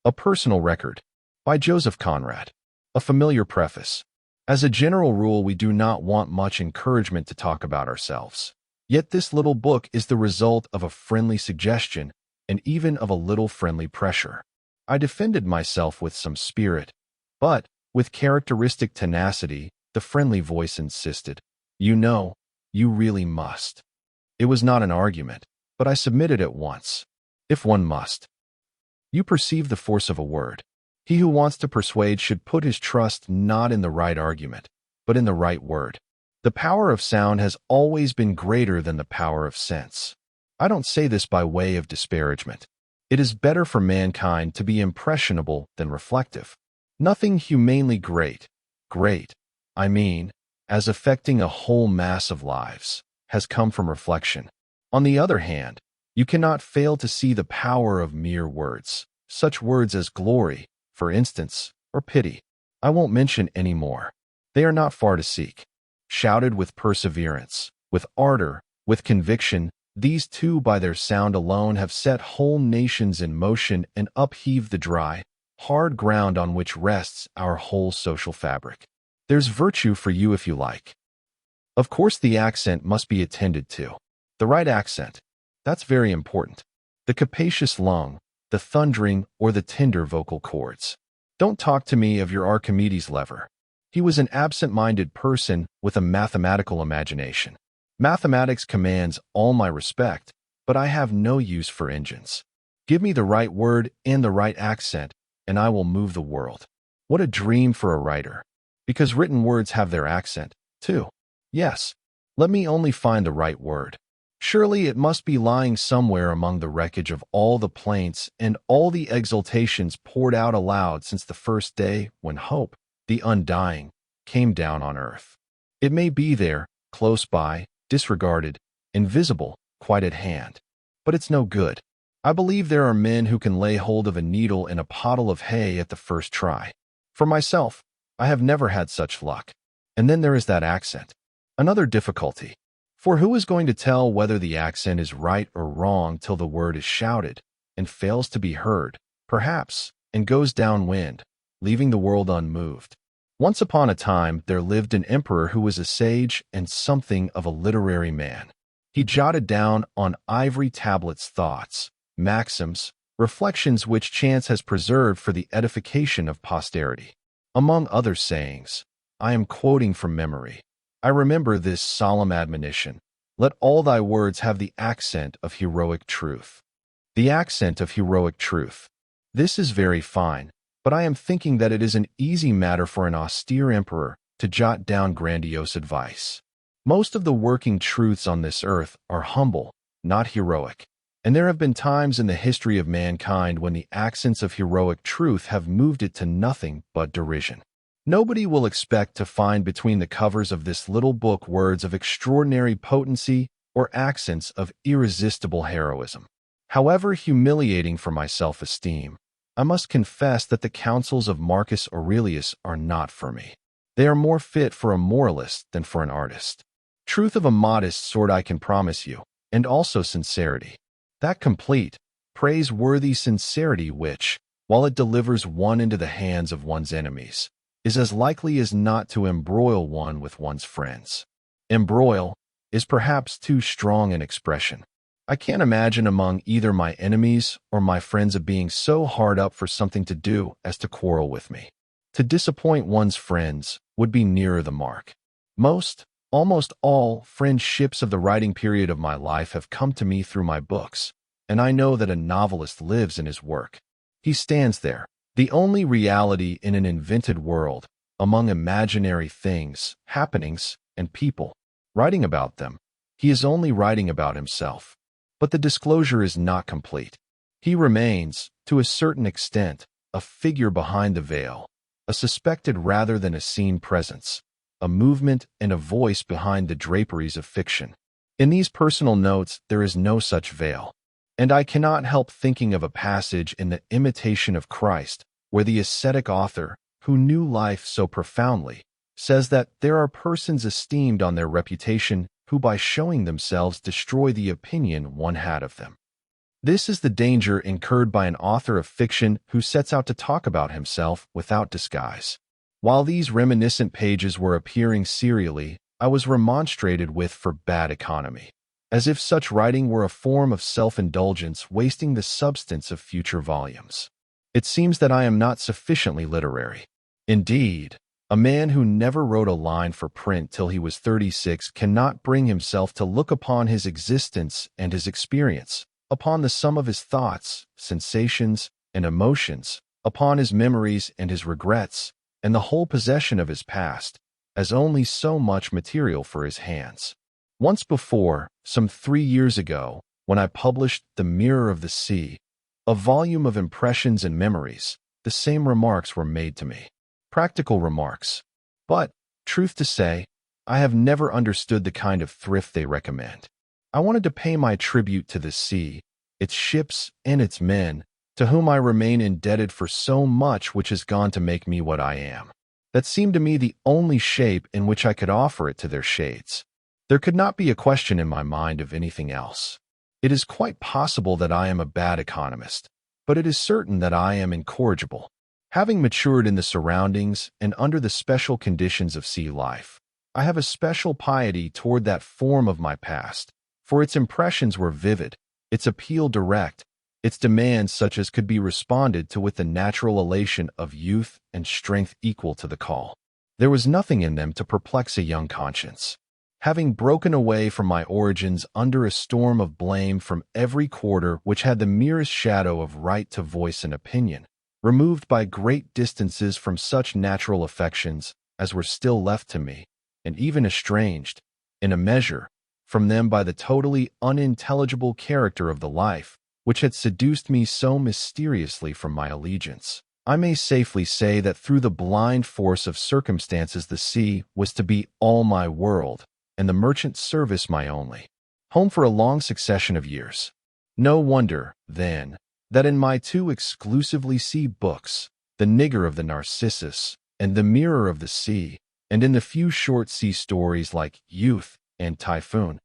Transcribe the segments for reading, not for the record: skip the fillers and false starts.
A Personal Record by Joseph Conrad. A familiar preface. As a general rule, we do not want much encouragement to talk about ourselves. Yet this little book is the result of a friendly suggestion and even of a little friendly pressure. I defended myself with some spirit, but, with characteristic tenacity, the friendly voice insisted, "You know, you really must." It was not an argument, but I submitted at once. If one must. You perceive the force of a word. He who wants to persuade should put his trust not in the right argument, but in the right word. The power of sound has always been greater than the power of sense. I don't say this by way of disparagement. It is better for mankind to be impressionable than reflective. Nothing humanely great, I mean, as affecting a whole mass of lives, has come from reflection. On the other hand, you cannot fail to see the power of mere words, such words as glory, for instance, or pity. I won't mention any more. They are not far to seek. Shouted with perseverance, with ardor, with conviction, these two by their sound alone have set whole nations in motion and upheaved the dry, hard ground on which rests our whole social fabric. There's virtue for you if you like. Of course, the accent must be attended to. The right accent. That's very important. The capacious lung, the thundering or the tender vocal cords. Don't talk to me of your Archimedes lever. He was an absent-minded person with a mathematical imagination. Mathematics commands all my respect, but I have no use for engines. Give me the right word and the right accent, and I will move the world. What a dream for a writer. Because written words have their accent, too. Yes, let me only find the right word. Surely it must be lying somewhere among the wreckage of all the plaints and all the exultations poured out aloud since the first day when hope, the undying, came down on earth. It may be there, close by, disregarded, invisible, quite at hand. But it's no good. I believe there are men who can lay hold of a needle in a pottle of hay at the first try. For myself, I have never had such luck. And then there is that accent. Another difficulty. For who is going to tell whether the accent is right or wrong till the word is shouted, and fails to be heard, perhaps, and goes downwind, leaving the world unmoved? Once upon a time there lived an emperor who was a sage and something of a literary man. He jotted down on ivory tablets thoughts, maxims, reflections which chance has preserved for the edification of posterity. Among other sayings, I am quoting from memory, I remember this solemn admonition: let all thy words have the accent of heroic truth. The accent of heroic truth. This is very fine, but I am thinking that it is an easy matter for an austere emperor to jot down grandiose advice. Most of the working truths on this earth are humble, not heroic, and there have been times in the history of mankind when the accents of heroic truth have moved it to nothing but derision. Nobody will expect to find between the covers of this little book words of extraordinary potency or accents of irresistible heroism. However humiliating for my self-esteem, I must confess that the counsels of Marcus Aurelius are not for me. They are more fit for a moralist than for an artist. Truth of a modest sort I can promise you, and also sincerity. That complete, praiseworthy sincerity which, while it delivers one into the hands of one's enemies, is as likely as not to embroil one with one's friends. Embroil is perhaps too strong an expression. I can't imagine among either my enemies or my friends a being so hard up for something to do as to quarrel with me. To disappoint one's friends would be nearer the mark. Almost all friendships of the writing period of my life have come to me through my books, and I know that a novelist lives in his work. He stands there, the only reality in an invented world, among imaginary things, happenings, and people. Writing about them, he is only writing about himself. But the disclosure is not complete. He remains, to a certain extent, a figure behind the veil, a suspected rather than a seen presence, a movement and a voice behind the draperies of fiction. In these personal notes there is no such veil. And I cannot help thinking of a passage in The Imitation of Christ, where the ascetic author, who knew life so profoundly, says that there are persons esteemed on their reputation who by showing themselves destroy the opinion one had of them. This is the danger incurred by an author of fiction who sets out to talk about himself without disguise. While these reminiscent pages were appearing serially, I was remonstrated with for bad economy, as if such writing were a form of self-indulgence wasting the substance of future volumes. It seems that I am not sufficiently literary. Indeed, a man who never wrote a line for print till he was 36 cannot bring himself to look upon his existence and his experience, upon the sum of his thoughts, sensations, and emotions, upon his memories and his regrets, and the whole possession of his past, as only so much material for his hands. Once before, some 3 years ago, when I published The Mirror of the Sea, a volume of impressions and memories, the same remarks were made to me. Practical remarks. But, truth to say, I have never understood the kind of thrift they recommend. I wanted to pay my tribute to the sea, its ships, and its men, to whom I remain indebted for so much which has gone to make me what I am. That seemed to me the only shape in which I could offer it to their shades. There could not be a question in my mind of anything else. It is quite possible that I am a bad economist, but it is certain that I am incorrigible. Having matured in the surroundings and under the special conditions of sea life, I have a special piety toward that form of my past, for its impressions were vivid, its appeal direct, its demands such as could be responded to with the natural elation of youth and strength equal to the call. There was nothing in them to perplex a young conscience. Having broken away from my origins under a storm of blame from every quarter which had the merest shadow of right to voice an opinion, removed by great distances from such natural affections as were still left to me, and even estranged, in a measure, from them by the totally unintelligible character of the life, which had seduced me so mysteriously from my allegiance, I may safely say that through the blind force of circumstances the sea was to be all my world, and the merchant service my only home for a long succession of years. No wonder, then, that in my 2 exclusively sea books, The Nigger of the Narcissus and The Mirror of the Sea, and in the few short sea stories like Youth and Typhoon,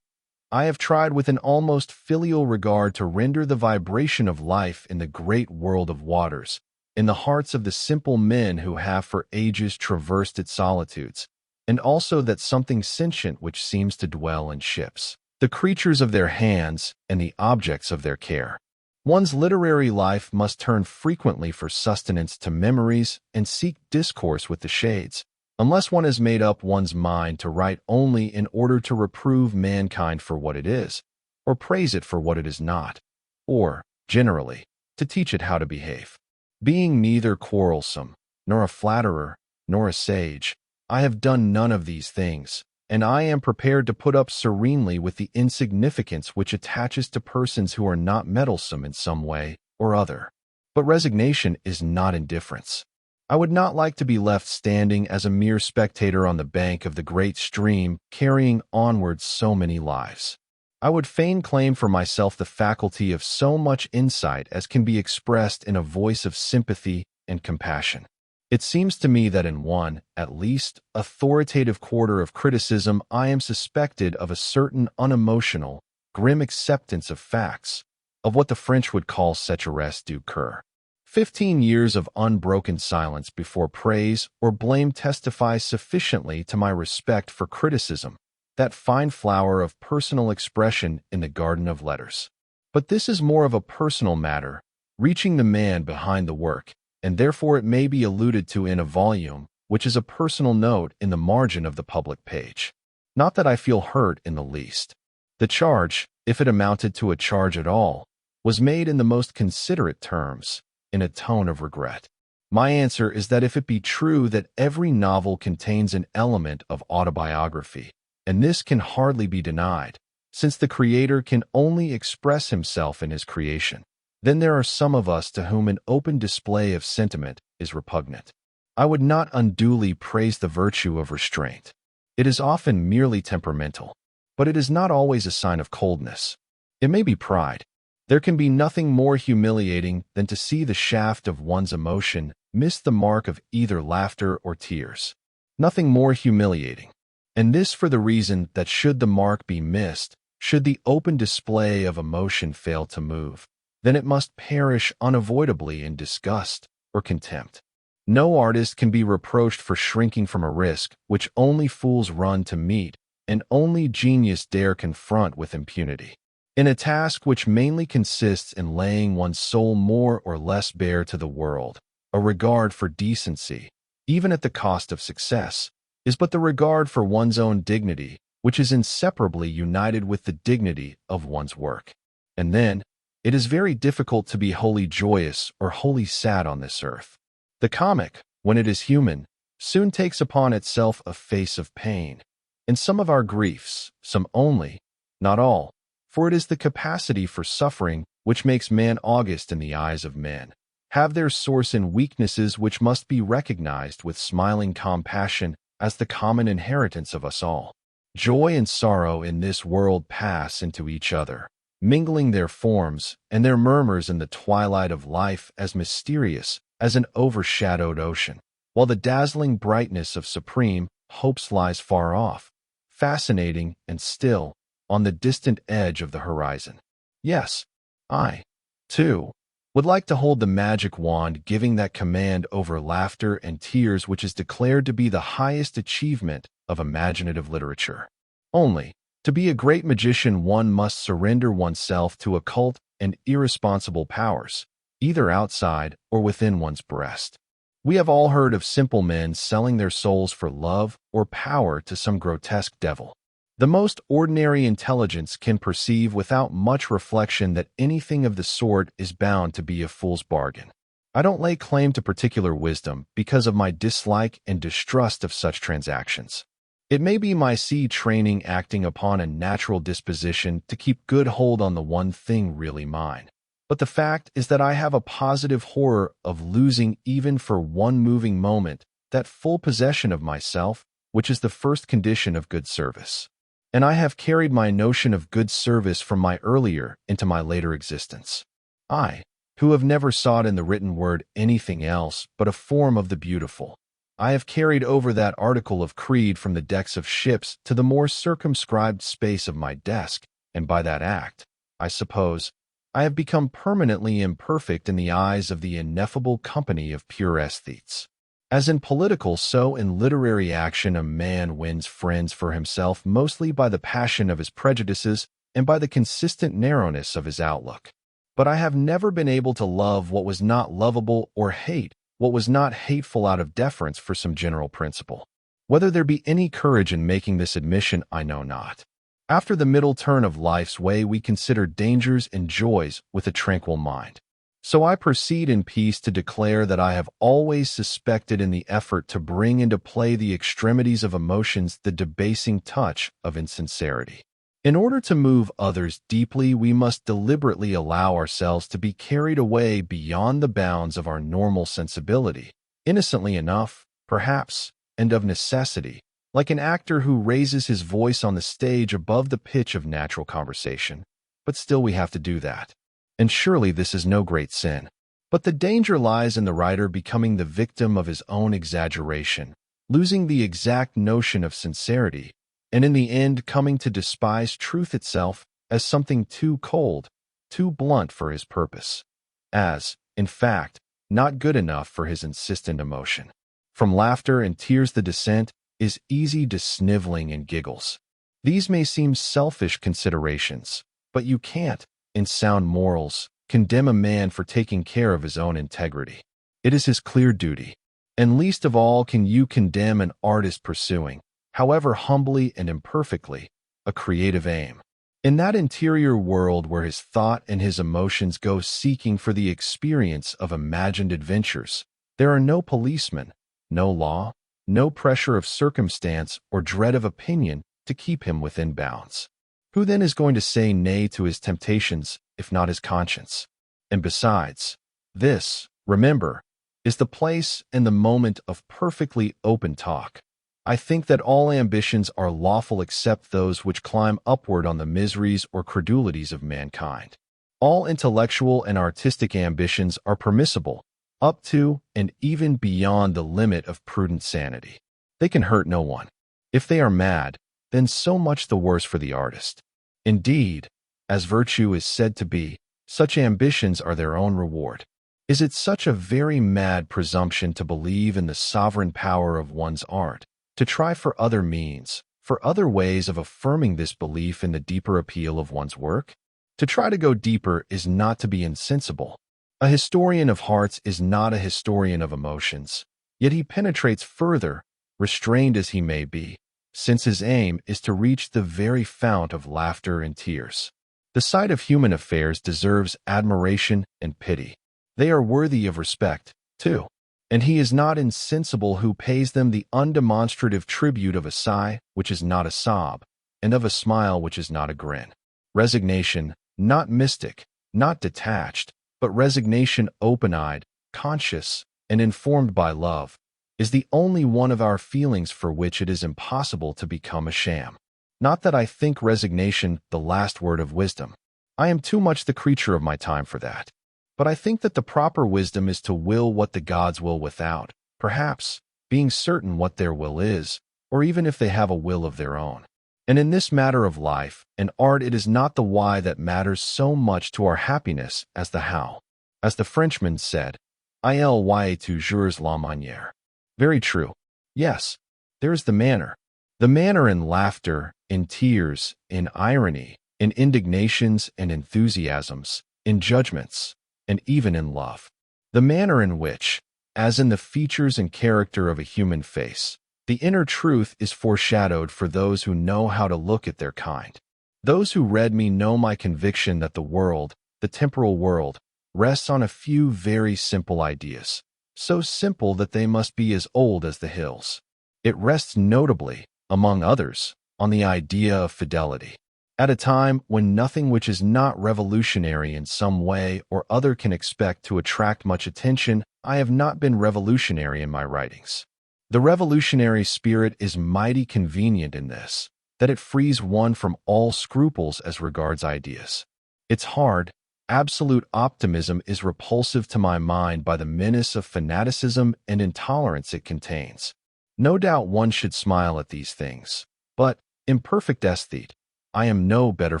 I have tried with an almost filial regard to render the vibration of life in the great world of waters, in the hearts of the simple men who have for ages traversed its solitudes, and also that something sentient which seems to dwell in ships, the creatures of their hands and the objects of their care. One's literary life must turn frequently for sustenance to memories and seek discourse with the shades, unless one has made up one's mind to write only in order to reprove mankind for what it is, or praise it for what it is not, or, generally, to teach it how to behave. Being neither quarrelsome, nor a flatterer, nor a sage, I have done none of these things, and I am prepared to put up serenely with the insignificance which attaches to persons who are not meddlesome in some way or other. But resignation is not indifference. I would not like to be left standing as a mere spectator on the bank of the great stream carrying onwards so many lives. I would fain claim for myself the faculty of so much insight as can be expressed in a voice of sympathy and compassion. It seems to me that in one, at least, authoritative quarter of criticism I am suspected of a certain unemotional, grim acceptance of facts, of what the French would call sécheresse du cœur. 15 years of unbroken silence before praise or blame testify sufficiently to my respect for criticism, that fine flower of personal expression in the garden of letters. But this is more of a personal matter, reaching the man behind the work, and therefore it may be alluded to in a volume, which is a personal note in the margin of the public page. Not that I feel hurt in the least. The charge, if it amounted to a charge at all, was made in the most considerate terms, in a tone of regret. My answer is that if it be true that every novel contains an element of autobiography, and this can hardly be denied, since the creator can only express himself in his creation, then there are some of us to whom an open display of sentiment is repugnant. I would not unduly praise the virtue of restraint. It is often merely temperamental, but it is not always a sign of coldness. It may be pride. There can be nothing more humiliating than to see the shaft of one's emotion miss the mark of either laughter or tears. Nothing more humiliating. And this for the reason that should the mark be missed, should the open display of emotion fail to move, then it must perish unavoidably in disgust or contempt. No artist can be reproached for shrinking from a risk which only fools run to meet and only genius dare confront with impunity. In a task which mainly consists in laying one's soul more or less bare to the world, a regard for decency, even at the cost of success, is but the regard for one's own dignity, which is inseparably united with the dignity of one's work. And then, it is very difficult to be wholly joyous or wholly sad on this earth. The comic, when it is human, soon takes upon itself a face of pain. And some of our griefs, some only, not all, for it is the capacity for suffering which makes man august in the eyes of men, have their source in weaknesses which must be recognized with smiling compassion as the common inheritance of us all. Joy and sorrow in this world pass into each other, mingling their forms and their murmurs in the twilight of life as mysterious as an overshadowed ocean, while the dazzling brightness of supreme hopes lies far off, fascinating and still, on the distant edge of the horizon. Yes, I, too, would like to hold the magic wand giving that command over laughter and tears which is declared to be the highest achievement of imaginative literature. Only, to be a great magician one must surrender oneself to occult and irresponsible powers, either outside or within one's breast. We have all heard of simple men selling their souls for love or power to some grotesque devil. The most ordinary intelligence can perceive without much reflection that anything of the sort is bound to be a fool's bargain. I don't lay claim to particular wisdom because of my dislike and distrust of such transactions. It may be my seed training acting upon a natural disposition to keep good hold on the one thing really mine. But the fact is that I have a positive horror of losing even for one moving moment that full possession of myself, which is the first condition of good service. And I have carried my notion of good service from my earlier into my later existence. I, who have never sought in the written word anything else but a form of the beautiful, I have carried over that article of creed from the decks of ships to the more circumscribed space of my desk, and by that act, I suppose, I have become permanently imperfect in the eyes of the ineffable company of pure aesthetes. As in political, so in literary action, a man wins friends for himself mostly by the passion of his prejudices and by the consistent narrowness of his outlook. But I have never been able to love what was not lovable or hate what was not hateful out of deference for some general principle. Whether there be any courage in making this admission, I know not. After the middle turn of life's way, we consider dangers and joys with a tranquil mind. So I proceed in peace to declare that I have always suspected in the effort to bring into play the extremities of emotions the debasing touch of insincerity. In order to move others deeply, we must deliberately allow ourselves to be carried away beyond the bounds of our normal sensibility, innocently enough, perhaps, and of necessity, like an actor who raises his voice on the stage above the pitch of natural conversation. But still we have to do that. And surely this is no great sin. But the danger lies in the writer becoming the victim of his own exaggeration, losing the exact notion of sincerity, and in the end coming to despise truth itself as something too cold, too blunt for his purpose, as, in fact, not good enough for his insistent emotion. From laughter and tears the descent is easy to sniveling and giggles. These may seem selfish considerations, but you can't, in sound morals, condemn a man for taking care of his own integrity. It is his clear duty. And least of all can you condemn an artist pursuing, however humbly and imperfectly, a creative aim. In that interior world where his thought and his emotions go seeking for the experience of imagined adventures, there are no policemen, no law, no pressure of circumstance or dread of opinion to keep him within bounds. Who then is going to say nay to his temptations, if not his conscience? And besides, this, remember, is the place and the moment of perfectly open talk. I think that all ambitions are lawful except those which climb upward on the miseries or credulities of mankind. All intellectual and artistic ambitions are permissible, up to and even beyond the limit of prudent sanity. They can hurt no one. If they are mad, then so much the worse for the artist. Indeed, as virtue is said to be, Such ambitions are their own reward. Is it such a very mad presumption to believe in the sovereign power of one's art, to try for other means, for other ways of affirming this belief in the deeper appeal of one's work? To try to go deeper is not to be insensible. A historian of hearts is not a historian of emotions, yet he penetrates further, restrained as he may be, since his aim is to reach the very fount of laughter and tears. The sight of human affairs deserves admiration and pity. They are worthy of respect, too, and he is not insensible who pays them the undemonstrative tribute of a sigh which is not a sob, and of a smile which is not a grin. Resignation, not mystic, not detached, but resignation open-eyed, conscious, and informed by love, is the only one of our feelings for which it is impossible to become a sham. Not that I think resignation the last word of wisdom. I am too much the creature of my time for that. But I think that the proper wisdom is to will what the gods will without, perhaps, being certain what their will is, or even if they have a will of their own. And in this matter of life and art, it is not the why that matters so much to our happiness as the how. As the Frenchman said, il y a toujours la manière. Very true. Yes, there is the manner. The manner in laughter, in tears, in irony, in indignations and enthusiasms, in judgments, and even in love. The manner in which, as in the features and character of a human face, the inner truth is foreshadowed for those who know how to look at their kind. Those who read me know my conviction that the world, the temporal world, rests on a few very simple ideas, so simple that they must be as old as the hills. It rests notably, among others, on the idea of fidelity. At a time when nothing which is not revolutionary in some way or other can expect to attract much attention, I have not been revolutionary in my writings. The revolutionary spirit is mighty convenient in this, that it frees one from all scruples as regards ideas. Its hard, absolute optimism is repulsive to my mind by the menace of fanaticism and intolerance it contains. No doubt one should smile at these things, but, imperfect aesthete, I am no better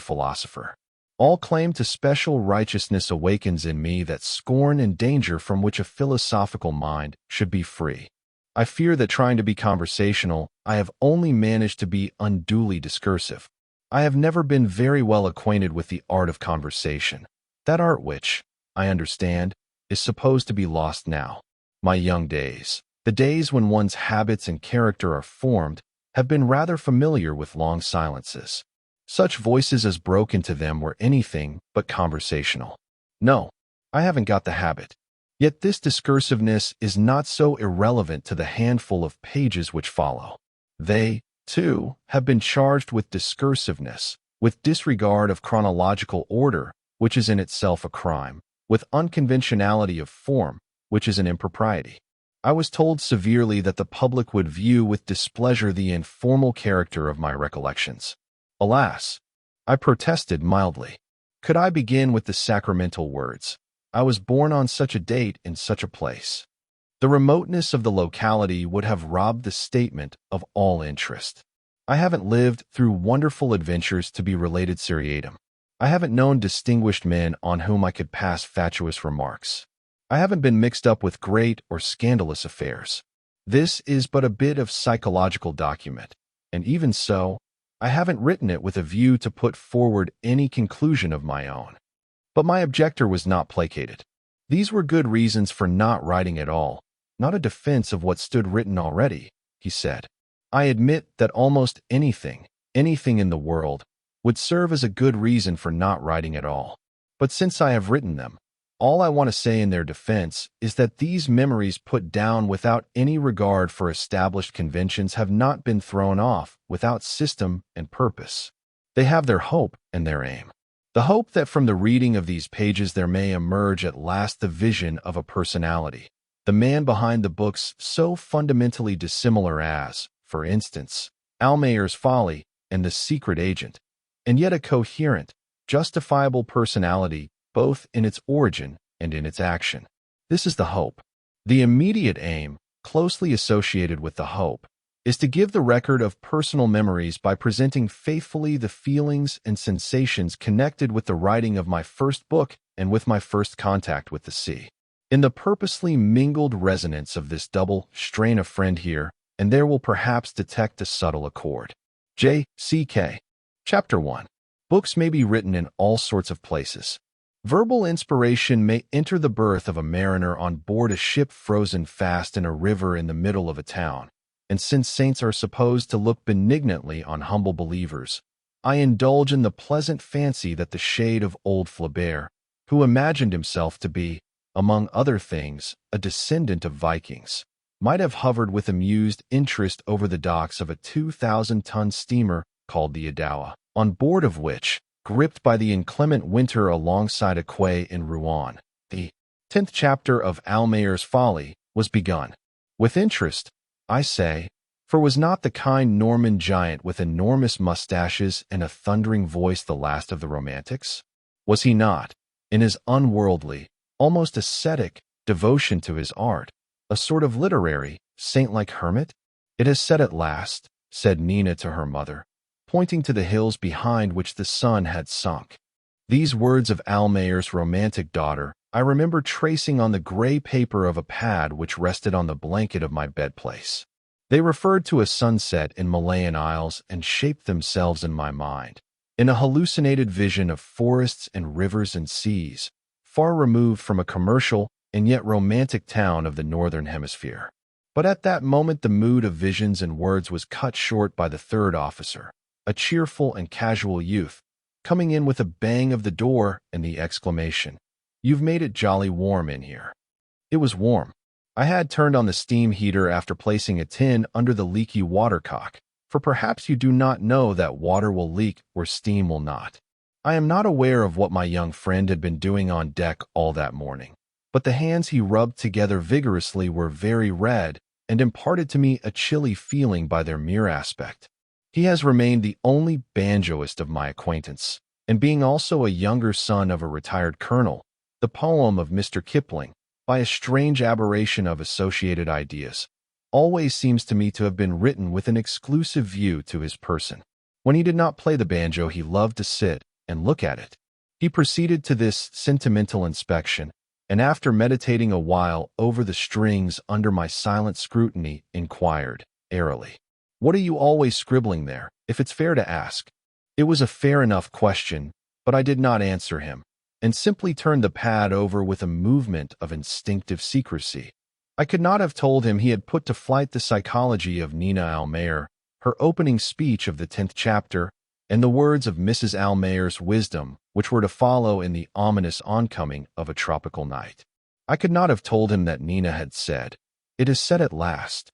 philosopher. All claim to special righteousness awakens in me that scorn and danger from which a philosophical mind should be free. I fear that trying to be conversational, I have only managed to be unduly discursive. I have never been very well acquainted with the art of conversation, that art which, I understand, is supposed to be lost now. My young days, the days when one's habits and character are formed, have been rather familiar with long silences. Such voices as broke into them were anything but conversational. No, I haven't got the habit. Yet this discursiveness is not so irrelevant to the handful of pages which follow. They, too, have been charged with discursiveness, with disregard of chronological order, which is in itself a crime, with unconventionality of form, which is an impropriety. I was told severely that the public would view with displeasure the informal character of my recollections. Alas, I protested mildly. Could I begin with the sacramental words, I was born on such a date in such a place? The remoteness of the locality would have robbed the statement of all interest. I haven't lived through wonderful adventures to be related seriatim. I haven't known distinguished men on whom I could pass fatuous remarks. I haven't been mixed up with great or scandalous affairs. This is but a bit of psychological document, and even so, I haven't written it with a view to put forward any conclusion of my own. But my objector was not placated. These were good reasons for not writing at all, not a defense of what stood written already, he said. I admit that almost anything in the world, would serve as a good reason for not writing at all. But since I have written them, all I want to say in their defense is that these memories put down without any regard for established conventions have not been thrown off without system and purpose. They have their hope and their aim. The hope that from the reading of these pages there may emerge at last the vision of a personality, the man behind the books so fundamentally dissimilar as, for instance, Almayer's Folly and The Secret Agent, and yet a coherent, justifiable personality both in its origin and in its action. This is the hope. The immediate aim, closely associated with the hope, is to give the record of personal memories by presenting faithfully the feelings and sensations connected with the writing of my first book and with my first contact with the sea. In the purposely mingled resonance of this double strain, a friend here and there will perhaps detect a subtle accord. J.C.K. Chapter 1. Books may be written in all sorts of places. Verbal inspiration may enter the berth of a mariner on board a ship frozen fast in a river in the middle of a town. And since saints are supposed to look benignantly on humble believers, I indulge in the pleasant fancy that the shade of old Flaubert, who imagined himself to be, among other things, a descendant of Vikings, might have hovered with amused interest over the docks of a 2,000-ton steamer called the Adowa, on board of which, gripped by the inclement winter alongside a quay in Rouen, the 10th chapter of Almayer's Folly was begun. With interest, I say, for was not the kind Norman giant with enormous mustaches and a thundering voice the last of the Romantics? Was he not, in his unworldly, almost ascetic, devotion to his art, a sort of literary, saint-like hermit? It has set at last, said Nina to her mother, pointing to the hills behind which the sun had sunk. These words of Almayer's romantic daughter I remember tracing on the gray paper of a pad which rested on the blanket of my bedplace. They referred to a sunset in Malayan Isles and shaped themselves in my mind, in a hallucinated vision of forests and rivers and seas, far removed from a commercial and yet romantic town of the Northern Hemisphere. But at that moment the mood of visions and words was cut short by the third officer, a cheerful and casual youth, coming in with a bang of the door and the exclamation, "You've made it jolly warm in here." It was warm. I had turned on the steam heater after placing a tin under the leaky watercock, for perhaps you do not know that water will leak where steam will not. I am not aware of what my young friend had been doing on deck all that morning, but the hands he rubbed together vigorously were very red and imparted to me a chilly feeling by their mere aspect. He has remained the only banjoist of my acquaintance, and being also a younger son of a retired colonel, the poem of Mr. Kipling, by a strange aberration of associated ideas, always seems to me to have been written with an exclusive view to his person. When he did not play the banjo, he loved to sit and look at it. He proceeded to this sentimental inspection, and after meditating a while over the strings under my silent scrutiny, inquired, airily, "What are you always scribbling there, if it's fair to ask?" It was a fair enough question, but I did not answer him, and simply turned the pad over with a movement of instinctive secrecy. I could not have told him he had put to flight the psychology of Nina Almayer, her opening speech of the 10th chapter, and the words of Mrs. Almayer's wisdom, which were to follow in the ominous oncoming of a tropical night. I could not have told him that Nina had said, "It is set at last."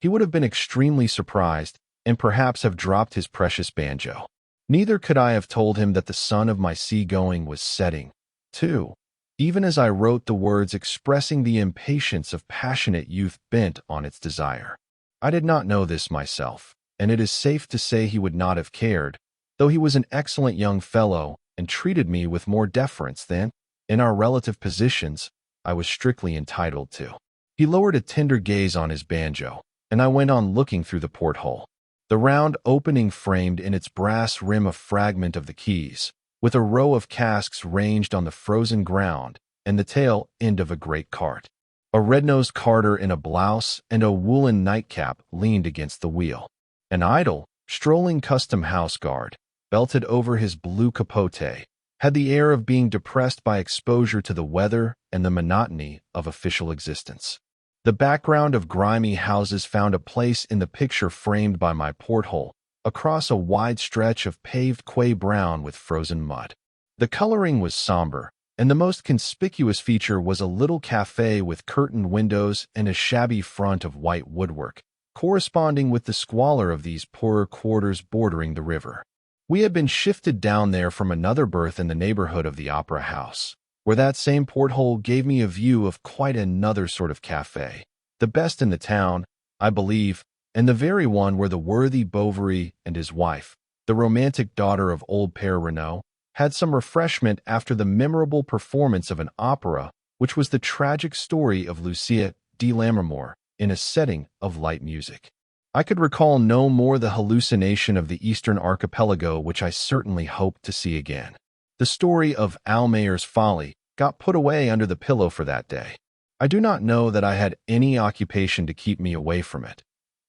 He would have been extremely surprised, and perhaps have dropped his precious banjo. Neither could I have told him that the sun of my seagoing was setting, too, even as I wrote the words expressing the impatience of passionate youth bent on its desire. I did not know this myself, and it is safe to say he would not have cared, though he was an excellent young fellow and treated me with more deference than, in our relative positions, I was strictly entitled to. He lowered a tender gaze on his banjo, and I went on looking through the porthole. The round opening framed in its brass rim a fragment of the keys, with a row of casks ranged on the frozen ground, and the tail end of a great cart. A red-nosed carter in a blouse and a woolen nightcap leaned against the wheel. An idle, strolling custom-house guard, belted over his blue capote, had the air of being depressed by exposure to the weather and the monotony of official existence. The background of grimy houses found a place in the picture framed by my porthole, across a wide stretch of paved quay brown with frozen mud. The coloring was somber, and the most conspicuous feature was a little café with curtained windows and a shabby front of white woodwork, corresponding with the squalor of these poorer quarters bordering the river. We had been shifted down there from another berth in the neighborhood of the Opera House, where that same porthole gave me a view of quite another sort of café, the best in the town, I believe, and the very one where the worthy Bovary and his wife, the romantic daughter of old Père Renaud, had some refreshment after the memorable performance of an opera which was the tragic story of Lucia de Lammermoor in a setting of light music. I could recall no more the hallucination of the Eastern Archipelago which I certainly hoped to see again. The story of Almayer's Folly got put away under the pillow for that day. I do not know that I had any occupation to keep me away from it.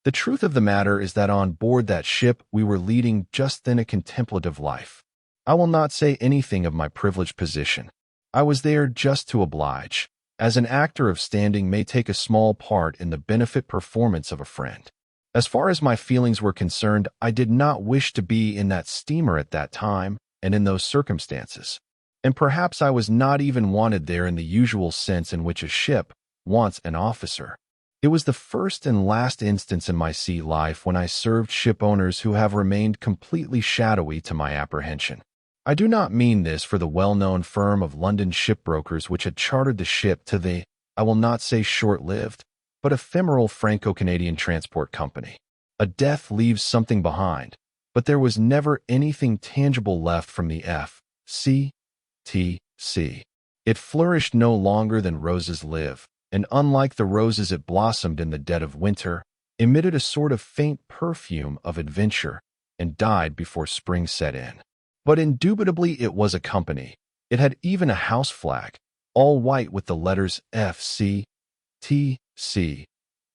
The truth of the matter is that on board that ship we were leading just then a contemplative life. I will not say anything of my privileged position. I was there just to oblige, as an actor of standing may take a small part in the benefit performance of a friend. As far as my feelings were concerned, I did not wish to be in that steamer at that time and in those circumstances. And perhaps I was not even wanted there in the usual sense in which a ship wants an officer. It was the first and last instance in my sea life when I served ship owners who have remained completely shadowy to my apprehension. I do not mean this for the well-known firm of London shipbrokers which had chartered the ship to the, I will not say short-lived, but ephemeral Franco-Canadian Transport Company. A death leaves something behind, but there was never anything tangible left from the F.C.T.C. It flourished no longer than roses live, and unlike the roses it blossomed in the dead of winter, emitted a sort of faint perfume of adventure, and died before spring set in. But indubitably it was a company. It had even a house flag, all white with the letters F.C.T.C.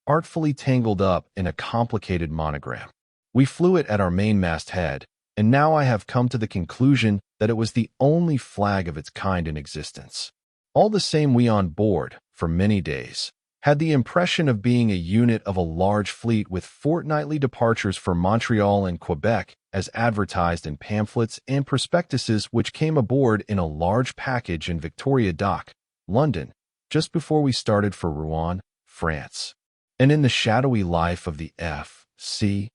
artfully tangled up in a complicated monogram. We flew it at our mainmast head, and now I have come to the conclusion that it was the only flag of its kind in existence. All the same, we on board, for many days, had the impression of being a unit of a large fleet with fortnightly departures for Montreal and Quebec as advertised in pamphlets and prospectuses which came aboard in a large package in Victoria Dock, London, just before we started for Rouen, France. And in the shadowy life of the F.C.T.C.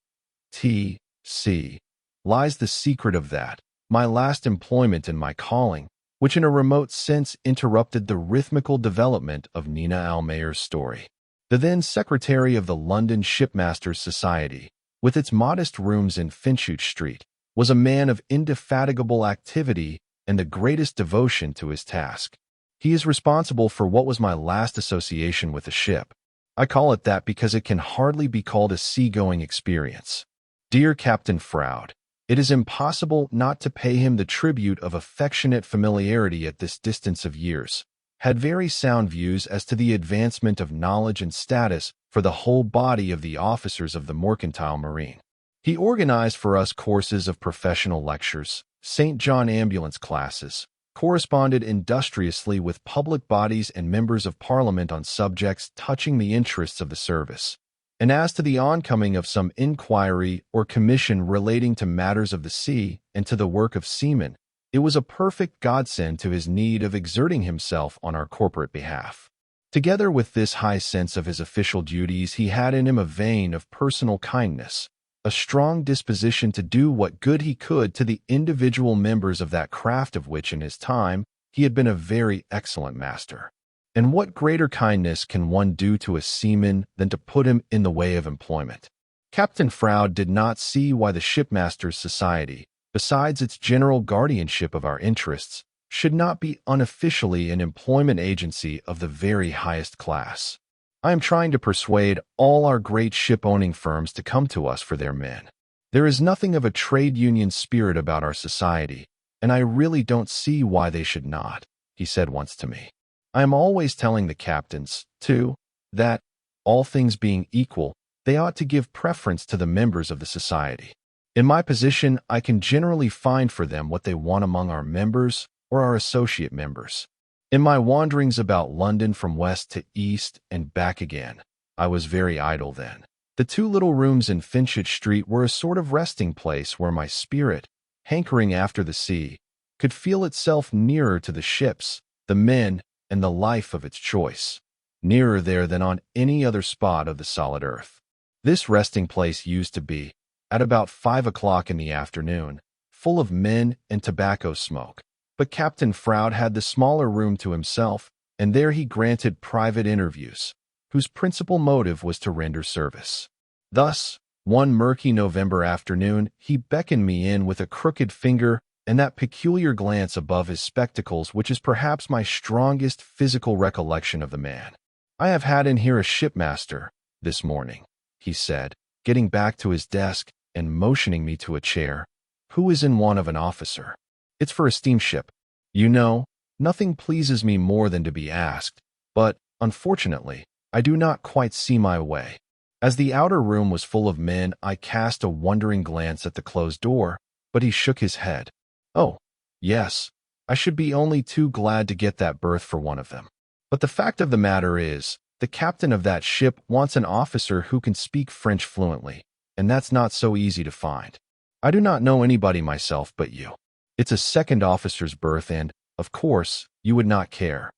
lies the secret of that, my last employment in my calling, which in a remote sense interrupted the rhythmical development of Nina Almayer's story. The then secretary of the London Shipmasters' Society, with its modest rooms in Finchute Street, was a man of indefatigable activity and the greatest devotion to his task. He is responsible for what was my last association with a ship. I call it that because it can hardly be called a seagoing experience. Dear Captain Froude, it is impossible not to pay him the tribute of affectionate familiarity at this distance of years. Had very sound views as to the advancement of knowledge and status for the whole body of the officers of the mercantile marine. He organized for us courses of professional lectures, St. John ambulance classes, corresponded industriously with public bodies and members of Parliament on subjects touching the interests of the service. And as to the oncoming of some inquiry or commission relating to matters of the sea and to the work of seamen, it was a perfect godsend to his need of exerting himself on our corporate behalf. Together with this high sense of his official duties, he had in him a vein of personal kindness, a strong disposition to do what good he could to the individual members of that craft of which in his time he had been a very excellent master. And what greater kindness can one do to a seaman than to put him in the way of employment? Captain Froude did not see why the Shipmasters' Society, besides its general guardianship of our interests, should not be unofficially an employment agency of the very highest class. I am trying to persuade all our great ship-owning firms to come to us for their men. There is nothing of a trade union spirit about our society, and I really don't see why they should not, he said once to me. I am always telling the captains, too, that, all things being equal, they ought to give preference to the members of the society. In my position, I can generally find for them what they want among our members or our associate members. In my wanderings about London from west to east and back again, I was very idle then. The two little rooms in Finchute Street were a sort of resting place where my spirit, hankering after the sea, could feel itself nearer to the ships, the men, and the life of its choice, nearer there than on any other spot of the solid earth. This resting place used to be, at about 5 o'clock in the afternoon, full of men and tobacco smoke, but Captain Froude had the smaller room to himself, and there he granted private interviews, whose principal motive was to render service. Thus, one murky November afternoon, he beckoned me in with a crooked finger and that peculiar glance above his spectacles which is perhaps my strongest physical recollection of the man. I have had in here a shipmaster this morning, he said, getting back to his desk and motioning me to a chair, who is in want of an officer. It's for a steamship. You know, Nothing pleases me more than to be asked, but, unfortunately, I do not quite see my way. As the outer room was full of men, I cast a wondering glance at the closed door, but he shook his head. Oh, yes, I should be only too glad to get that berth for one of them. But the fact of the matter is, the captain of that ship wants an officer who can speak French fluently, and that's not so easy to find. I do not know anybody myself but you. It's a second officer's berth and, of course, you would not care.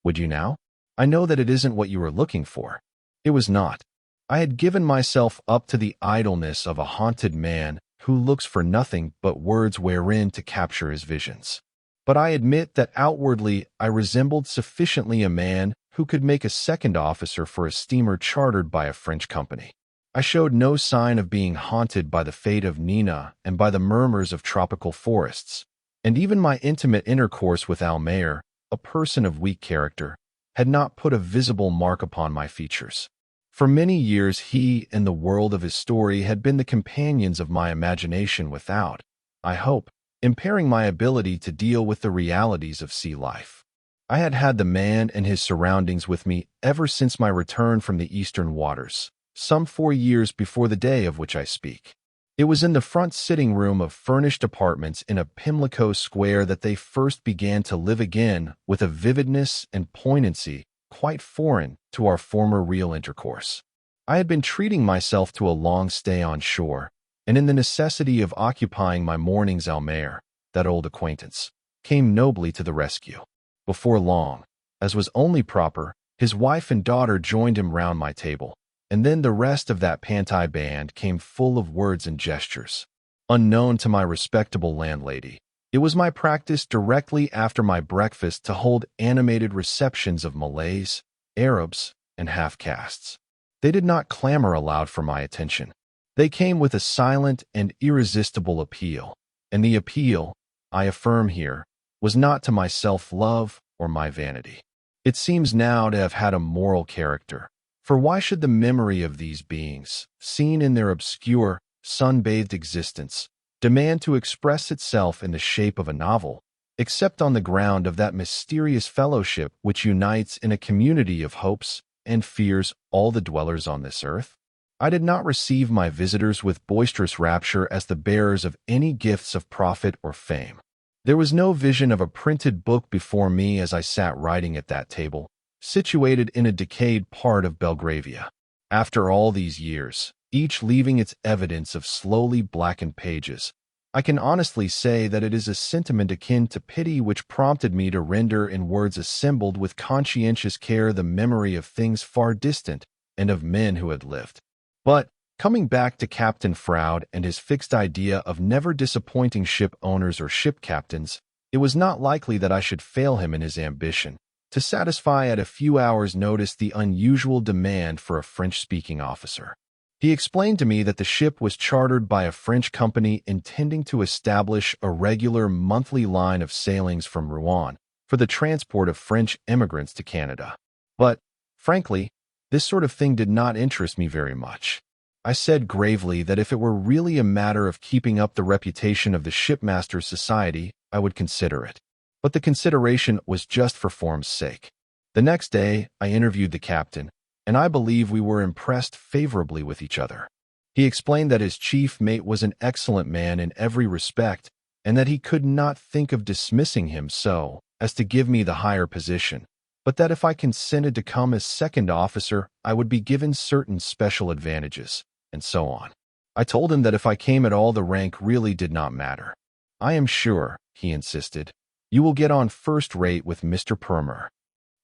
Would you now? I know that it isn't what you were looking for. It was not. I had given myself up to the idleness of a haunted man who looks for nothing but words wherein to capture his visions. But I admit that outwardly I resembled sufficiently a man who could make a second officer for a steamer chartered by a French company. I showed no sign of being haunted by the fate of Nina and by the murmurs of tropical forests, and even my intimate intercourse with Almayer, a person of weak character, had not put a visible mark upon my features. For many years he and the world of his story had been the companions of my imagination without, I hope, impairing my ability to deal with the realities of sea life. I had had the man and his surroundings with me ever since my return from the eastern waters, some 4 years before the day of which I speak. It was in the front sitting room of furnished apartments in a Pimlico square that they first began to live again with a vividness and poignancy quite foreign to our former real intercourse. I had been treating myself to a long stay on shore, and in the necessity of occupying my mornings Almayer, that old acquaintance, came nobly to the rescue. Before long, as was only proper, his wife and daughter joined him round my table, and then the rest of that Pantai band came full of words and gestures. Unknown to my respectable landlady, it was my practice directly after my breakfast to hold animated receptions of Malays, Arabs, and half-castes. They did not clamor aloud for my attention. They came with a silent and irresistible appeal, and the appeal, I affirm here, was not to my self-love or my vanity. It seems now to have had a moral character, for why should the memory of these beings, seen in their obscure, sun-bathed existence, demand to express itself in the shape of a novel, except on the ground of that mysterious fellowship which unites in a community of hopes and fears all the dwellers on this earth? I did not receive my visitors with boisterous rapture as the bearers of any gifts of profit or fame. There was no vision of a printed book before me as I sat writing at that table, situated in a decayed part of Belgravia. After all these years, each leaving its evidence of slowly blackened pages, I can honestly say that it is a sentiment akin to pity which prompted me to render in words assembled with conscientious care the memory of things far distant and of men who had lived. But, coming back to Captain Froude and his fixed idea of never disappointing ship owners or ship captains, it was not likely that I should fail him in his ambition to satisfy at a few hours' notice the unusual demand for a French-speaking officer. He explained to me that the ship was chartered by a French company intending to establish a regular monthly line of sailings from Rouen for the transport of French immigrants to Canada. But, frankly, this sort of thing did not interest me very much. I said gravely that if it were really a matter of keeping up the reputation of the Shipmasters' Society, I would consider it. But the consideration was just for form's sake. The next day, I interviewed the captain, and I believe we were impressed favorably with each other. He explained that his chief mate was an excellent man in every respect, and that he could not think of dismissing him so as to give me the higher position, but that if I consented to come as second officer, I would be given certain special advantages, and so on. I told him that if I came at all, the rank really did not matter. I am sure, he insisted, you will get on first rate with Mr. Permer.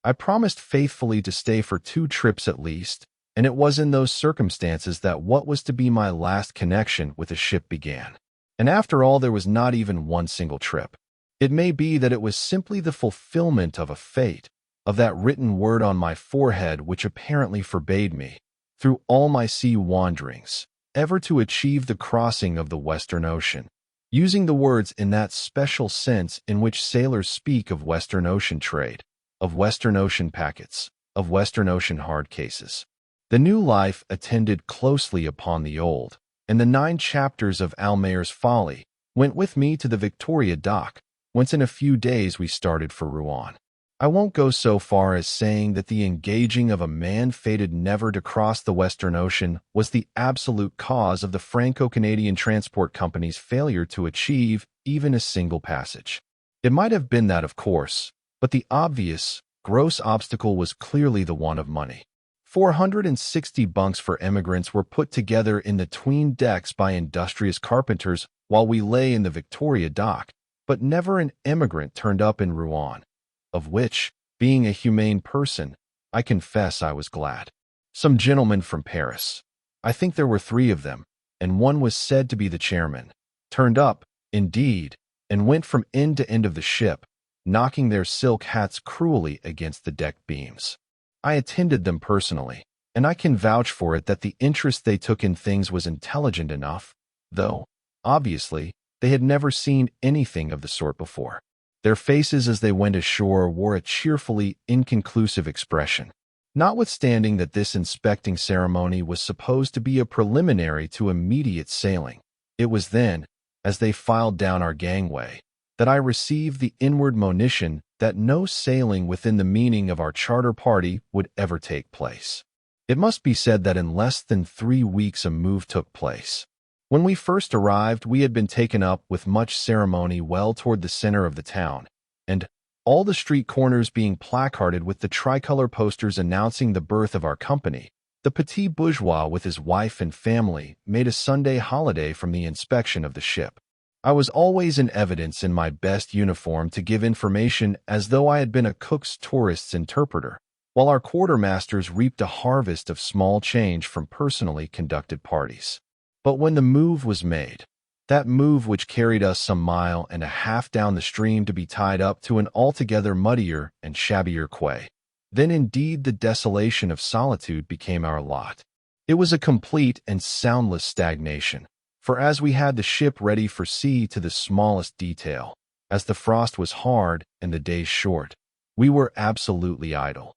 I promised faithfully to stay for 2 trips at least, and it was in those circumstances that what was to be my last connection with a ship began. And after all, there was not even one single trip. It may be that it was simply the fulfillment of a fate, of that written word on my forehead which apparently forbade me, through all my sea wanderings, ever to achieve the crossing of the Western Ocean, using the words in that special sense in which sailors speak of Western Ocean trade, of Western Ocean packets, of Western Ocean hard cases. The new life attended closely upon the old, and the 9 chapters of Almayer's Folly went with me to the Victoria dock, whence in a few days we started for Rouen. I won't go so far as saying that the engaging of a man fated never to cross the Western Ocean was the absolute cause of the Franco-Canadian Transport Company's failure to achieve even a single passage. It might have been that, of course, but the obvious, gross obstacle was clearly the one of money. 460 bunks for emigrants were put together in the 'tween decks by industrious carpenters while we lay in the Victoria dock, but never an emigrant turned up in Rouen, of which, being a humane person, I confess I was glad. Some gentlemen from Paris, I think there were 3 of them, and one was said to be the chairman, turned up, indeed, and went from end to end of the ship, knocking their silk hats cruelly against the deck beams. I attended them personally, and I can vouch for it that the interest they took in things was intelligent enough, though, obviously, they had never seen anything of the sort before. Their faces as they went ashore wore a cheerfully inconclusive expression. Notwithstanding that this inspecting ceremony was supposed to be a preliminary to immediate sailing, it was then, as they filed down our gangway, that I received the inward monition that no sailing within the meaning of our charter party would ever take place. It must be said that in less than 3 weeks a move took place. When we first arrived, we had been taken up with much ceremony well toward the center of the town, and, all the street corners being placarded with the tricolor posters announcing the birth of our company, the petit bourgeois with his wife and family made a Sunday holiday from the inspection of the ship. I was always in evidence in my best uniform to give information as though I had been a Cook's tourist's interpreter, while our quartermasters reaped a harvest of small change from personally conducted parties. But when the move was made, that move which carried us some mile and a half down the stream to be tied up to an altogether muddier and shabbier quay, then indeed the desolation of solitude became our lot. It was a complete and soundless stagnation, for as we had the ship ready for sea to the smallest detail, as the frost was hard and the days short, we were absolutely idle.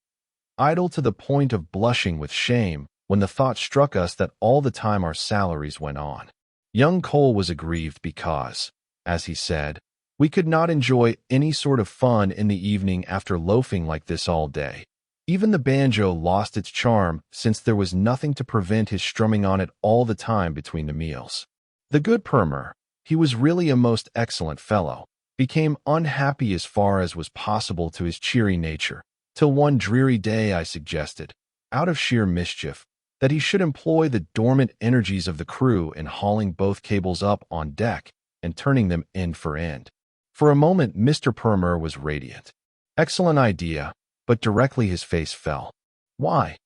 Idle to the point of blushing with shame when the thought struck us that all the time our salaries went on. Young Cole was aggrieved because, as he said, we could not enjoy any sort of fun in the evening after loafing like this all day. Even the banjo lost its charm since there was nothing to prevent his strumming on it all the time between the meals. The good Permer, he was really a most excellent fellow, became unhappy as far as was possible to his cheery nature, till one dreary day I suggested, out of sheer mischief, that he should employ the dormant energies of the crew in hauling both cables up on deck and turning them end for end. For a moment Mr. Permer was radiant. Excellent idea, but directly his face fell. Why?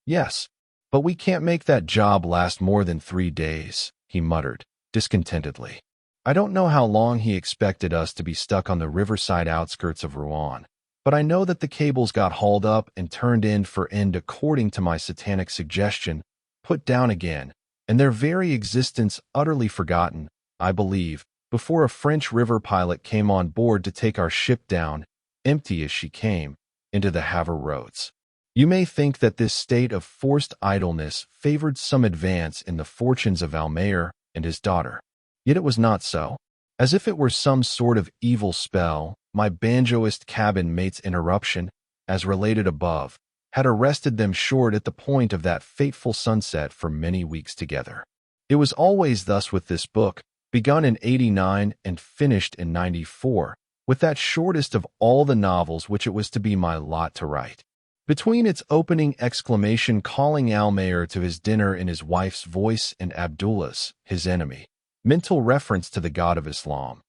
Yes, but we can't make that job last more than 3 days, he muttered, discontentedly. I don't know how long he expected us to be stuck on the riverside outskirts of Rouen, but I know that the cables got hauled up and turned end for end according to my satanic suggestion, put down again, and their very existence utterly forgotten, I believe, before a French river pilot came on board to take our ship down, empty as she came, into the Havre roads. You may think that this state of forced idleness favored some advance in the fortunes of Almayer and his daughter. Yet it was not so. As if it were some sort of evil spell, my banjoist cabin mate's interruption, as related above, had arrested them short at the point of that fateful sunset for many weeks together. It was always thus with this book, begun in '89 and finished in '94, with that shortest of all the novels which it was to be my lot to write. Between its opening exclamation calling Almayer to his dinner in his wife's voice and Abdullah's, his enemy, mental reference to the God of Islam,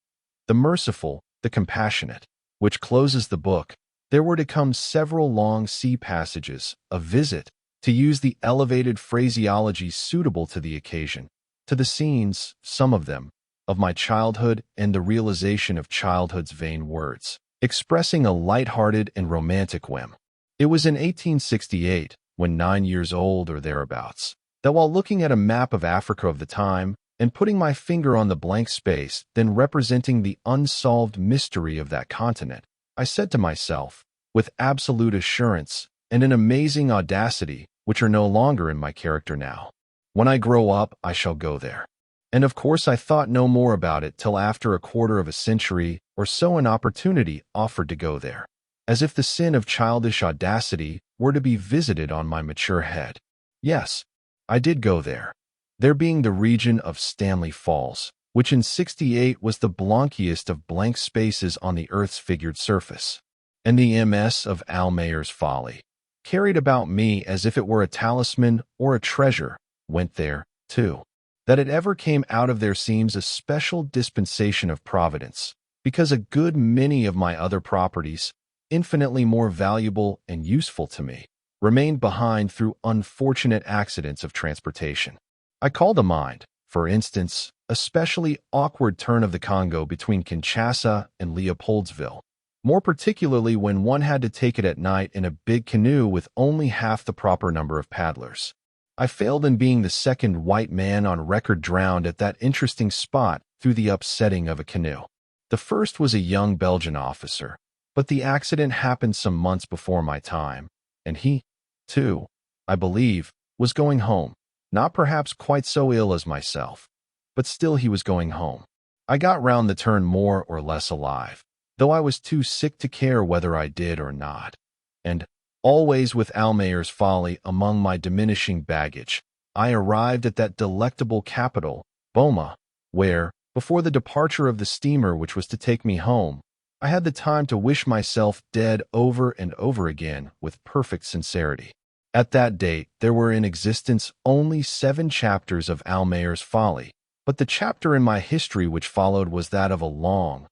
the merciful, the compassionate, which closes the book, there were to come several long sea passages, a visit, to use the elevated phraseology suitable to the occasion, to the scenes, some of them, of my childhood and the realization of childhood's vain words, expressing a light-hearted and romantic whim. It was in 1868, when 9 years old or thereabouts, that while looking at a map of Africa of the time, and putting my finger on the blank space, then representing the unsolved mystery of that continent, I said to myself, with absolute assurance and an amazing audacity which are no longer in my character now, when I grow up, I shall go there. And of course I thought no more about it till after a quarter of a century or so an opportunity offered to go there, as if the sin of childish audacity were to be visited on my mature head. Yes, I did go there, there being the region of Stanley Falls, which in '68 was the blankiest of blank spaces on the Earth's figured surface. And the MS of Almayer's Folly, carried about me as if it were a talisman or a treasure, went there, too. That it ever came out of there seems a special dispensation of Providence, because a good many of my other properties, infinitely more valuable and useful to me, remained behind through unfortunate accidents of transportation. I call to mind, for instance, a specially awkward turn of the Congo between Kinshasa and Leopoldsville, more particularly when one had to take it at night in a big canoe with only half the proper number of paddlers. I failed in being the second white man on record drowned at that interesting spot through the upsetting of a canoe. The first was a young Belgian officer, but the accident happened some months before my time, and he, too, I believe, was going home, not perhaps quite so ill as myself, but still he was going home. I got round the turn more or less alive, though I was too sick to care whether I did or not, and, always with Almayer's Folly among my diminishing baggage, I arrived at that delectable capital, Boma, where, before the departure of the steamer which was to take me home, I had the time to wish myself dead over and over again with perfect sincerity. At that date, there were in existence only 7 chapters of Almayer's Folly, but the chapter in my history which followed was that of a long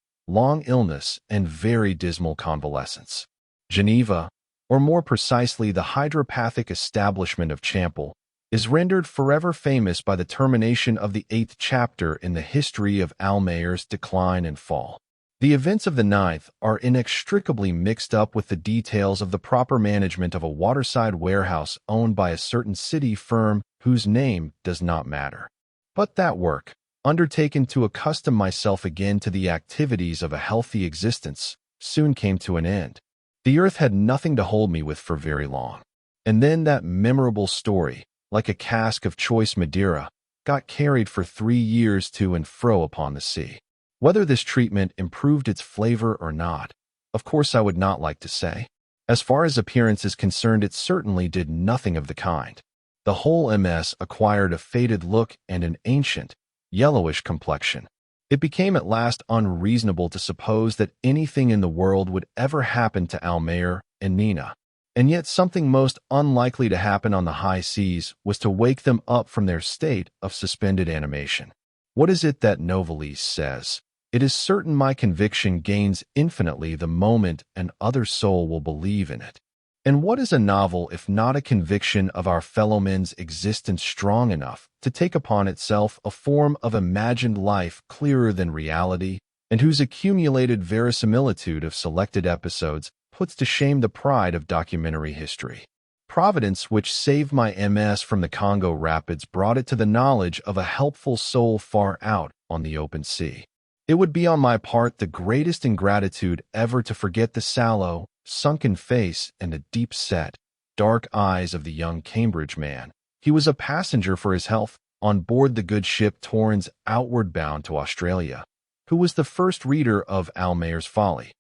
illness and very dismal convalescence. Geneva, or more precisely the hydropathic establishment of Champel, is rendered forever famous by the termination of the 8th chapter in the history of Almayer's decline and fall. The events of the 9th are inextricably mixed up with the details of the proper management of a waterside warehouse owned by a certain city firm whose name does not matter. But that work, undertaken to accustom myself again to the activities of a healthy existence, soon came to an end. The earth had nothing to hold me with for very long. And then that memorable story, like a cask of choice Madeira, got carried for 3 years to and fro upon the sea. Whether this treatment improved its flavor or not, of course I would not like to say. As far as appearance is concerned, it certainly did nothing of the kind. The whole MS acquired a faded look and an ancient, yellowish complexion. It became at last unreasonable to suppose that anything in the world would ever happen to Almayer and Nina. And yet something most unlikely to happen on the high seas was to wake them up from their state of suspended animation. What is it that Novalis says? It is certain my conviction gains infinitely the moment an other soul will believe in it. And what is a novel if not a conviction of our fellow men's existence strong enough to take upon itself a form of imagined life clearer than reality, and whose accumulated verisimilitude of selected episodes puts to shame the pride of documentary history? Providence, which saved my MS from the Congo rapids, brought it to the knowledge of a helpful soul far out on the open sea. It would be on my part the greatest ingratitude ever to forget the sallow, sunken face and the deep-set, dark eyes of the young Cambridge man. He was a passenger for his health on board the good ship Torrens outward bound to Australia, who was the first reader of Almayer's Folly,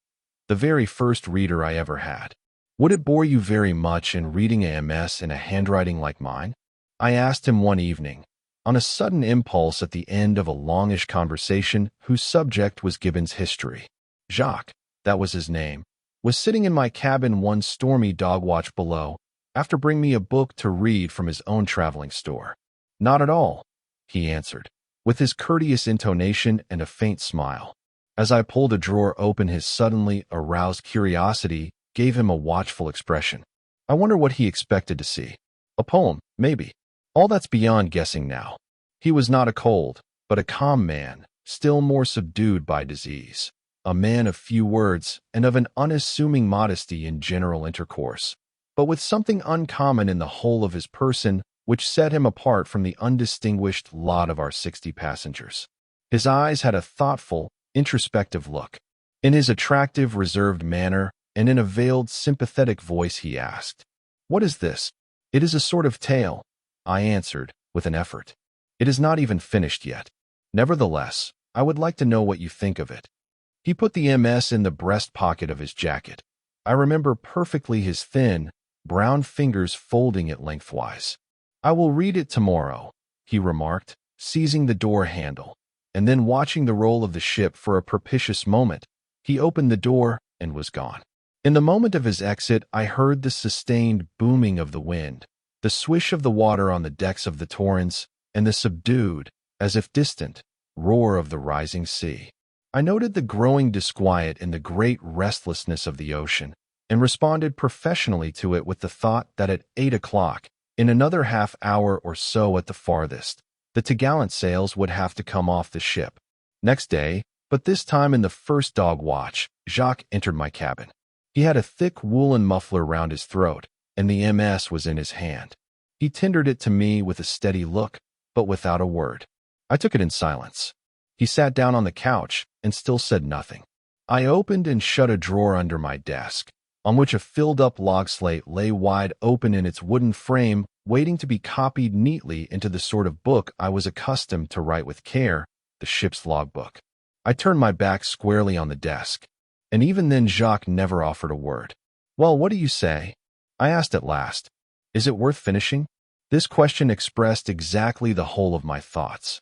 the very first reader I ever had. Would it bore you very much in reading a MS in a handwriting like mine? I asked him one evening, on a sudden impulse at the end of a longish conversation whose subject was Gibbon's history. Jacques, that was his name, was sitting in my cabin one stormy dog-watch below, after bringing me a book to read from his own traveling store. Not at all, he answered, with his courteous intonation and a faint smile. As I pulled a drawer open, his suddenly aroused curiosity gave him a watchful expression. I wonder what he expected to see. A poem, maybe. All that's beyond guessing now. He was not a cold, but a calm man, still more subdued by disease. A man of few words and of an unassuming modesty in general intercourse, but with something uncommon in the whole of his person which set him apart from the undistinguished lot of our 60 passengers. His eyes had a thoughtful, introspective look. In his attractive, reserved manner and in a veiled, sympathetic voice he asked, "What is this?" "It is a sort of tale," I answered, with an effort. "It is not even finished yet." Nevertheless, I would like to know what you think of it. He put the MS in the breast pocket of his jacket. I remember perfectly his thin, brown fingers folding it lengthwise. I will read it tomorrow, he remarked, seizing the door handle. And then watching the roll of the ship for a propitious moment, he opened the door and was gone. In the moment of his exit, I heard the sustained booming of the wind, the swish of the water on the decks of the Torrens, and the subdued, as if distant, roar of the rising sea. I noted the growing disquiet and the great restlessness of the ocean, and responded professionally to it with the thought that at 8 o'clock, in another half hour or so at the farthest, the topgallant sails would have to come off the ship. Next day, but this time in the first dog watch, Jacques entered my cabin. He had a thick woolen muffler round his throat, and the MS was in his hand. He tendered it to me with a steady look, but without a word. I took it in silence. He sat down on the couch and still said nothing. I opened and shut a drawer under my desk, on which a filled-up log slate lay wide open in its wooden frame, waiting to be copied neatly into the sort of book I was accustomed to write with care, the ship's logbook. I turned my back squarely on the desk, and even then Jacques never offered a word. "Well, what do you say?" I asked at last. "Is it worth finishing?" This question expressed exactly the whole of my thoughts.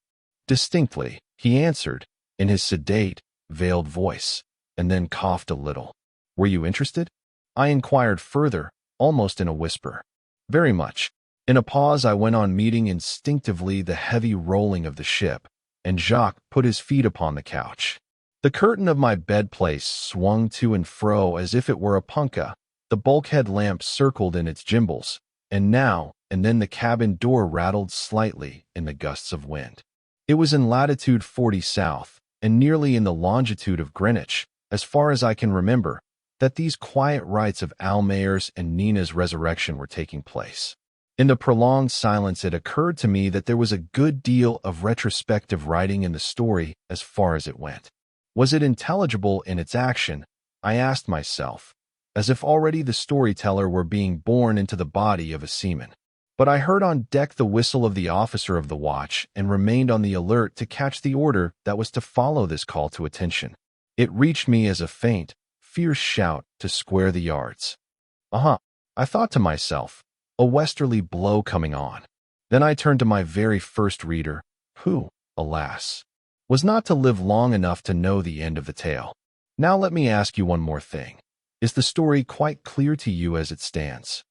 Distinctly, he answered, in his sedate, veiled voice, and then coughed a little. "Were you interested?" I inquired further, almost in a whisper. "Very much." In a pause I went on, meeting instinctively the heavy rolling of the ship, and Jacques put his feet upon the couch. The curtain of my bedplace swung to and fro as if it were a punkah. The bulkhead lamp circled in its gimbals, and now and then the cabin door rattled slightly in the gusts of wind. It was in latitude 40 south, and nearly in the longitude of Greenwich, as far as I can remember, that these quiet rites of Almayer's and Nina's resurrection were taking place. In the prolonged silence it occurred to me that there was a good deal of retrospective writing in the story as far as it went. Was it intelligible in its action? I asked myself, as if already the storyteller were being born into the body of a seaman. But I heard on deck the whistle of the officer of the watch and remained on the alert to catch the order that was to follow this call to attention. It reached me as a faint, fierce shout to square the yards. I thought to myself, a westerly blow coming on. Then I turned to my very first reader, who, alas, was not to live long enough to know the end of the tale. Now let me ask you one more thing. Is the story quite clear to you as it stands?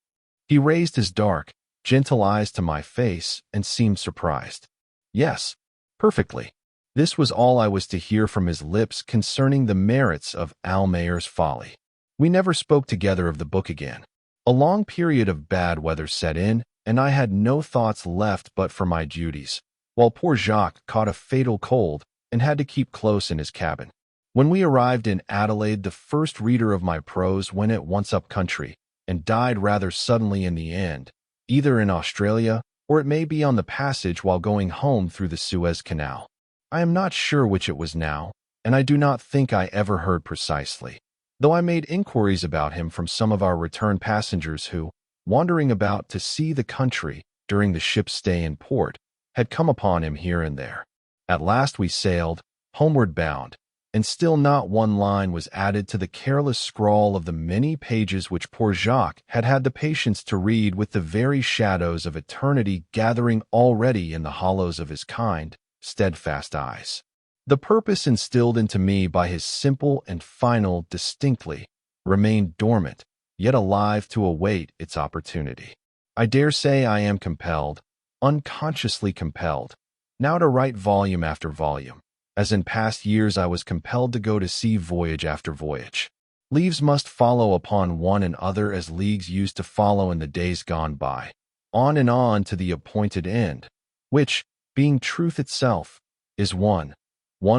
He raised his dark, gentle eyes to my face and seemed surprised. Yes, perfectly. This was all I was to hear from his lips concerning the merits of Almayer's Folly. We never spoke together of the book again. A long period of bad weather set in, and I had no thoughts left but for my duties, while poor Jacques caught a fatal cold and had to keep close in his cabin. When we arrived in Adelaide, the first reader of my prose went at once up country, and died rather suddenly in the end, either in Australia or it may be on the passage while going home through the Suez Canal. I am not sure which it was now, and I do not think I ever heard precisely, though I made inquiries about him from some of our return passengers who, wandering about to see the country during the ship's stay in port, had come upon him here and there. At last we sailed, homeward bound, and still not one line was added to the careless scrawl of the many pages which poor Jacques had had the patience to read, with the very shadows of eternity gathering already in the hollows of his kind, steadfast eyes. The purpose instilled into me by his simple and final distinctly remained dormant, yet alive to await its opportunity. I dare say I am compelled, unconsciously compelled, now to write volume after volume, as in past years I was compelled to go to sea voyage after voyage. Leaves must follow upon one another as leagues used to follow in the days gone by, on and on to the appointed end, which, being truth itself, is one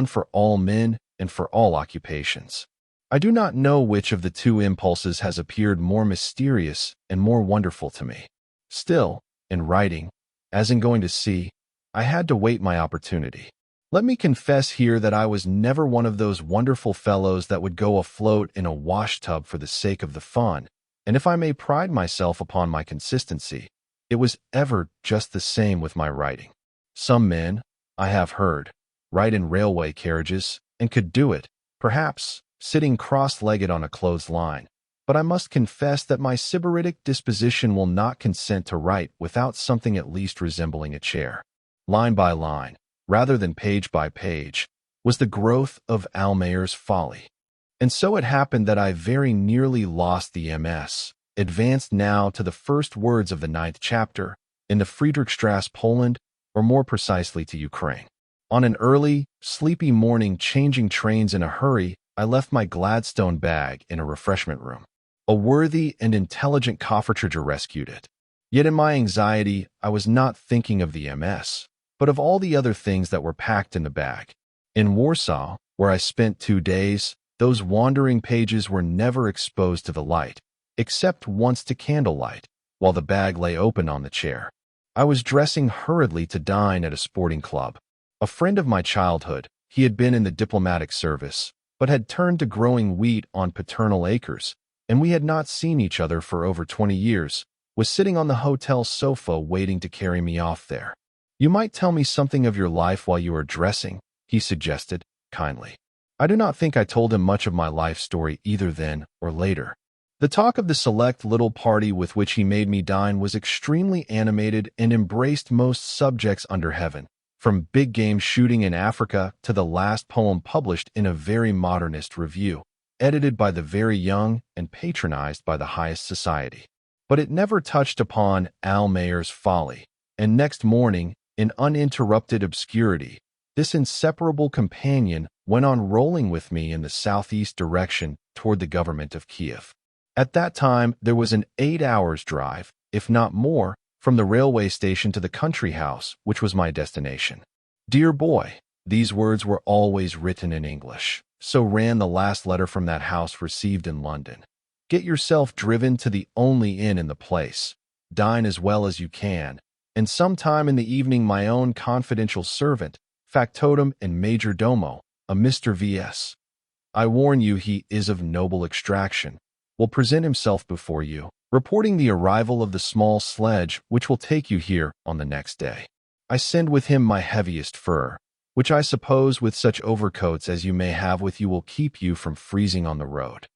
for all men and for all occupations. I do not know which of the two impulses has appeared more mysterious and more wonderful to me. Still, in writing, as in going to sea, I had to wait my opportunity. Let me confess here that I was never one of those wonderful fellows that would go afloat in a wash-tub for the sake of the fun, and if I may pride myself upon my consistency, it was ever just the same with my writing. Some men, I have heard, ride in railway carriages, and could do it, perhaps, sitting cross-legged on a clothesline. But I must confess that my sybaritic disposition will not consent to write without something at least resembling a chair. Line by line, rather than page by page, was the growth of Almayer's folly. And so it happened that I very nearly lost the MS, advanced now to the first words of the 9th chapter, in the Friedrichstrasse, Poland, or more precisely to Ukraine. On an early, sleepy morning changing trains in a hurry, I left my Gladstone bag in a refreshment room. A worthy and intelligent coffertrager rescued it. Yet in my anxiety, I was not thinking of the MS, but of all the other things that were packed in the bag. In Warsaw, where I spent 2 days, those wandering pages were never exposed to the light, except once to candlelight, while the bag lay open on the chair. I was dressing hurriedly to dine at a sporting club. A friend of my childhood, he had been in the diplomatic service, but had turned to growing wheat on paternal acres, and we had not seen each other for over 20 years, was sitting on the hotel sofa waiting to carry me off there. "You might tell me something of your life while you are dressing," he suggested, kindly. I do not think I told him much of my life story either then or later. The talk of the select little party with which he made me dine was extremely animated and embraced most subjects under heaven, from big game shooting in Africa to the last poem published in a very modernist review, edited by the very young and patronized by the highest society. But it never touched upon Almayer's folly, and next morning, in uninterrupted obscurity, this inseparable companion went on rolling with me in the southeast direction toward the government of Kiev. At that time, there was an 8 hours' drive, if not more, from the railway station to the country house, which was my destination. Dear boy, these words were always written in English. So ran the last letter from that house received in London. Get yourself driven to the only inn in the place. Dine as well as you can. And sometime in the evening my own confidential servant, factotum and major domo, a Mr. V.S. I warn you he is of noble extraction, will present himself before you, reporting the arrival of the small sledge which will take you here on the next day. I send with him my heaviest fur, which I suppose with such overcoats as you may have with you will keep you from freezing on the road.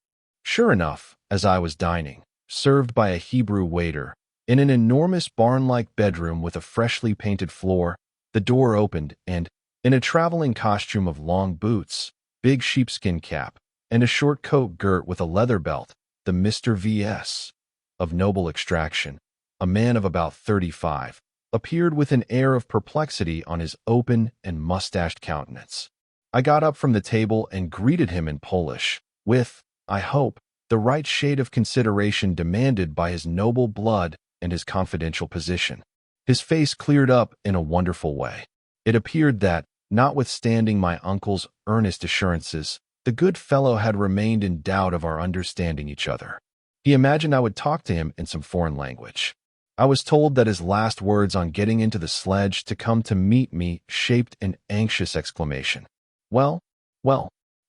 Sure enough, as I was dining, served by a Hebrew waiter, in an enormous barn-like bedroom with a freshly painted floor, the door opened and, in a traveling costume of long boots, big sheepskin cap, and a short coat girt with a leather belt, the Mr. V.S. of noble extraction, a man of about 35, appeared with an air of perplexity on his open and mustached countenance. I got up from the table and greeted him in Polish, with, I hope, the right shade of consideration demanded by his noble blood and his confidential position. His face cleared up in a wonderful way. It appeared that, notwithstanding my uncle's earnest assurances, the good fellow had remained in doubt of our understanding each other. He imagined I would talk to him in some foreign language. I was told that his last words on getting into the sledge to come to meet me shaped an anxious exclamation. Well,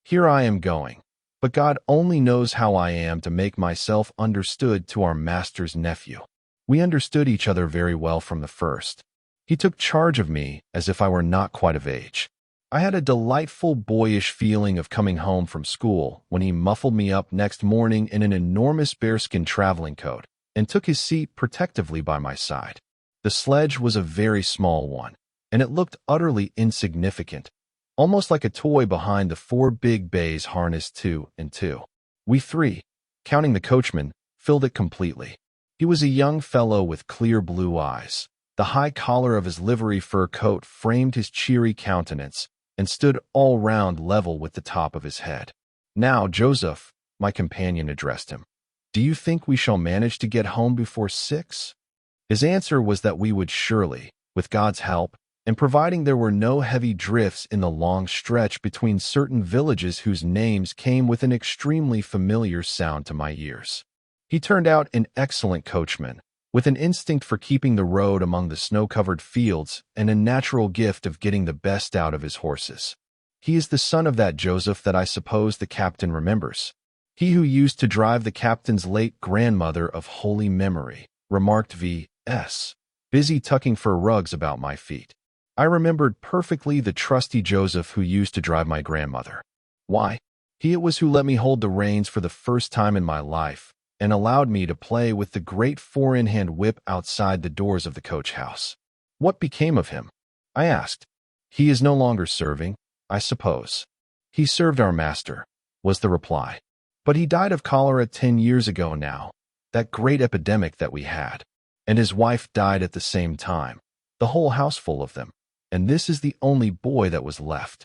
here I am going, but God only knows how I am to make myself understood to our master's nephew. We understood each other very well from the first. He took charge of me as if I were not quite of age. I had a delightful boyish feeling of coming home from school when he muffled me up next morning in an enormous bearskin traveling coat and took his seat protectively by my side. The sledge was a very small one, and it looked utterly insignificant, almost like a toy behind the 4 big bays harnessed 2 and 2. We 3, counting the coachman, filled it completely. He was a young fellow with clear blue eyes. The high collar of his livery fur coat framed his cheery countenance and stood all round level with the top of his head. "Now, Joseph," my companion addressed him, "do you think we shall manage to get home before 6? His answer was that we would surely, with God's help, and providing there were no heavy drifts in the long stretch between certain villages whose names came with an extremely familiar sound to my ears. He turned out an excellent coachman, with an instinct for keeping the road among the snow-covered fields and a natural gift of getting the best out of his horses. He is the son of that Joseph that I suppose the captain remembers. He who used to drive the captain's late grandmother of holy memory," remarked V.S., busy tucking fur rugs about my feet. I remembered perfectly the trusty Joseph who used to drive my grandmother. Why? He it was who let me hold the reins for the first time in my life and allowed me to play with the great four-in-hand whip outside the doors of the coach house. What became of him? I asked. He is no longer serving, I suppose. He served our master, was the reply. But he died of cholera 10 years ago now, that great epidemic that we had. And his wife died at the same time, the whole house full of them, and this is the only boy that was left.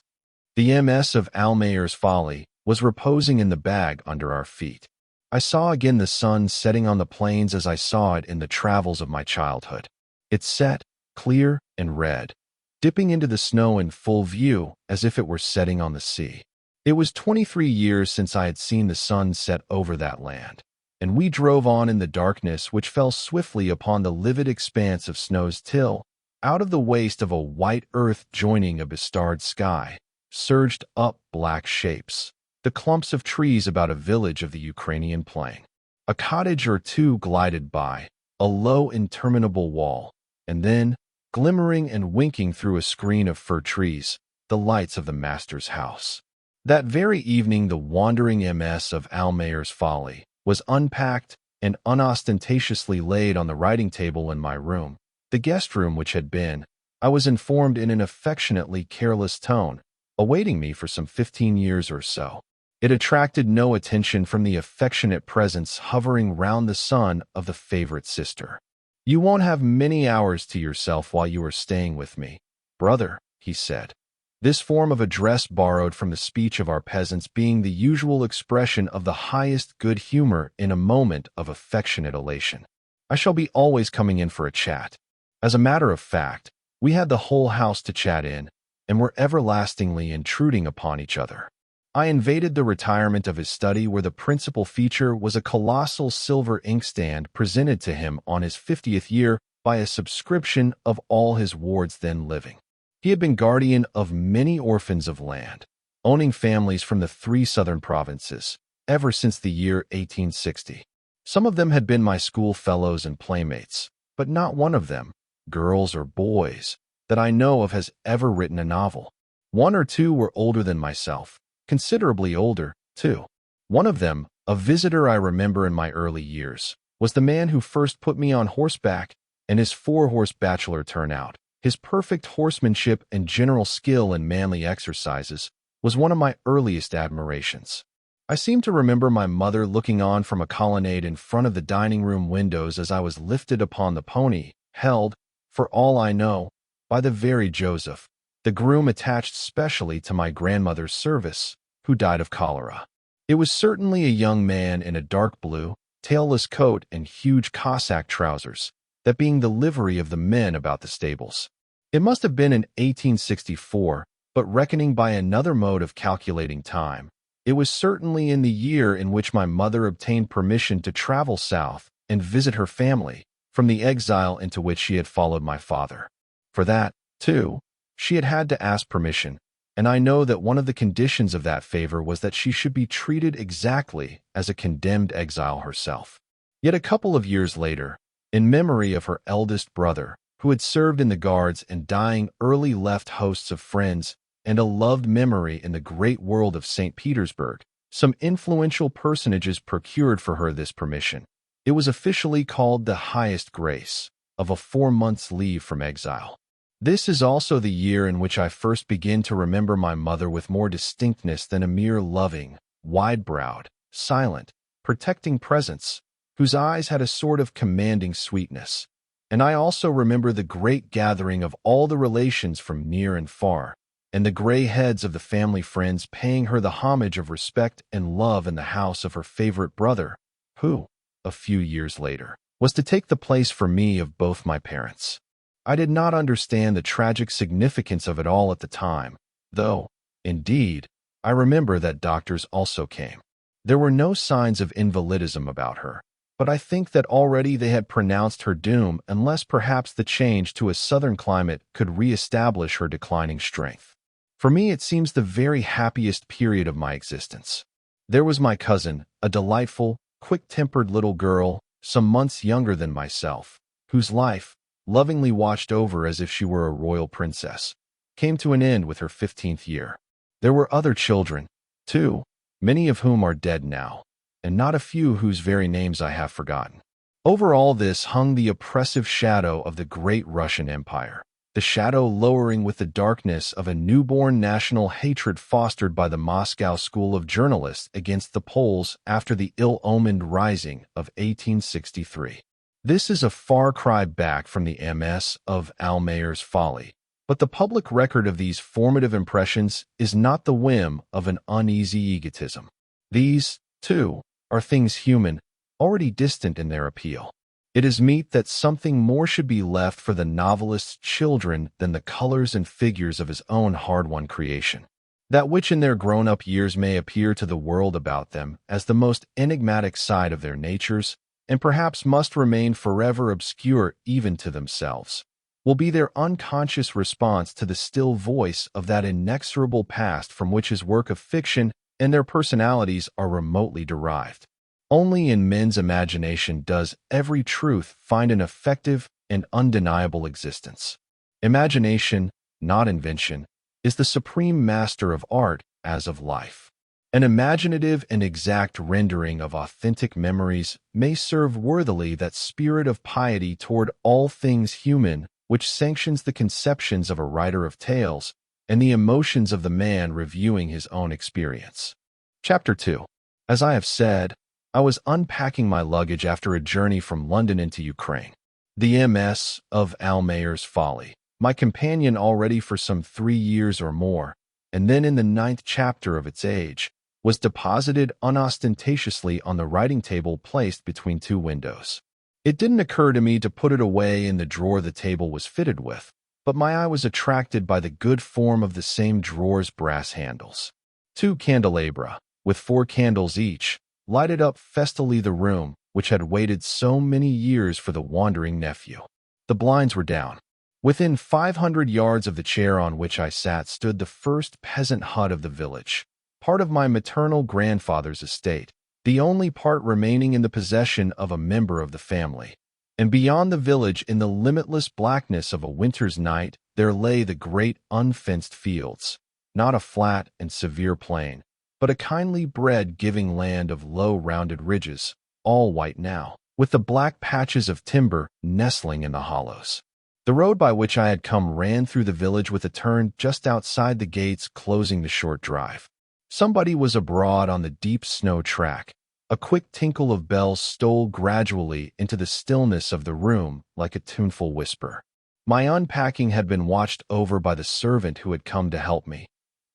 The MS of Almayer's Folly was reposing in the bag under our feet. I saw again the sun setting on the plains as I saw it in the travels of my childhood. It set, clear and red, dipping into the snow in full view as if it were setting on the sea. It was 23 years since I had seen the sun set over that land, and we drove on in the darkness which fell swiftly upon the livid expanse of snows till, out of the waste of a white earth joining a bestarred sky, surged up black shapes, the clumps of trees about a village of the Ukrainian plain. A cottage or two glided by, a low interminable wall, and then, glimmering and winking through a screen of fir trees, the lights of the master's house. That very evening the wandering MS of Almayer's Folly was unpacked and unostentatiously laid on the writing table in my room, the guest room which had been, I was informed in an affectionately careless tone, awaiting me for some 15 years or so. It attracted no attention from the affectionate presence hovering round the son of the favorite sister. "You won't have many hours to yourself while you are staying with me, brother," he said. This form of address borrowed from the speech of our peasants being the usual expression of the highest good humor in a moment of affectionate elation. "I shall be always coming in for a chat." As a matter of fact, we had the whole house to chat in, and were everlastingly intruding upon each other. I invaded the retirement of his study where the principal feature was a colossal silver inkstand presented to him on his 50th year by a subscription of all his wards then living. He had been guardian of many orphans of land, owning families from the 3 southern provinces, ever since the year 1860. Some of them had been my school fellows and playmates, but not one of them, girls or boys, that I know of has ever written a novel. 1 or 2 were older than myself, considerably older, too. One of them, a visitor I remember in my early years, was the man who first put me on horseback, and his 4-horse bachelor turnout. His perfect horsemanship and general skill in manly exercises was one of my earliest admirations. I seem to remember my mother looking on from a colonnade in front of the dining-room windows as I was lifted upon the pony, held, for all I know, by the very Joseph, the groom attached specially to my grandmother's service, who died of cholera. It was certainly a young man in a dark blue, tailless coat and huge Cossack trousers, that being the livery of the men about the stables. It must have been in 1864, but reckoning by another mode of calculating time, it was certainly in the year in which my mother obtained permission to travel south and visit her family, from the exile into which she had followed my father. For that, too, she had had to ask permission, and I know that one of the conditions of that favor was that she should be treated exactly as a condemned exile herself. Yet a couple of years later, in memory of her eldest brother, who had served in the guards and dying early left hosts of friends and a loved memory in the great world of St. Petersburg, some influential personages procured for her this permission. It was officially called the highest grace of a 4 months' leave from exile. This is also the year in which I first begin to remember my mother with more distinctness than a mere loving, wide-browed, silent, protecting presence, whose eyes had a sort of commanding sweetness. And I also remember the great gathering of all the relations from near and far, and the gray heads of the family friends paying her the homage of respect and love in the house of her favorite brother, who, a few years later, was to take the place for me of both my parents. I did not understand the tragic significance of it all at the time, though, indeed, I remember that doctors also came. There were no signs of invalidism about her, but I think that already they had pronounced her doom unless perhaps the change to a southern climate could re-establish her declining strength. For me it seems the very happiest period of my existence. There was my cousin, a delightful, quick-tempered little girl, some months younger than myself, whose life, lovingly watched over as if she were a royal princess, came to an end with her 15th year. There were other children, too, many of whom are dead now, and not a few whose very names I have forgotten. Over all this hung the oppressive shadow of the great Russian Empire, the shadow lowering with the darkness of a newborn national hatred fostered by the Moscow School of Journalists against the Poles after the ill-omened Rising of 1863. This is a far cry back from the MS of Almayer's Folly, but the public record of these formative impressions is not the whim of an uneasy egotism. These, too, are things human, already distant in their appeal. It is meet that something more should be left for the novelist's children than the colors and figures of his own hard-won creation. That which in their grown-up years may appear to the world about them as the most enigmatic side of their natures, and perhaps must remain forever obscure even to themselves, will be their unconscious response to the still voice of that inexorable past from which his work of fiction and their personalities are remotely derived. Only in men's imagination does every truth find an effective and undeniable existence. Imagination, not invention, is the supreme master of art as of life. An imaginative and exact rendering of authentic memories may serve worthily that spirit of piety toward all things human which sanctions the conceptions of a writer of tales and the emotions of the man reviewing his own experience. Chapter 2. As I have said, I was unpacking my luggage after a journey from London into Ukraine. The MS of Almayer's Folly, my companion already for some 3 years or more, and then in the 9th chapter of its age, was deposited unostentatiously on the writing table placed between 2 windows. It didn't occur to me to put it away in the drawer the table was fitted with, but my eye was attracted by the good form of the same drawer's brass handles. 2 candelabra, with 4 candles each, lighted up festily the room which had waited so many years for the wandering nephew. The blinds were down. Within 500 yards of the chair on which I sat stood the first peasant hut of the village, part of my maternal grandfather's estate, the only part remaining in the possession of a member of the family. And beyond the village, in the limitless blackness of a winter's night, there lay the great unfenced fields, not a flat and severe plain, but a kindly bread-giving land of low rounded ridges, all white now, with the black patches of timber nestling in the hollows. The road by which I had come ran through the village with a turn just outside the gates closing the short drive. Somebody was abroad on the deep snow track. A quick tinkle of bells stole gradually into the stillness of the room like a tuneful whisper. My unpacking had been watched over by the servant who had come to help me,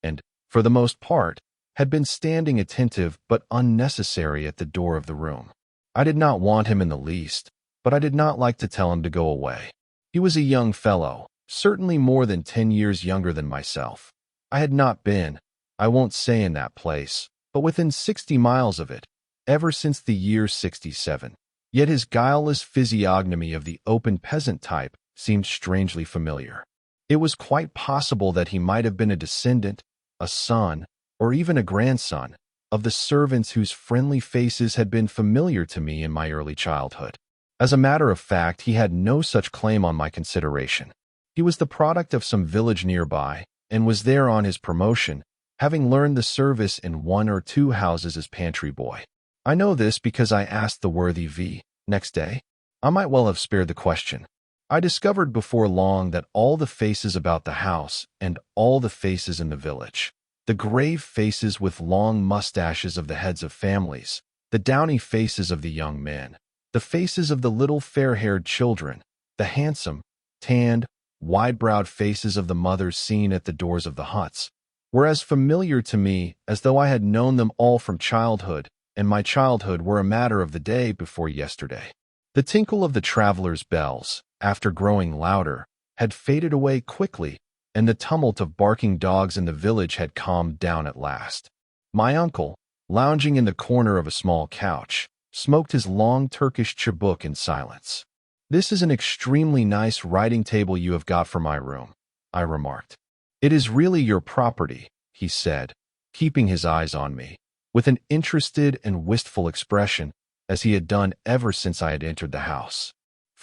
and, for the most part, had been standing attentive but unnecessary at the door of the room. I did not want him in the least, but I did not like to tell him to go away. He was a young fellow, certainly more than 10 years younger than myself. I had not been, I won't say in that place, but within 60 miles of it, ever since the year 67. Yet his guileless physiognomy of the open peasant type seemed strangely familiar. It was quite possible that he might have been a descendant, a son, or even a grandson, of the servants whose friendly faces had been familiar to me in my early childhood. As a matter of fact, he had no such claim on my consideration. He was the product of some village nearby, and was there on his promotion, having learned the service in 1 or 2 houses as pantry boy. I know this because I asked the worthy V. next day. I might well have spared the question. I discovered before long that all the faces about the house, and all the faces in the village, the grave faces with long mustaches of the heads of families, the downy faces of the young men, the faces of the little fair-haired children, the handsome, tanned, wide-browed faces of the mothers seen at the doors of the huts, were as familiar to me as though I had known them all from childhood, and my childhood were a matter of the day before yesterday. The tinkle of the travelers' bells, after growing louder, had faded away quickly, and the tumult of barking dogs in the village had calmed down at last. My uncle, lounging in the corner of a small couch, smoked his long Turkish chibuk in silence. "This is an extremely nice writing table you have got for my room," I remarked. "It is really your property," he said, keeping his eyes on me, with an interested and wistful expression, as he had done ever since I had entered the house.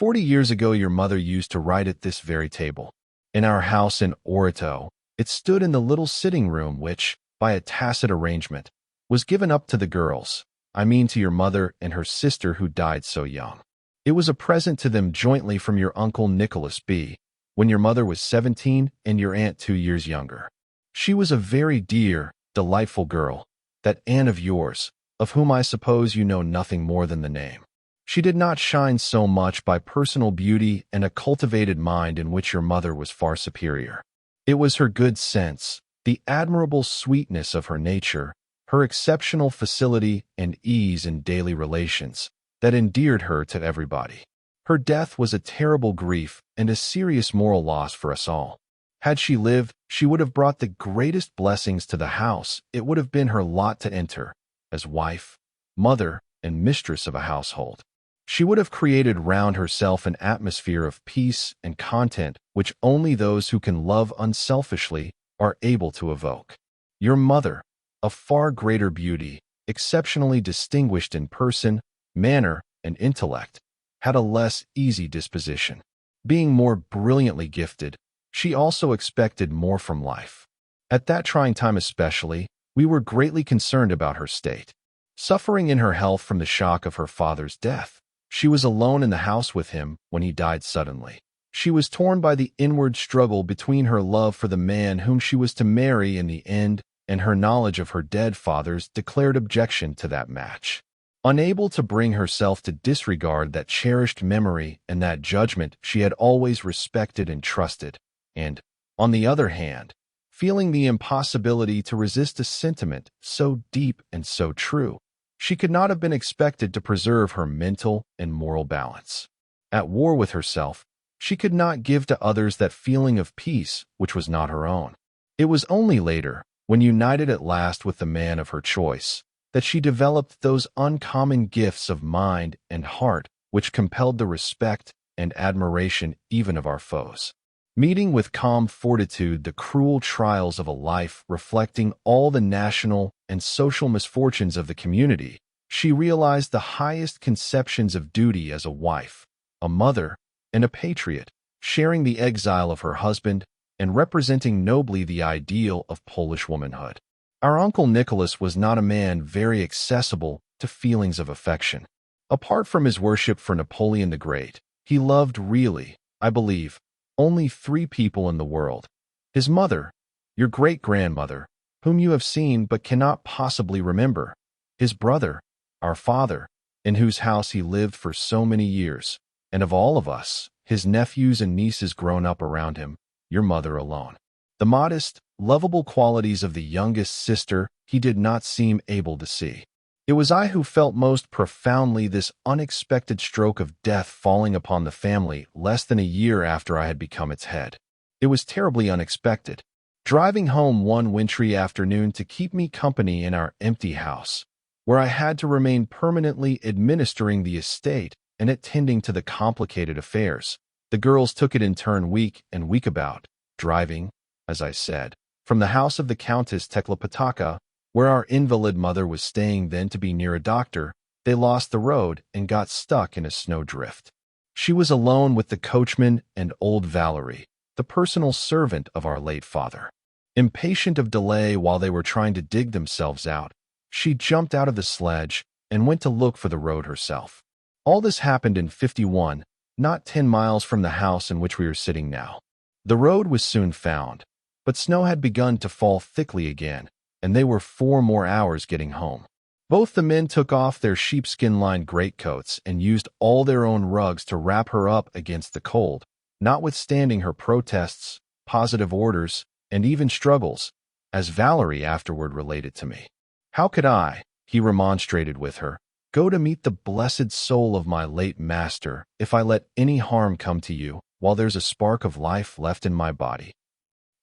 40 years ago, your mother used to write at this very table. In our house in Orito, it stood in the little sitting room which, by a tacit arrangement, was given up to the girls. I mean to your mother and her sister who died so young. It was a present to them jointly from your uncle Nicholas B., when your mother was 17 and your aunt 2 years younger. She was a very dear, delightful girl, that aunt of yours, of whom I suppose you know nothing more than the name. She did not shine so much by personal beauty and a cultivated mind in which your mother was far superior. It was her good sense, the admirable sweetness of her nature, her exceptional facility and ease in daily relations, that endeared her to everybody. Her death was a terrible grief and a serious moral loss for us all. Had she lived, she would have brought the greatest blessings to the house it would have been her lot to enter, as wife, mother, and mistress of a household. She would have created round herself an atmosphere of peace and content which only those who can love unselfishly are able to evoke. Your mother, of far greater beauty, exceptionally distinguished in person, manner, and intellect, had a less easy disposition. Being more brilliantly gifted, she also expected more from life. At that trying time especially, we were greatly concerned about her state. Suffering in her health from the shock of her father's death, she was alone in the house with him when he died suddenly. She was torn by the inward struggle between her love for the man whom she was to marry in the end and her knowledge of her dead father's declared objection to that match. Unable to bring herself to disregard that cherished memory and that judgment she had always respected and trusted, and, on the other hand, feeling the impossibility to resist a sentiment so deep and so true, she could not have been expected to preserve her mental and moral balance. At war with herself, she could not give to others that feeling of peace which was not her own. It was only later, when united at last with the man of her choice, that she developed those uncommon gifts of mind and heart which compelled the respect and admiration even of our foes. Meeting with calm fortitude the cruel trials of a life reflecting all the national and social misfortunes of the community, she realized the highest conceptions of duty as a wife, a mother, and a patriot, sharing the exile of her husband and representing nobly the ideal of Polish womanhood. Our Uncle Nicholas was not a man very accessible to feelings of affection. Apart from his worship for Napoleon the Great, he loved really, I believe, only 3 people in the world. His mother, your great-grandmother, whom you have seen but cannot possibly remember, his brother, our father, in whose house he lived for so many years, and of all of us, his nephews and nieces grown up around him, your mother alone. The modest, lovable qualities of the youngest sister he did not seem able to see. It was I who felt most profoundly this unexpected stroke of death falling upon the family less than a year after I had become its head. It was terribly unexpected. Driving home one wintry afternoon to keep me company in our empty house, where I had to remain permanently administering the estate and attending to the complicated affairs, the girls took it in turn week and week about, driving, as I said, from the house of the Countess Teklopataka, where our invalid mother was staying then to be near a doctor. They lost the road and got stuck in a snowdrift. She was alone with the coachman and old Valerie, the personal servant of our late father. Impatient of delay while they were trying to dig themselves out, she jumped out of the sledge and went to look for the road herself. All this happened in '51, not 10 miles from the house in which we are sitting now. The road was soon found, but snow had begun to fall thickly again, and they were 4 more hours getting home. Both the men took off their sheepskin-lined greatcoats and used all their own rugs to wrap her up against the cold, notwithstanding her protests, positive orders, and even struggles, as Valerie afterward related to me. How could I, he remonstrated with her, go to meet the blessed soul of my late master if I let any harm come to you while there's a spark of life left in my body?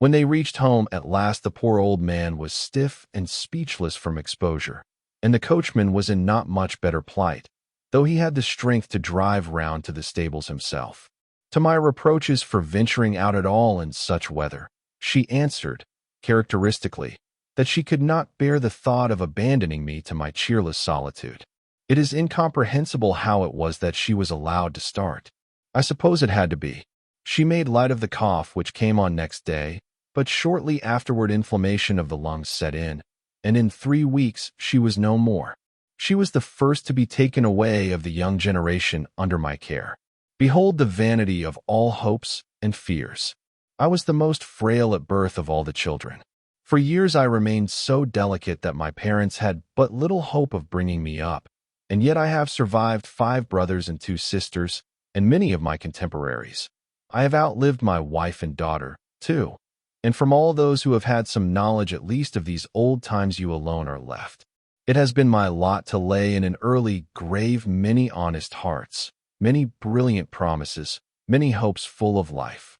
When they reached home at last, the poor old man was stiff and speechless from exposure, and the coachman was in not much better plight, though he had the strength to drive round to the stables himself. To my reproaches for venturing out at all in such weather, she answered, characteristically, that she could not bear the thought of abandoning me to my cheerless solitude. It is incomprehensible how it was that she was allowed to start. I suppose it had to be. She made light of the cough which came on next day, but shortly afterward inflammation of the lungs set in, and in 3 weeks she was no more. She was the first to be taken away of the young generation under my care. Behold the vanity of all hopes and fears. I was the most frail at birth of all the children. For years I remained so delicate that my parents had but little hope of bringing me up, and yet I have survived 5 brothers and 2 sisters, and many of my contemporaries. I have outlived my wife and daughter, too, and from all those who have had some knowledge at least of these old times you alone are left. It has been my lot to lay in an early grave many honest hearts, many brilliant promises, many hopes full of life.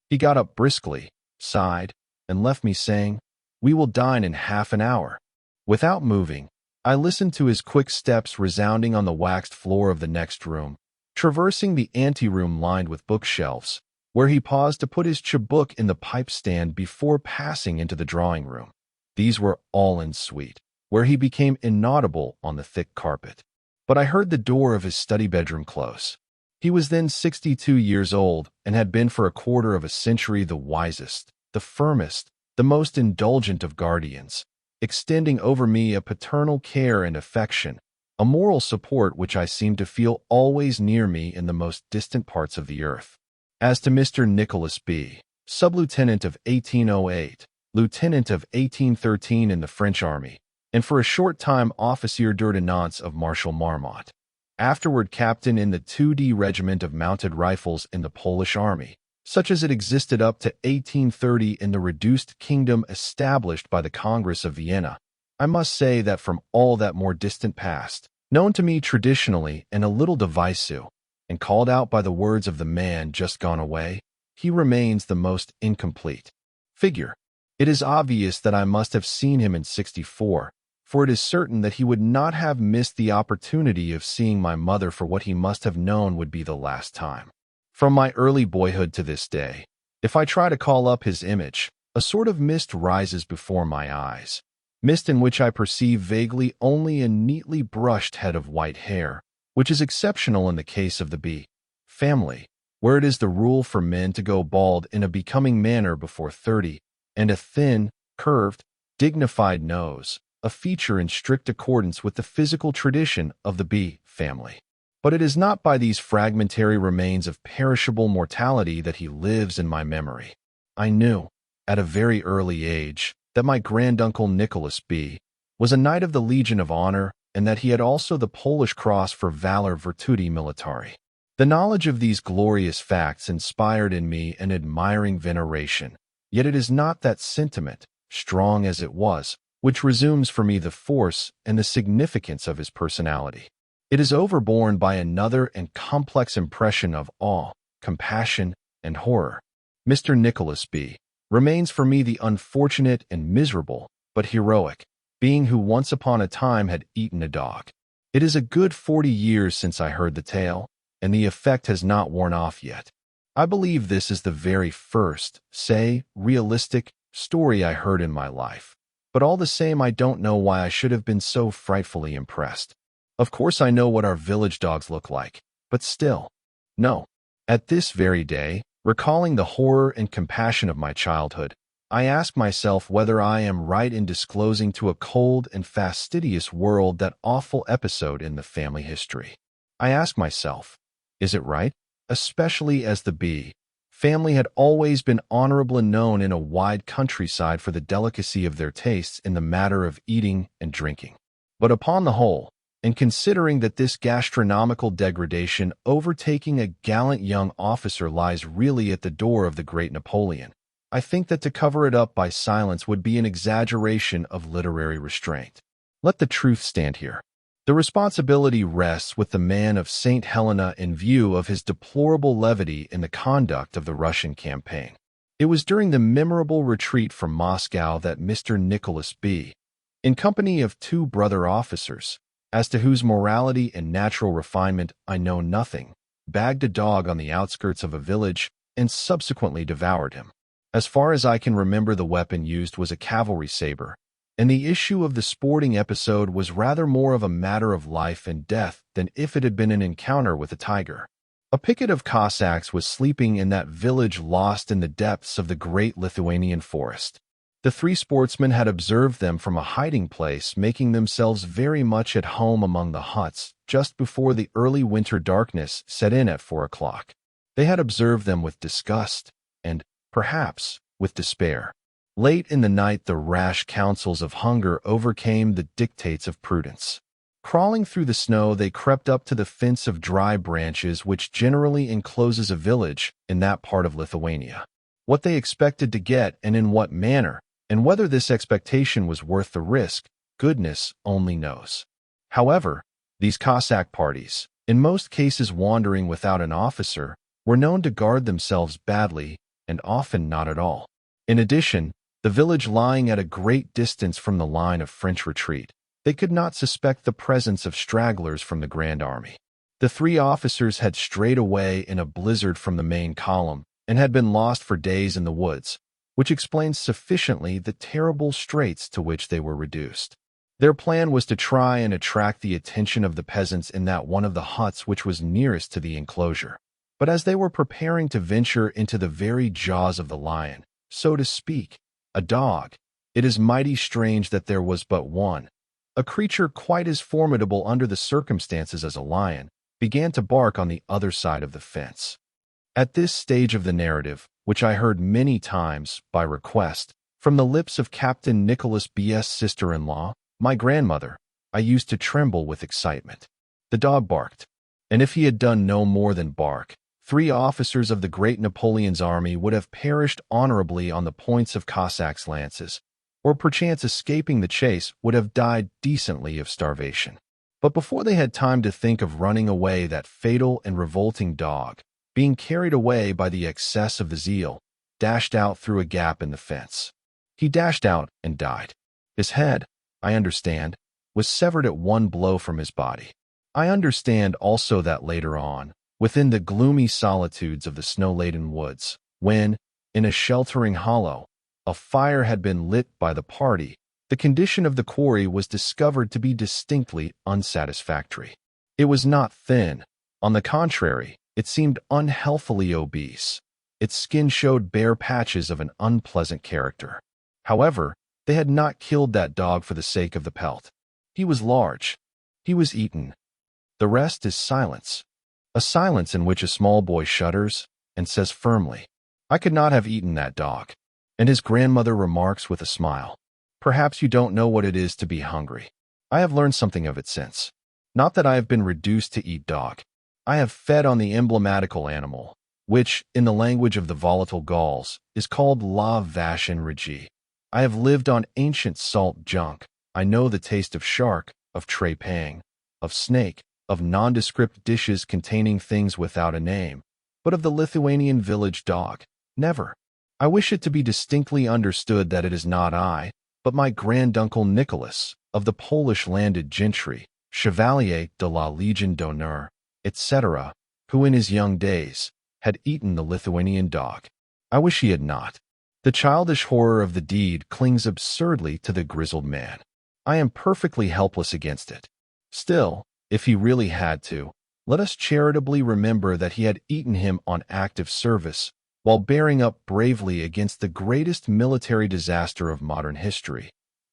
He got up briskly, sighed, and left me saying, "We will dine in half an hour." Without moving, I listened to his quick steps resounding on the waxed floor of the next room, traversing the anteroom lined with bookshelves, where he paused to put his book in the pipe stand before passing into the drawing room. These were all en suite, where he became inaudible on the thick carpet. But I heard the door of his study bedroom close. He was then 62 years old and had been for a quarter of a century the wisest, the firmest, the most indulgent of guardians, extending over me a paternal care and affection, a moral support which I seemed to feel always near me in the most distant parts of the earth. As to Mr. Nicholas B., sub-lieutenant of 1808, lieutenant of 1813 in the French army, and for a short time officier d'ordonnance of Marshal Marmont, afterward captain in the 2D Regiment of Mounted Rifles in the Polish army, such as it existed up to 1830 in the reduced kingdom established by the Congress of Vienna, I must say that from all that more distant past, known to me traditionally and a little divisive, and called out by the words of the man just gone away, he remains the most incomplete figure. It is obvious that I must have seen him in 64, for it is certain that he would not have missed the opportunity of seeing my mother for what he must have known would be the last time. From my early boyhood to this day, if I try to call up his image, a sort of mist rises before my eyes, mist in which I perceive vaguely only a neatly brushed head of white hair, which is exceptional in the case of the B. family, where it is the rule for men to go bald in a becoming manner before 30, and a thin, curved, dignified nose, a feature in strict accordance with the physical tradition of the B. family. But it is not by these fragmentary remains of perishable mortality that he lives in my memory. I knew, at a very early age, that my granduncle Nicholas B. was a Knight of the Legion of Honor, and that he had also the Polish Cross for Valor Virtuti Militari. The knowledge of these glorious facts inspired in me an admiring veneration, yet it is not that sentiment, strong as it was, which resumes for me the force and the significance of his personality. It is overborne by another and complex impression of awe, compassion, and horror. Mr. Nicholas B. remains for me the unfortunate and miserable, but heroic, being who once upon a time had eaten a dog. It is a good 40 years since I heard the tale, and the effect has not worn off yet. I believe this is the very first, say, realistic story I heard in my life, but all the same I don't know why I should have been so frightfully impressed. Of course I know what our village dogs look like, but still, no. At this very day, recalling the horror and compassion of my childhood, I ask myself whether I am right in disclosing to a cold and fastidious world that awful episode in the family history. I ask myself, is it right? Especially as the B. family had always been honorable and known in a wide countryside for the delicacy of their tastes in the matter of eating and drinking. But upon the whole, and considering that this gastronomical degradation overtaking a gallant young officer lies really at the door of the great Napoleon, I think that to cover it up by silence would be an exaggeration of literary restraint. Let the truth stand here. The responsibility rests with the man of St. Helena in view of his deplorable levity in the conduct of the Russian campaign. It was during the memorable retreat from Moscow that Mr. Nicholas B., in company of 2 brother officers, as to whose morality and natural refinement I know nothing, bagged a dog on the outskirts of a village and subsequently devoured him. As far as I can remember, the weapon used was a cavalry saber, and the issue of the sporting episode was rather more of a matter of life and death than if it had been an encounter with a tiger. A picket of Cossacks was sleeping in that village lost in the depths of the great Lithuanian forest. The three sportsmen had observed them from a hiding place, making themselves very much at home among the huts just before the early winter darkness set in at 4 o'clock. They had observed them with disgust and, perhaps, with despair. Late in the night, the rash counsels of hunger overcame the dictates of prudence. Crawling through the snow, they crept up to the fence of dry branches which generally encloses a village in that part of Lithuania. What they expected to get and in what manner, and whether this expectation was worth the risk, goodness only knows. However, these Cossack parties, in most cases wandering without an officer, were known to guard themselves badly and often not at all. In addition, the village lying at a great distance from the line of French retreat, they could not suspect the presence of stragglers from the Grand Army. The three officers had strayed away in a blizzard from the main column and had been lost for days in the woods, which explains sufficiently the terrible straits to which they were reduced. Their plan was to try and attract the attention of the peasants in that one of the huts which was nearest to the enclosure. But as they were preparing to venture into the very jaws of the lion, so to speak, a dog, it is mighty strange that there was but one, a creature quite as formidable under the circumstances as a lion, began to bark on the other side of the fence. At this stage of the narrative, which I heard many times, by request, from the lips of Captain Nicholas B.'s sister-in-law, my grandmother, I used to tremble with excitement. The dog barked, and if he had done no more than bark, 3 officers of the great Napoleon's army would have perished honorably on the points of Cossacks' lances, or perchance escaping the chase would have died decently of starvation. But before they had time to think of running away, that fatal and revolting dog, being carried away by the excess of the zeal, dashed out through a gap in the fence. He dashed out and died. His head, I understand, was severed at one blow from his body. I understand also that later on, within the gloomy solitudes of the snow-laden woods, when, in a sheltering hollow, a fire had been lit by the party, the condition of the quarry was discovered to be distinctly unsatisfactory. It was not thin. On the contrary, it seemed unhealthily obese. Its skin showed bare patches of an unpleasant character. However, they had not killed that dog for the sake of the pelt. He was large. He was eaten. The rest is silence. A silence in which a small boy shudders and says firmly, "I could not have eaten that dog." And his grandmother remarks with a smile, "Perhaps you don't know what it is to be hungry. I have learned something of it since. Not that I have been reduced to eat dog. I have fed on the emblematical animal, which, in the language of the volatile Gauls, is called la vache en régie. I have lived on ancient salt junk. I know the taste of shark, of trepang, of snake, of nondescript dishes containing things without a name, but of the Lithuanian village dog, never. I wish it to be distinctly understood that it is not I, but my granduncle Nicholas, of the Polish landed gentry, Chevalier de la Légion d'honneur, etc., who in his young days had eaten the Lithuanian dog. I wish he had not. The childish horror of the deed clings absurdly to the grizzled man. I am perfectly helpless against it. Still, if he really had to, let us charitably remember that he had eaten him on active service, while bearing up bravely against the greatest military disaster of modern history,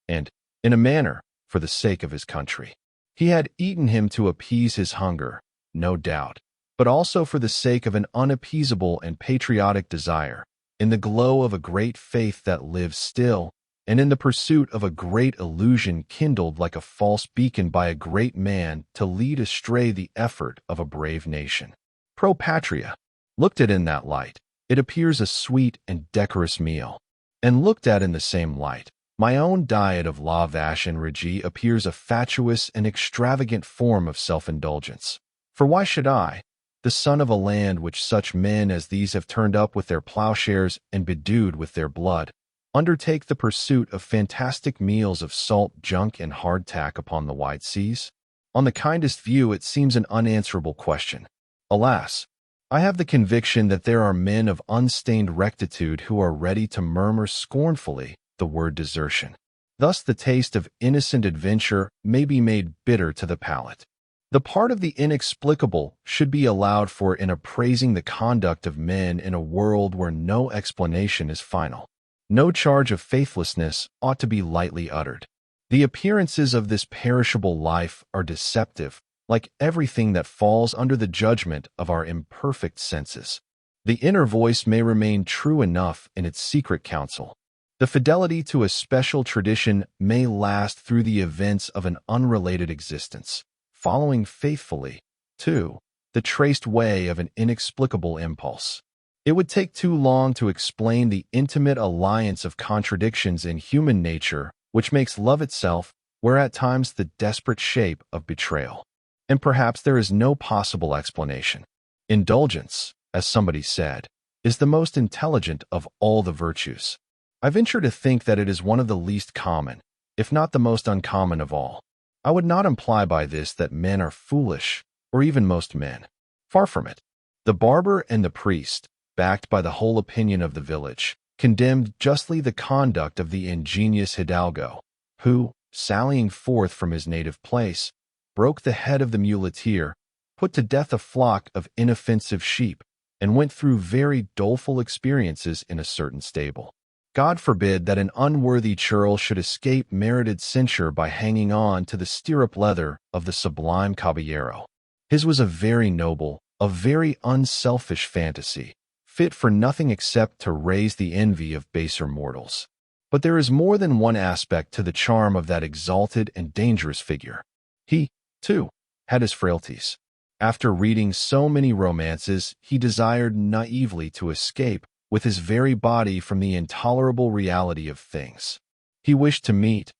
and, in a manner, for the sake of his country. He had eaten him to appease his hunger, no doubt, but also for the sake of an unappeasable and patriotic desire, in the glow of a great faith that lives still, and in the pursuit of a great illusion kindled like a false beacon by a great man to lead astray the effort of a brave nation. Pro patria. Looked at in that light, it appears a sweet and decorous meal. And looked at in the same light, my own diet of la vache en régie appears a fatuous and extravagant form of self-indulgence. For why should I, the son of a land which such men as these have turned up with their plowshares and bedewed with their blood, undertake the pursuit of fantastic meals of salt junk and hardtack upon the wide seas? On the kindest view, it seems an unanswerable question. Alas, I have the conviction that there are men of unstained rectitude who are ready to murmur scornfully the word desertion. Thus the taste of innocent adventure may be made bitter to the palate. The part of the inexplicable should be allowed for in appraising the conduct of men in a world where no explanation is final. No charge of faithlessness ought to be lightly uttered. The appearances of this perishable life are deceptive, like everything that falls under the judgment of our imperfect senses. The inner voice may remain true enough in its secret counsel. The fidelity to a special tradition may last through the events of an unrelated existence, following faithfully, too, the traced way of an inexplicable impulse. It would take too long to explain the intimate alliance of contradictions in human nature which makes love itself, where at times the desperate shape of betrayal. And perhaps there is no possible explanation. Indulgence, as somebody said, is the most intelligent of all the virtues. I venture to think that it is one of the least common, if not the most uncommon of all. I would not imply by this that men are foolish, or even most men. Far from it. The barber and the priest, backed by the whole opinion of the village, condemned justly the conduct of the ingenious hidalgo, who, sallying forth from his native place, broke the head of the muleteer, put to death a flock of inoffensive sheep, and went through very doleful experiences in a certain stable. God forbid that an unworthy churl should escape merited censure by hanging on to the stirrup leather of the sublime caballero. His was a very noble, a very unselfish fantasy, fit for nothing except to raise the envy of baser mortals. But there is more than one aspect to the charm of that exalted and dangerous figure. He, too, had his frailties. After reading so many romances, he desired naively to escape with his very body from the intolerable reality of things. He wished to meet,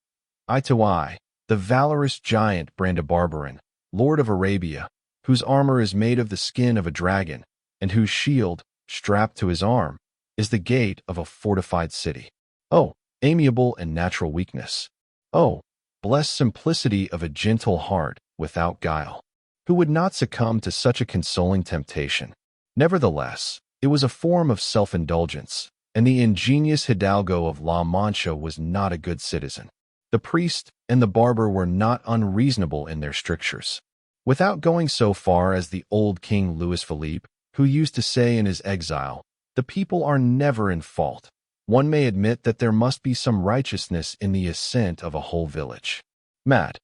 eye to eye, the valorous giant Brandabarbaran, Lord of Arabia, whose armor is made of the skin of a dragon, and whose shield, strapped to his arm, is the gate of a fortified city. Oh, amiable and natural weakness! Oh, blessed simplicity of a gentle heart without guile! Who would not succumb to such a consoling temptation? Nevertheless, it was a form of self-indulgence, and the ingenious hidalgo of La Mancha was not a good citizen. The priest and the barber were not unreasonable in their strictures. Without going so far as the old King Louis Philippe, who used to say in his exile, "The people are never in fault," one may admit that there must be some righteousness in the assent of a whole village. Mad,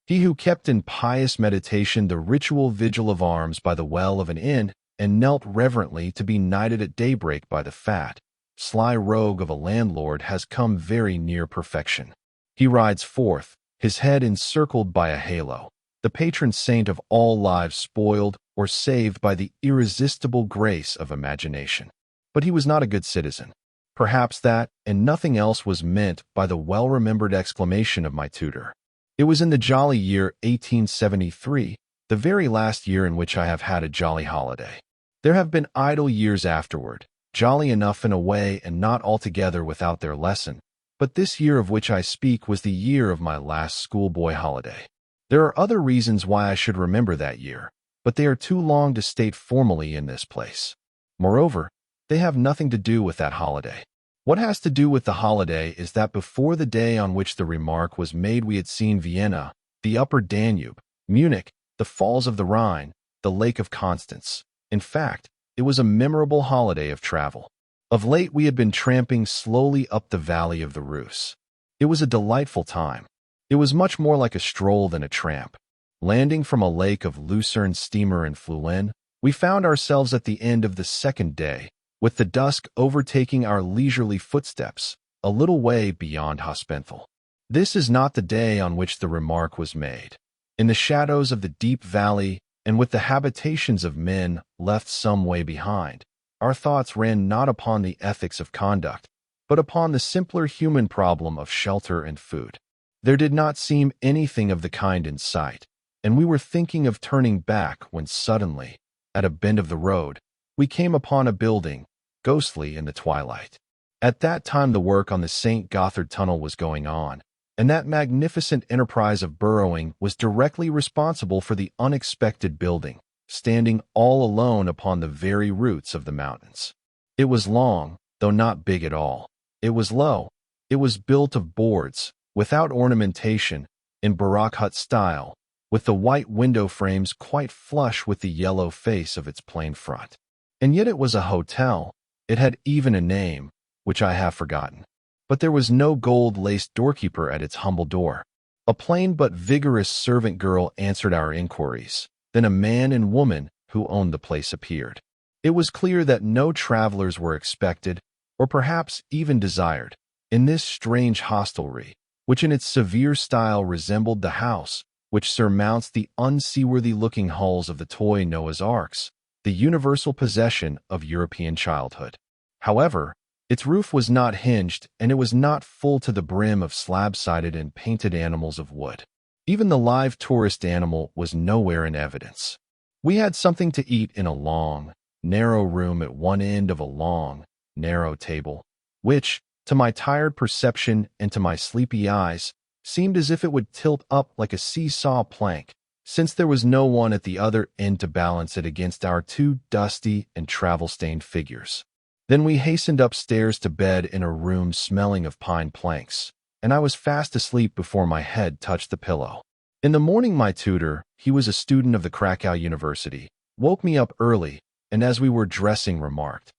he who kept in pious meditation the ritual vigil of arms by the well of an inn, and knelt reverently to be knighted at daybreak by the fat, sly rogue of a landlord has come very near perfection. He rides forth, his head encircled by a halo, the patron saint of all lives spoiled or saved by the irresistible grace of imagination. But he was not a good citizen. Perhaps that, and nothing else, was meant by the well-remembered exclamation of my tutor. It was in the jolly year 1873, the very last year in which I have had a jolly holiday. There have been idle years afterward, jolly enough in a way and not altogether without their lesson, but this year of which I speak was the year of my last schoolboy holiday. There are other reasons why I should remember that year, but they are too long to state formally in this place. Moreover, they have nothing to do with that holiday. What has to do with the holiday is that before the day on which the remark was made we had seen Vienna, the upper Danube, Munich, the Falls of the Rhine, the Lake of Constance. In fact, it was a memorable holiday of travel. Of late we had been tramping slowly up the valley of the Reuss. It was a delightful time. It was much more like a stroll than a tramp. Landing from a lake of Lucerne steamer in Fleulen, we found ourselves at the end of the second day, with the dusk overtaking our leisurely footsteps, a little way beyond Hospenthal. This is not the day on which the remark was made. In the shadows of the deep valley, and with the habitations of men left some way behind, our thoughts ran not upon the ethics of conduct, but upon the simpler human problem of shelter and food. There did not seem anything of the kind in sight, and we were thinking of turning back when suddenly, at a bend of the road, we came upon a building, ghostly in the twilight. At that time the work on the St. Gothard Tunnel was going on, and that magnificent enterprise of burrowing was directly responsible for the unexpected building, standing all alone upon the very roots of the mountains. It was long, though not big at all. It was low. It was built of boards, without ornamentation, in Baroque hut style, with the white window frames quite flush with the yellow face of its plain front. And yet it was a hotel. It had even a name, which I have forgotten. But there was no gold-laced doorkeeper at its humble door. A plain but vigorous servant girl answered our inquiries. Then a man and woman who owned the place appeared. It was clear that no travelers were expected, or perhaps even desired, in this strange hostelry, which in its severe style resembled the house which surmounts the unseaworthy-looking hulls of the toy Noah's Arks, the universal possession of European childhood. However, its roof was not hinged, and it was not full to the brim of slab-sided and painted animals of wood. Even the live tourist animal was nowhere in evidence. We had something to eat in a long, narrow room at one end of a long, narrow table, which, to my tired perception and to my sleepy eyes, seemed as if it would tilt up like a seesaw plank, since there was no one at the other end to balance it against our two dusty and travel-stained figures. Then we hastened upstairs to bed in a room smelling of pine planks, and I was fast asleep before my head touched the pillow. In the morning my tutor, he was a student of the Krakow University, woke me up early, and as we were dressing remarked,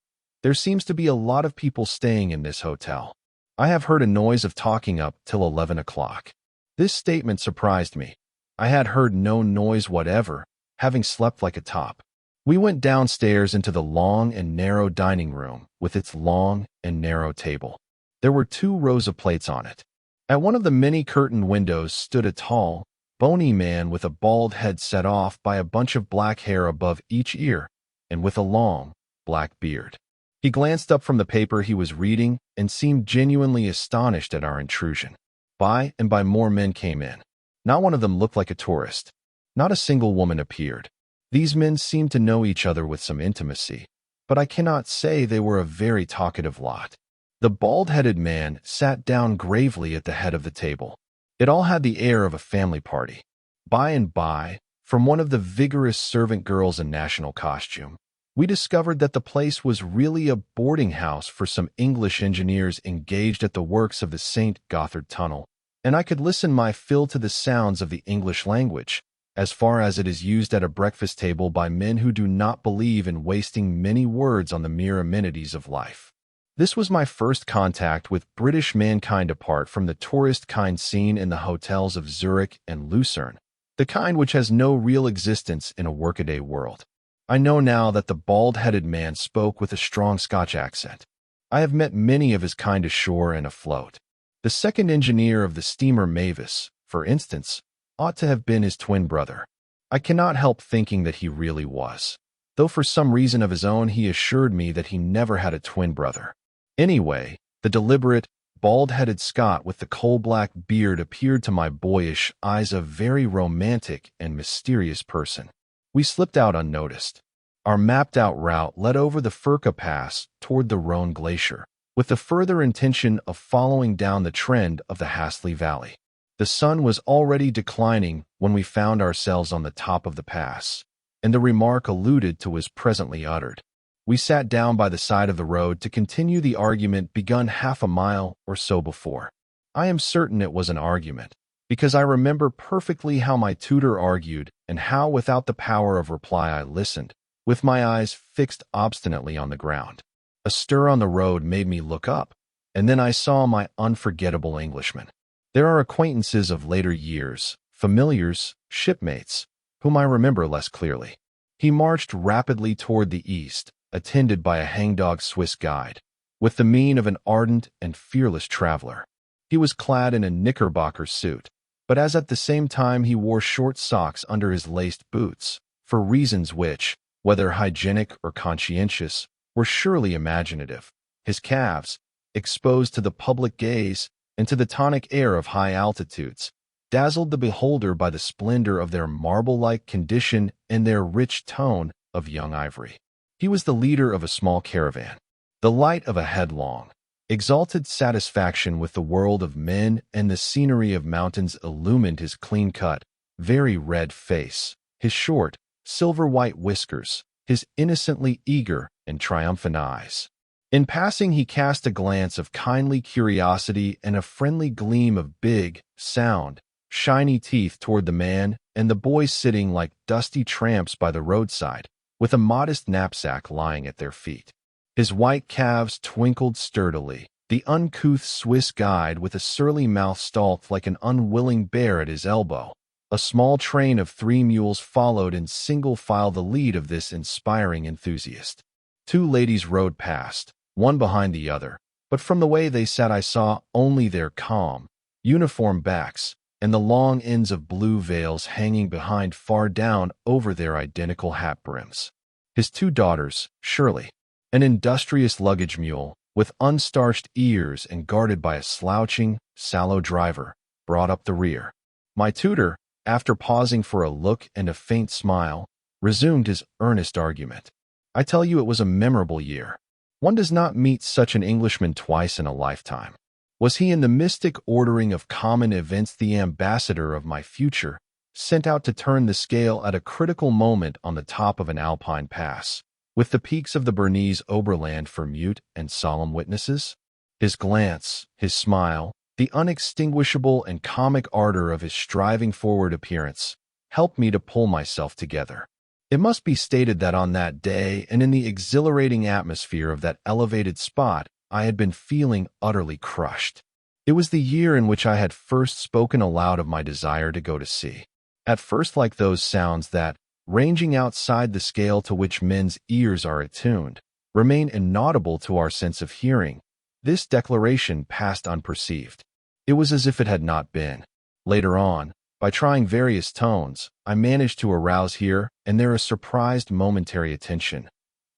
"There seems to be a lot of people staying in this hotel. I have heard a noise of talking up till 11 o'clock." This statement surprised me. I had heard no noise whatever, having slept like a top. We went downstairs into the long and narrow dining room with its long and narrow table. There were 2 rows of plates on it. At one of the many curtained windows stood a tall, bony man with a bald head set off by a bunch of black hair above each ear, and with a long, black beard. He glanced up from the paper he was reading and seemed genuinely astonished at our intrusion. By and by more men came in. Not one of them looked like a tourist. Not a single woman appeared. These men seemed to know each other with some intimacy, but I cannot say they were a very talkative lot. The bald-headed man sat down gravely at the head of the table. It all had the air of a family party. By and by, from one of the vigorous servant girls in national costume, we discovered that the place was really a boarding house for some English engineers engaged at the works of the St. Gothard Tunnel, and I could listen my fill to the sounds of the English language, as far as it is used at a breakfast table by men who do not believe in wasting many words on the mere amenities of life. This was my first contact with British mankind apart from the tourist kind seen in the hotels of Zurich and Lucerne, the kind which has no real existence in a workaday world. I know now that the bald-headed man spoke with a strong Scotch accent. I have met many of his kind ashore and afloat. The second engineer of the steamer Mavis, for instance, ought to have been his twin brother. I cannot help thinking that he really was, though for some reason of his own he assured me that he never had a twin brother. Anyway, the deliberate, bald-headed Scot with the coal-black beard appeared to my boyish eyes a very romantic and mysterious person. We slipped out unnoticed. Our mapped-out route led over the Furka Pass toward the Rhone Glacier, with the further intention of following down the trend of the Hasli Valley. The sun was already declining when we found ourselves on the top of the pass, and the remark alluded to was presently uttered. We sat down by the side of the road to continue the argument begun half a mile or so before. I am certain it was an argument, because I remember perfectly how my tutor argued and how without the power of reply I listened, with my eyes fixed obstinately on the ground. A stir on the road made me look up, and then I saw my unforgettable Englishman. There are acquaintances of later years, familiars, shipmates, whom I remember less clearly. He marched rapidly toward the east, attended by a hangdog Swiss guide, with the mien of an ardent and fearless traveler. He was clad in a knickerbocker suit, but as at the same time he wore short socks under his laced boots, for reasons which, whether hygienic or conscientious, were surely imaginative. His calves, exposed to the public gaze and to the tonic air of high altitudes, dazzled the beholder by the splendor of their marble-like condition and their rich tone of young ivory. He was the leader of a small caravan. The light of a headlong, exalted satisfaction with the world of men and the scenery of mountains illumined his clean-cut, very red face, his short, silver-white whiskers, his innocently eager and triumphant eyes. In passing he cast a glance of kindly curiosity and a friendly gleam of big, sound, shiny teeth toward the man and the boys sitting like dusty tramps by the roadside, with a modest knapsack lying at their feet. His white calves twinkled sturdily. The uncouth Swiss guide with a surly mouth stalked like an unwilling bear at his elbow. A small train of 3 mules followed in single file the lead of this inspiring enthusiast. 2 ladies rode past, one behind the other, but from the way they sat I saw only their calm, uniform backs, and the long ends of blue veils hanging behind far down over their identical hat brims. His 2 daughters, Shirley, an industrious luggage mule, with unstarched ears and guarded by a slouching, sallow driver, brought up the rear. My tutor, after pausing for a look and a faint smile, resumed his earnest argument. I tell you it was a memorable year. One does not meet such an Englishman twice in a lifetime. Was he in the mystic ordering of common events the ambassador of my future, sent out to turn the scale at a critical moment on the top of an alpine pass, with the peaks of the Bernese Oberland for mute and solemn witnesses? His glance, his smile, the unextinguishable and comic ardor of his striving forward appearance, helped me to pull myself together. It must be stated that on that day and in the exhilarating atmosphere of that elevated spot, I had been feeling utterly crushed. It was the year in which I had first spoken aloud of my desire to go to sea. At first, like those sounds that, ranging outside the scale to which men's ears are attuned, remain inaudible to our sense of hearing, this declaration passed unperceived. It was as if it had not been. Later on, by trying various tones, I managed to arouse here and there a surprised momentary attention.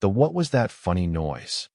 The "what was that funny noise?"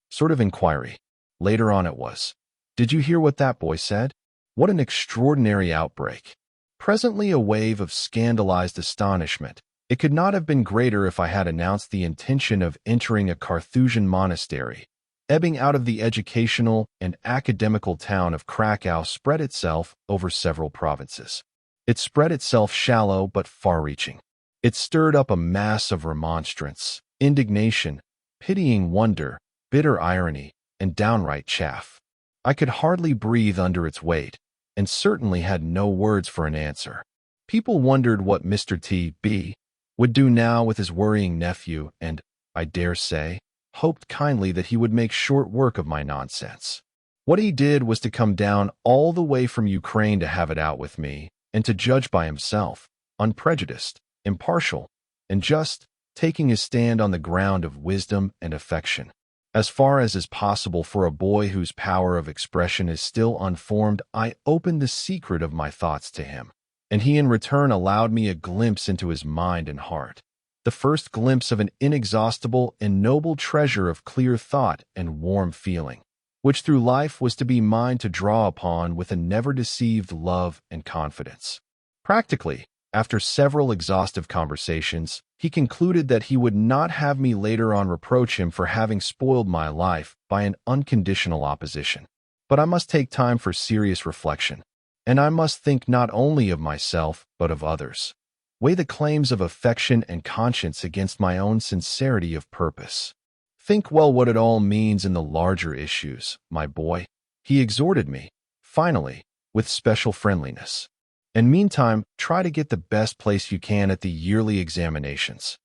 sort of inquiry. Later on it was, "Did you hear what that boy said? What an extraordinary outbreak." Presently a wave of scandalized astonishment. It could not have been greater if I had announced the intention of entering a Carthusian monastery. Ebbing out of the educational and academical town of Krakow spread itself over several provinces. It spread itself shallow but far-reaching. It stirred up a mass of remonstrance, indignation, pitying wonder, bitter irony, and downright chaff. I could hardly breathe under its weight, and certainly had no words for an answer. People wondered what Mr. T.B. would do now with his worrying nephew, and, I dare say, hoped kindly that he would make short work of my nonsense. What he did was to come down all the way from Ukraine to have it out with me, and to judge by himself, unprejudiced, impartial, and just, taking his stand on the ground of wisdom and affection. As far as is possible for a boy whose power of expression is still unformed, I opened the secret of my thoughts to him, and he in return allowed me a glimpse into his mind and heart, the first glimpse of an inexhaustible and noble treasure of clear thought and warm feeling, which through life was to be mine to draw upon with a never-deceived love and confidence. Practically, after several exhaustive conversations, he concluded that he would not have me later on reproach him for having spoiled my life by an unconditional opposition. But I must take time for serious reflection, and I must think not only of myself but of others. Weigh the claims of affection and conscience against my own sincerity of purpose. Think well what it all means in the larger issues, my boy, he exhorted me, finally, with special friendliness. And meantime, try to get the best place you can at the yearly examinations.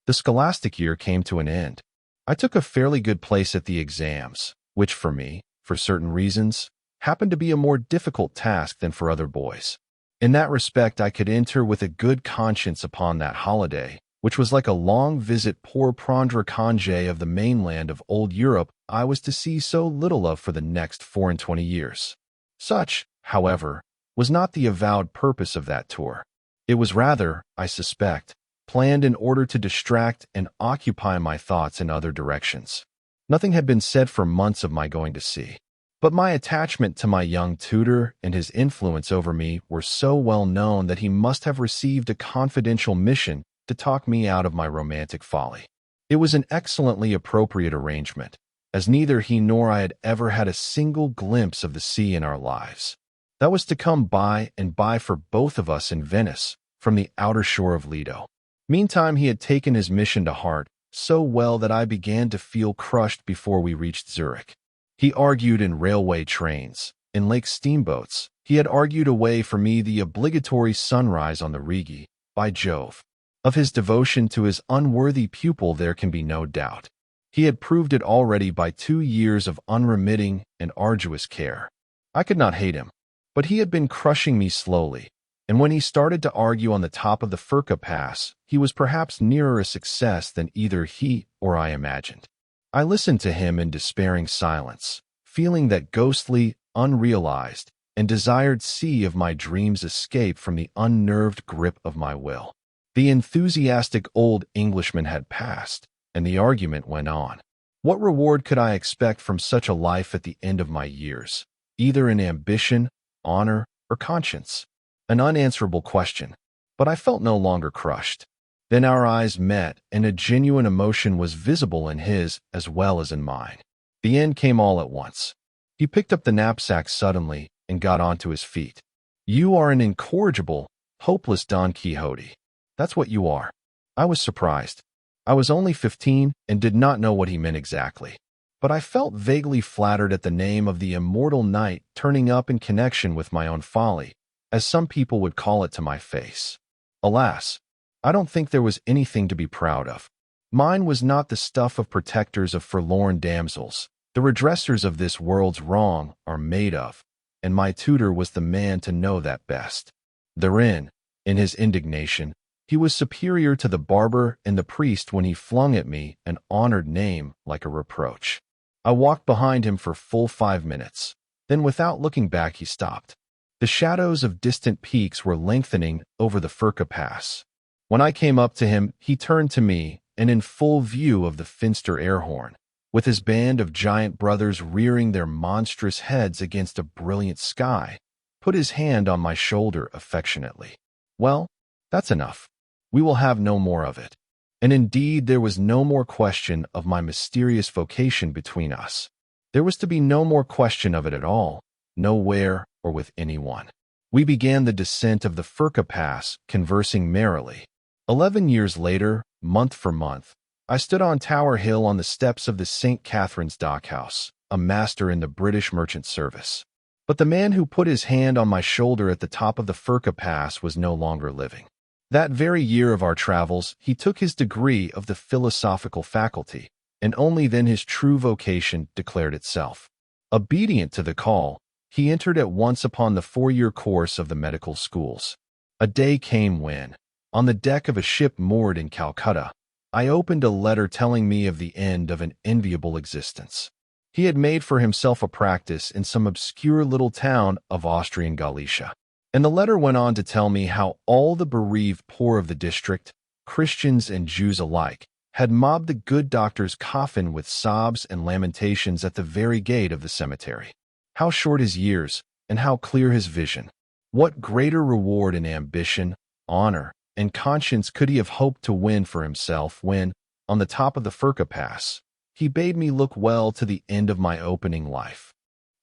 The scholastic year came to an end. I took a fairly good place at the exams, which for me, for certain reasons, happened to be a more difficult task than for other boys. In that respect, I could enter with a good conscience upon that holiday, which was like a long visit pour prendre congé of the mainland of old Europe I was to see so little of for the next 24 years. Such, however, was not the avowed purpose of that tour. It was rather, I suspect, planned in order to distract and occupy my thoughts in other directions. Nothing had been said for months of my going to sea, but my attachment to my young tutor and his influence over me were so well known that he must have received a confidential mission to talk me out of my romantic folly. It was an excellently appropriate arrangement, as neither he nor I had ever had a single glimpse of the sea in our lives. That was to come by and by for both of us in Venice, from the outer shore of Lido. Meantime, he had taken his mission to heart so well that I began to feel crushed before we reached Zurich. He argued in railway trains, in lake steamboats. He had argued away for me the obligatory sunrise on the Rigi, by Jove. Of his devotion to his unworthy pupil there can be no doubt. He had proved it already by 2 years of unremitting and arduous care. I could not hate him, but he had been crushing me slowly, and when he started to argue on the top of the Furka Pass, he was perhaps nearer a success than either he or I imagined. I listened to him in despairing silence, feeling that ghostly, unrealized, and desired sea of my dreams escape from the unnerved grip of my will. The enthusiastic old Englishman had passed, and the argument went on. What reward could I expect from such a life at the end of my years, either in ambition, honor, or conscience? An unanswerable question, but I felt no longer crushed. Then our eyes met, and a genuine emotion was visible in his as well as in mine. The end came all at once. He picked up the knapsack suddenly and got onto his feet. "You are an incorrigible, hopeless Don Quixote. That's what you are." I was surprised. I was only 15 and did not know what he meant exactly. But I felt vaguely flattered at the name of the immortal knight turning up in connection with my own folly, as some people would call it to my face. Alas, I don't think there was anything to be proud of. Mine was not the stuff of protectors of forlorn damsels. The redressers of this world's wrong are made of, and my tutor was the man to know that best. Therein, in his indignation, he was superior to the barber and the priest when he flung at me an honored name like a reproach. I walked behind him for full 5 minutes. Then without looking back he stopped. The shadows of distant peaks were lengthening over the Furka Pass. When I came up to him, he turned to me, and in full view of the Finster air horn, with his band of giant brothers rearing their monstrous heads against a brilliant sky, put his hand on my shoulder affectionately. "Well, that's enough. We will have no more of it." And indeed, there was no more question of my mysterious vocation between us. There was to be no more question of it at all, nowhere or with anyone. We began the descent of the Furka Pass, conversing merrily. 11 years later, month for month, I stood on Tower Hill on the steps of the St. Catherine's Dockhouse, a master in the British merchant service. But the man who put his hand on my shoulder at the top of the Furka Pass was no longer living. That very year of our travels, he took his degree of the philosophical faculty, and only then his true vocation declared itself. Obedient to the call, he entered at once upon the 4-year course of the medical schools. A day came when, on the deck of a ship moored in Calcutta, I opened a letter telling me of the end of an enviable existence. He had made for himself a practice in some obscure little town of Austrian Galicia. And the letter went on to tell me how all the bereaved poor of the district, Christians and Jews alike, had mobbed the good doctor's coffin with sobs and lamentations at the very gate of the cemetery. How short his years, and how clear his vision. What greater reward in ambition, honor, and conscience could he have hoped to win for himself when, on the top of the Furka Pass, he bade me look well to the end of my opening life.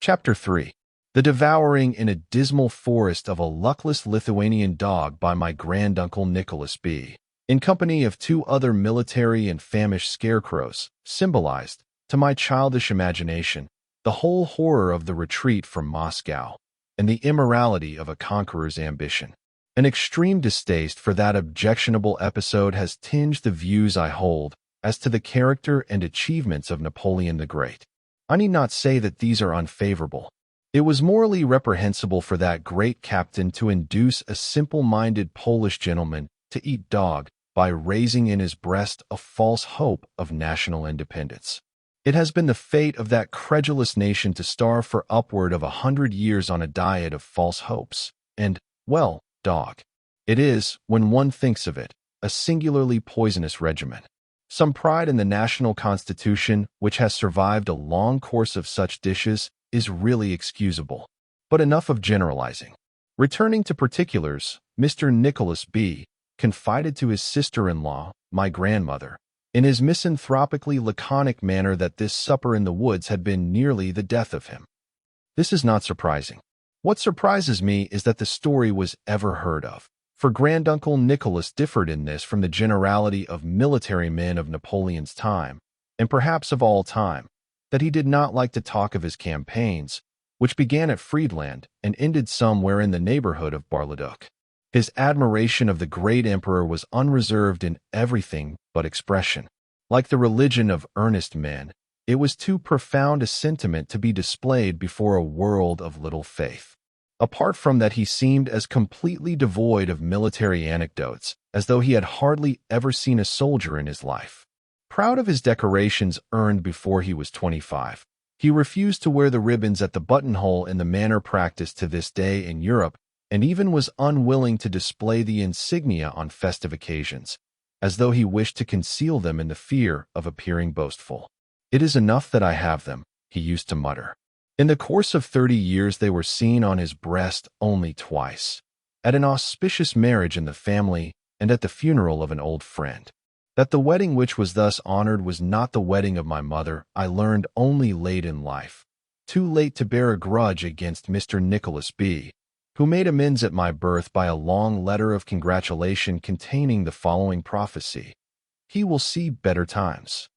Chapter 3. The devouring in a dismal forest of a luckless Lithuanian dog by my granduncle Nicholas B., in company of 2 other military and famished scarecrows, symbolized, to my childish imagination, the whole horror of the retreat from Moscow and the immorality of a conqueror's ambition. An extreme distaste for that objectionable episode has tinged the views I hold as to the character and achievements of Napoleon the Great. I need not say that these are unfavorable. It was morally reprehensible for that great captain to induce a simple-minded Polish gentleman to eat dog by raising in his breast a false hope of national independence. It has been the fate of that credulous nation to starve for upward of 100 years on a diet of false hopes, and, well, dog. It is, when one thinks of it, a singularly poisonous regimen. Some pride in the national constitution, which has survived a long course of such dishes, is really excusable. But enough of generalizing. Returning to particulars, Mr. Nicholas B. confided to his sister-in-law, my grandmother, in his misanthropically laconic manner that this supper in the woods had been nearly the death of him. This is not surprising. What surprises me is that the story was ever heard of, for granduncle Nicholas differed in this from the generality of military men of Napoleon's time, and perhaps of all time, that he did not like to talk of his campaigns, which began at Friedland and ended somewhere in the neighborhood of Bar-le-Duc. His admiration of the great emperor was unreserved in everything but expression. Like the religion of earnest men, it was too profound a sentiment to be displayed before a world of little faith. Apart from that, he seemed as completely devoid of military anecdotes as though he had hardly ever seen a soldier in his life. Proud of his decorations earned before he was 25, he refused to wear the ribbons at the buttonhole in the manner practiced to this day in Europe, and even was unwilling to display the insignia on festive occasions, as though he wished to conceal them in the fear of appearing boastful. "It is enough that I have them," he used to mutter. In the course of 30 years they were seen on his breast only twice, at an auspicious marriage in the family and at the funeral of an old friend. That the wedding which was thus honored was not the wedding of my mother, I learned only late in life, too late to bear a grudge against Mr. Nicholas B., who made amends at my birth by a long letter of congratulation containing the following prophecy: "He will see better times."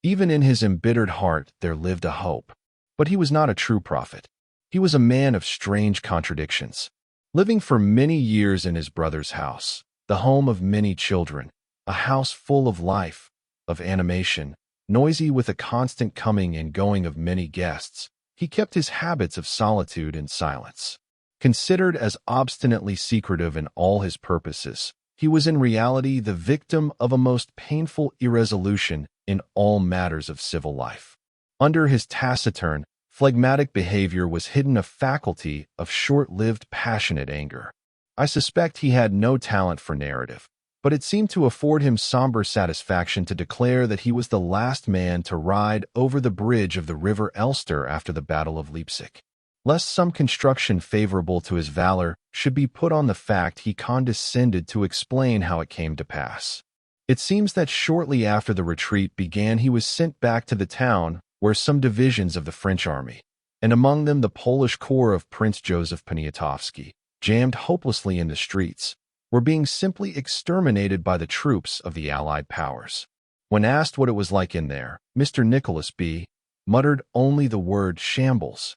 Even in his embittered heart there lived a hope. But he was not a true prophet. He was a man of strange contradictions. Living for many years in his brother's house, the home of many children, a house full of life, of animation, noisy with a constant coming and going of many guests, he kept his habits of solitude and silence. Considered as obstinately secretive in all his purposes, he was in reality the victim of a most painful irresolution in all matters of civil life. Under his taciturn, phlegmatic behavior was hidden a faculty of short-lived passionate anger. I suspect he had no talent for narrative, but it seemed to afford him somber satisfaction to declare that he was the last man to ride over the bridge of the river Elster after the Battle of Leipzig. Lest some construction favorable to his valor should be put on the fact, he condescended to explain how it came to pass. It seems that shortly after the retreat began he was sent back to the town where some divisions of the French army, and among them the Polish corps of Prince Joseph Poniatowski, jammed hopelessly in the streets, were being simply exterminated by the troops of the Allied powers. When asked what it was like in there, Mr. Nicholas B. muttered only the word shambles.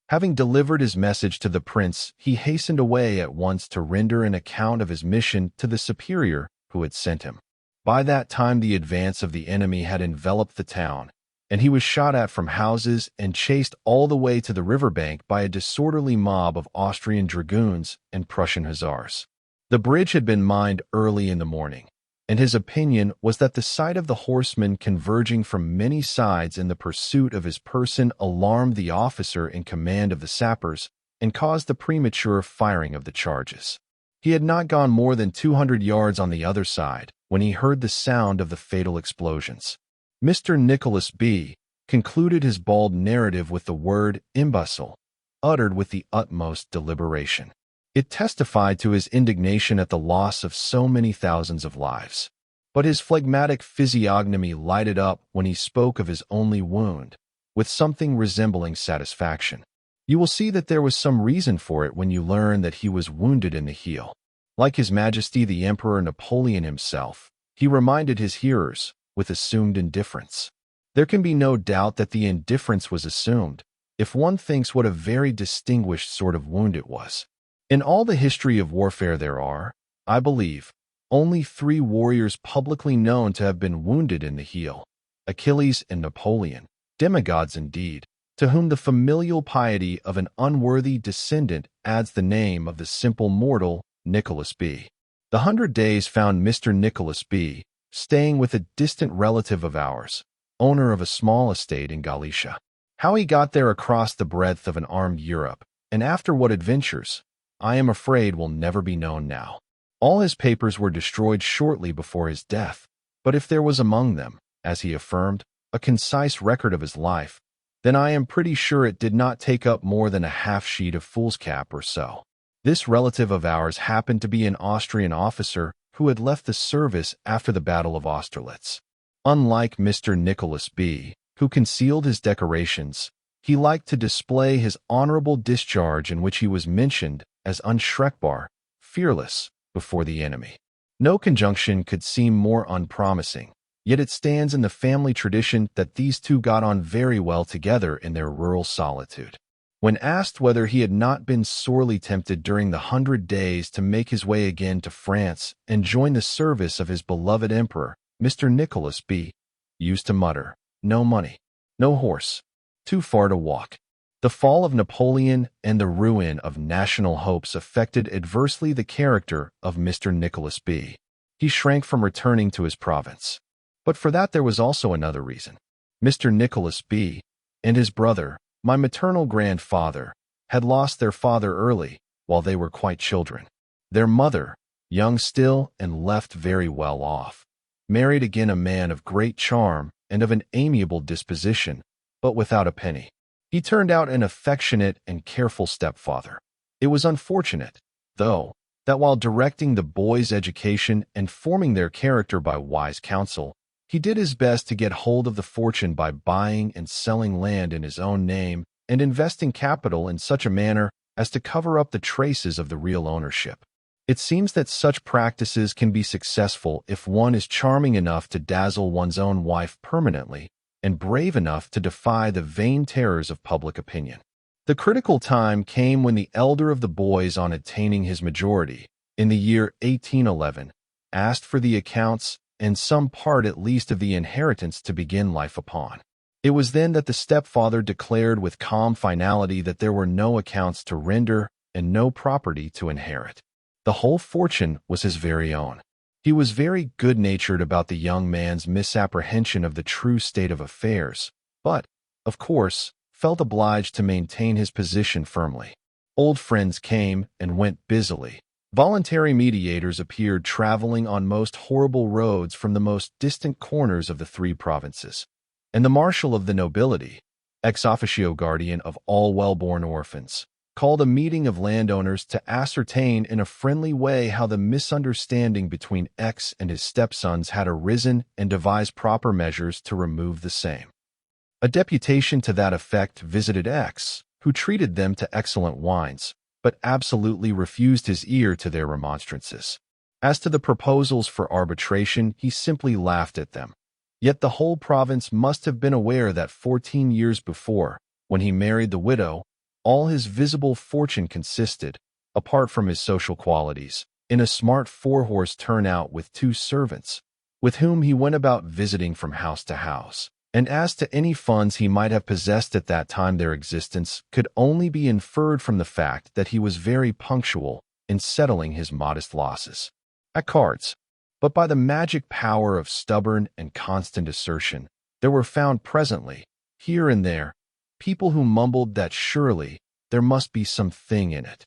Having delivered his message to the prince, he hastened away at once to render an account of his mission to the superior who had sent him. By that time the advance of the enemy had enveloped the town, and he was shot at from houses and chased all the way to the riverbank by a disorderly mob of Austrian dragoons and Prussian hussars. The bridge had been mined early in the morning, and his opinion was that the sight of the horsemen converging from many sides in the pursuit of his person alarmed the officer in command of the sappers and caused the premature firing of the charges. He had not gone more than 200 yards on the other side when he heard the sound of the fatal explosions. Mr. Nicholas B. concluded his bald narrative with the word imbecile, uttered with the utmost deliberation. It testified to his indignation at the loss of so many thousands of lives. But his phlegmatic physiognomy lighted up when he spoke of his only wound, with something resembling satisfaction. You will see that there was some reason for it when you learn that he was wounded in the heel. Like His Majesty the Emperor Napoleon himself, he reminded his hearers, with assumed indifference. There can be no doubt that the indifference was assumed, if one thinks what a very distinguished sort of wound it was. In all the history of warfare there are, I believe, only 3 warriors publicly known to have been wounded in the heel: Achilles and Napoleon, demigods indeed, to whom the familial piety of an unworthy descendant adds the name of the simple mortal Nicholas B. The 100 Days found Mr. Nicholas B. staying with a distant relative of ours, owner of a small estate in Galicia. How he got there across the breadth of an armed Europe, and after what adventures, I am afraid will never be known now. All his papers were destroyed shortly before his death, but if there was among them, as he affirmed, a concise record of his life, then I am pretty sure it did not take up more than a half-sheet of foolscap or so. This relative of ours happened to be an Austrian officer who had left the service after the Battle of Austerlitz. Unlike Mr. Nicholas B., who concealed his decorations, he liked to display his honorable discharge, in which he was mentioned as unschreckbar, fearless, before the enemy. No conjunction could seem more unpromising, yet it stands in the family tradition that these two got on very well together in their rural solitude. When asked whether he had not been sorely tempted during the 100 days to make his way again to France and join the service of his beloved emperor, Mr. Nicholas B. used to mutter, "No money, no horse, too far to walk." The fall of Napoleon and the ruin of national hopes affected adversely the character of Mr. Nicholas B. He shrank from returning to his province. But for that there was also another reason. Mr. Nicholas B. and his brother, my maternal grandfather, had lost their father early, while they were quite children. Their mother, young still and left very well off, married again a man of great charm and of an amiable disposition, but without a penny. He turned out an affectionate and careful stepfather. It was unfortunate, though, that while directing the boys' education and forming their character by wise counsel, he did his best to get hold of the fortune by buying and selling land in his own name and investing capital in such a manner as to cover up the traces of the real ownership. It seems that such practices can be successful if one is charming enough to dazzle one's own wife permanently and brave enough to defy the vain terrors of public opinion. The critical time came when the elder of the boys, on attaining his majority, in the year 1811, asked for the accounts and some part at least of the inheritance to begin life upon. It was then that the stepfather declared with calm finality that there were no accounts to render and no property to inherit. The whole fortune was his very own. He was very good-natured about the young man's misapprehension of the true state of affairs, but, of course, felt obliged to maintain his position firmly. Old friends came and went busily. Voluntary mediators appeared traveling on most horrible roads from the most distant corners of the 3 provinces. And the marshal of the nobility, ex officio guardian of all well-born orphans, called a meeting of landowners to ascertain in a friendly way how the misunderstanding between X and his stepsons had arisen and devise proper measures to remove the same. A deputation to that effect visited X, who treated them to excellent wines, but absolutely refused his ear to their remonstrances. As to the proposals for arbitration, he simply laughed at them. Yet the whole province must have been aware that 14 years before, when he married the widow, all his visible fortune consisted, apart from his social qualities, in a smart 4-horse turnout with 2 servants, with whom he went about visiting from house to house. And as to any funds he might have possessed at that time, their existence could only be inferred from the fact that he was very punctual in settling his modest losses at cards. But by the magic power of stubborn and constant assertion, there were found presently, here and there, people who mumbled that surely there must be some thing in it.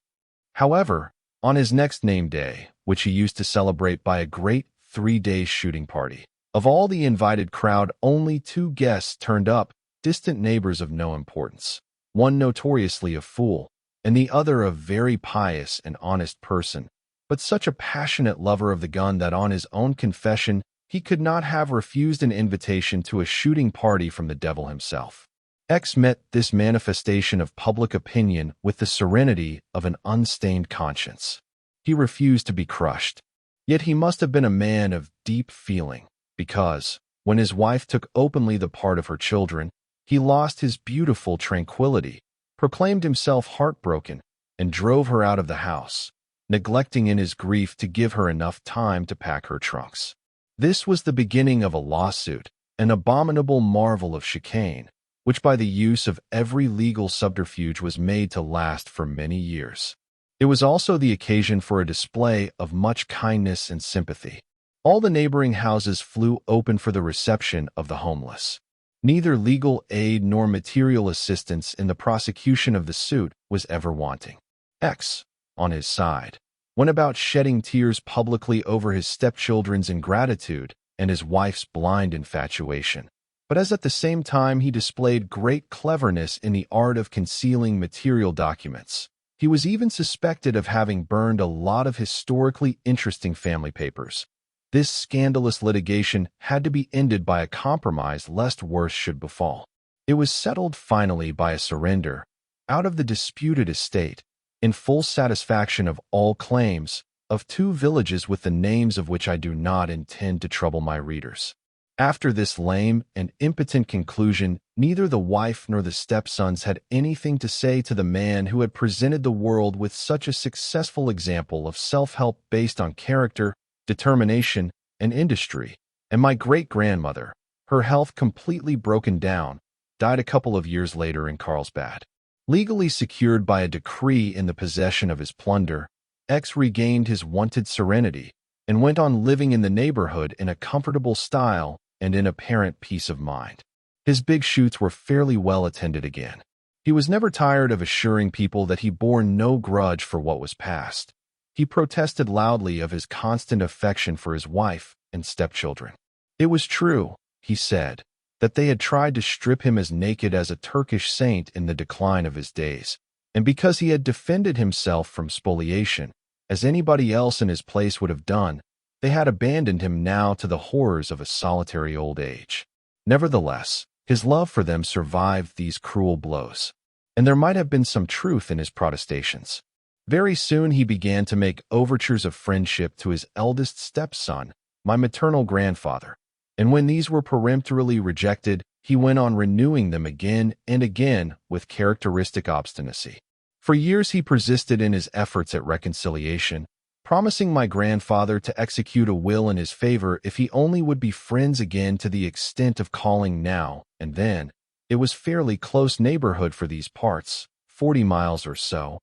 However, on his next name day, which he used to celebrate by a great 3-day shooting party, of all the invited crowd, only 2 guests turned up, distant neighbors of no importance, one notoriously a fool, and the other a very pious and honest person, but such a passionate lover of the gun that on his own confession he could not have refused an invitation to a shooting party from the devil himself. X met this manifestation of public opinion with the serenity of an unstained conscience. He refused to be crushed. Yet he must have been a man of deep feeling, because, when his wife took openly the part of her children, he lost his beautiful tranquility, proclaimed himself heartbroken, and drove her out of the house, neglecting in his grief to give her enough time to pack her trunks. This was the beginning of a lawsuit, an abominable marvel of chicane, which by the use of every legal subterfuge was made to last for many years. It was also the occasion for a display of much kindness and sympathy. All the neighboring houses flew open for the reception of the homeless. Neither legal aid nor material assistance in the prosecution of the suit was ever wanting. X, on his side, went about shedding tears publicly over his stepchildren's ingratitude and his wife's blind infatuation. But as at the same time he displayed great cleverness in the art of concealing material documents, he was even suspected of having burned a lot of historically interesting family papers. This scandalous litigation had to be ended by a compromise lest worse should befall. It was settled finally by a surrender, out of the disputed estate, in full satisfaction of all claims, of 2 villages with the names of which I do not intend to trouble my readers. After this lame and impotent conclusion, neither the wife nor the stepsons had anything to say to the man who had presented the world with such a successful example of self-help based on character, determination, and industry. And my great-grandmother, her health completely broken down, died a couple of years later in Carlsbad. Legally secured by a decree in the possession of his plunder, X regained his wonted serenity and went on living in the neighborhood in a comfortable style and in apparent peace of mind. His big shoots were fairly well attended again. He was never tired of assuring people that he bore no grudge for what was past. He protested loudly of his constant affection for his wife and stepchildren. It was true, he said, that they had tried to strip him as naked as a Turkish saint in the decline of his days, and because he had defended himself from spoliation, as anybody else in his place would have done, they had abandoned him now to the horrors of a solitary old age. Nevertheless, his love for them survived these cruel blows, and there might have been some truth in his protestations. Very soon he began to make overtures of friendship to his eldest stepson, my maternal grandfather, and when these were peremptorily rejected, he went on renewing them again and again with characteristic obstinacy. For years he persisted in his efforts at reconciliation, promising my grandfather to execute a will in his favor if he only would be friends again to the extent of calling now and then. It was fairly close neighborhood for these parts, 40 miles or so,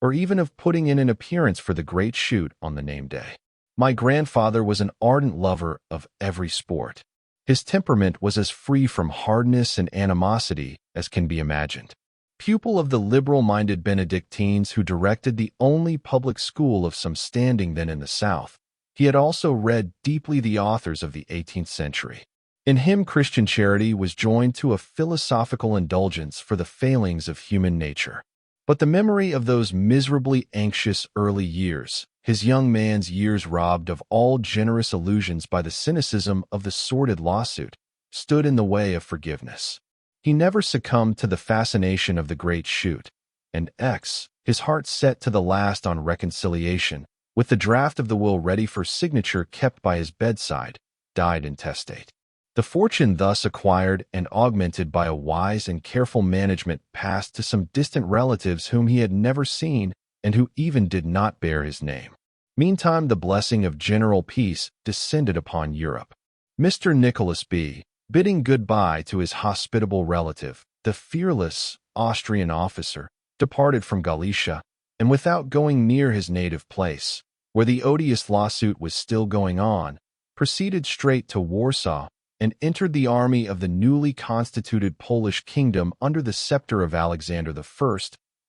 or even of putting in an appearance for the great shoot on the name day. My grandfather was an ardent lover of every sport. His temperament was as free from hardness and animosity as can be imagined. Pupil of the liberal-minded Benedictines who directed the only public school of some standing then in the South, he had also read deeply the authors of the 18th century. In him Christian charity was joined to a philosophical indulgence for the failings of human nature. But the memory of those miserably anxious early years, his young man's years robbed of all generous illusions by the cynicism of the sordid lawsuit, stood in the way of forgiveness. He never succumbed to the fascination of the great shoot, and X, his heart set to the last on reconciliation, with the draft of the will ready for signature kept by his bedside, died intestate. The fortune thus acquired and augmented by a wise and careful management passed to some distant relatives whom he had never seen and who even did not bear his name. Meantime, the blessing of general peace descended upon Europe. Mr. Nicholas B., bidding good-bye to his hospitable relative, the fearless Austrian officer, departed from Galicia, and without going near his native place, where the odious lawsuit was still going on, proceeded straight to Warsaw and entered the army of the newly constituted Polish kingdom under the scepter of Alexander I,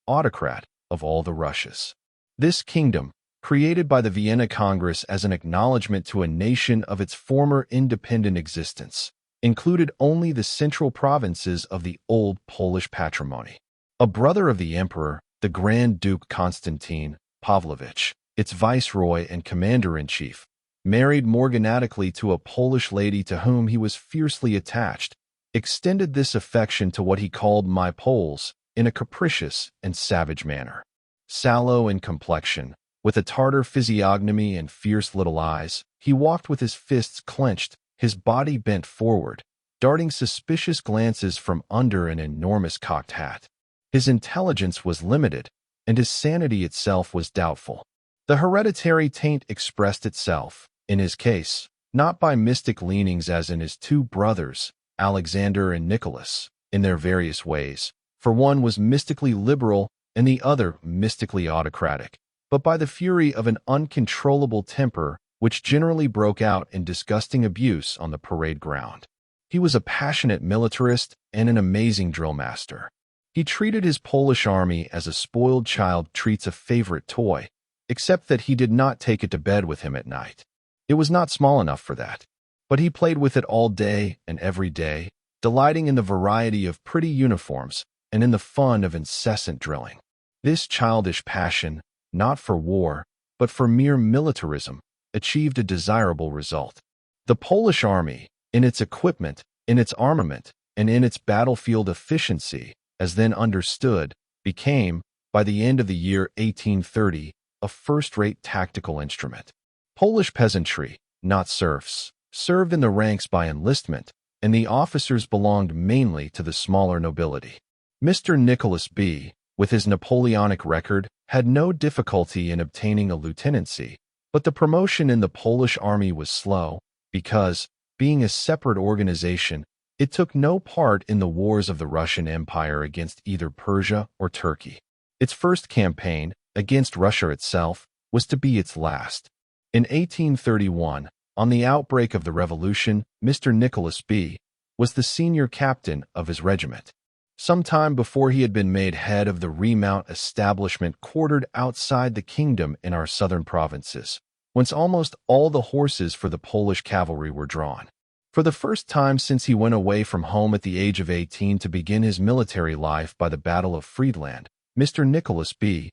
autocrat of all the Russias. This kingdom, created by the Vienna Congress as an acknowledgment to a nation of its former independent existence, included only the central provinces of the old Polish patrimony. A brother of the emperor, the Grand Duke Constantine Pavlovich, its viceroy and commander-in-chief, married morganatically to a Polish lady to whom he was fiercely attached, extended this affection to what he called my Poles in a capricious and savage manner. Sallow in complexion, with a Tartar physiognomy and fierce little eyes, he walked with his fists clenched, his body bent forward, darting suspicious glances from under an enormous cocked hat. His intelligence was limited, and his sanity itself was doubtful. The hereditary taint expressed itself, in his case, not by mystic leanings as in his two brothers, Alexander and Nicholas, in their various ways, for one was mystically liberal and the other mystically autocratic, but by the fury of an uncontrollable temper which generally broke out in disgusting abuse on the parade ground. He was a passionate militarist and an amazing drill master. He treated his Polish army as a spoiled child treats a favorite toy, except that he did not take it to bed with him at night. It was not small enough for that, but he played with it all day and every day, delighting in the variety of pretty uniforms and in the fun of incessant drilling. This childish passion, not for war, but for mere militarism, achieved a desirable result. The Polish army, in its equipment, in its armament, and in its battlefield efficiency, as then understood, became, by the end of the year 1830, a first-rate tactical instrument. Polish peasantry, not serfs, served in the ranks by enlistment, and the officers belonged mainly to the smaller nobility. Mr. Nicholas B., with his Napoleonic record, had no difficulty in obtaining a lieutenancy, but the promotion in the Polish army was slow because, being a separate organization, it took no part in the wars of the Russian Empire against either Persia or Turkey. Its first campaign, against Russia itself, was to be its last. In 1831, on the outbreak of the revolution, Mr. Nicholas B. was the senior captain of his regiment. Some time before he had been made head of the remount establishment quartered outside the kingdom in our southern provinces, whence almost all the horses for the Polish cavalry were drawn. For the first time since he went away from home at the age of 18 to begin his military life by the Battle of Friedland, Mr. Nicholas B.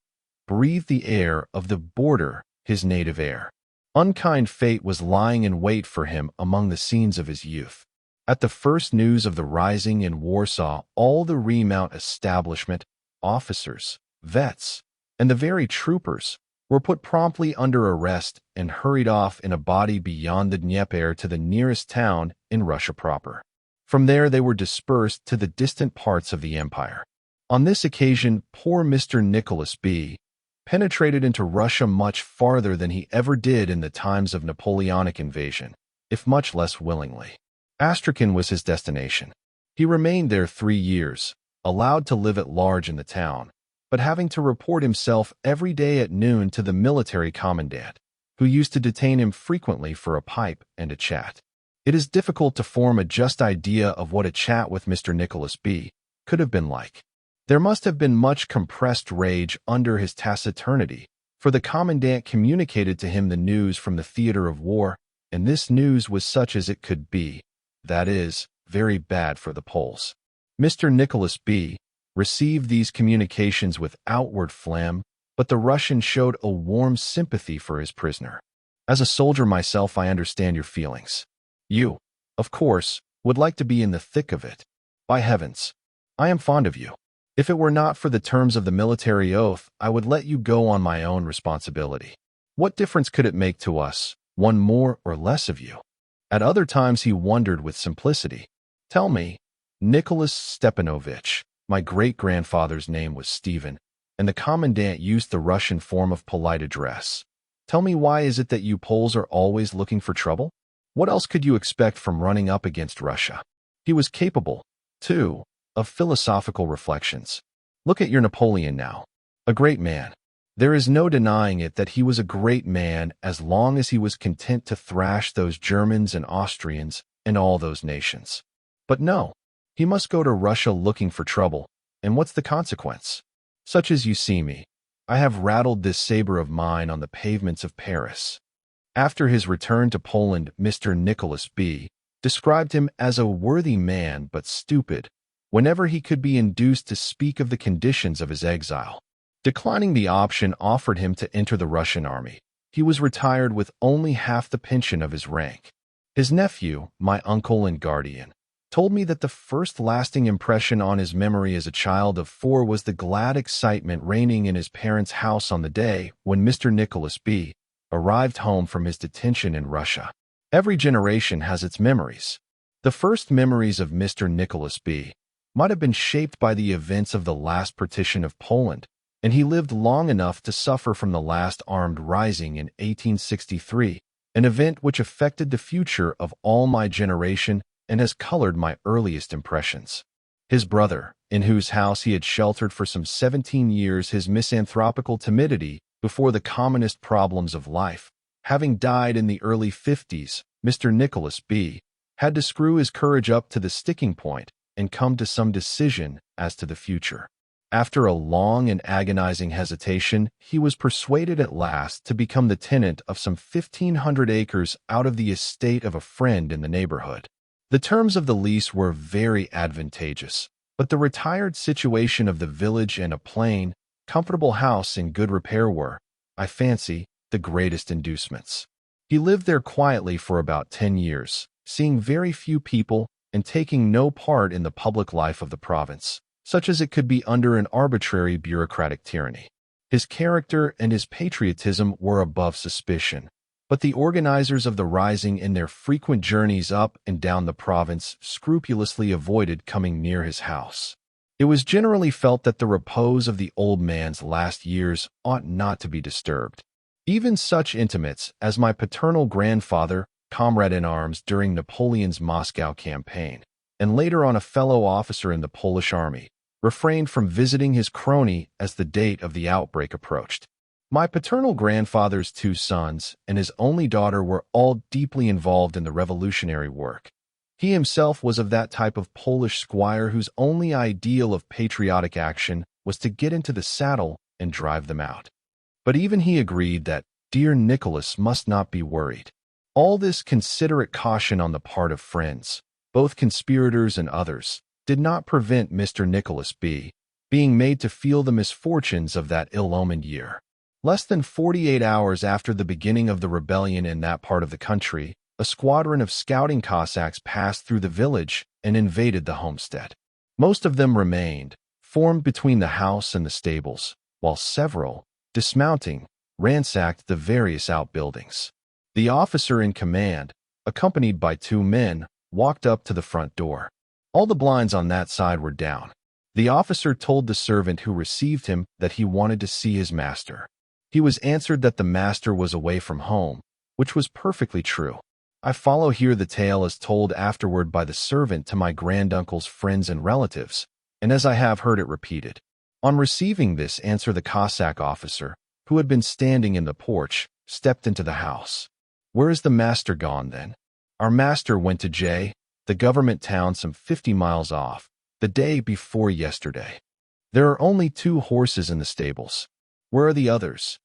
breathed the air of the border, his native air. Unkind fate was lying in wait for him among the scenes of his youth. At the first news of the rising in Warsaw, all the remount establishment, officers, vets, and the very troopers were put promptly under arrest and hurried off in a body beyond the Dnieper to the nearest town in Russia proper. From there they were dispersed to the distant parts of the empire. On this occasion, poor Mr. Nicholas B. penetrated into Russia much farther than he ever did in the times of Napoleonic invasion, if much less willingly. Astrakhan was his destination. He remained there 3 years, allowed to live at large in the town, but having to report himself every day at noon to the military commandant, who used to detain him frequently for a pipe and a chat. It is difficult to form a just idea of what a chat with Mr. Nicholas B. could have been like. There must have been much compressed rage under his taciturnity, for the commandant communicated to him the news from the theater of war, and this news was such as it could be, that is, very bad for the Poles. Mr. Nicholas B. received these communications with outward phlegm, but the Russian showed a warm sympathy for his prisoner. As a soldier myself, I understand your feelings. You, of course, would like to be in the thick of it. By heavens, I am fond of you. If it were not for the terms of the military oath, I would let you go on my own responsibility. What difference could it make to us, one more or less of you? At other times he wondered with simplicity. Tell me, Nicholas Stepanovich, my great-grandfather's name was Stephen, and the commandant used the Russian form of polite address. Tell me, why is it that you Poles are always looking for trouble? What else could you expect from running up against Russia? He was capable, too, of philosophical reflections. Look at your Napoleon now. A great man. There is no denying it that he was a great man as long as he was content to thrash those Germans and Austrians and all those nations. But no, he must go to Russia looking for trouble, and what's the consequence? Such as you see me, I have rattled this saber of mine on the pavements of Paris. After his return to Poland, Mr. Nicholas B. described him as a worthy man but stupid, whenever he could be induced to speak of the conditions of his exile. Declining the option offered him to enter the Russian army, he was retired with only half the pension of his rank. His nephew, my uncle and guardian, told me that the first lasting impression on his memory as a child of 4 was the glad excitement reigning in his parents' house on the day when Mr. Nicholas B. arrived home from his detention in Russia. Every generation has its memories. The first memories of Mr. Nicholas B. might have been shaped by the events of the last partition of Poland, and he lived long enough to suffer from the last armed rising in 1863, an event which affected the future of all my generation and has colored my earliest impressions. His brother, in whose house he had sheltered for some 17 years his misanthropical timidity before the commonest problems of life, having died in the early 50s, Mr. Nicholas B. had to screw his courage up to the sticking point and come to some decision as to the future. After a long and agonizing hesitation, he was persuaded at last to become the tenant of some 1,500 acres out of the estate of a friend in the neighborhood. The terms of the lease were very advantageous, but the retired situation of the village and a plain, comfortable house in good repair were, I fancy, the greatest inducements. He lived there quietly for about 10 years, seeing very few people and taking no part in the public life of the province, such as it could be under an arbitrary bureaucratic tyranny. His character and his patriotism were above suspicion, But the organizers of the rising in their frequent journeys up and down the province scrupulously avoided coming near his house. It was generally felt that the repose of the old man's last years ought not to be disturbed. Even such intimates as my paternal grandfather, comrade in arms during Napoleon's Moscow campaign, and later on a fellow officer in the Polish army, refrained from visiting his crony as the date of the outbreak approached. My paternal grandfather's 2 sons and his only daughter were all deeply involved in the revolutionary work. He himself was of that type of Polish squire whose only ideal of patriotic action was to get into the saddle and drive them out. But even he agreed that dear Nicholas must not be worried. All this considerate caution on the part of friends, both conspirators and others, did not prevent Mr. Nicholas being made to feel the misfortunes of that ill-omened year. Less than 48 hours after the beginning of the rebellion in that part of the country, a squadron of scouting Cossacks passed through the village and invaded the homestead. Most of them remained, formed between the house and the stables, while several, dismounting, ransacked the various outbuildings. The officer in command, accompanied by 2 men, walked up to the front door. All the blinds on that side were down. The officer told the servant who received him that he wanted to see his master. He was answered that the master was away from home, which was perfectly true. I follow here the tale as told afterward by the servant to my granduncle's friends and relatives, and as I have heard it repeated. On receiving this answer, the Cossack officer, who had been standing in the porch, stepped into the house. "Where is the master gone, then?" "Our master went to the government town some 50 miles off, the day before yesterday. There are only 2 horses in the stables." "Where are the others?"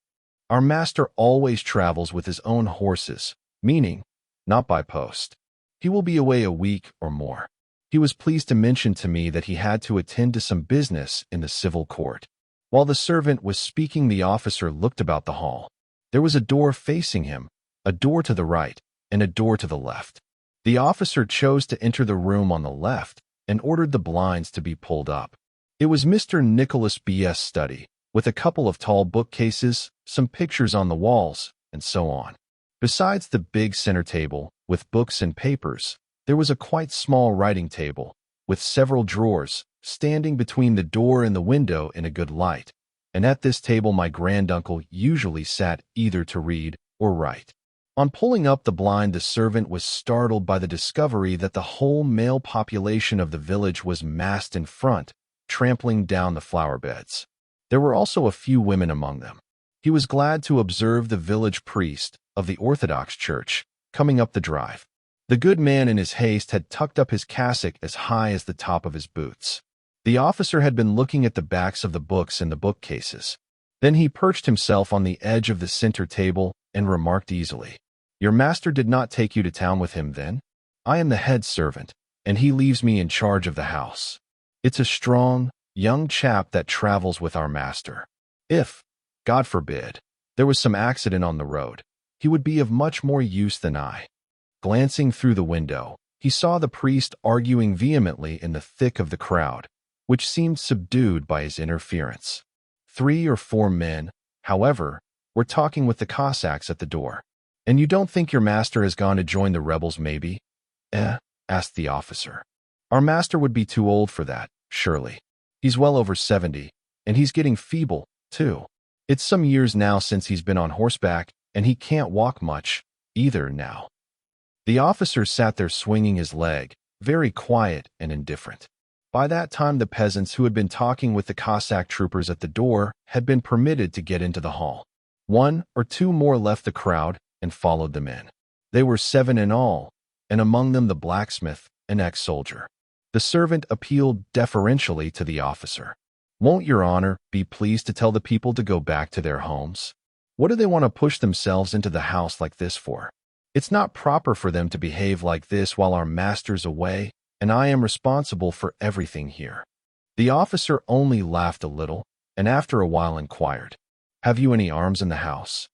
"Our master always travels with his own horses, meaning, not by post. He will be away a week or more. He was pleased to mention to me that he had to attend to some business in the civil court." While the servant was speaking, the officer looked about the hall. There was a door facing him, a door to the right, and a door to the left. The officer chose to enter the room on the left and ordered the blinds to be pulled up. It was Mr. Nicholas B.'s study, with a couple of tall bookcases, some pictures on the walls, and so on. Besides the big center table, with books and papers, there was a quite small writing table, with several drawers, standing between the door and the window in a good light, and at this table my granduncle usually sat either to read or write. On pulling up the blind, the servant was startled by the discovery that the whole male population of the village was massed in front, trampling down the flower beds. There were also a few women among them. He was glad to observe the village priest of the Orthodox Church coming up the drive. The good man in his haste had tucked up his cassock as high as the top of his boots. The officer had been looking at the backs of the books in the bookcases. Then he perched himself on the edge of the center table and remarked easily, "Your master did not take you to town with him, then? I am the head servant, and he leaves me in charge of the house. It's a strong, young chap that travels with our master. If, God forbid, there was some accident on the road, he would be of much more use than I." Glancing through the window, he saw the priest arguing vehemently in the thick of the crowd, which seemed subdued by his interference. 3 or 4 men, however, were talking with the Cossacks at the door. "And you don't think your master has gone to join the rebels, maybe?" Asked the officer. "Our master would be too old for that, surely. He's well over 70, and he's getting feeble, too. It's some years now since he's been on horseback, and he can't walk much, either, now." The officer sat there swinging his leg, very quiet and indifferent. By that time the peasants who had been talking with the Cossack troopers at the door had been permitted to get into the hall. 1 or 2 more left the crowd and followed them in. They were 7 in all, and among them the blacksmith, an ex-soldier. The servant appealed deferentially to the officer. "Won't your honor be pleased to tell the people to go back to their homes? What do they want to push themselves into the house like this for? It's not proper for them to behave like this while our master's away, and I am responsible for everything here." The officer only laughed a little, and after a while inquired, "Have you any arms in the house?"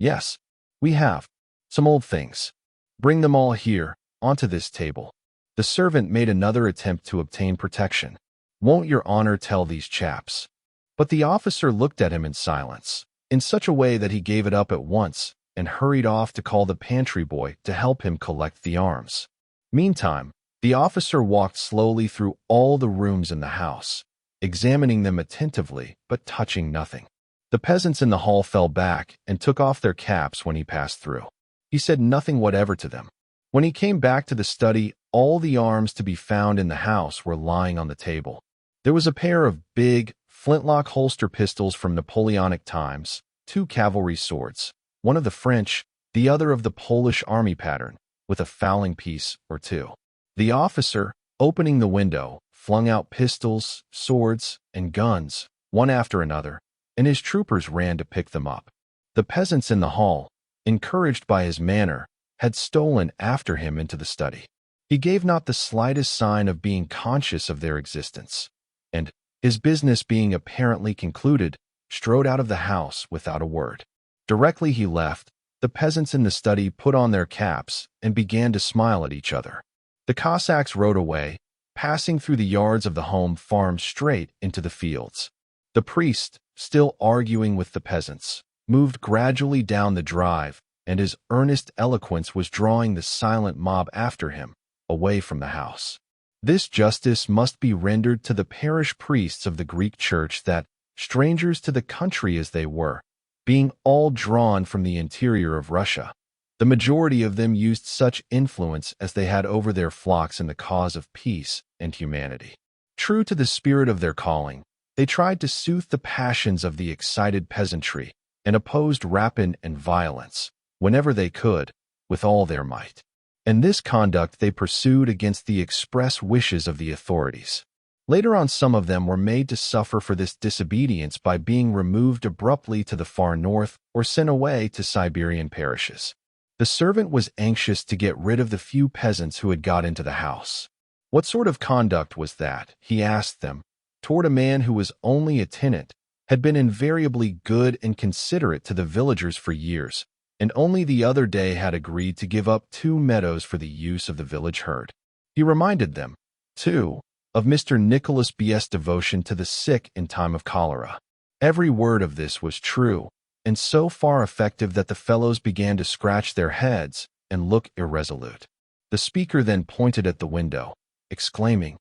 "Yes, we have. Some old things. Bring them all here, onto this table." The servant made another attempt to obtain protection. "Won't your honor tell these chaps?" But the officer looked at him in silence, in such a way that he gave it up at once, and hurried off to call the pantry boy to help him collect the arms. Meantime, the officer walked slowly through all the rooms in the house, examining them attentively but touching nothing. The peasants in the hall fell back and took off their caps when he passed through. He said nothing whatever to them. When he came back to the study, all the arms to be found in the house were lying on the table. There was a pair of big, flintlock holster pistols from Napoleonic times, 2 cavalry swords, one of the French, the other of the Polish army pattern, with a fowling piece or 2. The officer, opening the window, flung out pistols, swords, and guns, one after another, and his troopers ran to pick them up. The peasants in the hall, encouraged by his manner, had stolen after him into the study. He gave not the slightest sign of being conscious of their existence, and, his business being apparently concluded, strode out of the house without a word. Directly he left, the peasants in the study put on their caps and began to smile at each other. The Cossacks rode away, passing through the yards of the home farm straight into the fields. The priest, still arguing with the peasants, moved gradually down the drive, and his earnest eloquence was drawing the silent mob after him, away from the house. This justice must be rendered to the parish priests of the Greek Church that, strangers to the country as they were, being all drawn from the interior of Russia, the majority of them used such influence as they had over their flocks in the cause of peace and humanity. True to the spirit of their calling, they tried to soothe the passions of the excited peasantry and opposed rapine and violence, whenever they could, with all their might. And this conduct they pursued against the express wishes of the authorities. Later on, some of them were made to suffer for this disobedience by being removed abruptly to the far north or sent away to Siberian parishes. The servant was anxious to get rid of the few peasants who had got into the house. What sort of conduct was that, he asked them, toward a man who was only a tenant, had been invariably good and considerate to the villagers for years, and only the other day had agreed to give up 2 meadows for the use of the village herd. He reminded them, too, of Mr. Nicholas B.'s devotion to the sick in time of cholera. Every word of this was true, and so far effective that the fellows began to scratch their heads and look irresolute. The speaker then pointed at the window, exclaiming,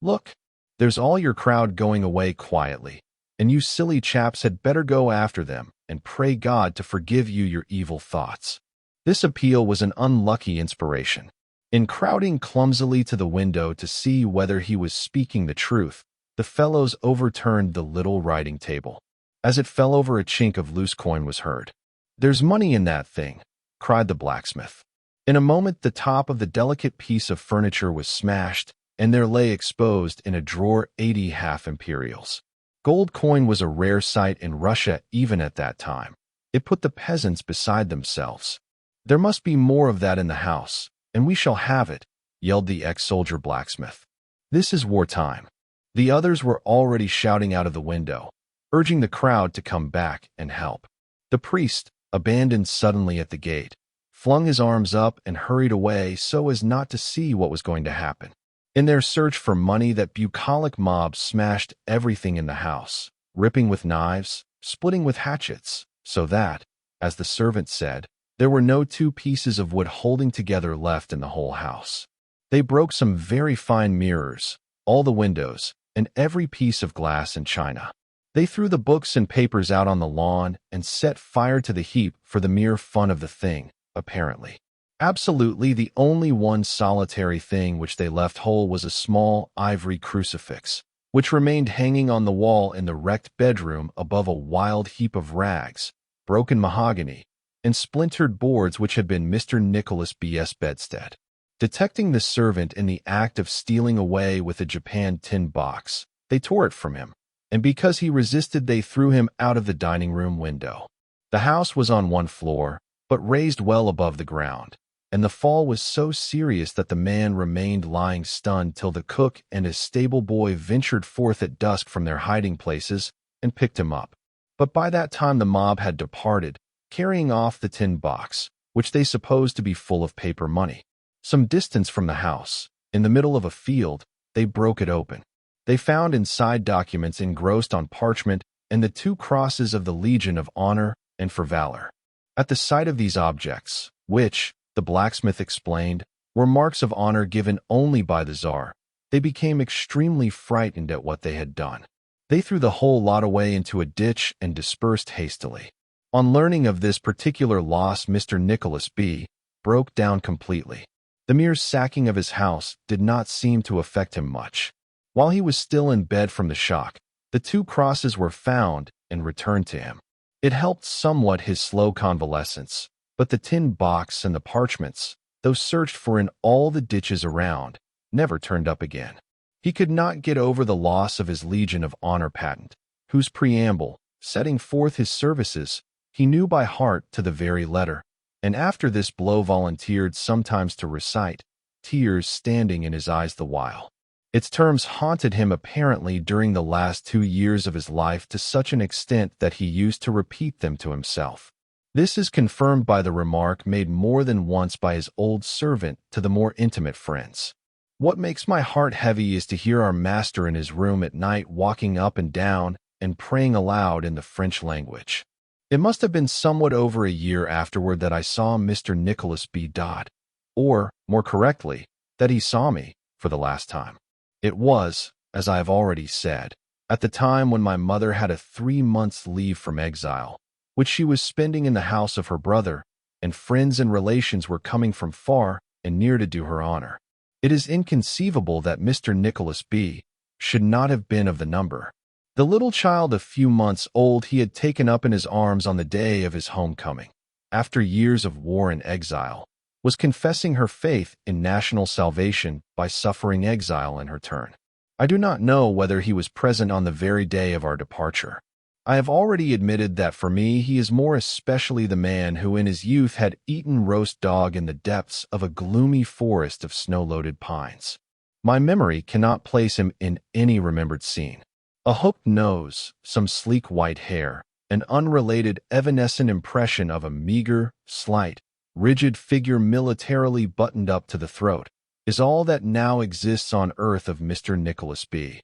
"Look, there's all your crowd going away quietly, and you silly chaps had better go after them and pray God to forgive you your evil thoughts." This appeal was an unlucky inspiration. In crowding clumsily to the window to see whether he was speaking the truth, the fellows overturned the little writing table. As it fell over, a chink of loose coin was heard. "There's money in that thing," cried the blacksmith. In a moment the top of the delicate piece of furniture was smashed, and there lay exposed in a drawer 80 half-imperials. Gold coin was a rare sight in Russia even at that time. It put the peasants beside themselves. "There must be more of that in the house, and we shall have it," yelled the ex-soldier blacksmith. "This is wartime." The others were already shouting out of the window, urging the crowd to come back and help. The priest, abandoned suddenly at the gate, flung his arms up and hurried away so as not to see what was going to happen. In their search for money, that bucolic mob smashed everything in the house, ripping with knives, splitting with hatchets, so that, as the servant said, there were no 2 pieces of wood holding together left in the whole house. They broke some very fine mirrors, all the windows, and every piece of glass and china. They threw the books and papers out on the lawn and set fire to the heap for the mere fun of the thing, apparently. Absolutely the only one solitary thing which they left whole was a small ivory crucifix, which remained hanging on the wall in the wrecked bedroom above a wild heap of rags, broken mahogany, and splintered boards which had been Mr. Nicholas B.'s bedstead. Detecting the servant in the act of stealing away with a japanned tin box, they tore it from him, and because he resisted they threw him out of the dining-room window. The house was on 1 floor, but raised well above the ground, and the fall was so serious that the man remained lying stunned till the cook and his stable boy ventured forth at dusk from their hiding places and picked him up. But by that time the mob had departed, carrying off the tin box, which they supposed to be full of paper money. Some distance from the house, in the middle of a field, they broke it open. They found inside documents engrossed on parchment and the 2 crosses of the Legion of Honor and for valor. At the sight of these objects, which, the blacksmith explained, were marks of honor given only by the Tsar, they became extremely frightened at what they had done. They threw the whole lot away into a ditch and dispersed hastily. On learning of this particular loss, Mr. Nicholas B. broke down completely. The mere sacking of his house did not seem to affect him much. While he was still in bed from the shock, the 2 crosses were found and returned to him. It helped somewhat his slow convalescence, but the tin box and the parchments, though searched for in all the ditches around, never turned up again. He could not get over the loss of his Legion of Honor patent, whose preamble, setting forth his services, he knew by heart to the very letter, and after this blow volunteered sometimes to recite, tears standing in his eyes the while. Its terms haunted him apparently during the last 2 years of his life to such an extent that he used to repeat them to himself. This is confirmed by the remark made more than once by his old servant to the more intimate friends. What makes my heart heavy is to hear our master in his room at night walking up and down and praying aloud in the French language. It must have been somewhat over a year afterward that I saw Mr. Nicholas B. Dodd, or, more correctly, that he saw me for the last time. It was, as I have already said, at the time when my mother had a 3 months' leave from exile, which she was spending in the house of her brother, and friends and relations were coming from far and near to do her honor. It is inconceivable that Mr. Nicholas B. should not have been of the number. The little child a few months old he had taken up in his arms on the day of his homecoming, after years of war and exile, was confessing her faith in national salvation by suffering exile in her turn. I do not know whether he was present on the very day of our departure. I have already admitted that for me he is more especially the man who in his youth had eaten roast dog in the depths of a gloomy forest of snow-loaded pines. My memory cannot place him in any remembered scene. A hooked nose, some sleek white hair, an unrelated evanescent impression of a meager, slight, rigid figure militarily buttoned up to the throat, is all that now exists on earth of Mr. Nicholas B.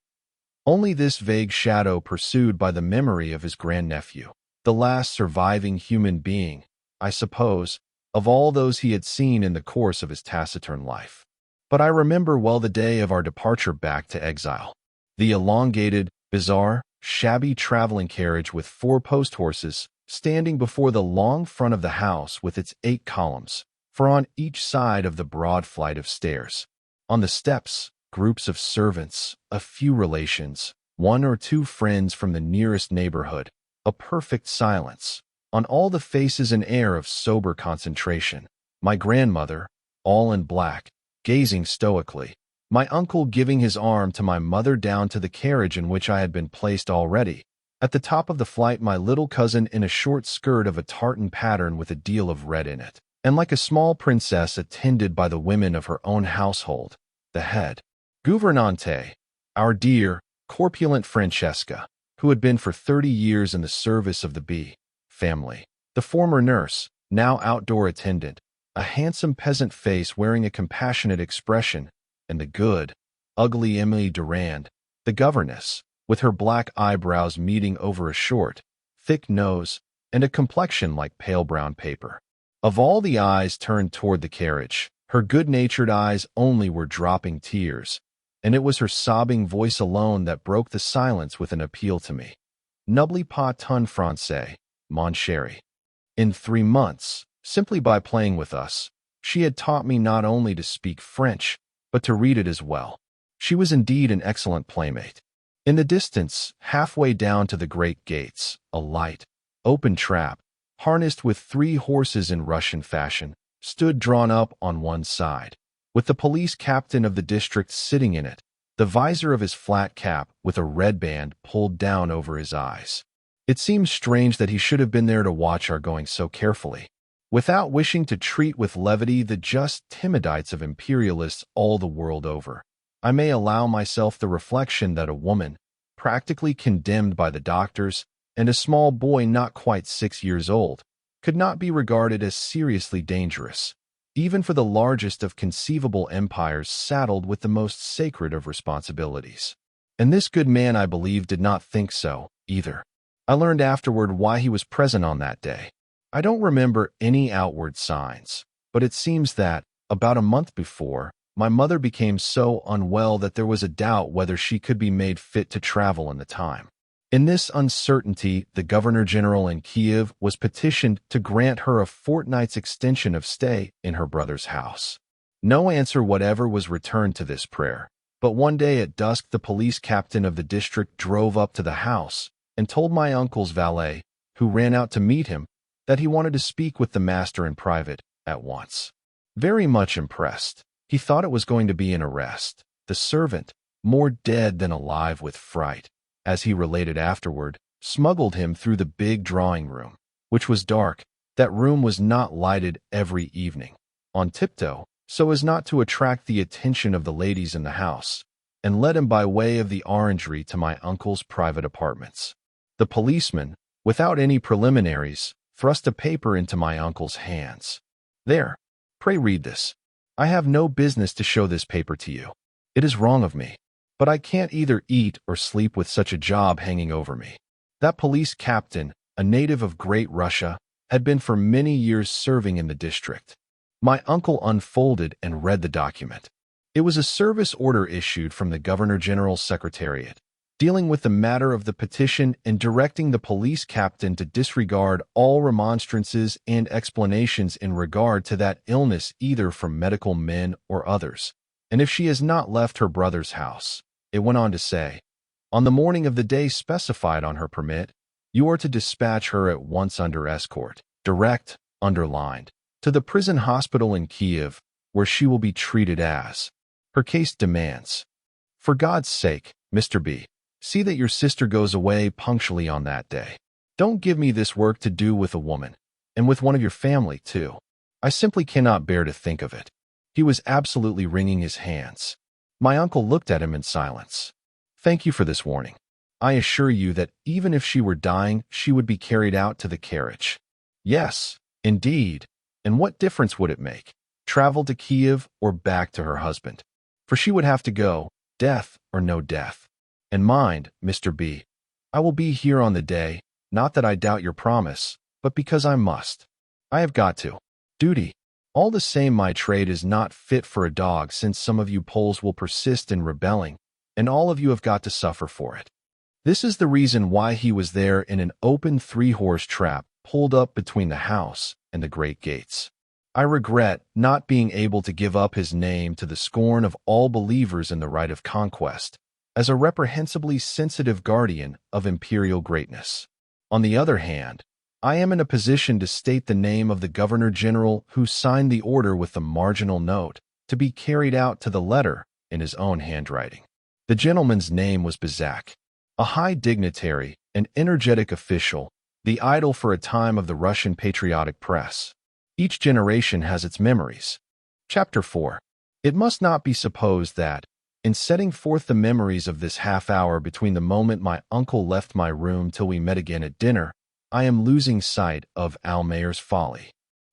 Only this vague shadow pursued by the memory of his grandnephew, the last surviving human being, I suppose, of all those he had seen in the course of his taciturn life. But I remember well the day of our departure back to exile. The elongated, bizarre, shabby traveling carriage with 4 post horses, standing before the long front of the house with its 8 columns, for on each side of the broad flight of stairs. On the steps, groups of servants, a few relations, 1 or 2 friends from the nearest neighborhood, a perfect silence, on all the faces an air of sober concentration, my grandmother, all in black, gazing stoically, my uncle giving his arm to my mother down to the carriage in which I had been placed already. At the top of the flight my little cousin in a short skirt of a tartan pattern with a deal of red in it, and like a small princess attended by the women of her own household, the head gouvernante, our dear, corpulent Francesca, who had been for 30 years in the service of the B. family, the former nurse, now outdoor attendant, a handsome peasant face wearing a compassionate expression, and the good, ugly Emily Durand, the governess, with her black eyebrows meeting over a short, thick nose, and a complexion like pale brown paper. Of all the eyes turned toward the carriage, her good-natured eyes only were dropping tears, and it was her sobbing voice alone that broke the silence with an appeal to me. N'oublie pas ton français, mon chéri. In 3 months, simply by playing with us, she had taught me not only to speak French, but to read it as well. She was indeed an excellent playmate. In the distance, halfway down to the great gates, a light, open trap, harnessed with 3 horses in Russian fashion, stood drawn up on one side, with the police captain of the district sitting in it, the visor of his flat cap with a red band pulled down over his eyes. It seems strange that he should have been there to watch our going so carefully. Without wishing to treat with levity the just timidites of imperialists all the world over, I may allow myself the reflection that a woman, practically condemned by the doctors, and a small boy not quite 6 years old, could not be regarded as seriously dangerous, even for the largest of conceivable empires saddled with the most sacred of responsibilities. And this good man, I believe, did not think so, either. I learned afterward why he was present on that day. I don't remember any outward signs, but it seems that, about a month before, my mother became so unwell that there was a doubt whether she could be made fit to travel in the time. In this uncertainty, the Governor-General in Kiev was petitioned to grant her a fortnight's extension of stay in her brother's house. No answer whatever was returned to this prayer, but one day at dusk the police captain of the district drove up to the house and told my uncle's valet, who ran out to meet him, that he wanted to speak with the master in private at once. Very much impressed, he thought it was going to be an arrest. The servant, more dead than alive with fright, as he related afterward, smuggled him through the big drawing room, which was dark. That room was not lighted every evening, on tiptoe, so as not to attract the attention of the ladies in the house, and led him by way of the orangery to my uncle's private apartments. The policeman, without any preliminaries, thrust a paper into my uncle's hands. There, pray read this. I have no business to show this paper to you. It is wrong of me, but I can't either eat or sleep with such a job hanging over me. That police captain, a native of Great Russia, had been for many years serving in the district. My uncle unfolded and read the document. It was a service order issued from the Governor-General's Secretariat, dealing with the matter of the petition and directing the police captain to disregard all remonstrances and explanations in regard to that illness either from medical men or others, and if she has not left her brother's house. It went on to say, on the morning of the day specified on her permit, you are to dispatch her at once under escort, direct, underlined, to the prison hospital in Kiev, where she will be treated as her case demands. For God's sake, Mr. B., see that your sister goes away punctually on that day. Don't give me this work to do with a woman, and with one of your family, too. I simply cannot bear to think of it. He was absolutely wringing his hands. My uncle looked at him in silence. Thank you for this warning. I assure you that even if she were dying, she would be carried out to the carriage. Yes, indeed. And what difference would it make? Travel to Kiev or back to her husband? For she would have to go, death or no death. And mind, Mr. B., I will be here on the day, not that I doubt your promise, but because I must. I have got to. Duty. All the same, my trade is not fit for a dog, since some of you Poles will persist in rebelling, and all of you have got to suffer for it. This is the reason why he was there in an open three-horse trap pulled up between the house and the great gates. I regret not being able to give up his name to the scorn of all believers in the right of conquest, as a reprehensibly sensitive guardian of imperial greatness. On the other hand, I am in a position to state the name of the Governor-General who signed the order with the marginal note, to be carried out to the letter in his own handwriting. The gentleman's name was Bizak, a high dignitary, an energetic official, the idol for a time of the Russian patriotic press. Each generation has its memories. Chapter 4. It must not be supposed that, in setting forth the memories of this half-hour between the moment my uncle left my room till we met again at dinner, I am losing sight of Almayer's Folly.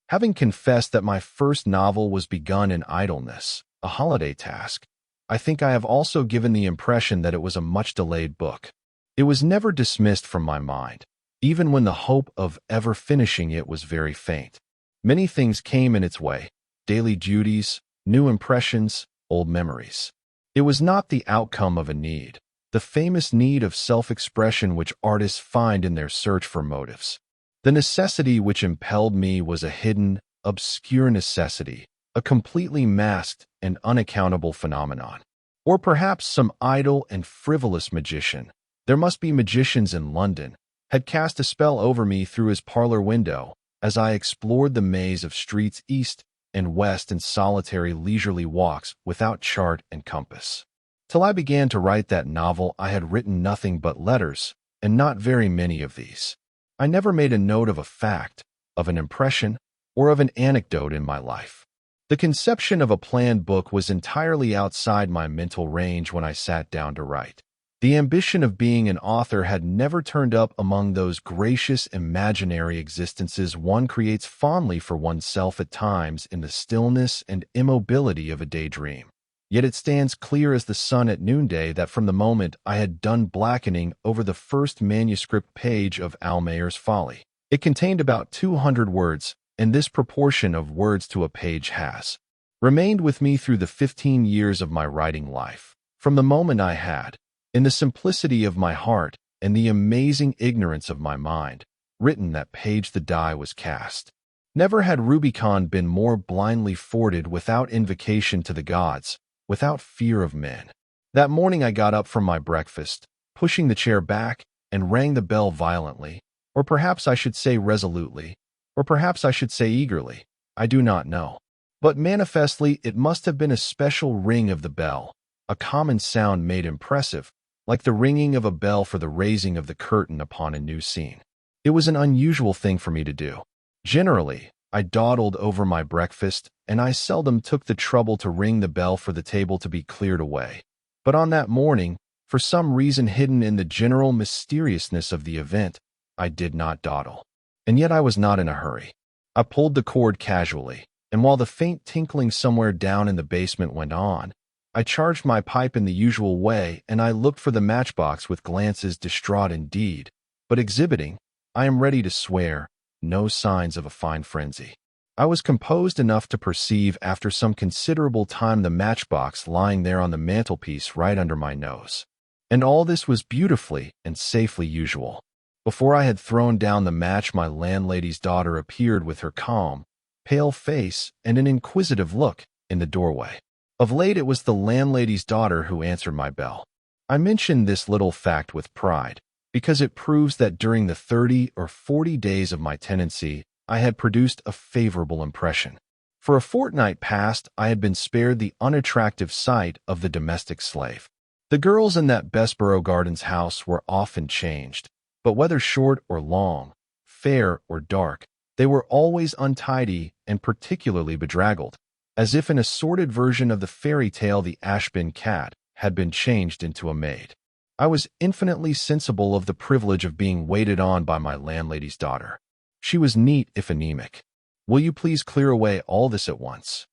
Having confessed that my first novel was begun in idleness, a holiday task, I think I have also given the impression that it was a much-delayed book. It was never dismissed from my mind, even when the hope of ever finishing it was very faint. Many things came in its way, daily duties, new impressions, old memories. It was not the outcome of a need, the famous need of self-expression which artists find in their search for motives. The necessity which impelled me was a hidden, obscure necessity, a completely masked and unaccountable phenomenon. Or perhaps some idle and frivolous magician, there must be magicians in London, had cast a spell over me through his parlor window, as I explored the maze of streets east and west in solitary leisurely walks without chart and compass. Till I began to write that novel, I had written nothing but letters, and not very many of these. I never made a note of a fact, of an impression, or of an anecdote in my life. The conception of a planned book was entirely outside my mental range when I sat down to write. The ambition of being an author had never turned up among those gracious imaginary existences one creates fondly for oneself at times in the stillness and immobility of a daydream. Yet it stands clear as the sun at noonday that from the moment I had done blackening over the first manuscript page of Almayer's Folly, It contained about 200 words, and this proportion of words to a page has remained with me through the 15 years of my writing life. From the moment I had, in the simplicity of my heart and the amazing ignorance of my mind, written that page the die was cast. Never had Rubicon been more blindly forded without invocation to the gods, without fear of men. That morning I got up from my breakfast, pushing the chair back, and rang the bell violently, or perhaps I should say resolutely, or perhaps I should say eagerly. I do not know. But manifestly it must have been a special ring of the bell, a common sound made impressive, like the ringing of a bell for the raising of the curtain upon a new scene. It was an unusual thing for me to do. Generally, I dawdled over my breakfast, and I seldom took the trouble to ring the bell for the table to be cleared away. But on that morning, for some reason hidden in the general mysteriousness of the event, I did not dawdle. And yet I was not in a hurry. I pulled the cord casually, and while the faint tinkling somewhere down in the basement went on, I charged my pipe in the usual way, and I looked for the matchbox with glances distraught indeed, but exhibiting, I am ready to swear, no signs of a fine frenzy. I was composed enough to perceive after some considerable time the matchbox lying there on the mantelpiece right under my nose. And all this was beautifully and safely usual. Before I had thrown down the match, my landlady's daughter appeared with her calm, pale face and an inquisitive look in the doorway. Of late it was the landlady's daughter who answered my bell. I mention this little fact with pride, because it proves that during the 30 or 40 days of my tenancy, I had produced a favorable impression. For a fortnight past, I had been spared the unattractive sight of the domestic slave. The girls in that Bessborough Gardens house were often changed, but whether short or long, fair or dark, they were always untidy and particularly bedraggled, as if an assorted version of the fairy tale The Ashbin Cat had been changed into a maid. I was infinitely sensible of the privilege of being waited on by my landlady's daughter. She was neat if anemic. "Will you please clear away all this at once?"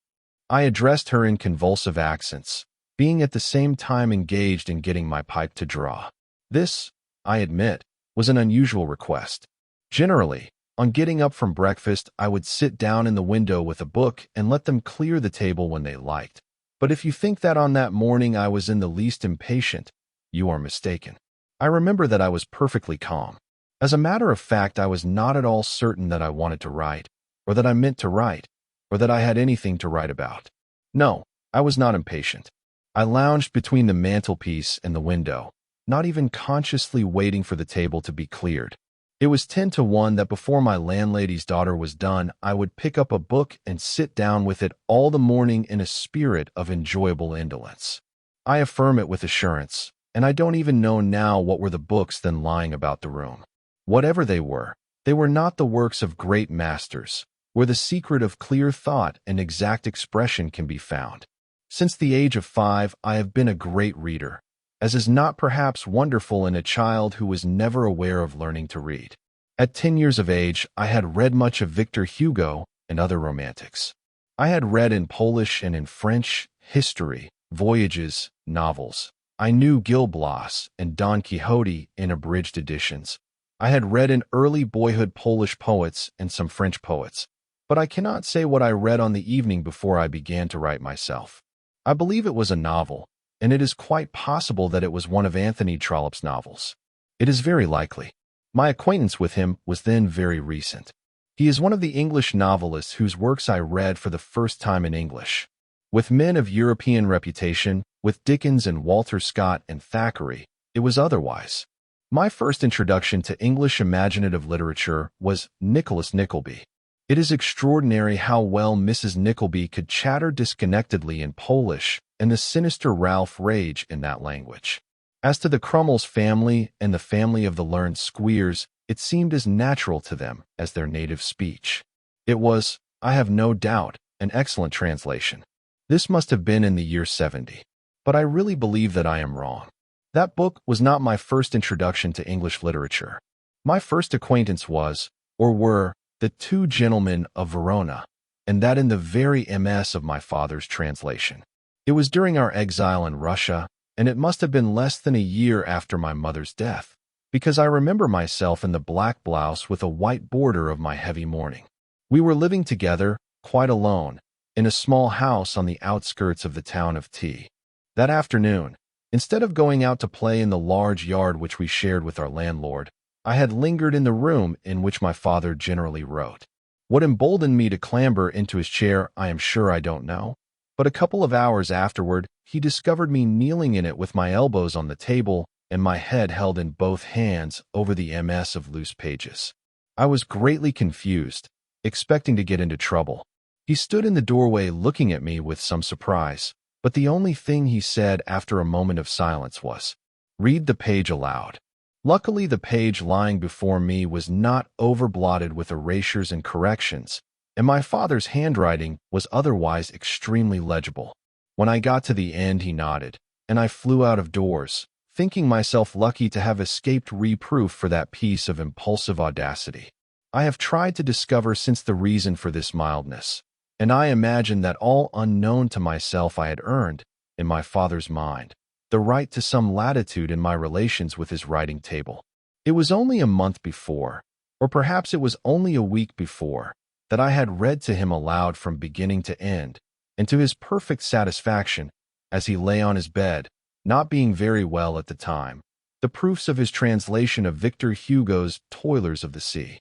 I addressed her in convulsive accents, being at the same time engaged in getting my pipe to draw. This, I admit, was an unusual request. Generally, on getting up from breakfast, I would sit down in the window with a book and let them clear the table when they liked. But if you think that on that morning I was in the least impatient, you are mistaken. I remember that I was perfectly calm. As a matter of fact, I was not at all certain that I wanted to write, or that I meant to write, or that I had anything to write about. No, I was not impatient. I lounged between the mantelpiece and the window, not even consciously waiting for the table to be cleared. It was 10 to 1 that before my landlady's daughter was done, I would pick up a book and sit down with it all the morning in a spirit of enjoyable indolence. I affirm it with assurance, and I don't even know now what were the books then lying about the room. Whatever they were not the works of great masters, where the secret of clear thought and exact expression can be found. Since the age of 5, I have been a great reader, as is not perhaps wonderful in a child who was never aware of learning to read. At 10 years of age, I had read much of Victor Hugo and other romantics. I had read in Polish and in French, history, voyages, novels. I knew Gil Blas and Don Quixote in abridged editions. I had read in early boyhood Polish poets and some French poets, but I cannot say what I read on the evening before I began to write myself. I believe it was a novel, and it is quite possible that it was one of Anthony Trollope's novels. It is very likely. My acquaintance with him was then very recent. He is one of the English novelists whose works I read for the first time in English. With men of European reputation, with Dickens and Walter Scott and Thackeray, it was otherwise. My first introduction to English imaginative literature was Nicholas Nickleby. It is extraordinary how well Mrs. Nickleby could chatter disconnectedly in Polish and the sinister Ralph rage in that language. As to the Crummles family and the family of the learned Squeers, it seemed as natural to them as their native speech. It was, I have no doubt, an excellent translation. This must have been in the year 70. But I really believe that I am wrong. That book was not my first introduction to English literature. My first acquaintance was, or were, The Two Gentlemen of Verona, and that in the very MS of my father's translation. It was during our exile in Russia, and it must have been less than a year after my mother's death, because I remember myself in the black blouse with a white border of my heavy mourning. We were living together, quite alone, in a small house on the outskirts of the town of T. That afternoon, instead of going out to play in the large yard which we shared with our landlord, I had lingered in the room in which my father generally wrote. What emboldened me to clamber into his chair, I am sure I don't know. But a couple of hours afterward, he discovered me kneeling in it with my elbows on the table and my head held in both hands over the MS of loose pages. I was greatly confused, expecting to get into trouble. He stood in the doorway looking at me with some surprise, but the only thing he said after a moment of silence was, "Read the page aloud." Luckily, the page lying before me was not overblotted with erasures and corrections, and my father's handwriting was otherwise extremely legible. When I got to the end, he nodded, and I flew out of doors, thinking myself lucky to have escaped reproof for that piece of impulsive audacity. I have tried to discover since the reason for this mildness, and I imagined that all unknown to myself I had earned, in my father's mind, the right to some latitude in my relations with his writing table. It was only a month before, or perhaps it was only a week before, that I had read to him aloud from beginning to end, and to his perfect satisfaction, as he lay on his bed, not being very well at the time, the proofs of his translation of Victor Hugo's Toilers of the Sea.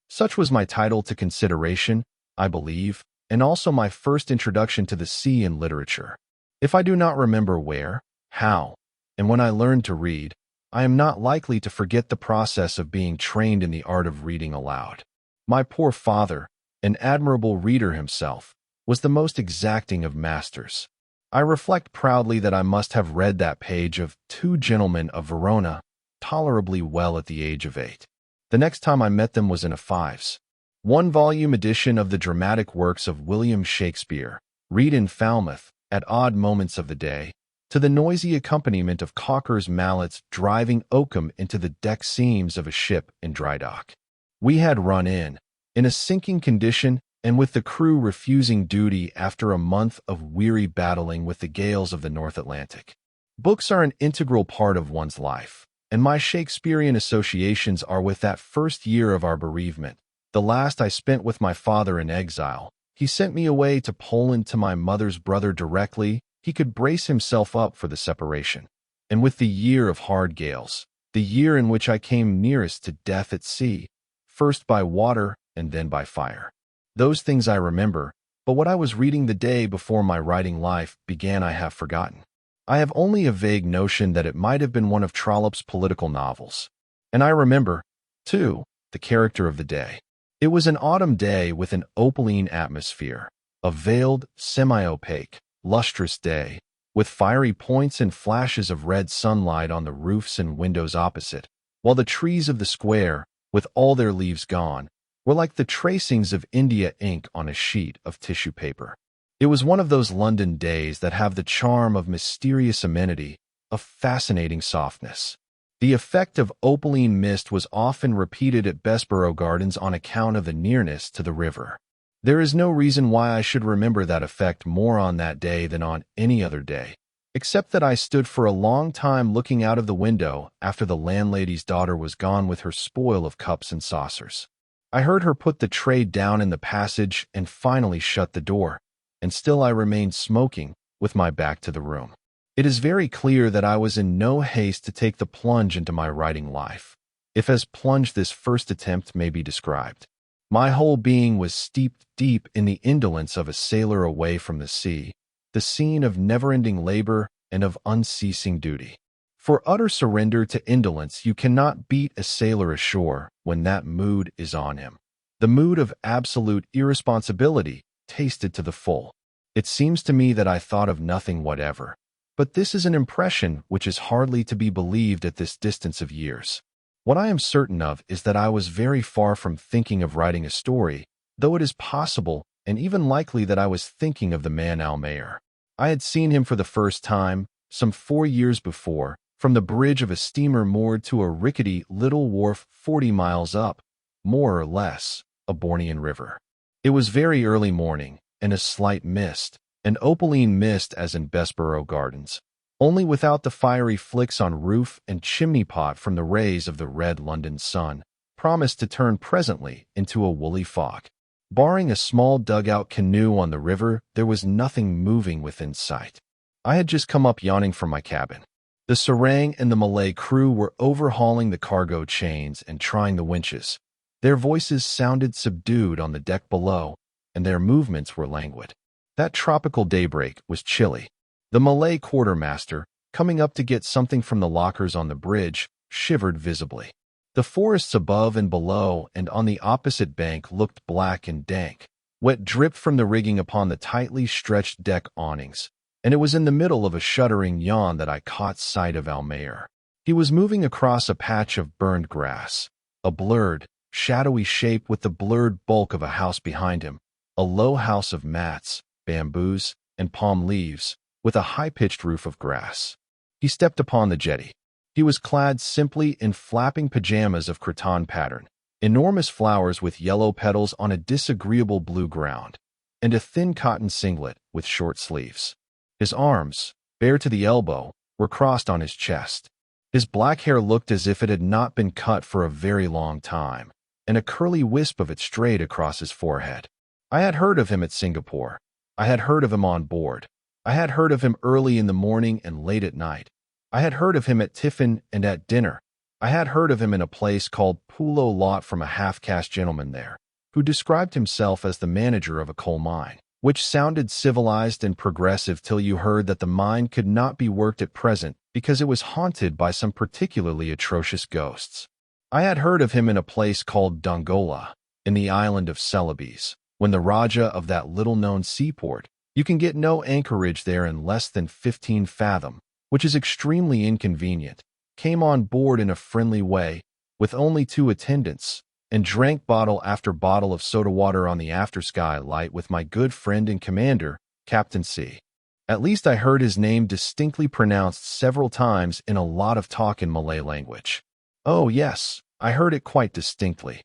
Such was my title to consideration, I believe, and also my first introduction to the sea in literature. If I do not remember where, how, and when I learned to read, I am not likely to forget the process of being trained in the art of reading aloud. My poor father, an admirable reader himself, was the most exacting of masters. I reflect proudly that I must have read that page of Two Gentlemen of Verona tolerably well at the age of 8. The next time I met them was in a Fives. One-volume edition of the dramatic works of William Shakespeare, read in Falmouth, at odd moments of the day, to the noisy accompaniment of caulkers' mallets driving oakum into the deck seams of a ship in dry dock. We had run in a sinking condition, and with the crew refusing duty after a month of weary battling with the gales of the North Atlantic. Books are an integral part of one's life, and my Shakespearean associations are with that first year of our bereavement, the last I spent with my father in exile. He sent me away to Poland to my mother's brother directly he could brace himself up for the separation. And with the year of hard gales, the year in which I came nearest to death at sea, first by water and then by fire. Those things I remember, but what I was reading the day before my writing life began I have forgotten. I have only a vague notion that it might have been one of Trollope's political novels. And I remember, too, the character of the day. It was an autumn day with an opaline atmosphere, a veiled, semi-opaque, lustrous day, with fiery points and flashes of red sunlight on the roofs and windows opposite, while the trees of the square, with all their leaves gone, were like the tracings of India ink on a sheet of tissue paper. It was one of those London days that have the charm of mysterious amenity, of fascinating softness. The effect of opaline mist was often repeated at Bessborough Gardens on account of the nearness to the river. There is no reason why I should remember that effect more on that day than on any other day, except that I stood for a long time looking out of the window after the landlady's daughter was gone with her spoil of cups and saucers. I heard her put the tray down in the passage and finally shut the door, and still I remained smoking, with my back to the room. It is very clear that I was in no haste to take the plunge into my writing life, if as plunge this first attempt may be described. My whole being was steeped deep in the indolence of a sailor away from the sea, the scene of never-ending labor and of unceasing duty. For utter surrender to indolence you cannot beat a sailor ashore when that mood is on him. The mood of absolute irresponsibility, tasted to the full. It seems to me that I thought of nothing whatever, but this is an impression which is hardly to be believed at this distance of years. What I am certain of is that I was very far from thinking of writing a story, though it is possible and even likely that I was thinking of the man Almayer. I had seen him for the first time, some 4 years before, from the bridge of a steamer moored to a rickety little wharf 40 miles up, more or less, a Bornean river. It was very early morning, and a slight mist, an opaline mist as in Bessborough Gardens, only without the fiery flicks on roof and chimney pot from the rays of the red London sun, promised to turn presently into a woolly fog. Barring a small dugout canoe on the river, there was nothing moving within sight. I had just come up yawning from my cabin. The Sarang and the Malay crew were overhauling the cargo chains and trying the winches. Their voices sounded subdued on the deck below, and their movements were languid. That tropical daybreak was chilly. The Malay quartermaster, coming up to get something from the lockers on the bridge, shivered visibly. The forests above and below and on the opposite bank looked black and dank. Wet dripped from the rigging upon the tightly stretched deck awnings, and it was in the middle of a shuddering yawn that I caught sight of Almayer. He was moving across a patch of burned grass, a blurred, shadowy shape with the blurred bulk of a house behind him, a low house of mats, bamboos, and palm leaves, with a high-pitched roof of grass. He stepped upon the jetty. He was clad simply in flapping pajamas of cretonne pattern, enormous flowers with yellow petals on a disagreeable blue ground, and a thin cotton singlet with short sleeves. His arms, bare to the elbow, were crossed on his chest. His black hair looked as if it had not been cut for a very long time, and a curly wisp of it strayed across his forehead. I had heard of him at Singapore. I had heard of him on board. I had heard of him early in the morning and late at night. I had heard of him at tiffin and at dinner. I had heard of him in a place called Pulo Lot from a half-caste gentleman there, who described himself as the manager of a coal mine, which sounded civilized and progressive till you heard that the mine could not be worked at present because it was haunted by some particularly atrocious ghosts. I had heard of him in a place called Dongola, in the island of Celebes, when the Raja of that little-known seaport, you can get no anchorage there in less than 15 fathom, which is extremely inconvenient, came on board in a friendly way, with only 2 attendants, and drank bottle after bottle of soda water on the after-sky light with my good friend and commander, Captain C. At least I heard his name distinctly pronounced several times in a lot of talk in Malay language. Oh yes, I heard it quite distinctly.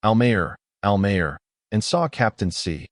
Almayer, Almayer, and saw Captain C.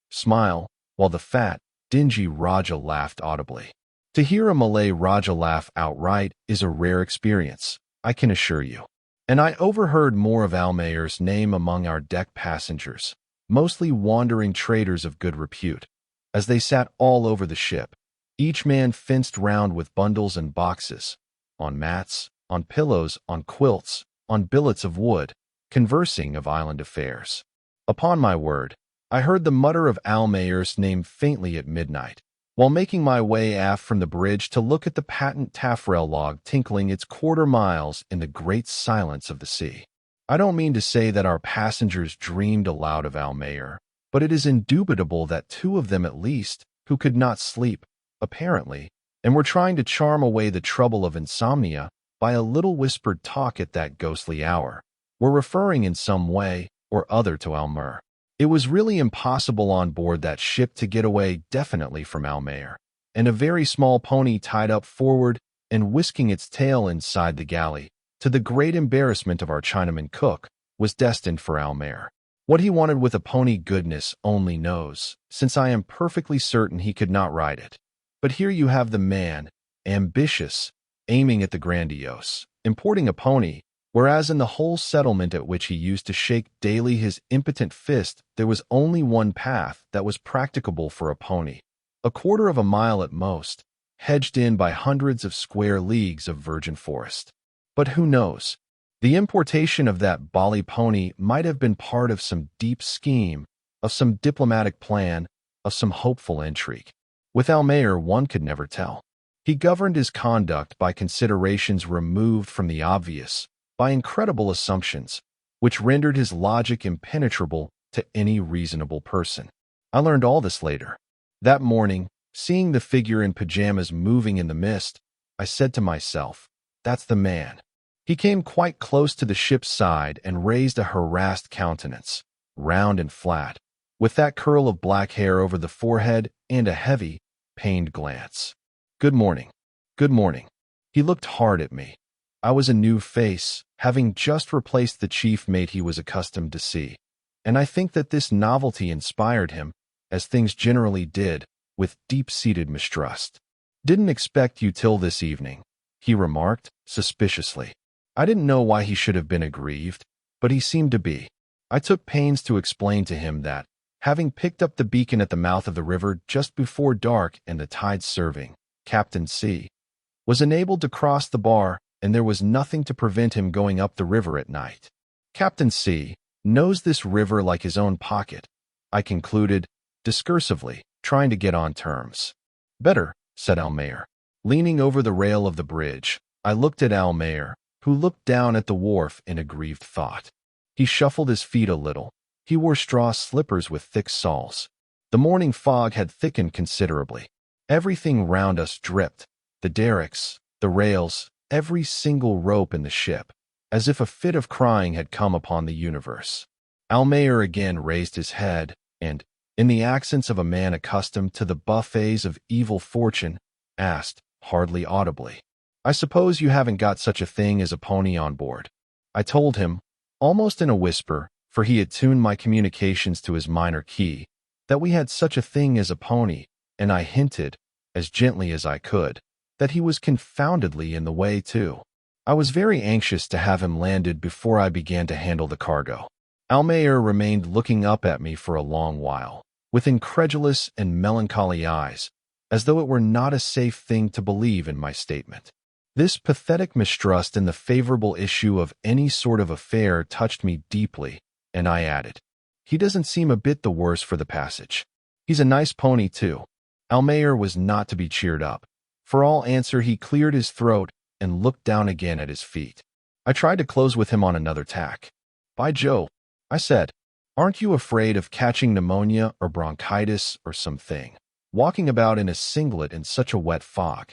smile, while the fat, dingy Raja laughed audibly. To hear a Malay Raja laugh outright is a rare experience, I can assure you. And I overheard more of Almayer's name among our deck passengers, mostly wandering traders of good repute, as they sat all over the ship, each man fenced round with bundles and boxes, on mats, on pillows, on quilts, on billets of wood, conversing of island affairs. Upon my word, I heard the mutter of Almayer's name faintly at midnight, while making my way aft from the bridge to look at the patent taffrail log tinkling its quarter miles in the great silence of the sea. I don't mean to say that our passengers dreamed aloud of Almayer, but it is indubitable that 2 of them at least, who could not sleep, apparently, and were trying to charm away the trouble of insomnia by a little whispered talk at that ghostly hour, were referring in some way or other to Almayer. It was really impossible on board that ship to get away definitely from Almayer, and a very small pony tied up forward and whisking its tail inside the galley, to the great embarrassment of our Chinaman cook, was destined for Almayer. What he wanted with a pony goodness only knows, since I am perfectly certain he could not ride it. But here you have the man, ambitious, aiming at the grandiose, importing a pony, whereas in the whole settlement at which he used to shake daily his impotent fist there was only one path that was practicable for a pony, a quarter of a mile at most, hedged in by hundreds of square leagues of virgin forest. But who knows? The importation of that Bali pony might have been part of some deep scheme, of some diplomatic plan, of some hopeful intrigue. With Almayer one could never tell. He governed his conduct by considerations removed from the obvious, by incredible assumptions, which rendered his logic impenetrable to any reasonable person. I learned all this later. That morning, seeing the figure in pajamas moving in the mist, I said to myself, "That's the man." He came quite close to the ship's side and raised a harassed countenance, round and flat, with that curl of black hair over the forehead and a heavy, pained glance. "Good morning. Good morning." He looked hard at me. I was a new face, having just replaced the chief mate he was accustomed to see, and I think that this novelty inspired him, as things generally did, with deep-seated mistrust. Didn't expect you till this evening, he remarked, suspiciously. I didn't know why he should have been aggrieved, but he seemed to be. I took pains to explain to him that, having picked up the beacon at the mouth of the river just before dark and the tide serving, Captain C was enabled to cross the bar, and there was nothing to prevent him going up the river at night. Captain C knows this river like his own pocket, I concluded, discursively, trying to get on terms. Better, said Almayer. Leaning over the rail of the bridge, I looked at Almayer, who looked down at the wharf in aggrieved thought. He shuffled his feet a little. He wore straw slippers with thick soles. The morning fog had thickened considerably. Everything round us dripped, the derricks, the rails, every single rope in the ship, as if a fit of crying had come upon the universe. Almayer again raised his head, and, in the accents of a man accustomed to the buffets of evil fortune, asked, hardly audibly, I suppose you haven't got such a thing as a pony on board. I told him, almost in a whisper, for he had tuned my communications to his minor key, that we had such a thing as a pony, and I hinted, as gently as I could, that he was confoundedly in the way too. I was very anxious to have him landed before I began to handle the cargo. Almayer remained looking up at me for a long while, with incredulous and melancholy eyes, as though it were not a safe thing to believe in my statement. This pathetic mistrust in the favorable issue of any sort of affair touched me deeply, and I added, he doesn't seem a bit the worse for the passage. He's a nice pony, too. Almayer was not to be cheered up. For all answer, he cleared his throat and looked down again at his feet. I tried to close with him on another tack. By Jove, I said, aren't you afraid of catching pneumonia or bronchitis or something, walking about in a singlet in such a wet fog?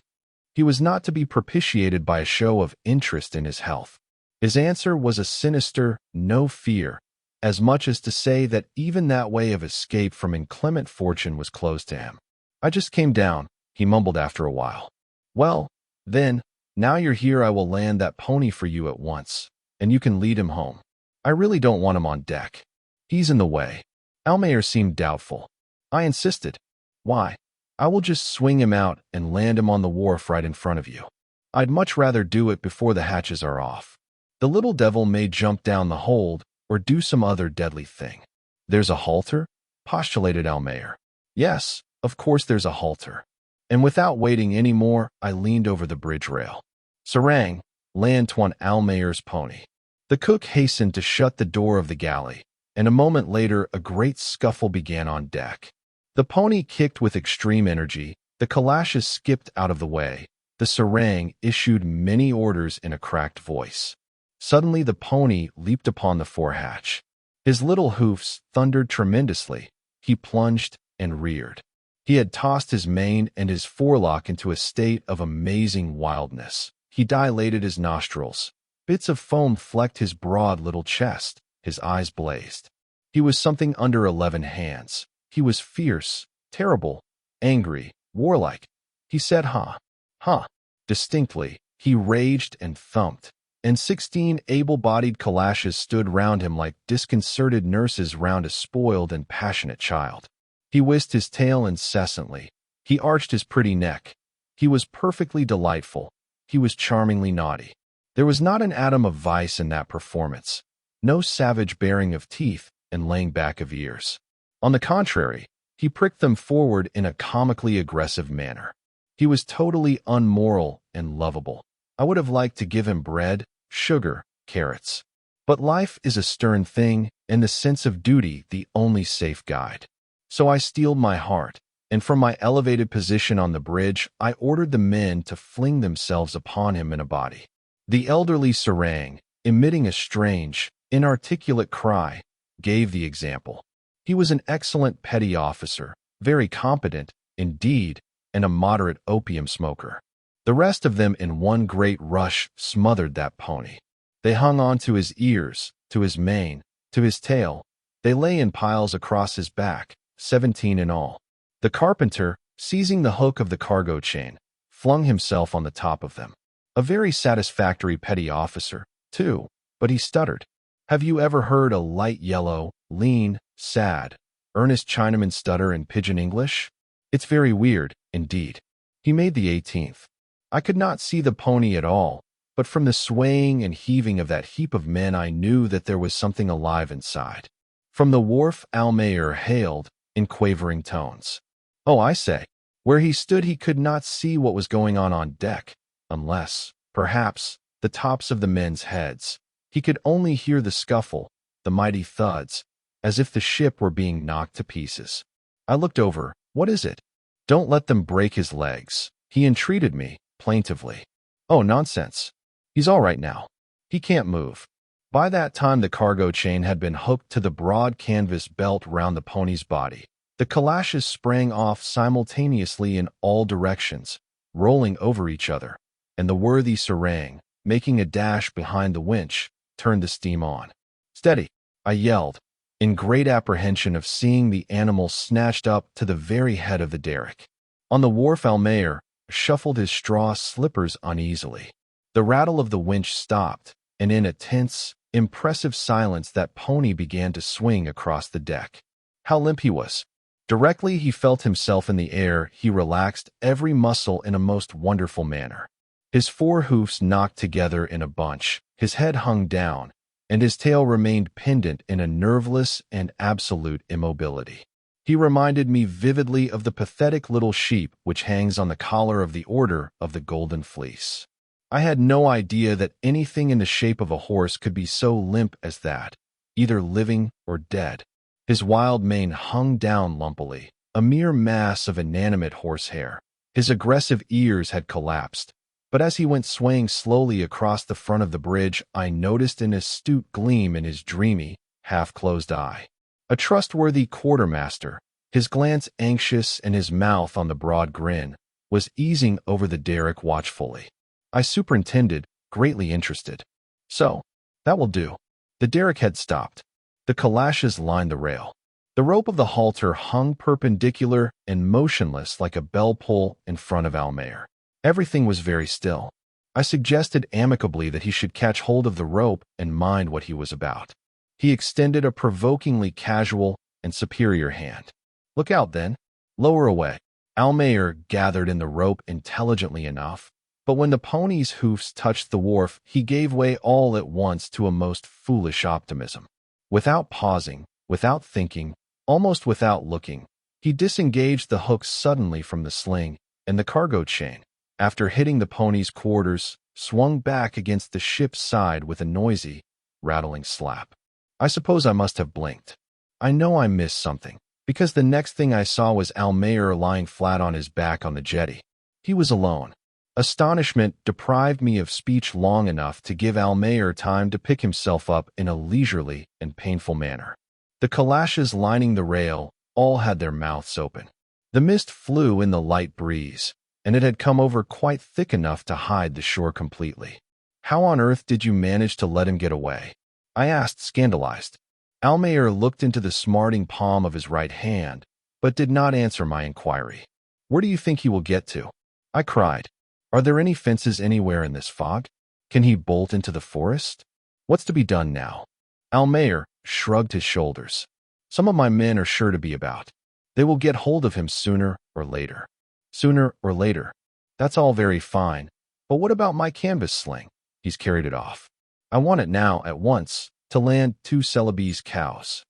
He was not to be propitiated by a show of interest in his health. His answer was a sinister, no fear, as much as to say that even that way of escape from inclement fortune was closed to him. I just came down, he mumbled after a while. Well, then, now you're here I will land that pony for you at once, and you can lead him home. I really don't want him on deck. He's in the way. Almayer seemed doubtful. I insisted. Why? I will just swing him out and land him on the wharf right in front of you. I'd much rather do it before the hatches are off. The little devil may jump down the hold or do some other deadly thing. There's a halter? Postulated Almayer. Yes, of course there's a halter. And without waiting any more, I leaned over the bridge rail. Sarang, land twan Almayer's pony. The cook hastened to shut the door of the galley, and a moment later a great scuffle began on deck. The pony kicked with extreme energy, the calashes skipped out of the way, the sarang issued many orders in a cracked voice. Suddenly the pony leaped upon the forehatch. His little hoofs thundered tremendously. He plunged and reared. He had tossed his mane and his forelock into a state of amazing wildness. He dilated his nostrils. Bits of foam flecked his broad little chest. His eyes blazed. He was something under 11 hands. He was fierce, terrible, angry, warlike. He said, "Ha! Ha!" distinctly. He raged and thumped, and 16 able-bodied calashes stood round him like disconcerted nurses round a spoiled and passionate child. He whisked his tail incessantly. He arched his pretty neck. He was perfectly delightful. He was charmingly naughty. There was not an atom of vice in that performance, no savage baring of teeth and laying back of ears. On the contrary, he pricked them forward in a comically aggressive manner. He was totally unmoral and lovable. I would have liked to give him bread, sugar, carrots. But life is a stern thing, and the sense of duty the only safe guide. So I steeled my heart, and from my elevated position on the bridge, I ordered the men to fling themselves upon him in a body. The elderly sarang, emitting a strange, inarticulate cry, gave the example. He was an excellent petty officer, very competent, indeed, and a moderate opium smoker. The rest of them in one great rush smothered that pony. They hung on to his ears, to his mane, to his tail. They lay in piles across his back, 17 in all. The carpenter, seizing the hook of the cargo chain, flung himself on the top of them. A very satisfactory petty officer, too, but he stuttered. Have you ever heard a light yellow, lean, sad, earnest Chinaman stutter in pidgin English? It's very weird, indeed. He made the 18th. I could not see the pony at all, but from the swaying and heaving of that heap of men I knew that there was something alive inside. From the wharf Almayer hailed, in quavering tones. "Oh, I say." Where he stood he could not see what was going on deck, unless, perhaps, the tops of the men's heads. He could only hear the scuffle, the mighty thuds, as if the ship were being knocked to pieces. I looked over. "What is it?" "Don't let them break his legs," he entreated me, plaintively. "Oh, nonsense. He's all right now. He can't move." By that time the cargo chain had been hooked to the broad canvas belt round the pony's body. The calashes sprang off simultaneously in all directions, rolling over each other, and the worthy serang, making a dash behind the winch, turned the steam on. "Steady!" I yelled, in great apprehension of seeing the animal snatched up to the very head of the derrick. On the wharf Almayer shuffled his straw slippers uneasily. The rattle of the winch stopped, and in a tense, impressive silence that pony began to swing across the deck. How limp he was! Directly he felt himself in the air, he relaxed every muscle in a most wonderful manner. His four hoofs knocked together in a bunch, his head hung down, and his tail remained pendant in a nerveless and absolute immobility. He reminded me vividly of the pathetic little sheep which hangs on the collar of the Order of the Golden Fleece. I had no idea that anything in the shape of a horse could be so limp as that, either living or dead. His wild mane hung down lumpily, a mere mass of inanimate horsehair. His aggressive ears had collapsed, but as he went swaying slowly across the front of the bridge, I noticed an astute gleam in his dreamy, half-closed eye. A trustworthy quartermaster, his glance anxious and his mouth on the broad grin, was easing over the derrick watchfully. I superintended, greatly interested. "So, that will do." The derrick had stopped. The calashes lined the rail. The rope of the halter hung perpendicular and motionless like a bell pull in front of Almayer. Everything was very still. I suggested amicably that he should catch hold of the rope and mind what he was about. He extended a provokingly casual and superior hand. "Look out, then. Lower away." Almayer gathered in the rope intelligently enough, but when the pony's hoofs touched the wharf, he gave way all at once to a most foolish optimism. Without pausing, without thinking, almost without looking, he disengaged the hooks suddenly from the sling, and the cargo chain, after hitting the pony's quarters, swung back against the ship's side with a noisy, rattling slap. I suppose I must have blinked. I know I missed something, because the next thing I saw was Almayer lying flat on his back on the jetty. He was alone. Astonishment deprived me of speech long enough to give Almayer time to pick himself up in a leisurely and painful manner. The calashes lining the rail all had their mouths open. The mist flew in the light breeze, and it had come over quite thick enough to hide the shore completely. "How on earth did you manage to let him get away?" I asked, scandalized. Almayer looked into the smarting palm of his right hand, but did not answer my inquiry. "Where do you think he will get to?" I cried. "Are there any fences anywhere in this fog? Can he bolt into the forest? What's to be done now?" Almayer shrugged his shoulders. "Some of my men are sure to be about. They will get hold of him sooner or later." "Sooner or later. That's all very fine, but what about my canvas sling?" "He's carried it off. I want it now, at once, to land 2 Celebes cows."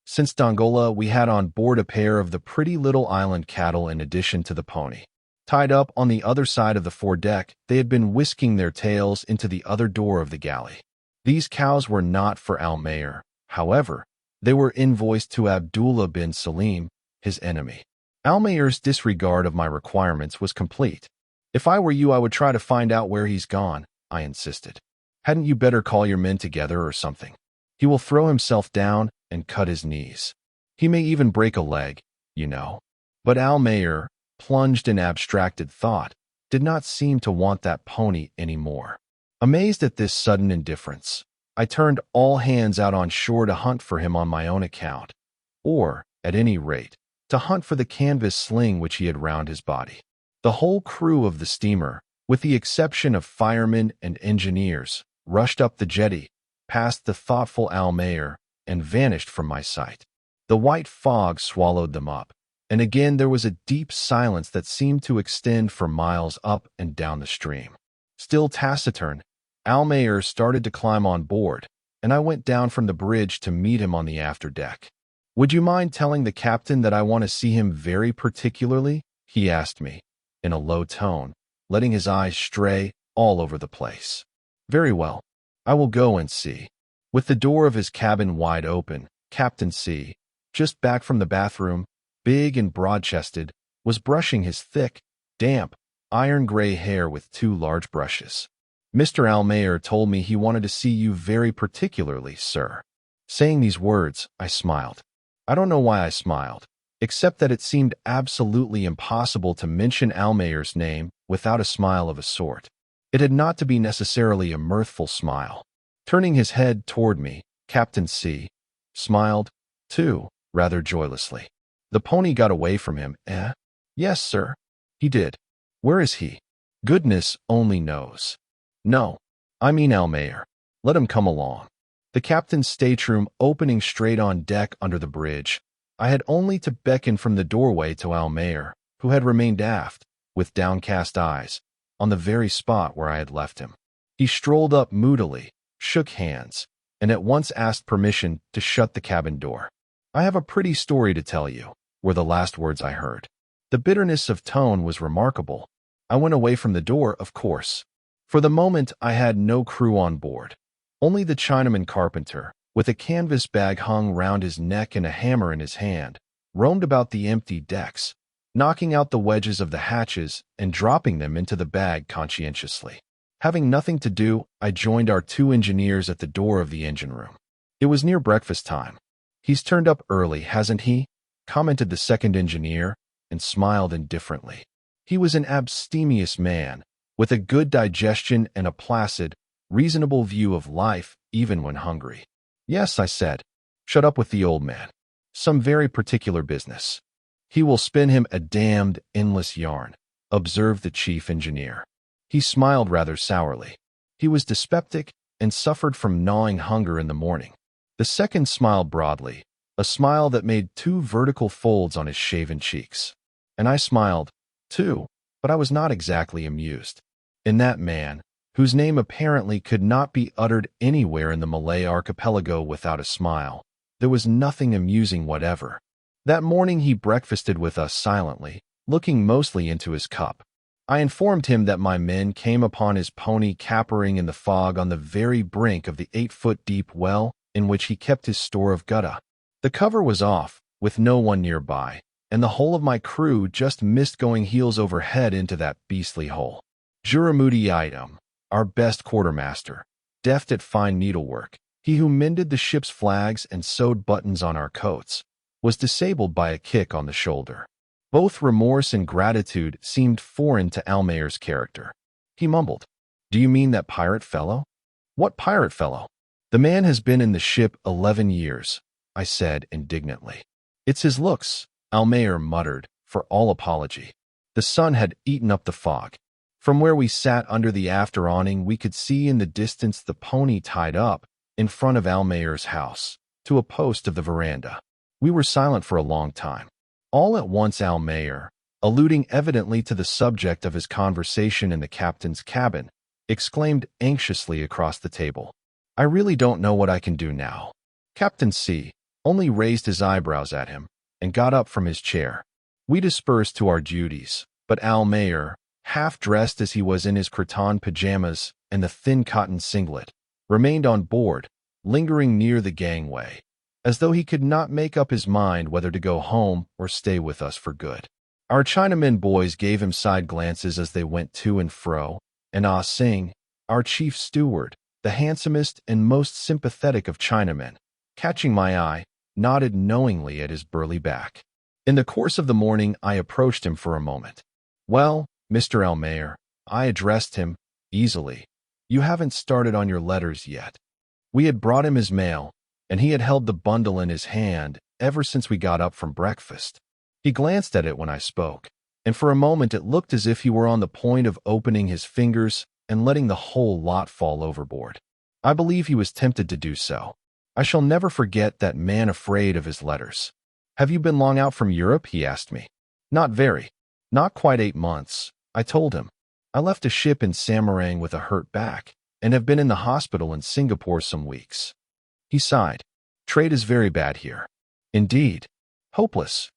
Since Dongola, we had on board a pair of the pretty little island cattle in addition to the pony. Tied up on the other side of the foredeck, they had been whisking their tails into the other door of the galley. These cows were not for Almayer, however. They were invoiced to Abdullah bin Salim, his enemy. Almayer's disregard of my requirements was complete. "If I were you, I would try to find out where he's gone," I insisted. "Hadn't you better call your men together or something? He will throw himself down and cut his knees. He may even break a leg, you know." But Almayer, plunged in abstracted thought, did not seem to want that pony any more. Amazed at this sudden indifference, I turned all hands out on shore to hunt for him on my own account, or, at any rate, to hunt for the canvas sling which he had round his body. The whole crew of the steamer, with the exception of firemen and engineers, rushed up the jetty, past the thoughtful Almayer, and vanished from my sight. The white fog swallowed them up, and again there was a deep silence that seemed to extend for miles up and down the stream. Still taciturn, Almayer started to climb on board, and I went down from the bridge to meet him on the afterdeck. "Would you mind telling the captain that I want to see him very particularly?" he asked me, in a low tone, letting his eyes stray all over the place. "Very well. I will go and see." With the door of his cabin wide open, Captain C, just back from the bathroom, big and broad-chested, was brushing his thick, damp, iron-gray hair with 2 large brushes. "Mr. Almayer told me he wanted to see you very particularly, sir." Saying these words, I smiled. I don't know why I smiled, except that it seemed absolutely impossible to mention Almayer's name without a smile of a sort. It had not to be necessarily a mirthful smile. Turning his head toward me, Captain C smiled, too, rather joylessly. "The pony got away from him, eh?" "Yes, sir. He did." "Where is he?" "Goodness only knows." "No, I mean Almayer. Let him come along." The captain's stateroom opening straight on deck under the bridge, I had only to beckon from the doorway to Almayer, who had remained aft, with downcast eyes, on the very spot where I had left him. He strolled up moodily, shook hands, and at once asked permission to shut the cabin door. "I have a pretty story to tell you," were the last words I heard. The bitterness of tone was remarkable. I went away from the door, of course. For the moment I had no crew on board. Only the Chinaman carpenter, with a canvas bag hung round his neck and a hammer in his hand, roamed about the empty decks, knocking out the wedges of the hatches and dropping them into the bag conscientiously. Having nothing to do, I joined our 2 engineers at the door of the engine room. It was near breakfast time. "He's turned up early, hasn't he?" commented the second engineer, and smiled indifferently. He was an abstemious man, with a good digestion and a placid, reasonable view of life even when hungry. "Yes," I said. "Shut up with the old man. Some very particular business." "He will spin him a damned endless yarn," observed the chief engineer. He smiled rather sourly. He was dyspeptic and suffered from gnawing hunger in the morning. The second smiled broadly, a smile that made 2 vertical folds on his shaven cheeks. And I smiled, too, but I was not exactly amused. In that man, whose name apparently could not be uttered anywhere in the Malay archipelago without a smile, there was nothing amusing whatever. That morning he breakfasted with us silently, looking mostly into his cup. I informed him that my men came upon his pony capering in the fog on the very brink of the 8-foot-deep well in which he kept his store of gutta. The cover was off, with no one nearby, and the whole of my crew just missed going heels over head into that beastly hole. Juramudi item, our best quartermaster, deft at fine needlework, he who mended the ship's flags and sewed buttons on our coats, was disabled by a kick on the shoulder. Both remorse and gratitude seemed foreign to Almayer's character. He mumbled, "Do you mean that pirate fellow?" "What pirate fellow?" "The man has been in the ship 11 years, I said indignantly. "It's his looks," Almayer muttered, for all apology. The sun had eaten up the fog. From where we sat under the after awning, we could see in the distance the pony tied up, in front of Almayer's house, to a post of the veranda. We were silent for a long time. All at once Almayer, alluding evidently to the subject of his conversation in the captain's cabin, exclaimed anxiously across the table, "I really don't know what I can do now." Captain C only raised his eyebrows at him and got up from his chair. We dispersed to our duties, but Almayer, half-dressed as he was in his cretonne pajamas and the thin cotton singlet, remained on board, lingering near the gangway, as though he could not make up his mind whether to go home or stay with us for good. Our Chinamen boys gave him side glances as they went to and fro, and Ah Sing, our chief steward, the handsomest and most sympathetic of Chinamen, catching my eye, nodded knowingly at his burly back. In the course of the morning I approached him for a moment. "Well, Mr. Almayer," I addressed him, easily, "you haven't started on your letters yet." We had brought him his mail, and he had held the bundle in his hand ever since we got up from breakfast. He glanced at it when I spoke, and for a moment it looked as if he were on the point of opening his fingers and letting the whole lot fall overboard. I believe he was tempted to do so. I shall never forget that man afraid of his letters. "Have you been long out from Europe?" he asked me. "Not very. Not quite 8 months," I told him. "I left a ship in Samarang with a hurt back and have been in the hospital in Singapore some weeks." He sighed. "Trade is very bad here." "Indeed. Hopeless.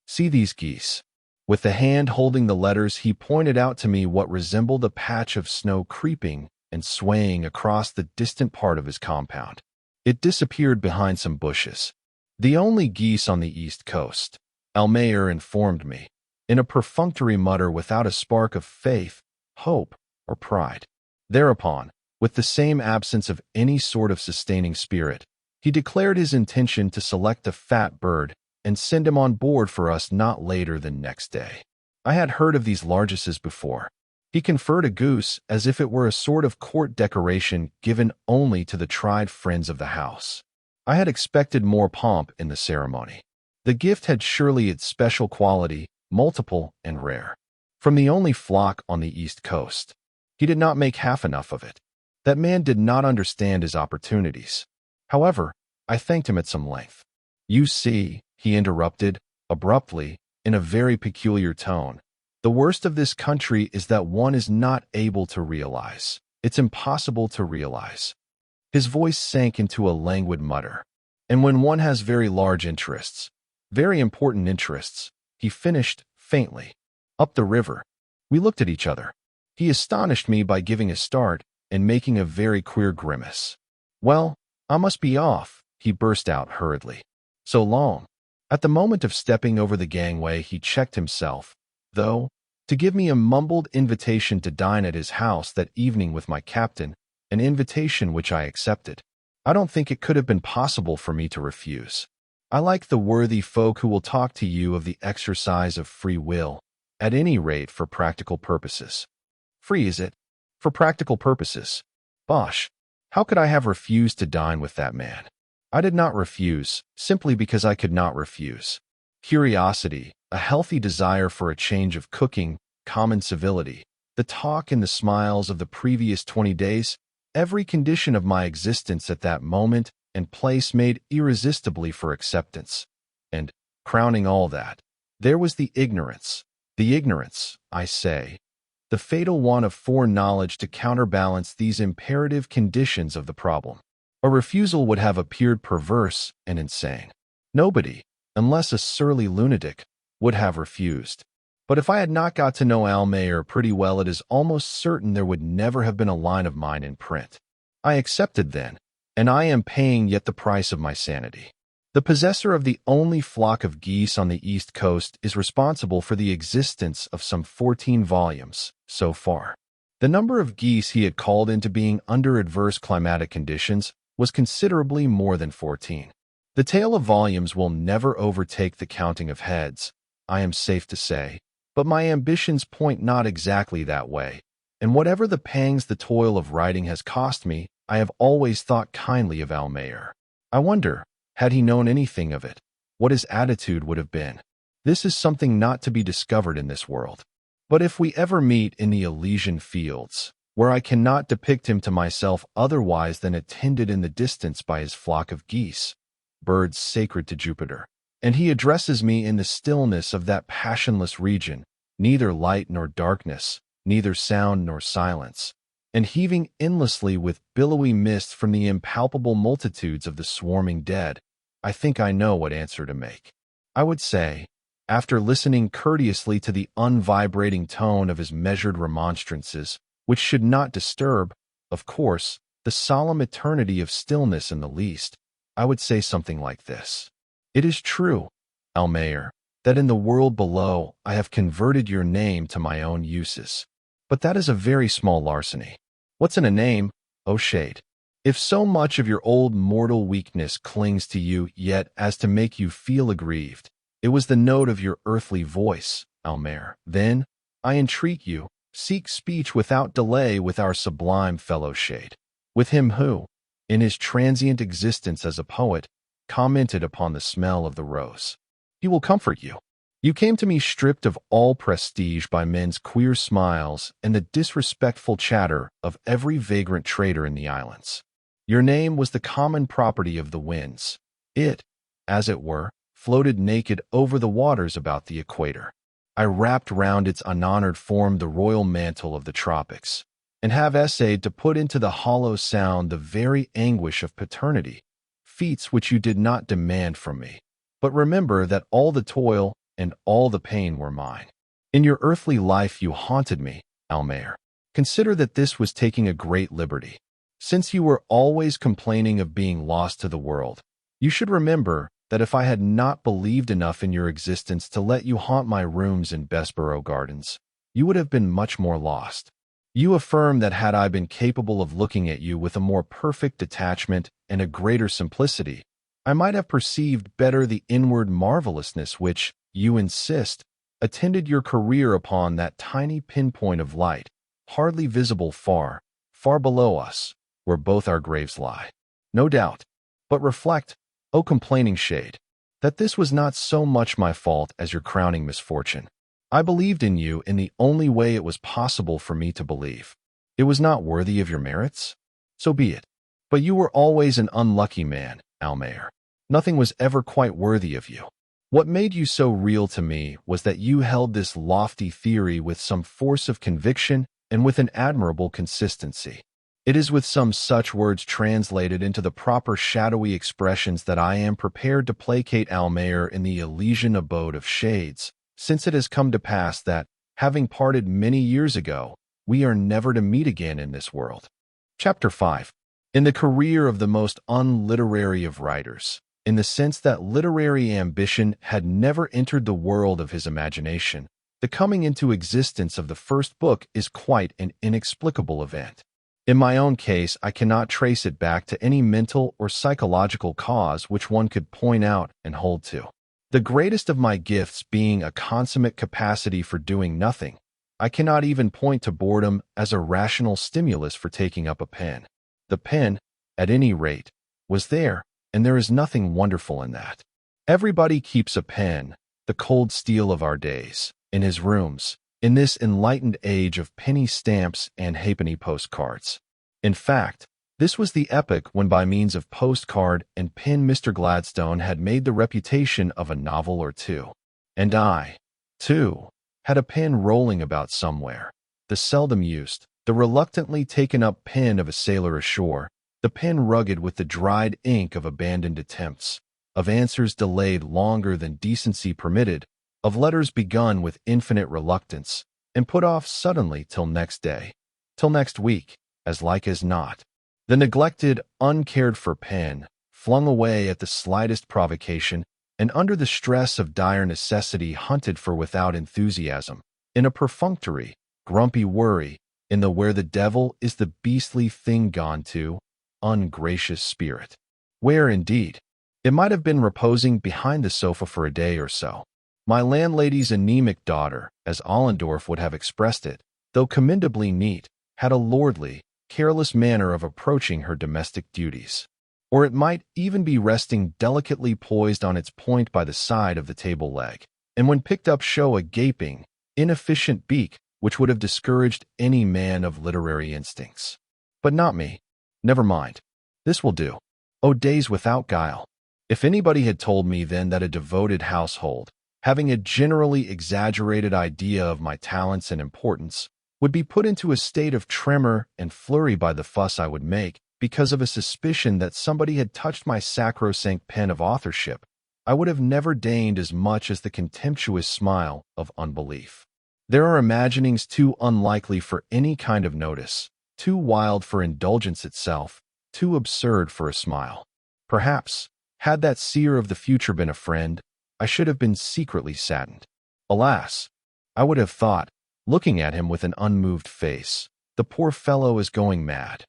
See these geese." With the hand holding the letters, he pointed out to me what resembled a patch of snow creeping and swaying across the distant part of his compound. It disappeared behind some bushes. "The only geese on the east coast," Almayer informed me, in a perfunctory mutter without a spark of faith, hope, or pride. Thereupon, with the same absence of any sort of sustaining spirit, he declared his intention to select a fat bird and send him on board for us not later than next day. I had heard of these largesses before. He conferred a goose as if it were a sort of court decoration given only to the tried friends of the house. I had expected more pomp in the ceremony. The gift had surely its special quality, multiple and rare. From the only flock on the East Coast. He did not make half enough of it. That man did not understand his opportunities. However, I thanked him at some length. "You see," he interrupted, abruptly, in a very peculiar tone, "the worst of this country is that one is not able to realize. It's impossible to realize." His voice sank into a languid mutter. "And when one has very large interests, very important interests," he finished, faintly. "Up the river." We looked at each other. He astonished me by giving a start and making a very queer grimace. "Well, I must be off," he burst out hurriedly. "So long." At the moment of stepping over the gangway, he checked himself, though, to give me a mumbled invitation to dine at his house that evening with my captain, an invitation which I accepted. I don't think it could have been possible for me to refuse. I like the worthy folk who will talk to you of the exercise of free will, at any rate for practical purposes. Free, is it? For practical purposes. Bosh! How could I have refused to dine with that man? I did not refuse, simply because I could not refuse. Curiosity, a healthy desire for a change of cooking, common civility, the talk and the smiles of the previous 20 days, every condition of my existence at that moment and place made irresistibly for acceptance. And, crowning all that, there was the ignorance, I say, the fatal want of foreknowledge to counterbalance these imperative conditions of the problem. A refusal would have appeared perverse and insane. Nobody, unless a surly lunatic, would have refused. But if I had not got to know Almayer pretty well, it is almost certain there would never have been a line of mine in print. I accepted then, and I am paying yet the price of my sanity. The possessor of the only flock of geese on the East Coast is responsible for the existence of some 14 volumes, so far. The number of geese he had called into being under adverse climatic conditions was considerably more than 14. The tale of volumes will never overtake the counting of heads, I am safe to say, but my ambitions point not exactly that way, and whatever the pangs the toil of writing has cost me, I have always thought kindly of Almayer. I wonder, had he known anything of it, what his attitude would have been. This is something not to be discovered in this world. But if we ever meet in the Elysian fields, where I cannot depict him to myself otherwise than attended in the distance by his flock of geese, birds sacred to Jupiter, and he addresses me in the stillness of that passionless region, neither light nor darkness, neither sound nor silence, and heaving endlessly with billowy mist from the impalpable multitudes of the swarming dead, I think I know what answer to make. I would say, after listening courteously to the unvibrating tone of his measured remonstrances, which should not disturb, of course, the solemn eternity of stillness in the least, I would say something like this. "It is true, Almayer, that in the world below I have converted your name to my own uses. But that is a very small larceny. What's in a name, oh shade? If so much of your old mortal weakness clings to you yet as to make you feel aggrieved, it was the note of your earthly voice, Almayer. Then, I entreat you, seek speech without delay with our sublime fellow shade, with him who, in his transient existence as a poet, commented upon the smell of the rose. He will comfort you. You came to me stripped of all prestige by men's queer smiles and the disrespectful chatter of every vagrant trader in the islands. Your name was the common property of the winds. It, as it were, floated naked over the waters about the equator. I wrapped round its unhonored form the royal mantle of the tropics, and have essayed to put into the hollow sound the very anguish of paternity, feats which you did not demand from me. But remember that all the toil and all the pain were mine. In your earthly life you haunted me, Almayer. Consider that this was taking a great liberty. Since you were always complaining of being lost to the world, you should remember that if I had not believed enough in your existence to let you haunt my rooms in Bessborough Gardens, you would have been much more lost. You affirm that had I been capable of looking at you with a more perfect detachment and a greater simplicity, I might have perceived better the inward marvelousness which, you insist, attended your career upon that tiny pinpoint of light, hardly visible far, far below us, where both our graves lie. No doubt. But reflect, O complaining shade, that this was not so much my fault as your crowning misfortune. I believed in you in the only way it was possible for me to believe. It was not worthy of your merits? So be it. But you were always an unlucky man, Almayer. Nothing was ever quite worthy of you. What made you so real to me was that you held this lofty theory with some force of conviction and with an admirable consistency. It is with some such words translated into the proper shadowy expressions that I am prepared to placate Almayer in the Elysian abode of shades, since it has come to pass that, having parted many years ago, we are never to meet again in this world. Chapter 5. In the career of the most unliterary of writers, in the sense that literary ambition had never entered the world of his imagination, the coming into existence of the first book is quite an inexplicable event. In my own case, I cannot trace it back to any mental or psychological cause which one could point out and hold to. The greatest of my gifts being a consummate capacity for doing nothing, I cannot even point to boredom as a rational stimulus for taking up a pen. The pen, at any rate, was there, and there is nothing wonderful in that. Everybody keeps a pen, the cold steel of our days, in his rooms, in this enlightened age of penny stamps and halfpenny postcards. In fact, this was the epoch when by means of postcard and pen Mr. Gladstone had made the reputation of a novel or two. And I, too, had a pen rolling about somewhere, the seldom used, the reluctantly taken-up pen of a sailor ashore, the pen rugged with the dried ink of abandoned attempts, of answers delayed longer than decency permitted, of letters begun with infinite reluctance, and put off suddenly till next day, till next week, as like as not. The neglected, uncared-for pen, flung away at the slightest provocation, and under the stress of dire necessity hunted for without enthusiasm, in a perfunctory, grumpy worry, in the where the devil is the beastly thing gone to, ungracious spirit. Where, indeed, it might have been reposing behind the sofa for a day or so. My landlady's anemic daughter, as Allendorf would have expressed it, though commendably neat, had a lordly, careless manner of approaching her domestic duties. Or it might even be resting delicately poised on its point by the side of the table leg, and when picked up show a gaping, inefficient beak which would have discouraged any man of literary instincts. But not me. Never mind. This will do. Oh, days without guile. If anybody had told me then that a devoted household, having a generally exaggerated idea of my talents and importance, would be put into a state of tremor and flurry by the fuss I would make because of a suspicion that somebody had touched my sacrosanct pen of authorship, I would have never deigned as much as the contemptuous smile of unbelief. There are imaginings too unlikely for any kind of notice, too wild for indulgence itself, too absurd for a smile. Perhaps, had that seer of the future been a friend, I should have been secretly saddened. Alas, I would have thought, looking at him with an unmoved face, the poor fellow is going mad.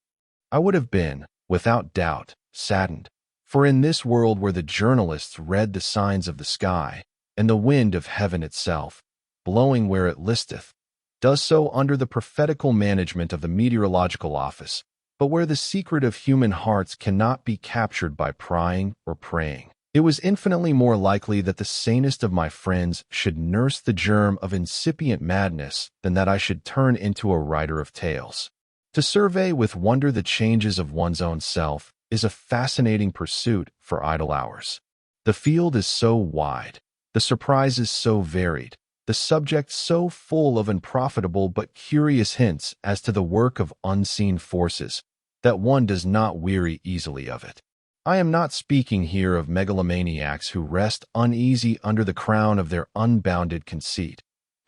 I would have been, without doubt, saddened, for in this world where the journalists read the signs of the sky, and the wind of heaven itself, blowing where it listeth, does so under the prophetical management of the meteorological office, but where the secret of human hearts cannot be captured by prying or praying, it was infinitely more likely that the sanest of my friends should nurse the germ of incipient madness than that I should turn into a writer of tales. To survey with wonder the changes of one's own self is a fascinating pursuit for idle hours. The field is so wide, the surprises so varied, the subject so full of unprofitable but curious hints as to the work of unseen forces, that one does not weary easily of it. I am not speaking here of megalomaniacs who rest uneasy under the crown of their unbounded conceit,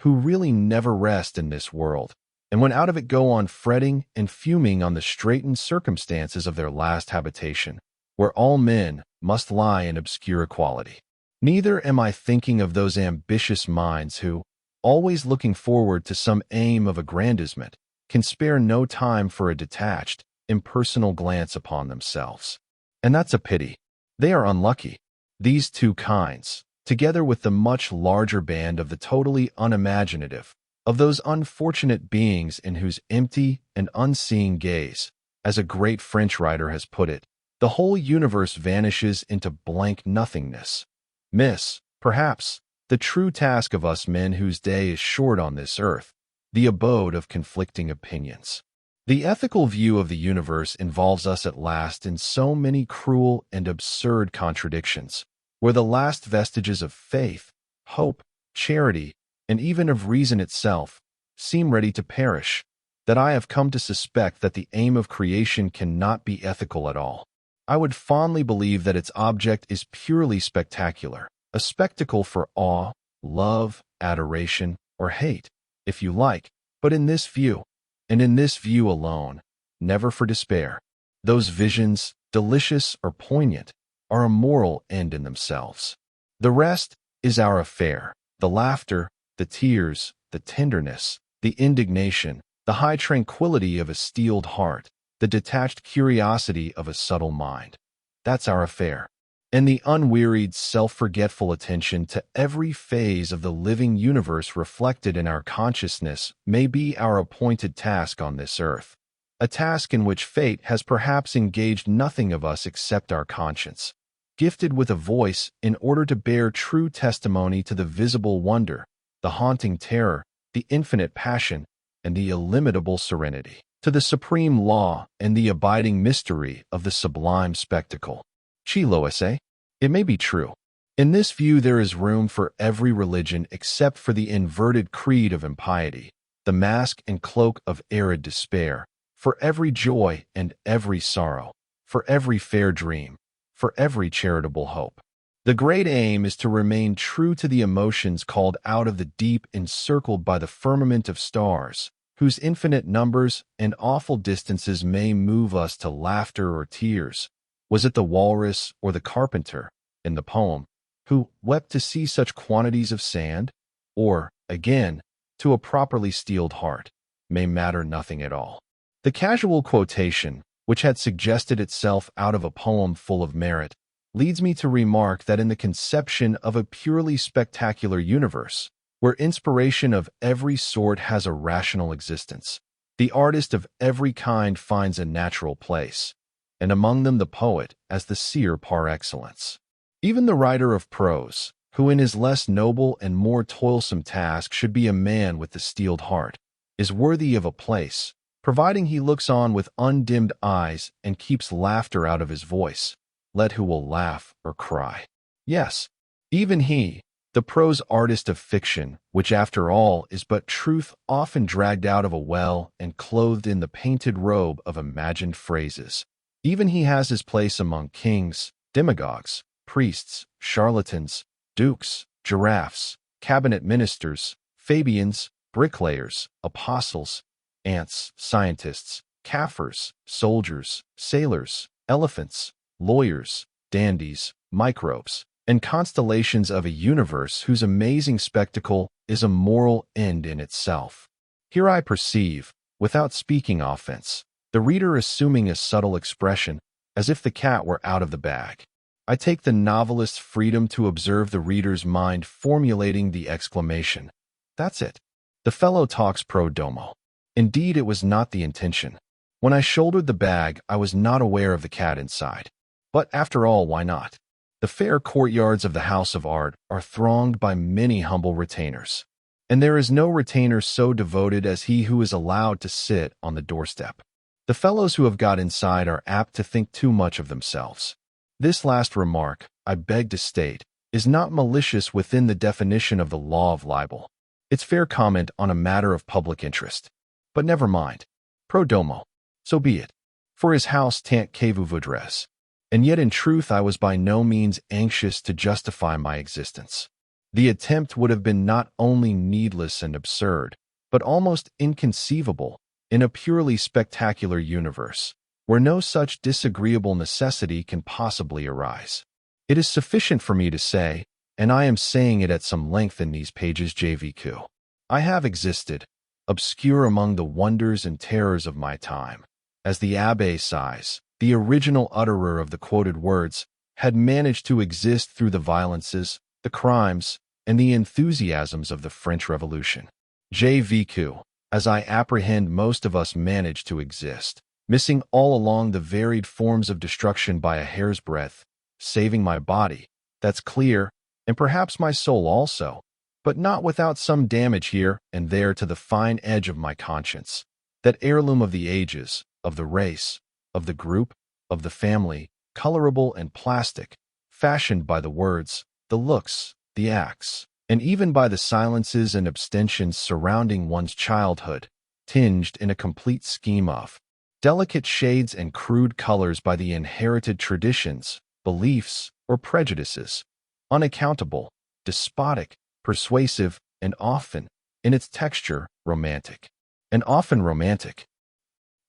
who really never rest in this world, and when out of it go on fretting and fuming on the straitened circumstances of their last habitation, where all men must lie in obscure equality. Neither am I thinking of those ambitious minds who, always looking forward to some aim of aggrandizement, can spare no time for a detached, impersonal glance upon themselves. And that's a pity. They are unlucky. These two kinds, together with the much larger band of the totally unimaginative, of those unfortunate beings in whose empty and unseeing gaze, as a great French writer has put it, the whole universe vanishes into blank nothingness, miss, perhaps, the true task of us men whose day is short on this earth, the abode of conflicting opinions. The ethical view of the universe involves us at last in so many cruel and absurd contradictions, where the last vestiges of faith, hope, charity, and even of reason itself seem ready to perish, that I have come to suspect that the aim of creation cannot be ethical at all. I would fondly believe that its object is purely spectacular, a spectacle for awe, love, adoration, or hate, if you like, but in this view, and in this view alone, never for despair. Those visions, delicious or poignant, are a moral end in themselves. The rest is our affair, the laughter, the tears, the tenderness, the indignation, the high tranquility of a steeled heart, the detached curiosity of a subtle mind. That's our affair. And the unwearied, self-forgetful attention to every phase of the living universe reflected in our consciousness may be our appointed task on this earth, a task in which fate has perhaps engaged nothing of us except our conscience, gifted with a voice in order to bear true testimony to the visible wonder, the haunting terror, the infinite passion, and the illimitable serenity, to the supreme law and the abiding mystery of the sublime spectacle. Chilo esse? It may be true. In this view there is room for every religion except for the inverted creed of impiety, the mask and cloak of arid despair, for every joy and every sorrow, for every fair dream, for every charitable hope. The great aim is to remain true to the emotions called out of the deep encircled by the firmament of stars, whose infinite numbers and awful distances may move us to laughter or tears. Was it the walrus or the carpenter, in the poem, who wept to see such quantities of sand? Or, again, to a properly steeled heart, may matter nothing at all. The casual quotation, which had suggested itself out of a poem full of merit, leads me to remark that in the conception of a purely spectacular universe, where inspiration of every sort has a rational existence, the artist of every kind finds a natural place, and among them the poet as the seer par excellence. Even the writer of prose, who in his less noble and more toilsome task should be a man with the steeled heart, is worthy of a place, providing he looks on with undimmed eyes and keeps laughter out of his voice, let who will laugh or cry. Yes, even he, the prose artist of fiction, which after all is but truth often dragged out of a well and clothed in the painted robe of imagined phrases, even he has his place among kings, demagogues, priests, charlatans, dukes, giraffes, cabinet ministers, Fabians, bricklayers, apostles, ants, scientists, Kaffirs, soldiers, sailors, elephants, lawyers, dandies, microbes, and constellations of a universe whose amazing spectacle is a moral end in itself. Here I perceive, without speaking offense, the reader assuming a subtle expression, as if the cat were out of the bag. I take the novelist's freedom to observe the reader's mind formulating the exclamation, "That's it. The fellow talks pro domo." Indeed, it was not the intention. When I shouldered the bag, I was not aware of the cat inside. But after all, why not? The fair courtyards of the House of Art are thronged by many humble retainers, and there is no retainer so devoted as he who is allowed to sit on the doorstep. The fellows who have got inside are apt to think too much of themselves. This last remark, I beg to state, is not malicious within the definition of the law of libel. It's fair comment on a matter of public interest. But never mind. Pro domo. So be it. For his house tant que vous voudrez. And yet in truth I was by no means anxious to justify my existence. The attempt would have been not only needless and absurd, but almost inconceivable in a purely spectacular universe, where no such disagreeable necessity can possibly arise. It is sufficient for me to say, and I am saying it at some length in these pages JVQ, I have existed, obscure among the wonders and terrors of my time, as the Abbé Size, the original utterer of the quoted words, had managed to exist through the violences, the crimes, and the enthusiasms of the French Revolution. JVQ, as I apprehend most of us managed to exist, missing all along the varied forms of destruction by a hair's breadth, saving my body, that's clear, and perhaps my soul also, but not without some damage here and there to the fine edge of my conscience, that heirloom of the ages, of the race, of the group, of the family, colorable and plastic, fashioned by the words, the looks, the acts, and even by the silences and abstentions surrounding one's childhood, tinged in a complete scheme of delicate shades and crude colors by the inherited traditions, beliefs, or prejudices, unaccountable, despotic, persuasive, and often, in its texture, romantic. And often romantic.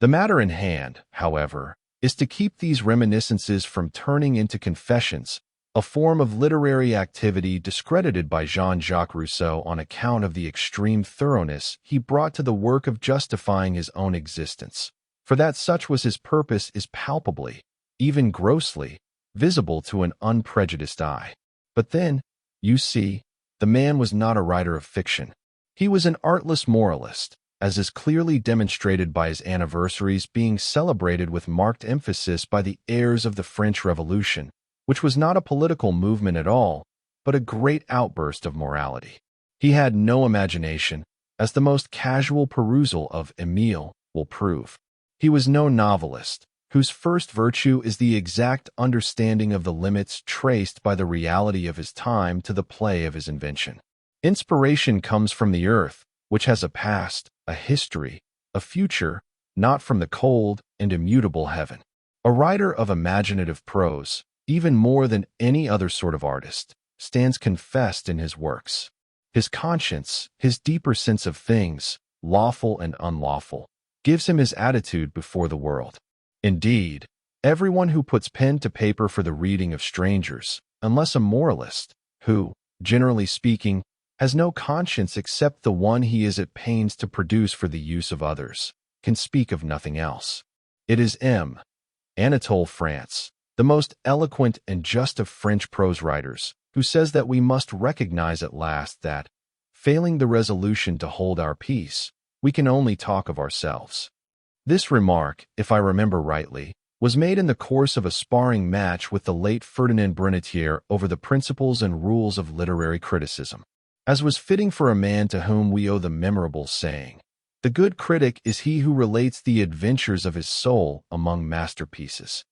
The matter in hand, however, is to keep these reminiscences from turning into confessions, a form of literary activity discredited by Jean-Jacques Rousseau on account of the extreme thoroughness he brought to the work of justifying his own existence. For that such was his purpose is palpably, even grossly, visible to an unprejudiced eye. But then, you see, the man was not a writer of fiction. He was an artless moralist, as is clearly demonstrated by his anniversaries being celebrated with marked emphasis by the heirs of the French Revolution, which was not a political movement at all, but a great outburst of morality. He had no imagination, as the most casual perusal of Emile will prove. He was no novelist, whose first virtue is the exact understanding of the limits traced by the reality of his time to the play of his invention. Inspiration comes from the earth, which has a past, a history, a future, not from the cold and immutable heaven. A writer of imaginative prose, even more than any other sort of artist, stands confessed in his works. His conscience, his deeper sense of things, lawful and unlawful, gives him his attitude before the world. Indeed, everyone who puts pen to paper for the reading of strangers, unless a moralist, who, generally speaking, has no conscience except the one he is at pains to produce for the use of others, can speak of nothing else. It is Anatole France, the most eloquent and just of French prose writers, who says that we must recognize at last that, failing the resolution to hold our peace, we can only talk of ourselves. This remark, if I remember rightly, was made in the course of a sparring match with the late Ferdinand Brunetière over the principles and rules of literary criticism, as was fitting for a man to whom we owe the memorable saying, "The good critic is he who relates the adventures of his soul among masterpieces."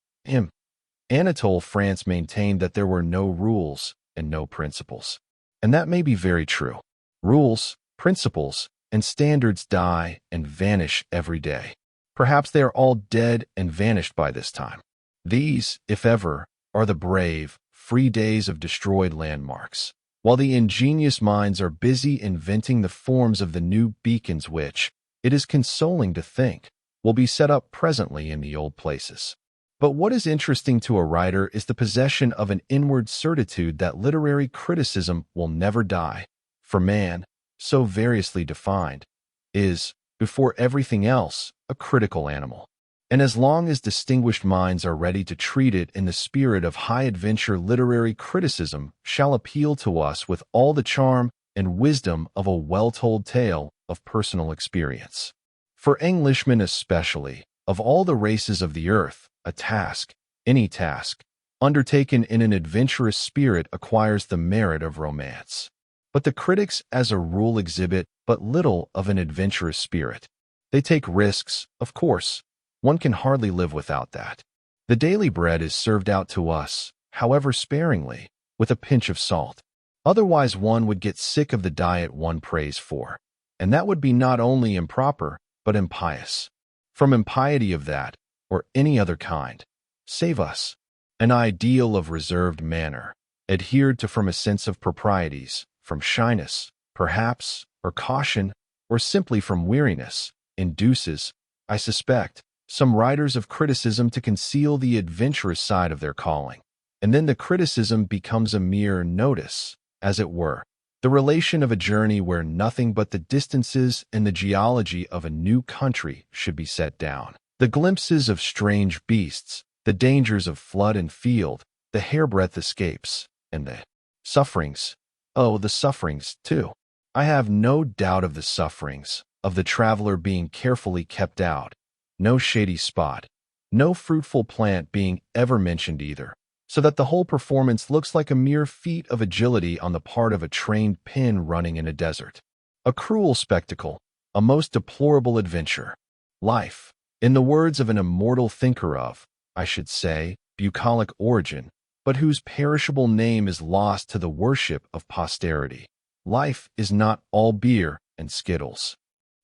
Anatole France maintained that there were no rules and no principles. And that may be very true. Rules, principles, and standards die and vanish every day. Perhaps they are all dead and vanished by this time. These, if ever, are the brave, free days of destroyed landmarks, while the ingenious minds are busy inventing the forms of the new beacons which, it is consoling to think, will be set up presently in the old places. But what is interesting to a writer is the possession of an inward certitude that literary criticism will never die, for man, so variously defined, is, before everything else, a critical animal. And as long as distinguished minds are ready to treat it in the spirit of high-adventure literary criticism shall appeal to us with all the charm and wisdom of a well-told tale of personal experience. For Englishmen especially, of all the races of the earth, a task, any task, undertaken in an adventurous spirit acquires the merit of romance. But the critics as a rule exhibit but little of an adventurous spirit. They take risks, of course. One can hardly live without that. The daily bread is served out to us, however sparingly, with a pinch of salt. Otherwise one would get sick of the diet one prays for, and that would be not only improper, but impious. From impiety of that, or any other kind, save us. An ideal of reserved manner, adhered to from a sense of proprieties, from shyness, perhaps, or caution, or simply from weariness, induces, I suspect, some writers of criticism to conceal the adventurous side of their calling. And then the criticism becomes a mere notice, as it were, the relation of a journey where nothing but the distances and the geology of a new country should be set down. The glimpses of strange beasts, the dangers of flood and field, the hairbreadth escapes, and the sufferings. Oh, the sufferings, too. I have no doubt of the sufferings, of the traveler being carefully kept out, no shady spot, no fruitful plant being ever mentioned either, so that the whole performance looks like a mere feat of agility on the part of a trained pin running in a desert. A cruel spectacle, a most deplorable adventure. Life, in the words of an immortal thinker of, I should say, bucolic origin, but whose perishable name is lost to the worship of posterity. Life is not all beer and skittles.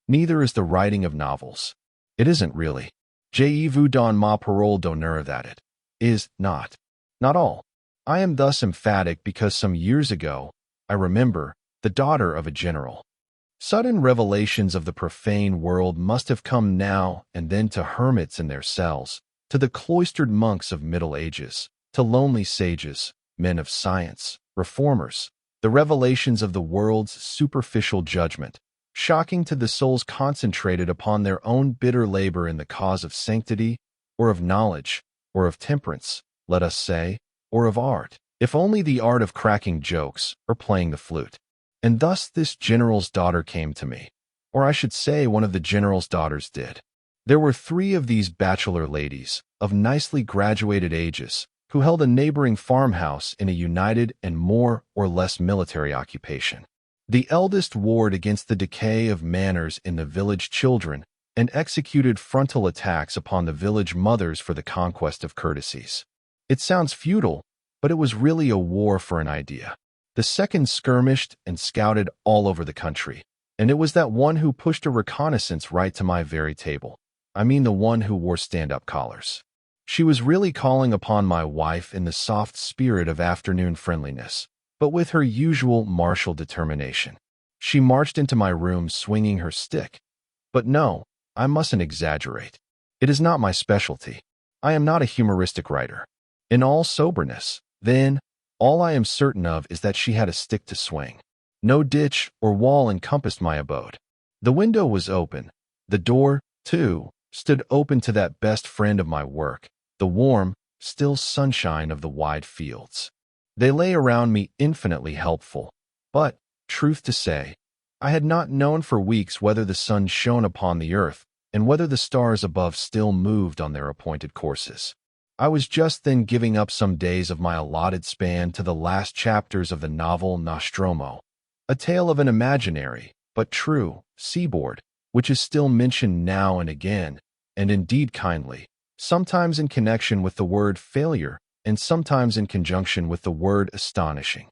Neither is the writing of novels. It isn't really. Je vous donne ma parole d'honneur that it is not. Not all. I am thus emphatic because some years ago, I remember, the daughter of a general. Sudden revelations of the profane world must have come now and then to hermits in their cells, to the cloistered monks of Middle Ages, to lonely sages, men of science, reformers, the revelations of the world's superficial judgment, shocking to the souls concentrated upon their own bitter labor in the cause of sanctity, or of knowledge, or of temperance, let us say, or of art, if only the art of cracking jokes or playing the flute. And thus this general's daughter came to me, or I should say one of the general's daughters did. There were 3 of these bachelor ladies, of nicely graduated ages, who held a neighboring farmhouse in a united and more or less military occupation. The eldest warred against the decay of manners in the village children and executed frontal attacks upon the village mothers for the conquest of courtesies. It sounds futile, but it was really a war for an idea. The second skirmished and scouted all over the country, and it was that one who pushed a reconnaissance right to my very table. I mean the one who wore stand-up collars. She was really calling upon my wife in the soft spirit of afternoon friendliness, but with her usual martial determination. She marched into my room swinging her stick. But no, I mustn't exaggerate. It is not my specialty. I am not a humoristic writer. In all soberness, then, all I am certain of is that she had a stick to swing. No ditch or wall encompassed my abode. The window was open. The door, too, stood open to that best friend of my work, the warm, still sunshine of the wide fields. They lay around me infinitely helpful, but, truth to say, I had not known for weeks whether the sun shone upon the earth and whether the stars above still moved on their appointed courses. I was just then giving up some days of my allotted span to the last chapters of the novel Nostromo, a tale of an imaginary, but true, seaboard, which is still mentioned now and again, and indeed kindly, sometimes in connection with the word failure, and sometimes in conjunction with the word astonishing.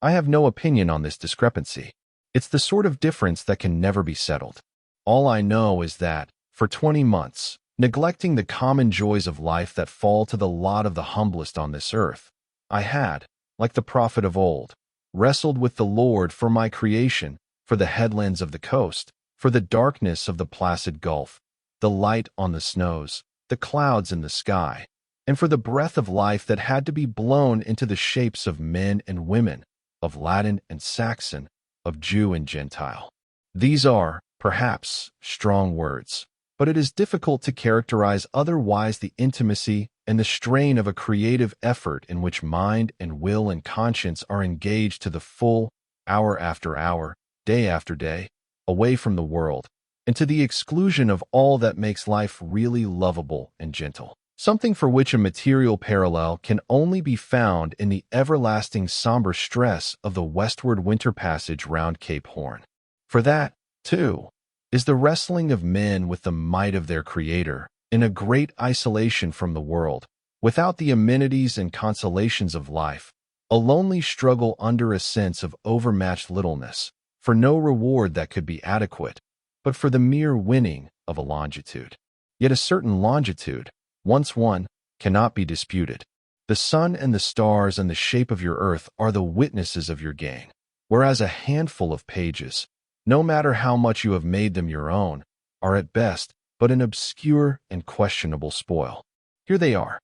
I have no opinion on this discrepancy. It's the sort of difference that can never be settled. All I know is that, for 20 months, neglecting the common joys of life that fall to the lot of the humblest on this earth, I had, like the prophet of old, wrestled with the Lord for my creation, for the headlands of the coast, for the darkness of the placid gulf, the light on the snows, the clouds in the sky, and for the breath of life that had to be blown into the shapes of men and women, of Latin and Saxon, of Jew and Gentile. These are, perhaps, strong words, but it is difficult to characterize otherwise the intimacy and the strain of a creative effort in which mind and will and conscience are engaged to the full, hour after hour, day after day, away from the world, and to the exclusion of all that makes life really lovable and gentle, something for which a material parallel can only be found in the everlasting somber stress of the westward winter passage round Cape Horn. For that, too, is the wrestling of men with the might of their Creator in a great isolation from the world, Without the amenities and consolations of life, a lonely struggle under a sense of overmatched littleness, for no reward that could be adequate, but for the mere winning of a longitude. Yet a certain longitude, once won, cannot be disputed. The sun and the stars and the shape of your earth are the witnesses of your gain, whereas a handful of pages, no matter how much you have made them your own, are at best but an obscure and questionable spoil. Here they are.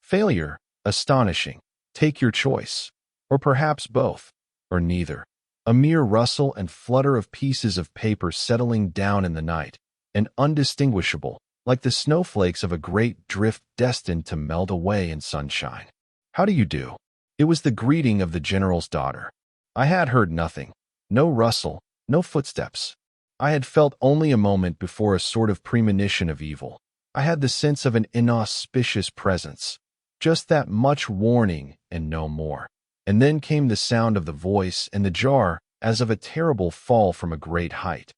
Failure, astonishing, take your choice, or perhaps both, or neither. A mere rustle and flutter of pieces of paper settling down in the night, and undistinguishable, like the snowflakes of a great drift destined to melt away in sunshine. How do you do? It was the greeting of the general's daughter. I had heard nothing, no rustle, no footsteps. I had felt only a moment before a sort of premonition of evil. I had the sense of an inauspicious presence, just that much warning and no more. And then came the sound of the voice and the jar as of a terrible fall from a great height.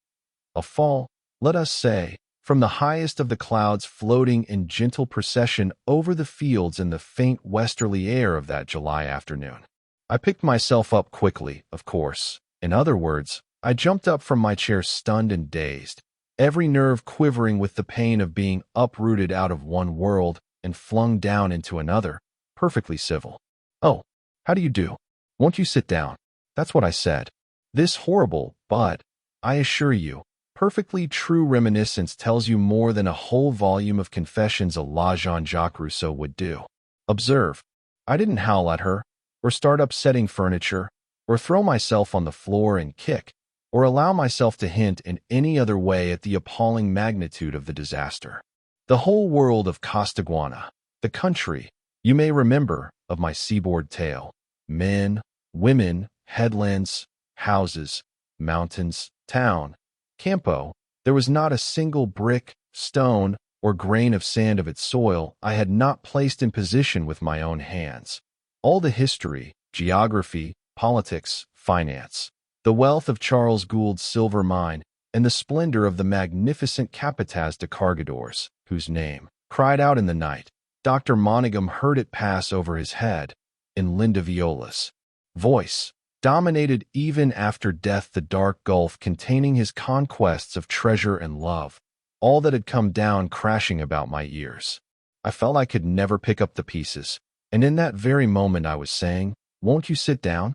A fall, let us say, from the highest of the clouds floating in gentle procession over the fields in the faint westerly air of that July afternoon. I picked myself up quickly, of course. In other words, I jumped up from my chair stunned and dazed, every nerve quivering with the pain of being uprooted out of one world and flung down into another, perfectly civil. "Oh, how do you do? Won't you sit down?" That's what I said. This horrible, but, I assure you, perfectly true reminiscence tells you more than a whole volume of confessions a la Jean-Jacques Rousseau would do. Observe, I didn't howl at her, or start upsetting furniture, or throw myself on the floor and kick, or allow myself to hint in any other way at the appalling magnitude of the disaster. The whole world of Costaguana, the country, you may remember, of my seaboard tale, men, women, headlands, houses, mountains, town, Campo, there was not a single brick, stone, or grain of sand of its soil I had not placed in position with my own hands. All the history, geography, politics, finance, the wealth of Charles Gould's silver mine, and the splendor of the magnificent Capataz de Cargadores, whose name, cried out in the night, Dr. Monaghan heard it pass over his head, in Linda Viola's voice, dominated even after death the dark gulf containing his conquests of treasure and love, all that had come down crashing about my ears. I felt I could never pick up the pieces, and in that very moment I was saying, "Won't you sit down?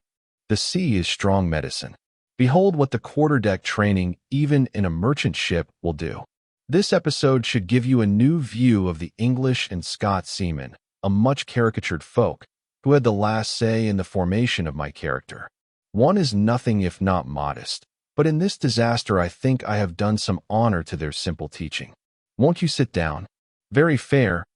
The sea is strong medicine. Behold what the quarterdeck training, even in a merchant ship, will do." This episode should give you a new view of the English and Scots seamen, a much caricatured folk, who had the last say in the formation of my character. One is nothing if not modest, but in this disaster I think I have done some honor to their simple teaching. "Won't you sit down?" Very fair,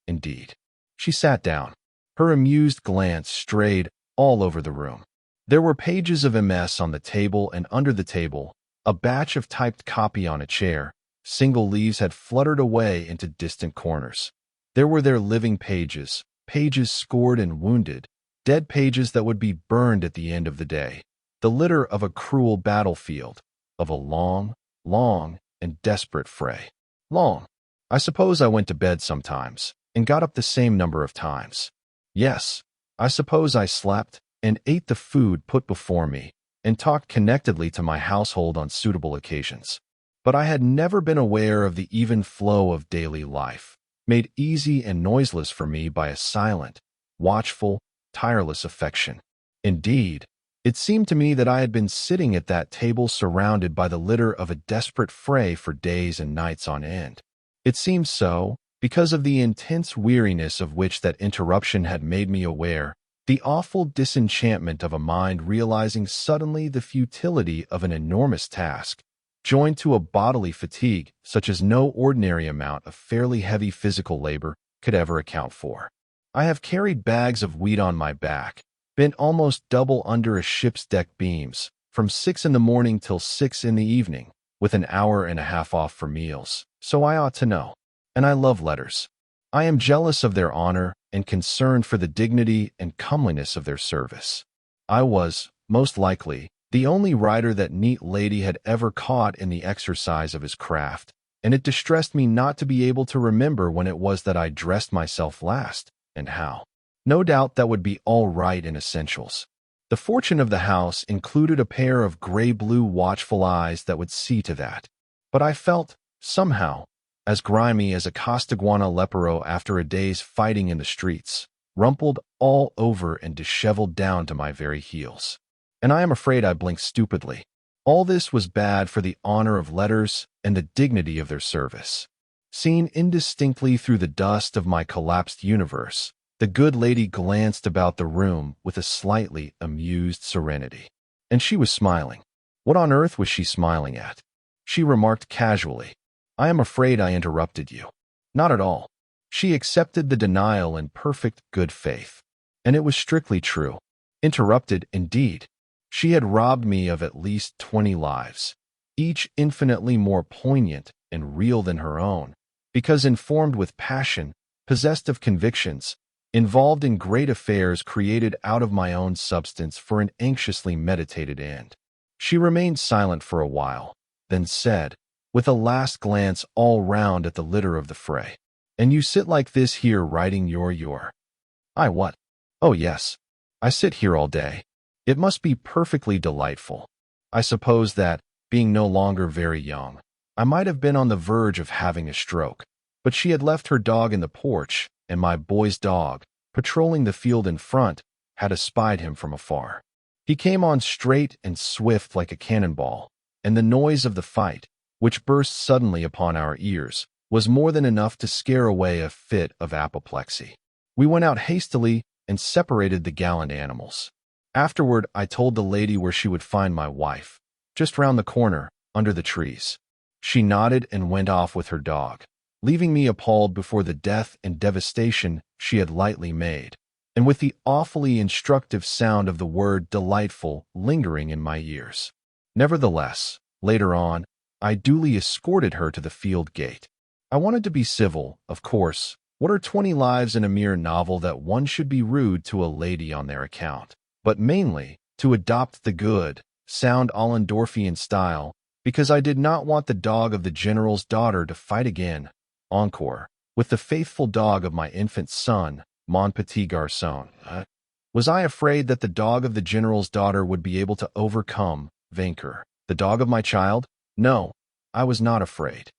indeed. She sat down. Her amused glance strayed all over the room. There were pages of MS on the table and under the table, a batch of typed copy on a chair. Single leaves had fluttered away into distant corners. There were their living pages, pages scored and wounded, dead pages that would be burned at the end of the day, the litter of a cruel battlefield, of a long, long, and desperate fray. Long. I suppose I went to bed sometimes, and got up the same number of times. Yes, I suppose I slept, and ate the food put before me, and talked connectedly to my household on suitable occasions. But I had never been aware of the even flow of daily life, made easy and noiseless for me by a silent, watchful, tireless affection. Indeed, it seemed to me that I had been sitting at that table surrounded by the litter of a desperate fray for days and nights on end. It seemed so, because of the intense weariness of which that interruption had made me aware, the awful disenchantment of a mind realizing suddenly the futility of an enormous task, joined to a bodily fatigue such as no ordinary amount of fairly heavy physical labor could ever account for. I have carried bags of wheat on my back, bent almost double under a ship's deck beams, from 6 in the morning till 6 in the evening, with an hour and a half off for meals, so I ought to know. And I love letters. I am jealous of their honor and concerned for the dignity and comeliness of their service. I was, most likely, the only writer that neat lady had ever caught in the exercise of his craft, and it distressed me not to be able to remember when it was that I dressed myself last, and how. No doubt that would be all right in essentials. The fortune of the house included a pair of gray-blue watchful eyes that would see to that. But I felt, somehow, as grimy as a Costaguana lepero after a day's fighting in the streets, rumpled all over and disheveled down to my very heels. And I am afraid I blinked stupidly. All this was bad for the honor of letters and the dignity of their service. Seen indistinctly through the dust of my collapsed universe, the good lady glanced about the room with a slightly amused serenity. And she was smiling. What on earth was she smiling at? She remarked casually, "I am afraid I interrupted you." Not at all. She accepted the denial in perfect good faith. And it was strictly true. Interrupted, indeed. She had robbed me of at least 20 lives, each infinitely more poignant and real than her own, because informed with passion, possessed of convictions, involved in great affairs created out of my own substance for an anxiously meditated end. She remained silent for a while, then said, with a last glance all round at the litter of the fray, "And you sit like this here writing your—" "I what?" "Oh yes, I sit here all day. It must be perfectly delightful. I suppose that, being no longer very young, I might have been on the verge of having a stroke." But she had left her dog in the porch, and my boy's dog, patrolling the field in front, had espied him from afar. He came on straight and swift like a cannonball, and the noise of the fight, which burst suddenly upon our ears, was more than enough to scare away a fit of apoplexy. We went out hastily and separated the gallant animals. Afterward, I told the lady where she would find my wife, just round the corner, under the trees. She nodded and went off with her dog, leaving me appalled before the death and devastation she had lightly made, and with the awfully instructive sound of the word delightful lingering in my ears. Nevertheless, later on, I duly escorted her to the field gate. I wanted to be civil, of course. What are 20 lives in a mere novel that one should be rude to a lady on their account? But mainly, to adopt the good, sound Allendorfian style, because I did not want the dog of the general's daughter to fight again, encore, with the faithful dog of my infant son, mon petit garçon. Was I afraid that the dog of the general's daughter would be able to overcome, vaincre, the dog of my child? No, I was not afraid.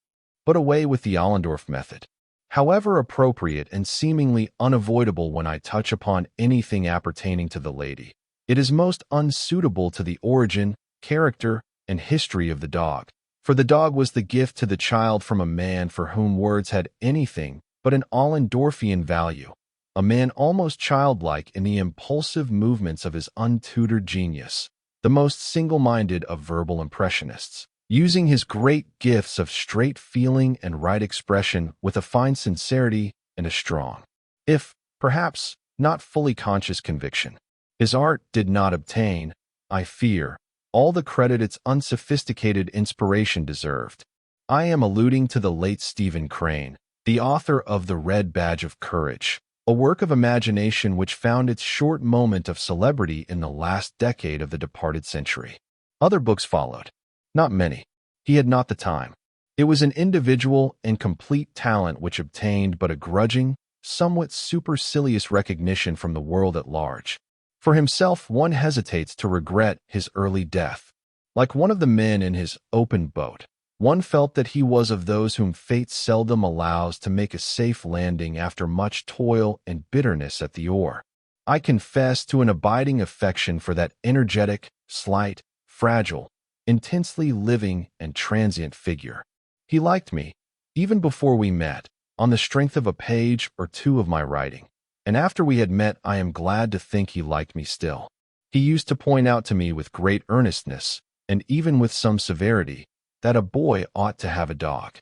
But away with the Allendorf method. However appropriate and seemingly unavoidable when I touch upon anything appertaining to the lady, it is most unsuitable to the origin, character, and history of the dog. For the dog was the gift to the child from a man for whom words had anything but an Allendorfian value, a man almost childlike in the impulsive movements of his untutored genius, the most single-minded of verbal impressionists, using his great gifts of straight feeling and right expression with a fine sincerity and a strong, if, perhaps, not fully conscious conviction. His art did not obtain, I fear, all the credit its unsophisticated inspiration deserved. I am alluding to the late Stephen Crane, the author of The Red Badge of Courage, a work of imagination which found its short moment of celebrity in the last decade of the departed century. Other books followed. Not many. He had not the time. It was an individual and complete talent which obtained but a grudging, somewhat supercilious recognition from the world at large. For himself, one hesitates to regret his early death. Like one of the men in his open boat, one felt that he was of those whom fate seldom allows to make a safe landing after much toil and bitterness at the oar. I confess to an abiding affection for that energetic, slight, fragile, intensely living and transient figure. He liked me, even before we met, on the strength of a page or two of my writing, and after we had met I am glad to think he liked me still. He used to point out to me with great earnestness, and even with some severity, that a boy ought to have a dog.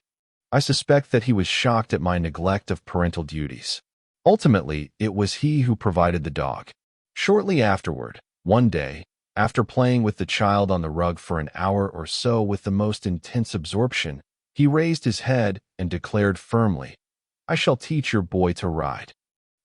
I suspect that he was shocked at my neglect of parental duties. Ultimately, it was he who provided the dog. Shortly afterward, one day, after playing with the child on the rug for an hour or so with the most intense absorption, he raised his head and declared firmly, "I shall teach your boy to ride."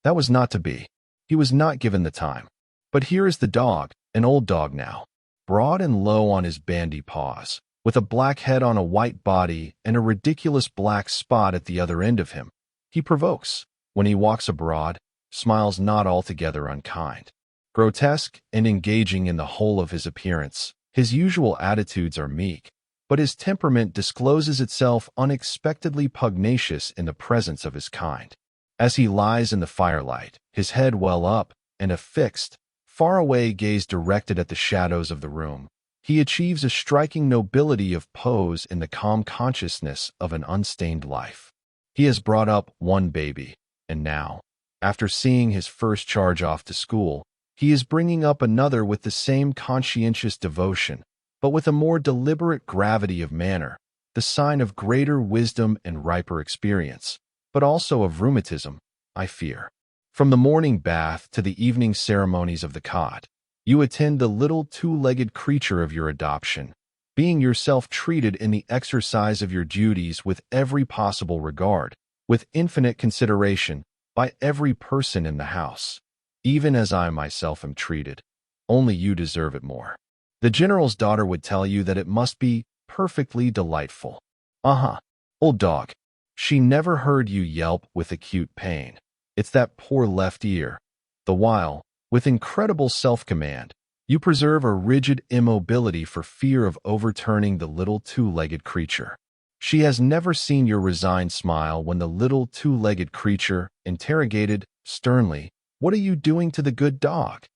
That was not to be. He was not given the time. But here is the dog, an old dog now, broad and low on his bandy paws, with a black head on a white body and a ridiculous black spot at the other end of him. He provokes. When he walks abroad, smiles not altogether unkind. Grotesque and engaging in the whole of his appearance, his usual attitudes are meek, but his temperament discloses itself unexpectedly pugnacious in the presence of his kind. As he lies in the firelight, his head well up, and a fixed, far-away gaze directed at the shadows of the room, he achieves a striking nobility of pose in the calm consciousness of an unstained life. He has brought up one baby, and now, after seeing his first charge off to school, he is bringing up another with the same conscientious devotion, but with a more deliberate gravity of manner, the sign of greater wisdom and riper experience, but also of rheumatism, I fear. From the morning bath to the evening ceremonies of the cot, you attend the little two-legged creature of your adoption, being yourself treated in the exercise of your duties with every possible regard, with infinite consideration, by every person in the house, even as I myself am treated. Only you deserve it more. The general's daughter would tell you that it must be perfectly delightful. Old dog. She never heard you yelp with acute pain. It's that poor left ear. The while, with incredible self-command, you preserve a rigid immobility for fear of overturning the little two-legged creature. She has never seen your resigned smile when the little two-legged creature, interrogated sternly, "What are you doing to the good dog?"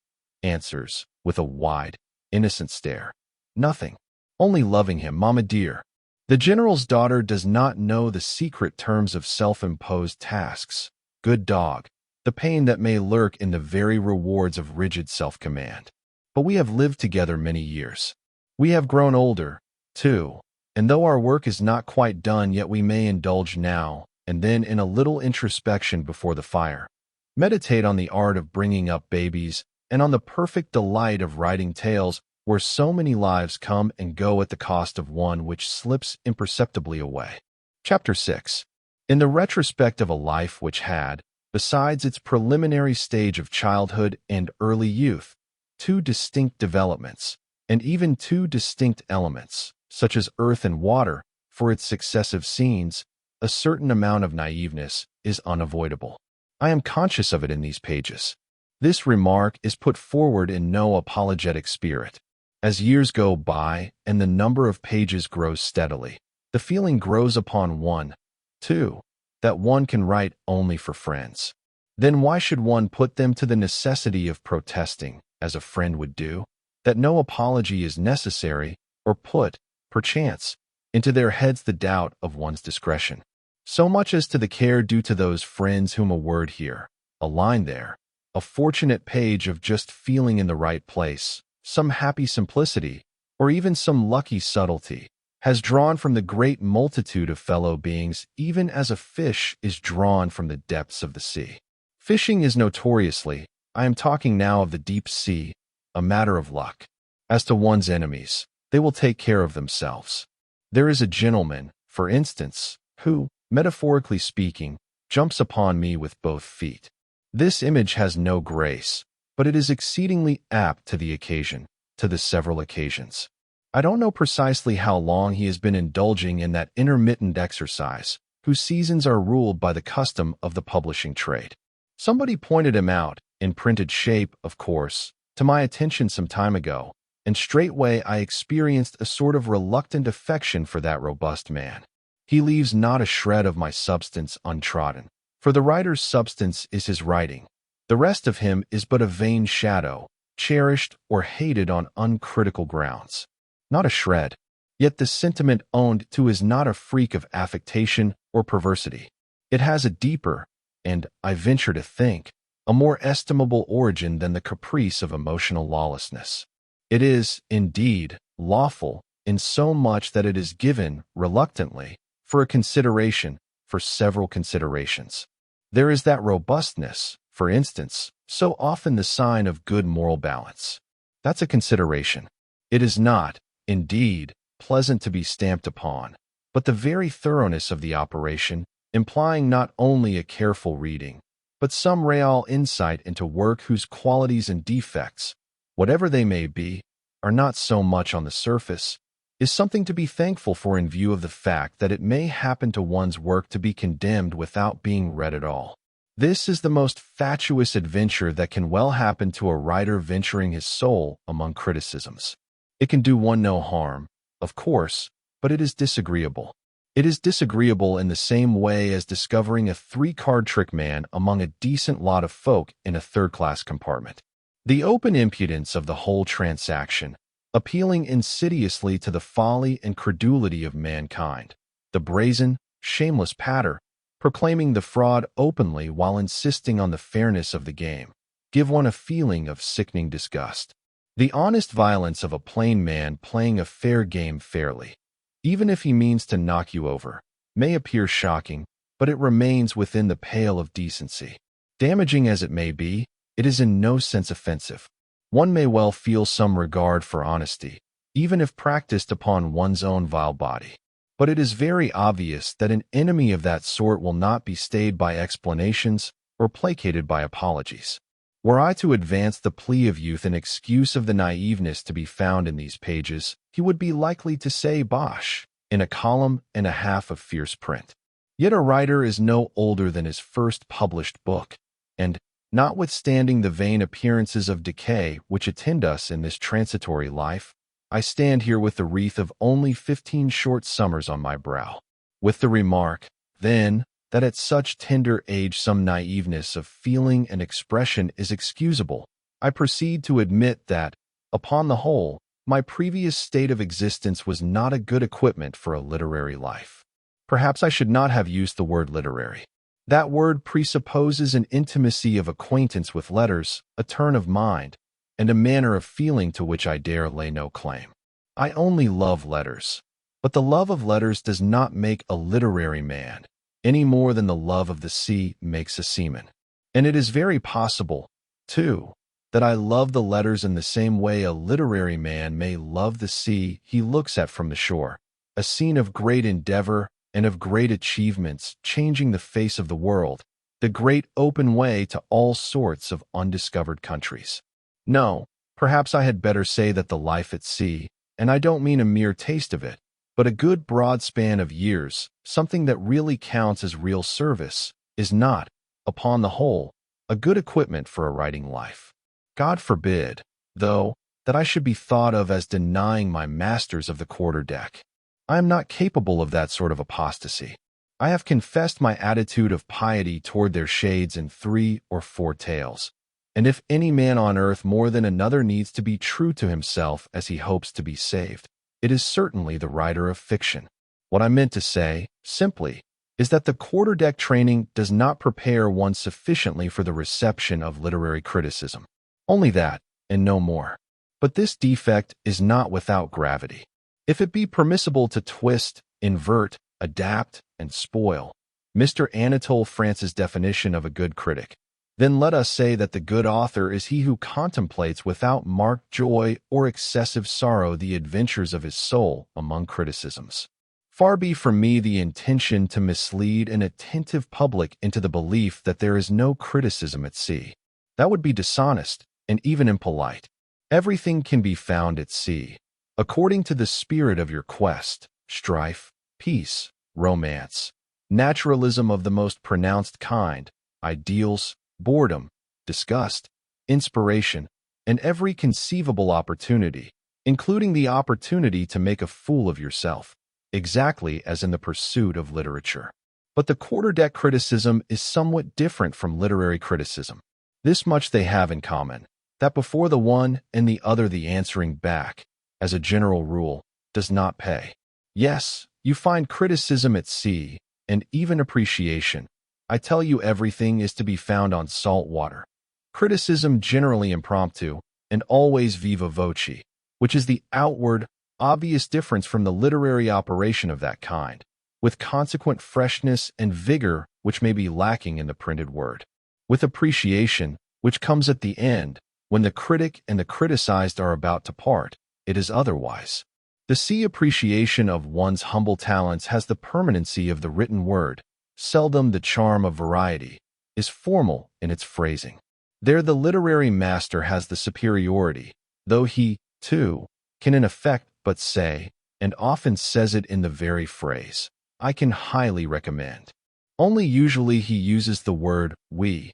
answers, with a wide, innocent stare, "Nothing. Only loving him, Mama dear." The general's daughter does not know the secret terms of self-imposed tasks. Good dog, the pain that may lurk in the very rewards of rigid self-command. But we have lived together many years. We have grown older, too, and though our work is not quite done, yet we may indulge now and then in a little introspection before the fire. Meditate on the art of bringing up babies and on the perfect delight of writing tales where so many lives come and go at the cost of one which slips imperceptibly away. Chapter 6. In the retrospect of a life which had, besides its preliminary stage of childhood and early youth, two distinct developments, and even two distinct elements, such as earth and water, for its successive scenes, a certain amount of naiveness is unavoidable. I am conscious of it in these pages. This remark is put forward in no apologetic spirit. As years go by and the number of pages grows steadily, the feeling grows upon one, too, that one can write only for friends. Then why should one put them to the necessity of protesting, as a friend would do, that no apology is necessary, or put, perchance, into their heads the doubt of one's discretion? So much as to the care due to those friends whom a word here, a line there, a fortunate page of just feeling in the right place, some happy simplicity, or even some lucky subtlety, has drawn from the great multitude of fellow beings, even as a fish is drawn from the depths of the sea. Fishing is notoriously, I am talking now of the deep sea, a matter of luck. As to one's enemies, they will take care of themselves. There is a gentleman, for instance, who, metaphorically speaking, jumps upon me with both feet. This image has no grace, but it is exceedingly apt to the occasion, to the several occasions. I don't know precisely how long he has been indulging in that intermittent exercise, whose seasons are ruled by the custom of the publishing trade. Somebody pointed him out, in printed shape, of course, to my attention some time ago, and straightway I experienced a sort of reluctant affection for that robust man. He leaves not a shred of my substance untrodden, for the writer's substance is his writing. The rest of him is but a vain shadow, cherished or hated on uncritical grounds. Not a shred. Yet the sentiment owned to is not a freak of affectation or perversity. It has a deeper, and, I venture to think, a more estimable origin than the caprice of emotional lawlessness. It is, indeed, lawful, in so much that it is given, reluctantly, for a consideration, for several considerations. There is that robustness, for instance, so often the sign of good moral balance. That's a consideration. It is not, indeed, pleasant to be stamped upon, but the very thoroughness of the operation, implying not only a careful reading, but some real insight into work whose qualities and defects, whatever they may be, are not so much on the surface, is something to be thankful for in view of the fact that it may happen to one's work to be condemned without being read at all. This is the most fatuous adventure that can well happen to a writer venturing his soul among criticisms. It can do one no harm, of course, but it is disagreeable. It is disagreeable in the same way as discovering a 3-card trick man among a decent lot of folk in a third-class compartment. The open impudence of the whole transaction, appealing insidiously to the folly and credulity of mankind, the brazen, shameless patter, proclaiming the fraud openly while insisting on the fairness of the game, give one a feeling of sickening disgust. The honest violence of a plain man playing a fair game fairly, even if he means to knock you over, may appear shocking, but it remains within the pale of decency. Damaging as it may be, it is in no sense offensive. One may well feel some regard for honesty, even if practiced upon one's own vile body. But it is very obvious that an enemy of that sort will not be stayed by explanations or placated by apologies. Were I to advance the plea of youth in excuse of the naiveness to be found in these pages, he would be likely to say bosh in a column and a half of fierce print. Yet a writer is no older than his first published book, and, notwithstanding the vain appearances of decay which attend us in this transitory life, I stand here with the wreath of only 15 short summers on my brow. With the remark, then, that at such tender age some naiveness of feeling and expression is excusable, I proceed to admit that, upon the whole, my previous state of existence was not a good equipment for a literary life. Perhaps I should not have used the word literary. That word presupposes an intimacy of acquaintance with letters, a turn of mind, and a manner of feeling to which I dare lay no claim. I only love letters, but the love of letters does not make a literary man, any more than the love of the sea makes a seaman. And it is very possible, too, that I love the letters in the same way a literary man may love the sea he looks at from the shore, a scene of great endeavor and of great achievements changing the face of the world, the great open way to all sorts of undiscovered countries. No, perhaps I had better say that the life at sea, and I don't mean a mere taste of it, but a good broad span of years, something that really counts as real service, is not, upon the whole, a good equipment for a writing life. God forbid, though, that I should be thought of as denying my masters of the quarter-deck. I am not capable of that sort of apostasy. I have confessed my attitude of piety toward their shades in 3 or 4 tales, and if any man on earth more than another needs to be true to himself as he hopes to be saved, it is certainly the writer of fiction. What I meant to say, simply, is that the quarter-deck training does not prepare one sufficiently for the reception of literary criticism. Only that, and no more. But this defect is not without gravity. If it be permissible to twist, invert, adapt, and spoil Mr. Anatole France's definition of a good critic, then let us say that the good author is he who contemplates without marked joy or excessive sorrow the adventures of his soul among criticisms. Far be from me the intention to mislead an attentive public into the belief that there is no criticism at sea. That would be dishonest and even impolite. Everything can be found at sea, according to the spirit of your quest, strife, peace, romance, naturalism of the most pronounced kind, ideals, boredom, disgust, inspiration, and every conceivable opportunity, including the opportunity to make a fool of yourself, exactly as in the pursuit of literature. But the quarter-deck criticism is somewhat different from literary criticism. This much they have in common, that before the one and the other the answering back, as a general rule, does not pay. Yes, you find criticism at sea, and even appreciation. I tell you, everything is to be found on salt water. Criticism generally impromptu, and always viva voce, which is the outward, obvious difference from the literary operation of that kind, with consequent freshness and vigor which may be lacking in the printed word. With appreciation, which comes at the end, when the critic and the criticized are about to part, it is otherwise. The sea appreciation of one's humble talents has the permanency of the written word, seldom the charm of variety, is formal in its phrasing. There the literary master has the superiority, though he, too, can in effect but say, and often says it in the very phrase. I can highly recommend. Only usually he uses the word we,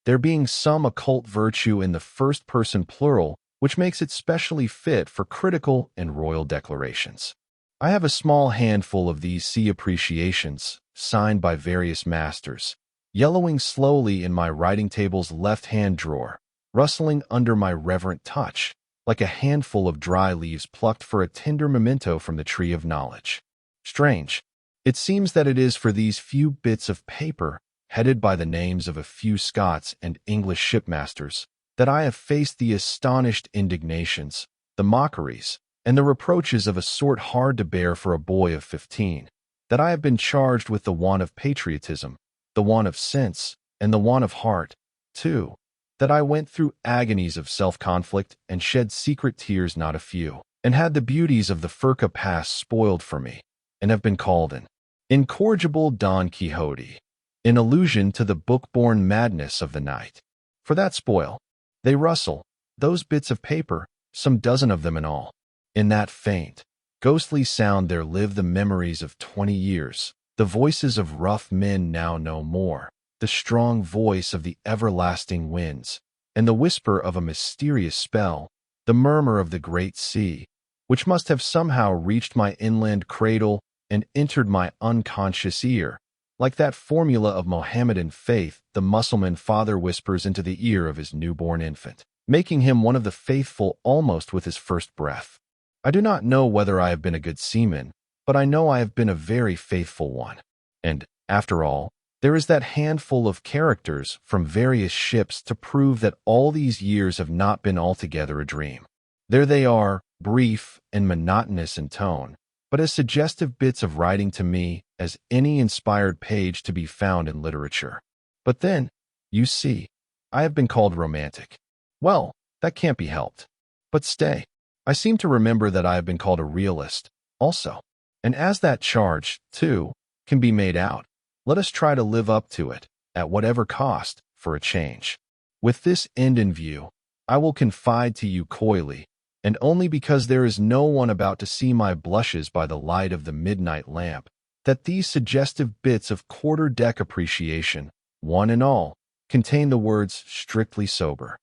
there being some occult virtue in the first-person plural, which makes it specially fit for critical and royal declarations. I have a small handful of these sea appreciations, signed by various masters, yellowing slowly in my writing table's left-hand drawer, rustling under my reverent touch, like a handful of dry leaves plucked for a tender memento from the tree of knowledge. Strange. It seems that it is for these few bits of paper, headed by the names of a few Scots and English shipmasters, that I have faced the astonished indignations, the mockeries, and the reproaches of a sort hard to bear for a boy of 15, that I have been charged with the want of patriotism, the want of sense, and the want of heart, too, that I went through agonies of self-conflict and shed secret tears not a few, and had the beauties of the Furca Pass spoiled for me, and have been called an incorrigible Don Quixote, in allusion to the book-born madness of the night. For that spoil, they rustle, those bits of paper, some dozen of them in all. In that faint, ghostly sound there live the memories of 20 years, the voices of rough men now no more, the strong voice of the everlasting winds, and the whisper of a mysterious spell, the murmur of the great sea, which must have somehow reached my inland cradle and entered my unconscious ear, like that formula of Mohammedan faith the Mussulman father whispers into the ear of his newborn infant, making him one of the faithful almost with his first breath. I do not know whether I have been a good seaman, but I know I have been a very faithful one. And, after all, there is that handful of characters from various ships to prove that all these years have not been altogether a dream. There they are, brief and monotonous in tone, but as suggestive bits of writing to me as any inspired page to be found in literature. But then, you see, I have been called romantic. Well, that can't be helped. But stay, I seem to remember that I have been called a realist, also. And as that charge, too, can be made out, let us try to live up to it, at whatever cost, for a change. With this end in view, I will confide to you coyly, and only because there is no one about to see my blushes by the light of the midnight lamp, that these suggestive bits of quarter-deck appreciation, one and all, contain the words strictly sober.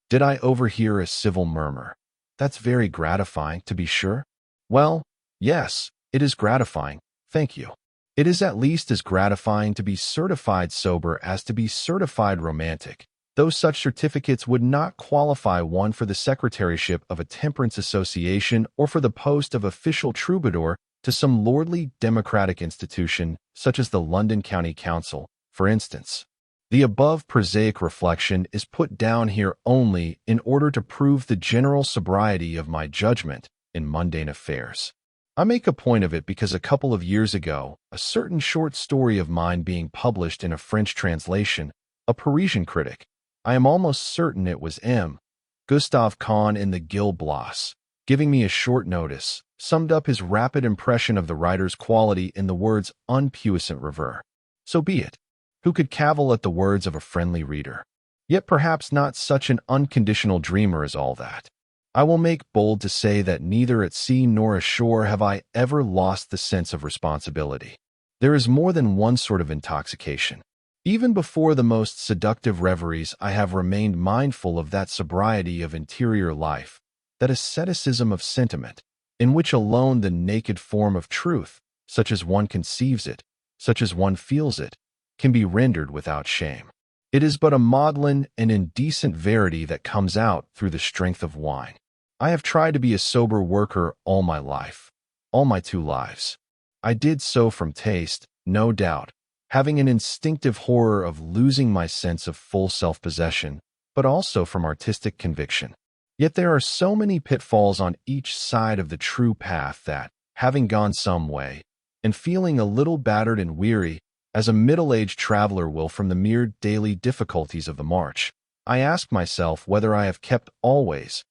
Did I overhear a civil murmur? That's very gratifying, to be sure. Well, yes, it is gratifying, thank you. It is at least as gratifying to be certified sober as to be certified romantic, though such certificates would not qualify one for the secretaryship of a temperance association or for the post of official troubadour to some lordly democratic institution such as the London County Council, for instance. The above prosaic reflection is put down here only in order to prove the general sobriety of my judgment in mundane affairs. I make a point of it because a couple of years ago, a certain short story of mine being published in a French translation, a Parisian critic, I am almost certain it was M. Gustave Kahn in the Gil Blas, giving me a short notice, summed up his rapid impression of the writer's quality in the words unpuissant rever. So be it. Who could cavil at the words of a friendly reader? Yet perhaps not such an unconditional dreamer as all that. I will make bold to say that neither at sea nor ashore have I ever lost the sense of responsibility. There is more than one sort of intoxication. Even before the most seductive reveries, I have remained mindful of that sobriety of interior life, that asceticism of sentiment, in which alone the naked form of truth, such as one conceives it, such as one feels it, can be rendered without shame. It is but a maudlin and indecent verity that comes out through the strength of wine. I have tried to be a sober worker all my life, all my 2 lives. I did so from taste, no doubt, having an instinctive horror of losing my sense of full self-possession, but also from artistic conviction. Yet there are so many pitfalls on each side of the true path that, having gone some way, and feeling a little battered and weary, as a middle-aged traveler will from the mere daily difficulties of the march, I ask myself whether I have kept always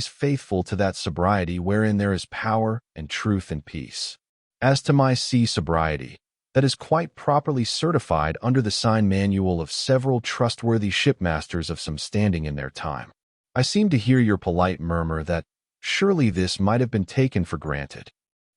faithful to that sobriety wherein there is power and truth and peace. As to my sea sobriety, that is quite properly certified under the sign manual of several trustworthy shipmasters of some standing in their time. I seem to hear your polite murmur that surely this might have been taken for granted.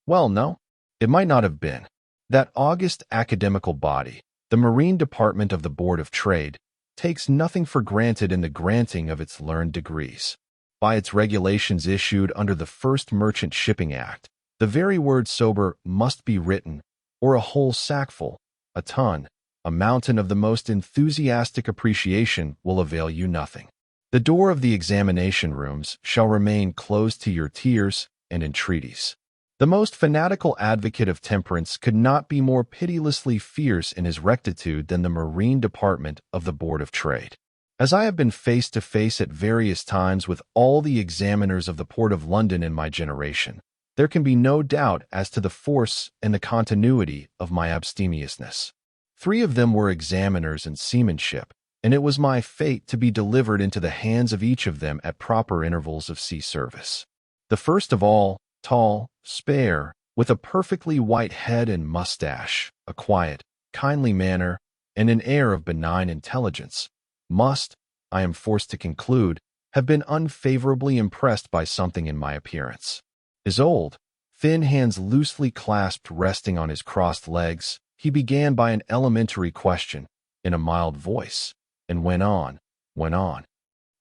Well, no, it might not have been. That august academical body, the Marine Department of the Board of Trade, takes nothing for granted in the granting of its learned degrees. By its regulations issued under the First Merchant Shipping Act, the very word sober must be written, or a whole sackful, a ton, a mountain of the most enthusiastic appreciation will avail you nothing. The door of the examination rooms shall remain closed to your tears and entreaties. The most fanatical advocate of temperance could not be more pitilessly fierce in his rectitude than the Marine Department of the Board of Trade. As I have been face to face at various times with all the examiners of the Port of London in my generation, there can be no doubt as to the force and the continuity of my abstemiousness. 3 of them were examiners in seamanship, and it was my fate to be delivered into the hands of each of them at proper intervals of sea service. The first of all, tall, spare, with a perfectly white head and mustache, a quiet, kindly manner, and an air of benign intelligence, must, I am forced to conclude, have been unfavorably impressed by something in my appearance. His old, thin hands loosely clasped resting on his crossed legs, he began by an elementary question, in a mild voice, and went on.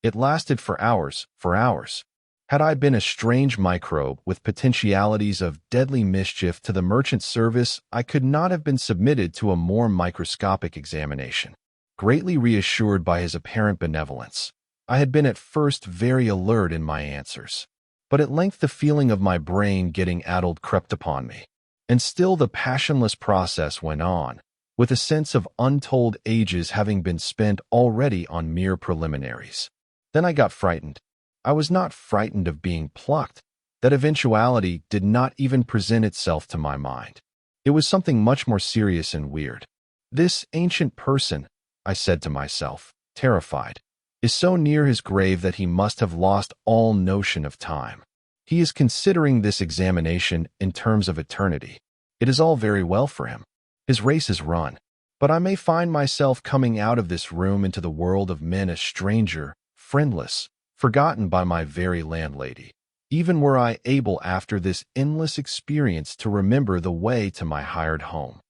It lasted for hours. Had I been a strange microbe with potentialities of deadly mischief to the merchant service, I could not have been submitted to a more microscopic examination. Greatly reassured by his apparent benevolence, I had been at first very alert in my answers. But at length the feeling of my brain getting addled crept upon me, and still the passionless process went on, with a sense of untold ages having been spent already on mere preliminaries. Then I got frightened. I was not frightened of being plucked. That eventuality did not even present itself to my mind. It was something much more serious and weird. This ancient person, I said to myself, terrified, is so near his grave that he must have lost all notion of time. He is considering this examination in terms of eternity. It is all very well for him. His race is run. But I may find myself coming out of this room into the world of men a stranger, friendless, forgotten by my very landlady, even were I able after this endless experience to remember the way to my hired home.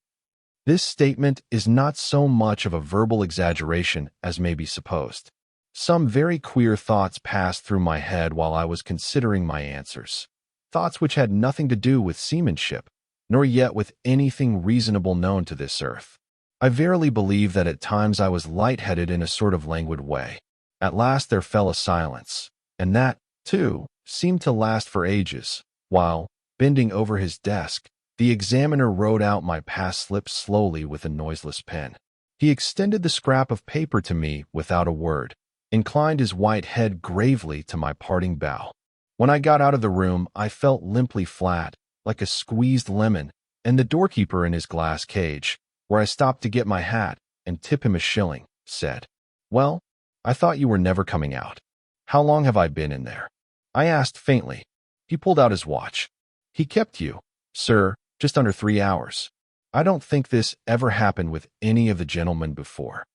This statement is not so much of a verbal exaggeration as may be supposed. Some very queer thoughts passed through my head while I was considering my answers, thoughts which had nothing to do with seamanship, nor yet with anything reasonable known to this earth. I verily believe that at times I was light-headed in a sort of languid way. At last there fell a silence, and that, too, seemed to last for ages, while, bending over his desk, the examiner wrote out my past slips slowly with a noiseless pen. He extended the scrap of paper to me without a word, inclined his white head gravely to my parting bow. When I got out of the room, I felt limply flat, like a squeezed lemon, and the doorkeeper in his glass cage, where I stopped to get my hat and tip him a shilling, said, "Well, I thought you were never coming out. How long have I been in there?" I asked faintly. He pulled out his watch. "He kept you, sir, just under 3 hours. I don't think this ever happened with any of the gentlemen before.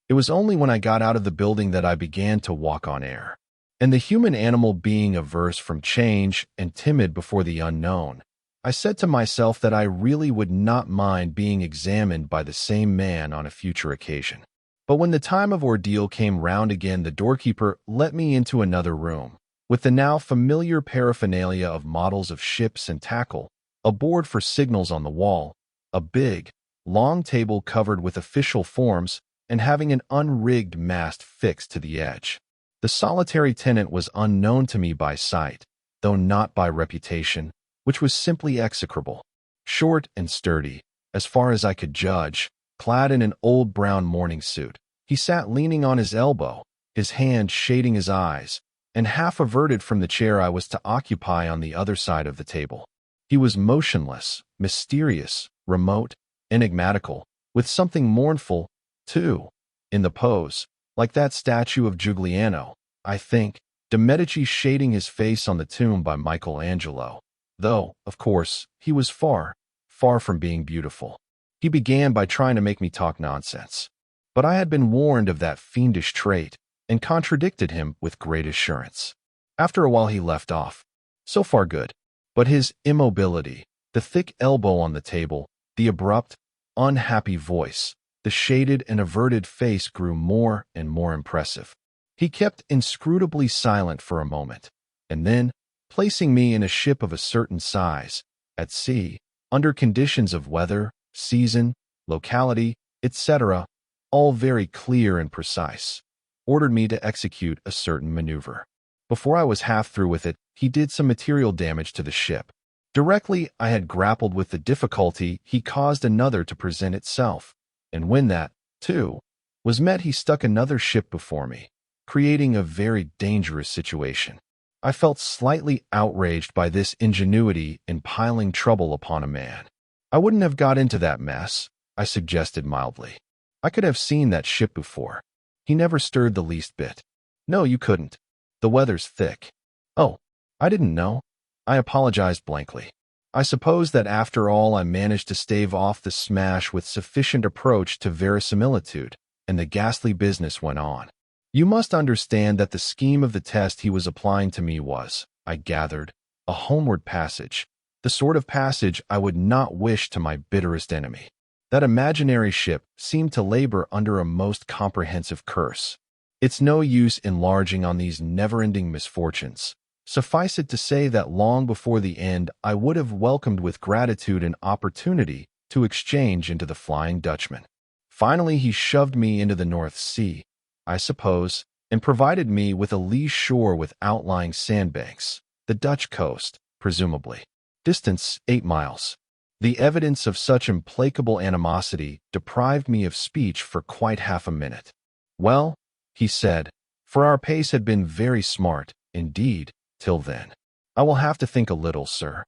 It was only when I got out of the building that I began to walk on air." And the human animal being averse from change and timid before the unknown, I said to myself that I really would not mind being examined by the same man on a future occasion. But when the time of ordeal came round again, the doorkeeper let me into another room, with the now familiar paraphernalia of models of ships and tackle, a board for signals on the wall, a big, long table covered with official forms and having an unrigged mast fixed to the edge. The solitary tenant was unknown to me by sight, though not by reputation, which was simply execrable. Short and sturdy, as far as I could judge, clad in an old brown morning suit, he sat leaning on his elbow, his hand shading his eyes, and half averted from the chair I was to occupy on the other side of the table. He was motionless, mysterious, remote, enigmatical, with something mournful, too, in the pose, like that statue of Giuliano, I think, de Medici shading his face on the tomb by Michelangelo, though, of course, he was far, far from being beautiful. He began by trying to make me talk nonsense. But I had been warned of that fiendish trait, and contradicted him with great assurance. After a while he left off. So far good. But his immobility, The thick elbow on the table, the abrupt, unhappy voice, the shaded and averted face grew more and more impressive. He kept inscrutably silent for a moment, and then, placing me in a ship of a certain size, at sea, under conditions of weather, season, locality, etc., all very clear and precise, ordered me to execute a certain maneuver. Before I was half through with it, he did some material damage to the ship. Directly I had grappled with the difficulty, he caused another to present itself, and when that, too, was met, he stuck another ship before me, creating a very dangerous situation. I felt slightly outraged by this ingenuity in piling trouble upon a man. I wouldn't have got into that mess, I suggested mildly. I could have seen that ship before. He never stirred the least bit. No, you couldn't. The weather's thick. Oh, I didn't know. I apologized blankly. I suppose that after all I managed to stave off the smash with sufficient approach to verisimilitude, and the ghastly business went on. You must understand that the scheme of the test he was applying to me was, I gathered, a homeward passage, the sort of passage I would not wish to my bitterest enemy. That imaginary ship seemed to labor under a most comprehensive curse. It's no use enlarging on these never-ending misfortunes. Suffice it to say that long before the end I would have welcomed with gratitude an opportunity to exchange into the Flying Dutchman. Finally he shoved me into the North Sea, I suppose, and provided me with a lee shore with outlying sandbanks, the Dutch coast, presumably. Distance 8 miles. The evidence of such implacable animosity deprived me of speech for quite half a minute. Well, he said, for our pace had been very smart, indeed, till then. I will have to think a little, sir.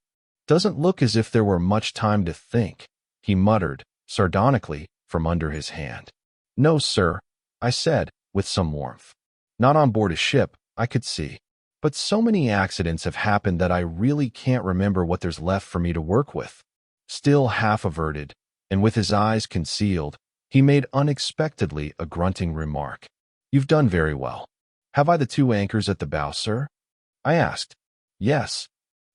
Doesn't look as if there were much time to think, he muttered, sardonically, from under his hand. No, sir, I said, with some warmth. Not on board a ship, I could see. But so many accidents have happened that I really can't remember what there's left for me to work with. Still half averted, and with his eyes concealed, he made unexpectedly a grunting remark. You've done very well. Have I the 2 anchors at the bow, sir? I asked. Yes.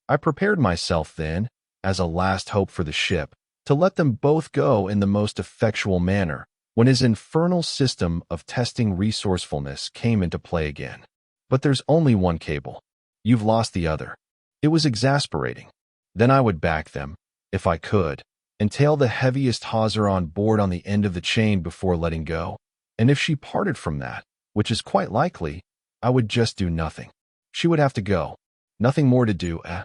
I prepared myself then, as a last hope for the ship, to let them both go in the most effectual manner, when his infernal system of testing resourcefulness came into play again. But there's only one cable. You've lost the other. It was exasperating. Then I would back them, if I could, and tail the heaviest hawser on board on the end of the chain before letting go, and if she parted from that, which is quite likely, I would just do nothing. She would have to go. Nothing more to do, eh?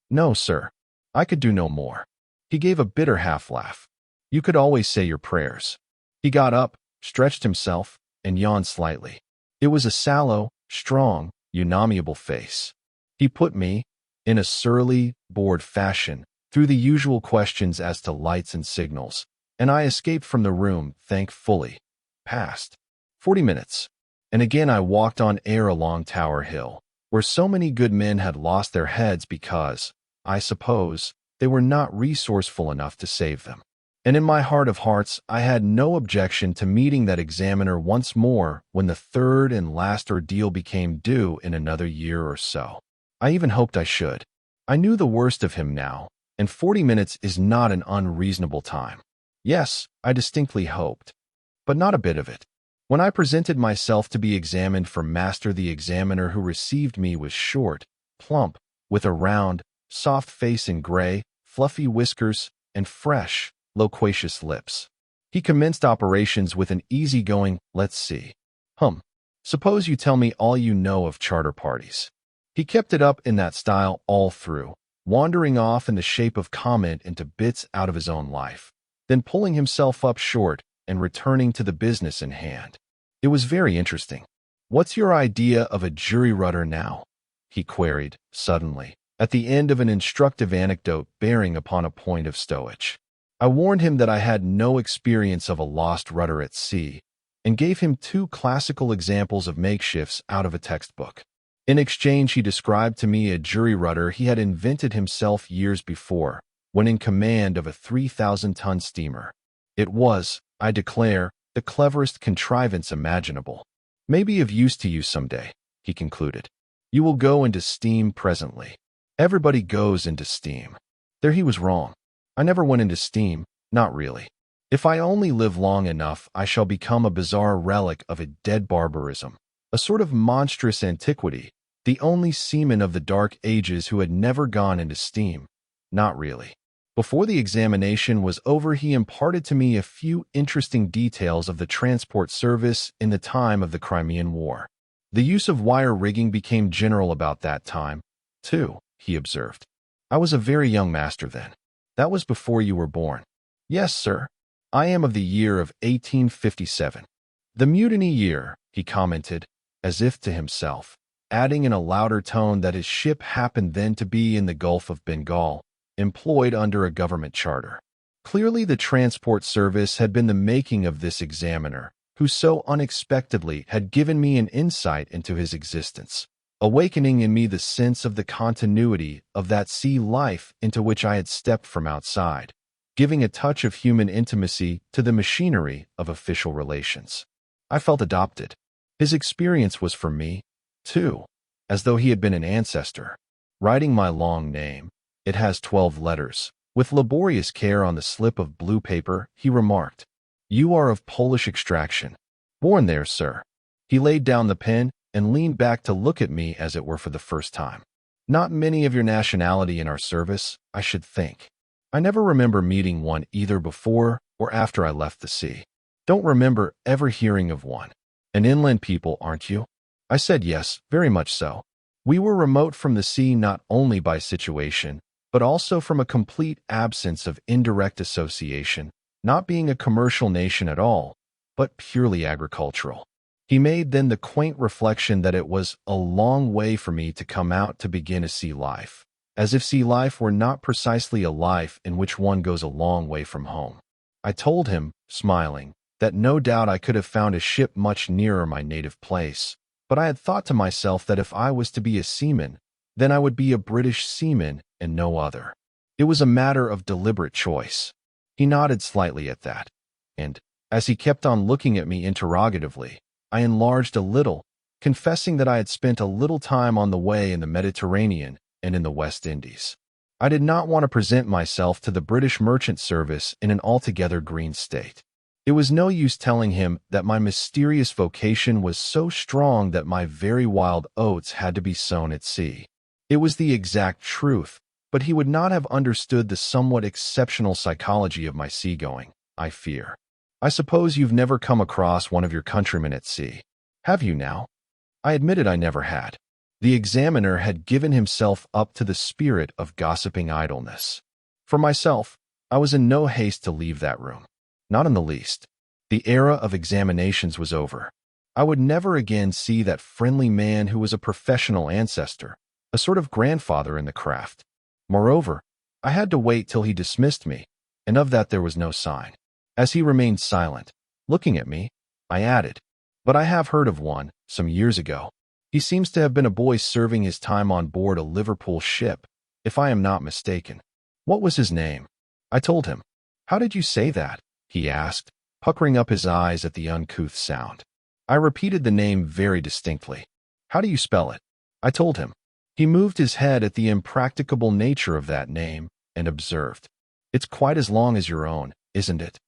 No, sir. I could do no more. He gave a bitter half-laugh. You could always say your prayers. He got up, stretched himself, and yawned slightly. It was a sallow, strong, unamiable face. He put me, in a surly, bored fashion, through the usual questions as to lights and signals, and I escaped from the room, thankfully. Passed 40 minutes, and again I walked on air along Tower Hill, where so many good men had lost their heads because, I suppose, they were not resourceful enough to save them. And in my heart of hearts, I had no objection to meeting that examiner once more when the third and last ordeal became due in another year or so. I even hoped I should. I knew the worst of him now, and 40 minutes is not an unreasonable time. Yes, I distinctly hoped. But not a bit of it. When I presented myself to be examined for master, the examiner who received me was short, plump, with a round, soft face and gray, fluffy whiskers, and fresh, loquacious lips. He commenced operations with an easy-going, let's see. Suppose you tell me all you know of charter parties. He kept it up in that style all through, wandering off in the shape of comment into bits out of his own life, then pulling himself up short and returning to the business in hand. It was very interesting. What's your idea of a jury rudder now? He queried, suddenly, at the end of an instructive anecdote bearing upon a point of stowage. I warned him that I had no experience of a lost rudder at sea, and gave him 2 classical examples of makeshifts out of a textbook. In exchange, he described to me a jury rudder he had invented himself years before, when in command of a 3,000-ton steamer. It was, I declare, the cleverest contrivance imaginable. Maybe of use to you someday, he concluded. You will go into steam presently. Everybody goes into steam. There he was wrong. I never went into steam, not really. If I only live long enough, I shall become a bizarre relic of a dead barbarism, a sort of monstrous antiquity, the only seaman of the Dark Ages who had never gone into steam. Not really. Before the examination was over, he imparted to me a few interesting details of the transport service in the time of the Crimean War. The use of wire rigging became general about that time, too, he observed. I was a very young master then. That was before you were born. Yes, sir. I am of the year of 1857. The mutiny year, he commented, as if to himself, adding in a louder tone that his ship happened then to be in the Gulf of Bengal, employed under a government charter. Clearly the transport service had been the making of this examiner, who so unexpectedly had given me an insight into his existence, awakening in me the sense of the continuity of that sea life into which I had stepped from outside, giving a touch of human intimacy to the machinery of official relations. I felt adopted. His experience was for me, too, as though he had been an ancestor. Writing my long name, it has 12 letters. With laborious care on the slip of blue paper, he remarked, "You are of Polish extraction." "Born there, sir." He laid down the pen and leaned back to look at me as it were for the first time. "Not many of your nationality in our service, I should think." I never remember meeting one either before or after I left the sea. Don't remember ever hearing of one. An inland people, aren't you? I said yes, very much so. We were remote from the sea not only by situation, but also from a complete absence of indirect association, not being a commercial nation at all, but purely agricultural. He made then the quaint reflection that it was a long way for me to come out to begin a sea life, as if sea life were not precisely a life in which one goes a long way from home. I told him, smiling, that no doubt I could have found a ship much nearer my native place, but I had thought to myself that if I was to be a seaman, then I would be a British seaman and no other. It was a matter of deliberate choice. He nodded slightly at that, and, as he kept on looking at me interrogatively, I enlarged a little, confessing that I had spent a little time on the way in the Mediterranean and in the West Indies. I did not want to present myself to the British merchant service in an altogether green state. It was no use telling him that my mysterious vocation was so strong that my very wild oats had to be sown at sea. It was the exact truth, but he would not have understood the somewhat exceptional psychology of my seagoing, I fear. I suppose you've never come across one of your countrymen at sea. Have you now? I admitted I never had. The examiner had given himself up to the spirit of gossiping idleness. For myself, I was in no haste to leave that room. Not in the least. The era of examinations was over. I would never again see that friendly man who was a professional ancestor, a sort of grandfather in the craft. Moreover, I had to wait till he dismissed me, and of that there was no sign. As he remained silent, looking at me, I added, "But I have heard of one, some years ago. He seems to have been a boy serving his time on board a Liverpool ship, if I am not mistaken. What was his name?" I told him. "How did you say that?" he asked, puckering up his eyes at the uncouth sound. I repeated the name very distinctly. "How do you spell it?" I told him. He moved his head at the impracticable nature of that name and observed, "It's quite as long as your own, isn't it?"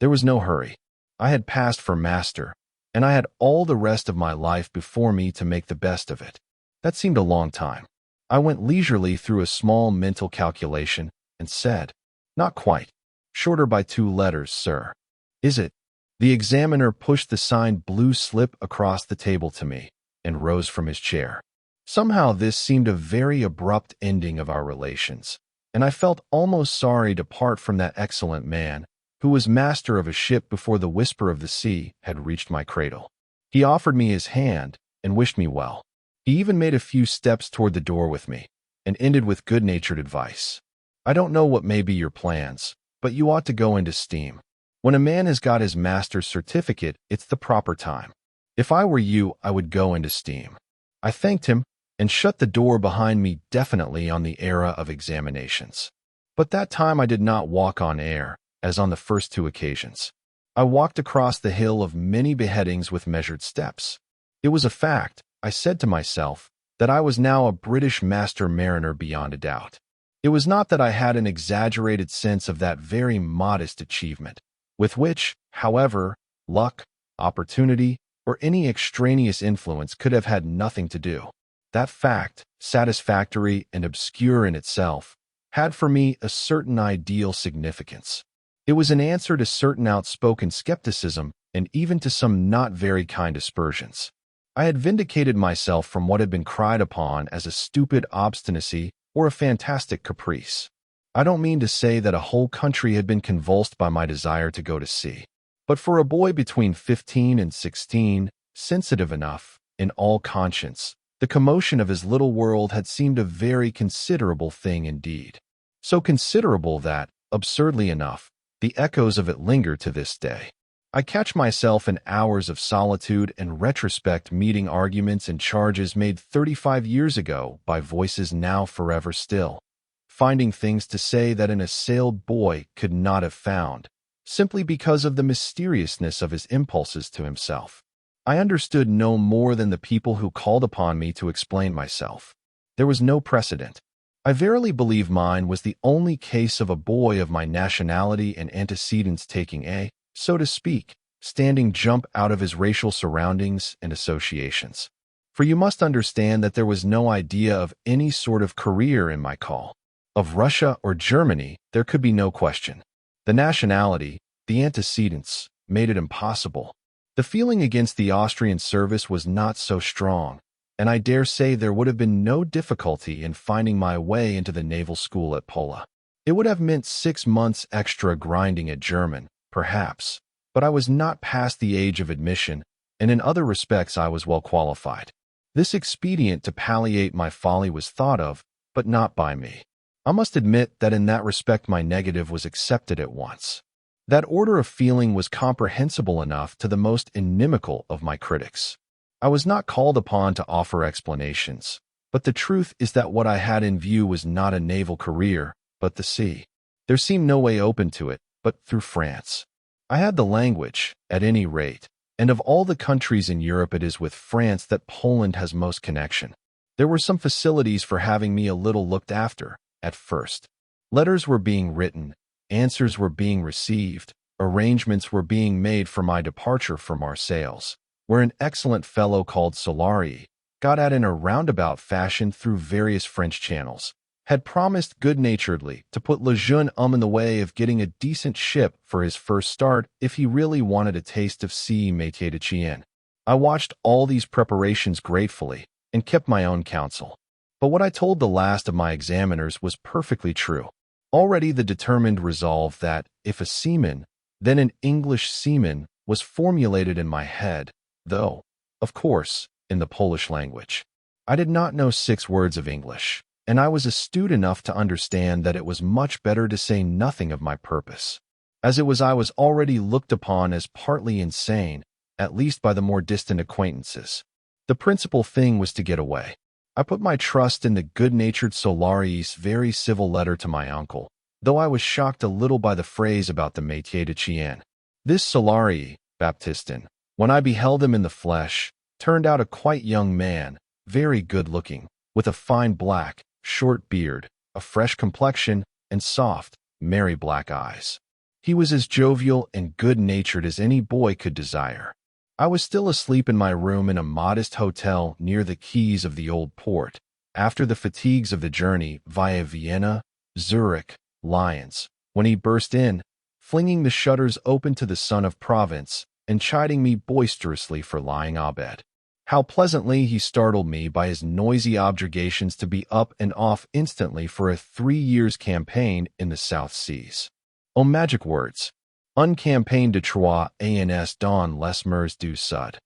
There was no hurry. I had passed for master, and I had all the rest of my life before me to make the best of it. That seemed a long time. I went leisurely through a small mental calculation and said, "Not quite. Shorter by 2 letters, sir." "Is it?" The examiner pushed the signed blue slip across the table to me and rose from his chair. Somehow this seemed a very abrupt ending of our relations, and I felt almost sorry to part from that excellent man, who was master of a ship before the whisper of the sea had reached my cradle. He offered me his hand and wished me well. He even made a few steps toward the door with me, and ended with good-natured advice. "I don't know what may be your plans, but you ought to go into steam. When a man has got his master's certificate, it's the proper time. If I were you, I would go into steam." I thanked him and shut the door behind me definitely on the era of examinations. But that time I did not walk on air, as on the first 2 occasions. I walked across the hill of many beheadings with measured steps. It was a fact, I said to myself, that I was now a British master mariner beyond a doubt. It was not that I had an exaggerated sense of that very modest achievement, with which, however, luck, opportunity, or any extraneous influence could have had nothing to do. That fact, satisfactory and obscure in itself, had for me a certain ideal significance. It was an answer to certain outspoken skepticism and even to some not very kind aspersions. I had vindicated myself from what had been cried upon as a stupid obstinacy or a fantastic caprice. I don't mean to say that a whole country had been convulsed by my desire to go to sea. But for a boy between 15 and 16, sensitive enough, in all conscience, the commotion of his little world had seemed a very considerable thing indeed. So considerable that, absurdly enough, the echoes of it linger to this day. I catch myself in hours of solitude and retrospect meeting arguments and charges made 35 years ago by voices now forever still, finding things to say that an assailed boy could not have found, simply because of the mysteriousness of his impulses to himself. I understood no more than the people who called upon me to explain myself. There was no precedent. I verily believe mine was the only case of a boy of my nationality and antecedents taking a, so to speak, standing jump out of his racial surroundings and associations. For you must understand that there was no idea of any sort of career in my call. Of Russia or Germany, there could be no question. The nationality, the antecedents, made it impossible. The feeling against the Austrian service was not so strong, and I dare say there would have been no difficulty in finding my way into the naval school at Pola. It would have meant 6 months extra grinding at German, perhaps, but I was not past the age of admission, and in other respects I was well qualified. This expedient to palliate my folly was thought of, but not by me. I must admit that in that respect my negative was accepted at once. That order of feeling was comprehensible enough to the most inimical of my critics. I was not called upon to offer explanations, but the truth is that what I had in view was not a naval career, but the sea. There seemed no way open to it, but through France. I had the language, at any rate, and of all the countries in Europe it is with France that Poland has most connection. There were some facilities for having me a little looked after, at first. Letters were being written, answers were being received, arrangements were being made for my departure for Marseilles, where an excellent fellow called Solari, got at in a roundabout fashion through various French channels, had promised good-naturedly to put Le Jeune Homme in the way of getting a decent ship for his first start if he really wanted a taste of sea métier de chien. I watched all these preparations gratefully and kept my own counsel. But what I told the last of my examiners was perfectly true. Already the determined resolve that, if a seaman, then an English seaman, was formulated in my head, though, of course, in the Polish language. I did not know 6 words of English, and I was astute enough to understand that it was much better to say nothing of my purpose. As it was, I was already looked upon as partly insane, at least by the more distant acquaintances. The principal thing was to get away. I put my trust in the good-natured Solari's very civil letter to my uncle, though I was shocked a little by the phrase about the métier de chien. This Solari, Baptistin, when I beheld him in the flesh, turned out a quite young man, very good-looking, with a fine black, short beard, a fresh complexion, and soft, merry black eyes. He was as jovial and good-natured as any boy could desire. I was still asleep in my room in a modest hotel near the quays of the old port, after the fatigues of the journey via Vienna, Zurich, Lyons, when he burst in, flinging the shutters open to the son of Provence, and chiding me boisterously for lying abed. How pleasantly he startled me by his noisy objurgations to be up and off instantly for a 3 years' campaign in the South Seas. Oh, magic words! Un campagne de 3 ans dans les mers du Sud.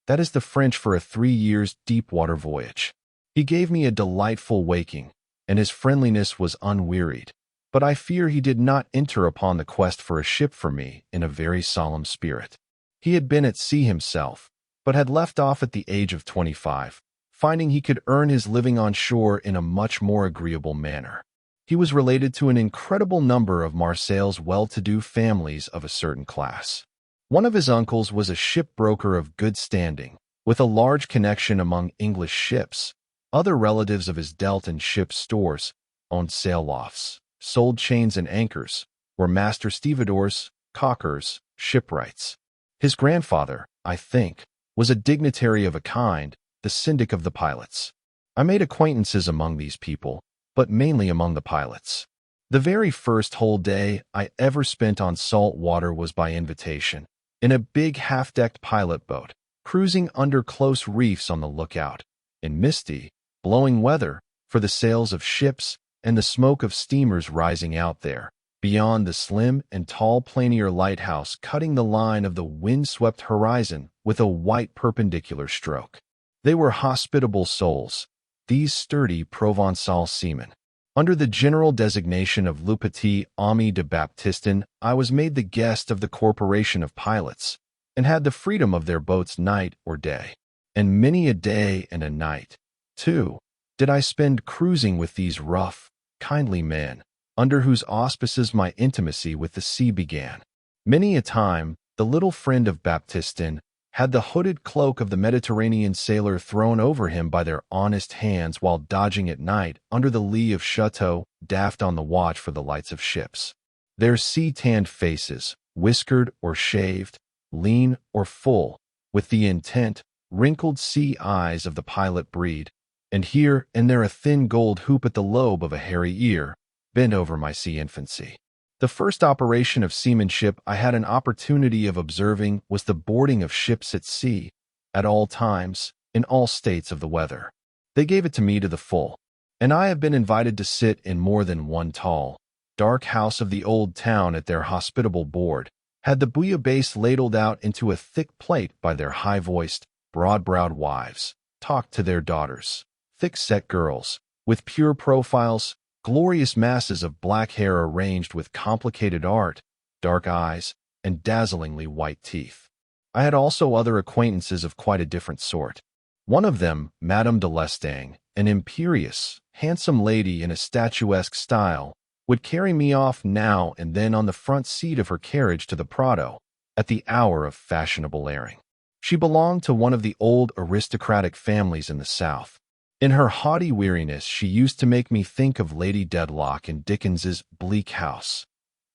That is the French for a 3 years' deep-water voyage. He gave me a delightful waking, and his friendliness was unwearied, but I fear he did not enter upon the quest for a ship for me in a very solemn spirit. He had been at sea himself, but had left off at the age of 25, finding he could earn his living on shore in a much more agreeable manner. He was related to an incredible number of Marseille's well-to-do families of a certain class. One of his uncles was a shipbroker of good standing, with a large connection among English ships. Other relatives of his dealt in ship stores, owned sail lofts, sold chains and anchors, were master stevedores, caulkers, shipwrights. His grandfather, I think, was a dignitary of a kind, the syndic of the pilots. I made acquaintances among these people, but mainly among the pilots. The very first whole day I ever spent on salt water was by invitation, in a big half-decked pilot boat, cruising under close reefs on the lookout, in misty, blowing weather, for the sails of ships and the smoke of steamers rising out there, beyond the slim and tall plainier lighthouse cutting the line of the wind-swept horizon with a white perpendicular stroke. They were hospitable souls, these sturdy Provençal seamen. Under the general designation of Le Petit Ami de Baptistin, I was made the guest of the Corporation of Pilots, and had the freedom of their boats night or day. And many a day and a night, too, did I spend cruising with these rough, kindly men, under whose auspices my intimacy with the sea began. Many a time, the little friend of Baptistin had the hooded cloak of the Mediterranean sailor thrown over him by their honest hands while dodging at night under the lee of chateaux, daft on the watch for the lights of ships. Their sea-tanned faces, whiskered or shaved, lean or full, with the intent, wrinkled sea eyes of the pilot breed, and here and there a thin gold hoop at the lobe of a hairy ear, bent over my sea infancy. The first operation of seamanship I had an opportunity of observing was the boarding of ships at sea, at all times, in all states of the weather. They gave it to me to the full, and I have been invited to sit in more than one tall, dark house of the old town at their hospitable board, had the bouillabaisse ladled out into a thick plate by their high-voiced, broad-browed wives, talked to their daughters, thick-set girls, with pure profiles, glorious masses of black hair arranged with complicated art, dark eyes, and dazzlingly white teeth. I had also other acquaintances of quite a different sort. One of them, Madame de Lestang, an imperious, handsome lady in a statuesque style, would carry me off now and then on the front seat of her carriage to the Prado, at the hour of fashionable airing. She belonged to one of the old aristocratic families in the South. In her haughty weariness, she used to make me think of Lady Dedlock in Dickens's Bleak House,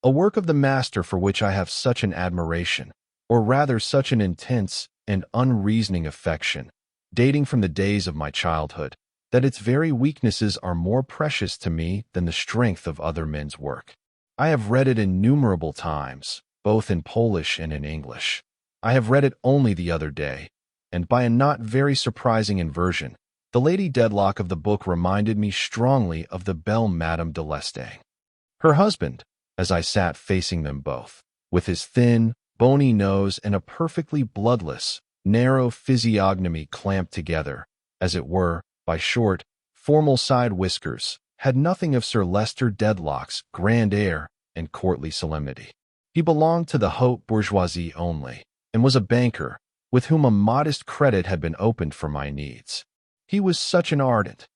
a work of the master for which I have such an admiration, or rather such an intense and unreasoning affection, dating from the days of my childhood, that its very weaknesses are more precious to me than the strength of other men's work. I have read it innumerable times, both in Polish and in English. I have read it only the other day, and by a not very surprising inversion, the Lady Dedlock of the book reminded me strongly of the belle Madame de Lestang. Her husband, as I sat facing them both, with his thin, bony nose and a perfectly bloodless, narrow physiognomy clamped together, as it were, by short, formal side whiskers, had nothing of Sir Leicester Dedlock's grand air and courtly solemnity. He belonged to the haute bourgeoisie only, and was a banker, with whom a modest credit had been opened for my needs. He was such an ardent,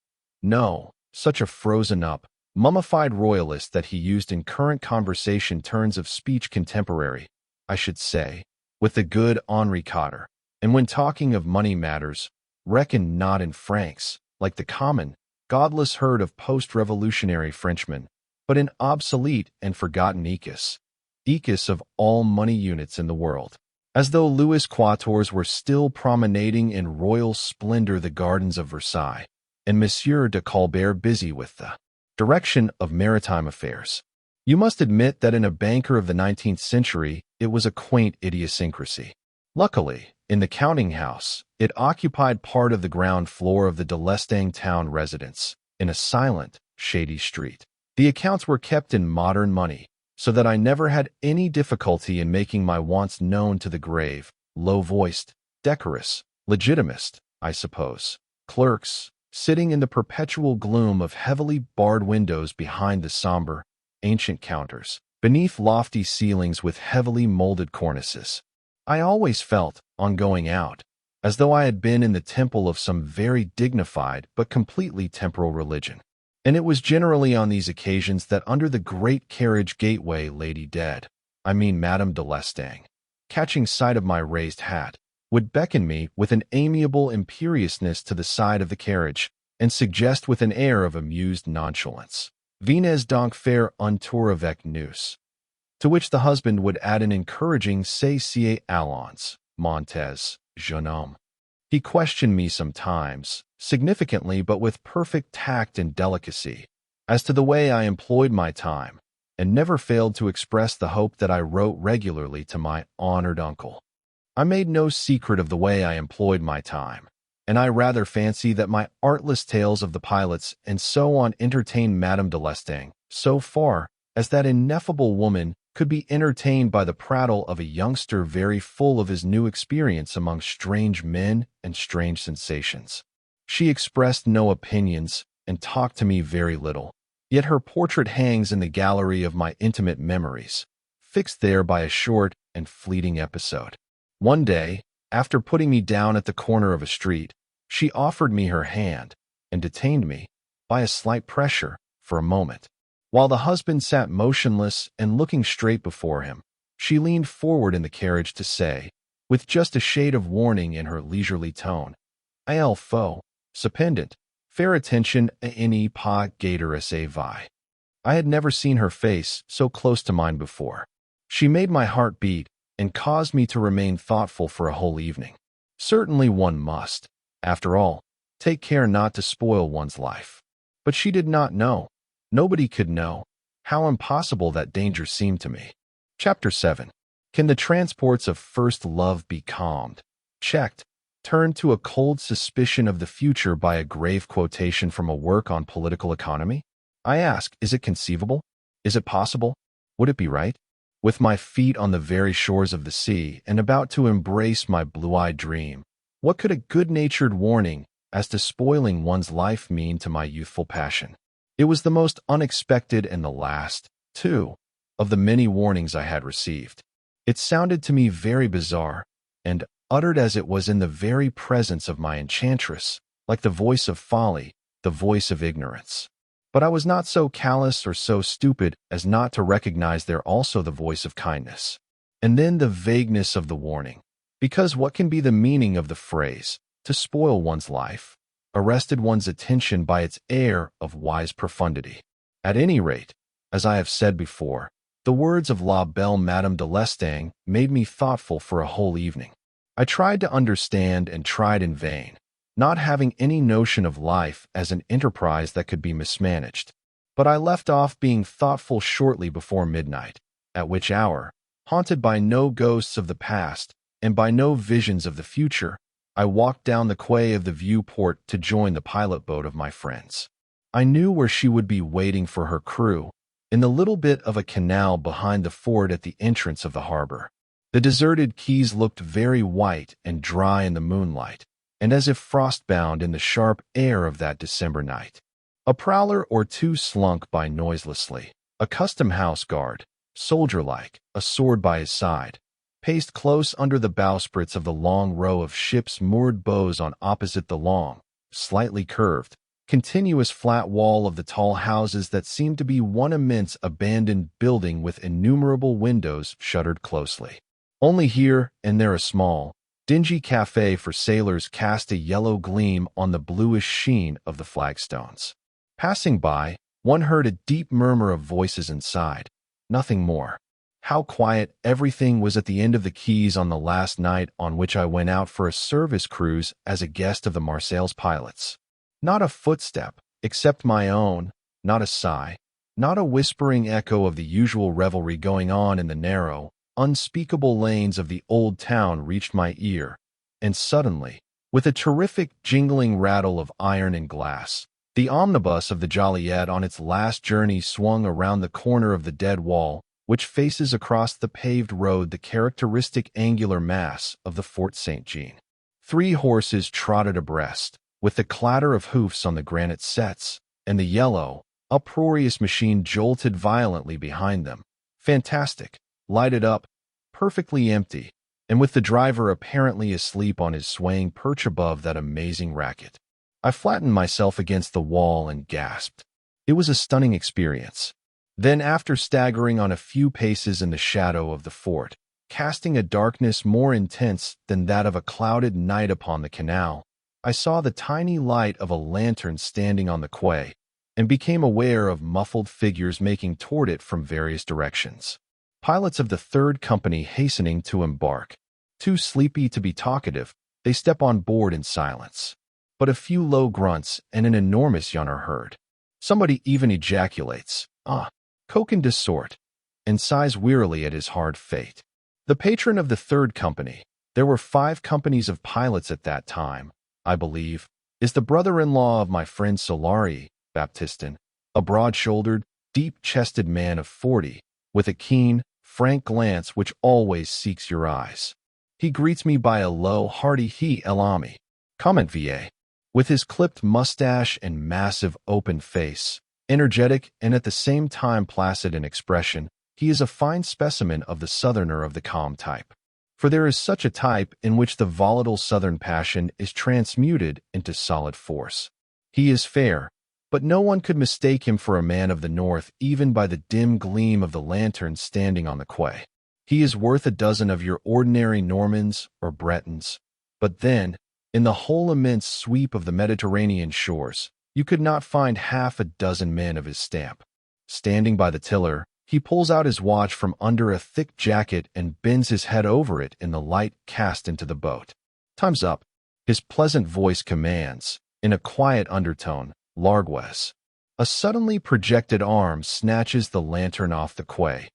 such a frozen-up, mummified royalist that he used in current conversation turns of speech contemporary, I should say, with the good Henri Cotter, and when talking of money matters, reckoned not in francs, like the common, godless herd of post-revolutionary Frenchmen, but in obsolete and forgotten écus of all money units in the world. As though Louis XIV were still promenading in royal splendor the gardens of Versailles, and Monsieur de Colbert busy with the direction of maritime affairs. You must admit that in a banker of the 19th century, it was a quaint idiosyncrasy. Luckily, in the counting-house, it occupied part of the ground floor of the de Lestang town residence, in a silent, shady street. The accounts were kept in modern money, so that I never had any difficulty in making my wants known to the grave, low-voiced, decorous, legitimist, I suppose, clerks, sitting in the perpetual gloom of heavily barred windows behind the somber, ancient counters, beneath lofty ceilings with heavily molded cornices. I always felt, on going out, as though I had been in the temple of some very dignified but completely temporal religion. And it was generally on these occasions that under the great carriage gateway Lady Madame de Lestang, catching sight of my raised hat, would beckon me with an amiable imperiousness to the side of the carriage, and suggest with an air of amused nonchalance, Venez donc faire un tour avec nous. To which the husband would add an encouraging c'est allons, Montez, jeune homme. He questioned me sometimes, significantly but with perfect tact and delicacy, as to the way I employed my time, and never failed to express the hope that I wrote regularly to my honored uncle. I made no secret of the way I employed my time, and I rather fancy that my artless tales of the pilots and so on entertained Madame de Lestang so far as that ineffable woman could be entertained by the prattle of a youngster very full of his new experience among strange men and strange sensations. She expressed no opinions and talked to me very little, yet her portrait hangs in the gallery of my intimate memories, fixed there by a short and fleeting episode. One day, after putting me down at the corner of a street, she offered me her hand and detained me, by a slight pressure, for a moment. While the husband sat motionless and looking straight before him, she leaned forward in the carriage to say, with just a shade of warning in her leisurely tone, "Il faut, cependant, faire attention à ne pas gâter sa vie." I had never seen her face so close to mine before. She made my heart beat and caused me to remain thoughtful for a whole evening. Certainly one must, after all, take care not to spoil one's life. But she did not know. Nobody could know how impossible that danger seemed to me. Chapter 7. Can the transports of first love be calmed, checked, turned to a cold suspicion of the future by a grave quotation from a work on political economy? I ask, is it conceivable? Is it possible? Would it be right? With my feet on the very shores of the sea and about to embrace my blue-eyed dream, what could a good-natured warning as to spoiling one's life mean to my youthful passion? It was the most unexpected and the last, too, of the many warnings I had received. It sounded to me very bizarre, and, uttered as it was in the very presence of my enchantress, like the voice of folly, the voice of ignorance. But I was not so callous or so stupid as not to recognize there also the voice of kindness. And then the vagueness of the warning, because what can be the meaning of the phrase, to spoil one's life, arrested one's attention by its air of wise profundity. At any rate, as I have said before, the words of La Belle Madame de Lestang made me thoughtful for a whole evening. I tried to understand and tried in vain, not having any notion of life as an enterprise that could be mismanaged. But I left off being thoughtful shortly before midnight, at which hour, haunted by no ghosts of the past and by no visions of the future, I walked down the quay of the viewport to join the pilot boat of my friends. I knew where she would be waiting for her crew, in the little bit of a canal behind the fort at the entrance of the harbor. The deserted quays looked very white and dry in the moonlight, and as if frostbound in the sharp air of that December night. A prowler or two slunk by noiselessly. A custom-house guard, soldier-like, a sword by his side, paced close under the bowsprits of the long row of ships' moored bows on opposite the long, slightly curved, continuous flat wall of the tall houses that seemed to be one immense abandoned building with innumerable windows shuttered closely. Only here and there a small, dingy cafe for sailors cast a yellow gleam on the bluish sheen of the flagstones. Passing by, one heard a deep murmur of voices inside, nothing more. How quiet everything was at the end of the quays on the last night on which I went out for a service cruise as a guest of the Marseilles pilots. Not a footstep, except my own, not a sigh, not a whispering echo of the usual revelry going on in the narrow, unspeakable lanes of the old town reached my ear, and suddenly, with a terrific jingling rattle of iron and glass, the omnibus of the Joliette on its last journey swung around the corner of the dead wall, which faces across the paved road the characteristic angular mass of the Fort Saint-Jean. 3 horses trotted abreast, with the clatter of hoofs on the granite setts, and the yellow, uproarious machine jolted violently behind them. Fantastic, lighted up, perfectly empty, and with the driver apparently asleep on his swaying perch above that amazing racket. I flattened myself against the wall and gasped. It was a stunning experience. Then, after staggering on a few paces in the shadow of the fort, casting a darkness more intense than that of a clouded night upon the canal, I saw the tiny light of a lantern standing on the quay, and became aware of muffled figures making toward it from various directions. Pilots of the third company hastening to embark. Too sleepy to be talkative, they step on board in silence. But a few low grunts and an enormous yawn are heard. Somebody even ejaculates, coquin de sort, and sighs wearily at his hard fate. The patron of the third company, there were 5 companies of pilots at that time, I believe, is the brother-in-law of my friend Solari, Baptistin, a broad-shouldered, deep-chested man of 40, with a keen, frank glance which always seeks your eyes. He greets me by a low, hearty "He el ami," comment va. With his clipped mustache and massive, open face, energetic and at the same time placid in expression, he is a fine specimen of the southerner of the calm type. For there is such a type in which the volatile southern passion is transmuted into solid force. He is fair, but no one could mistake him for a man of the north even by the dim gleam of the lantern standing on the quay. He is worth a dozen of your ordinary Normans or Bretons. But then, in the whole immense sweep of the Mediterranean shores, you could not find half a dozen men of his stamp. Standing by the tiller, he pulls out his watch from under a thick jacket and bends his head over it in the light cast into the boat. "Time's up," his pleasant voice commands, in a quiet undertone, "Largues." A suddenly projected arm snatches the lantern off the quay,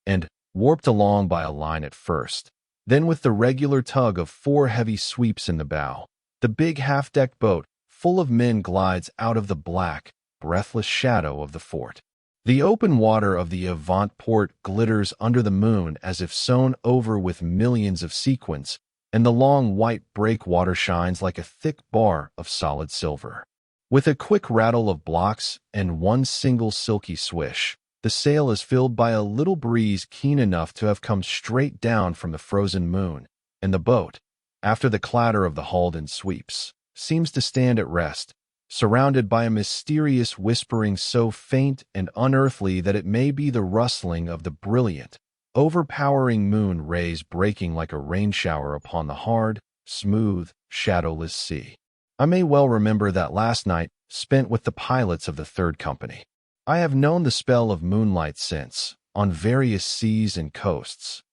and, warped along by a line at first, then with the regular tug of 4 heavy sweeps in the bow, the big half-decked boat, full of men, glides out of the black, breathless shadow of the fort. The open water of the avant port glitters under the moon as if sewn over with millions of sequins, and the long white breakwater shines like a thick bar of solid silver. With a quick rattle of blocks and one single silky swish, the sail is filled by a little breeze keen enough to have come straight down from the frozen moon, and the boat, after the clatter of the Haldan sweeps, seems to stand at rest, surrounded by a mysterious whispering so faint and unearthly that it may be the rustling of the brilliant, overpowering moon rays breaking like a rain shower upon the hard, smooth, shadowless sea. I may well remember that last night spent with the pilots of the third company. I have known the spell of moonlight since, on various seas and coasts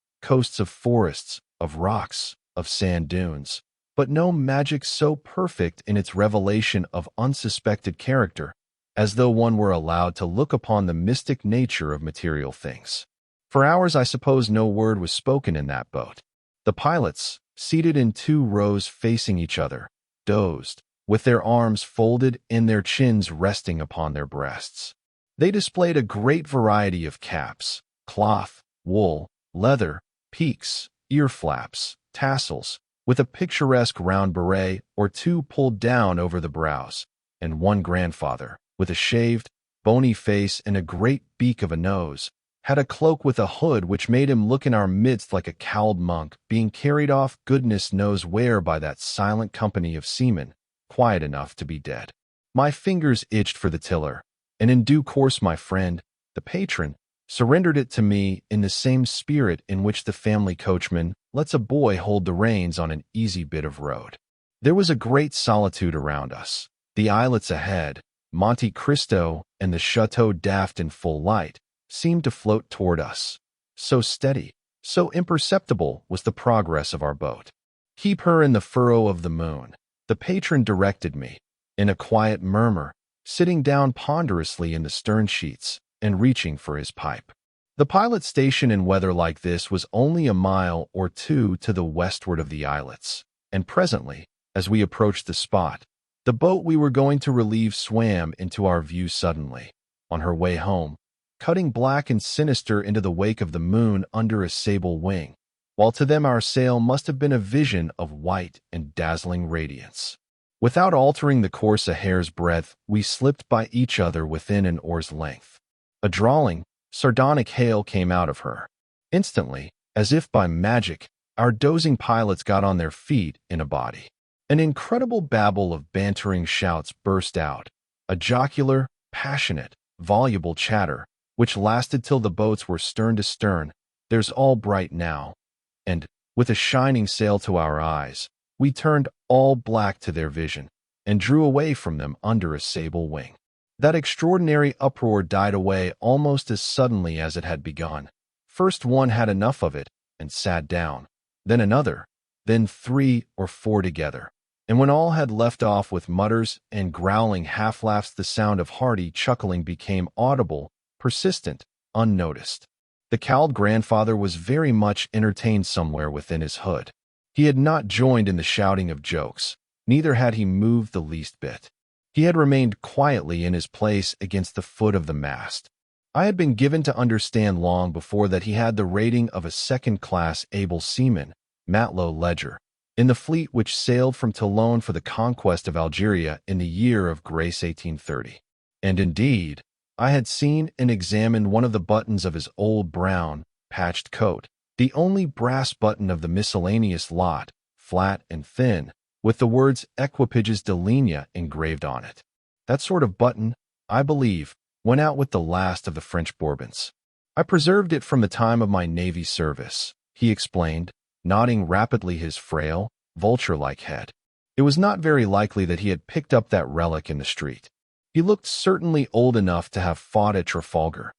of forests, of rocks, of sand dunes, but no magic so perfect in its revelation of unsuspected character, as though one were allowed to look upon the mystic nature of material things. For hours I suppose no word was spoken in that boat. The pilots, seated in 2 rows facing each other, dozed, with their arms folded and their chins resting upon their breasts. They displayed a great variety of caps, cloth, wool, leather, peaks, ear flaps, tassels, with a picturesque round beret or 2 pulled down over the brows, and one grandfather, with a shaved, bony face and a great beak of a nose, had a cloak with a hood which made him look in our midst like a cowled monk being carried off goodness knows where by that silent company of seamen, quiet enough to be dead. My fingers itched for the tiller, and in due course my friend, the patron, surrendered it to me in the same spirit in which the family coachman lets a boy hold the reins on an easy bit of road. There was a great solitude around us. The islets ahead, Monte Cristo and the Chateau d'Aft in full light, seemed to float toward us. So steady, so imperceptible was the progress of our boat. "Keep her in the furrow of the moon," the patron directed me, in a quiet murmur, sitting down ponderously in the stern sheets and reaching for his pipe. The pilot station in weather like this was only a mile or 2 to the westward of the islets, and presently, as we approached the spot, the boat we were going to relieve swam into our view suddenly, on her way home, cutting black and sinister into the wake of the moon under a sable wing, while to them our sail must have been a vision of white and dazzling radiance. Without altering the course a hair's breadth, we slipped by each other within an oar's length. A drawling, sardonic hail came out of her. Instantly, as if by magic, our dozing pilots got on their feet in a body. An incredible babble of bantering shouts burst out, a jocular, passionate, voluble chatter, which lasted till the boats were stern to stern. "There's all bright now," and, with a shining sail to our eyes, we turned all black to their vision, and drew away from them under a sable wing. That extraordinary uproar died away almost as suddenly as it had begun. First one had enough of it and sat down, then another, then 3 or 4 together. And when all had left off with mutters and growling half-laughs, the sound of hearty chuckling became audible, persistent, unnoticed. The cowled grandfather was very much entertained somewhere within his hood. He had not joined in the shouting of jokes, neither had he moved the least bit. He had remained quietly in his place against the foot of the mast. I had been given to understand long before that he had the rating of a second-class able seaman, Matelot Ledger, in the fleet which sailed from Toulon for the conquest of Algeria in the year of grace 1830. And indeed, I had seen and examined one of the buttons of his old brown, patched coat, the only brass button of the miscellaneous lot, flat and thin, with the words Equipages de Ligne engraved on it. That sort of button, I believe, went out with the last of the French Bourbons. I preserved it from the time of my Navy service, he explained, nodding rapidly his frail, vulture-like head. It was not very likely that he had picked up that relic in the street. He looked certainly old enough to have fought at Trafalgar,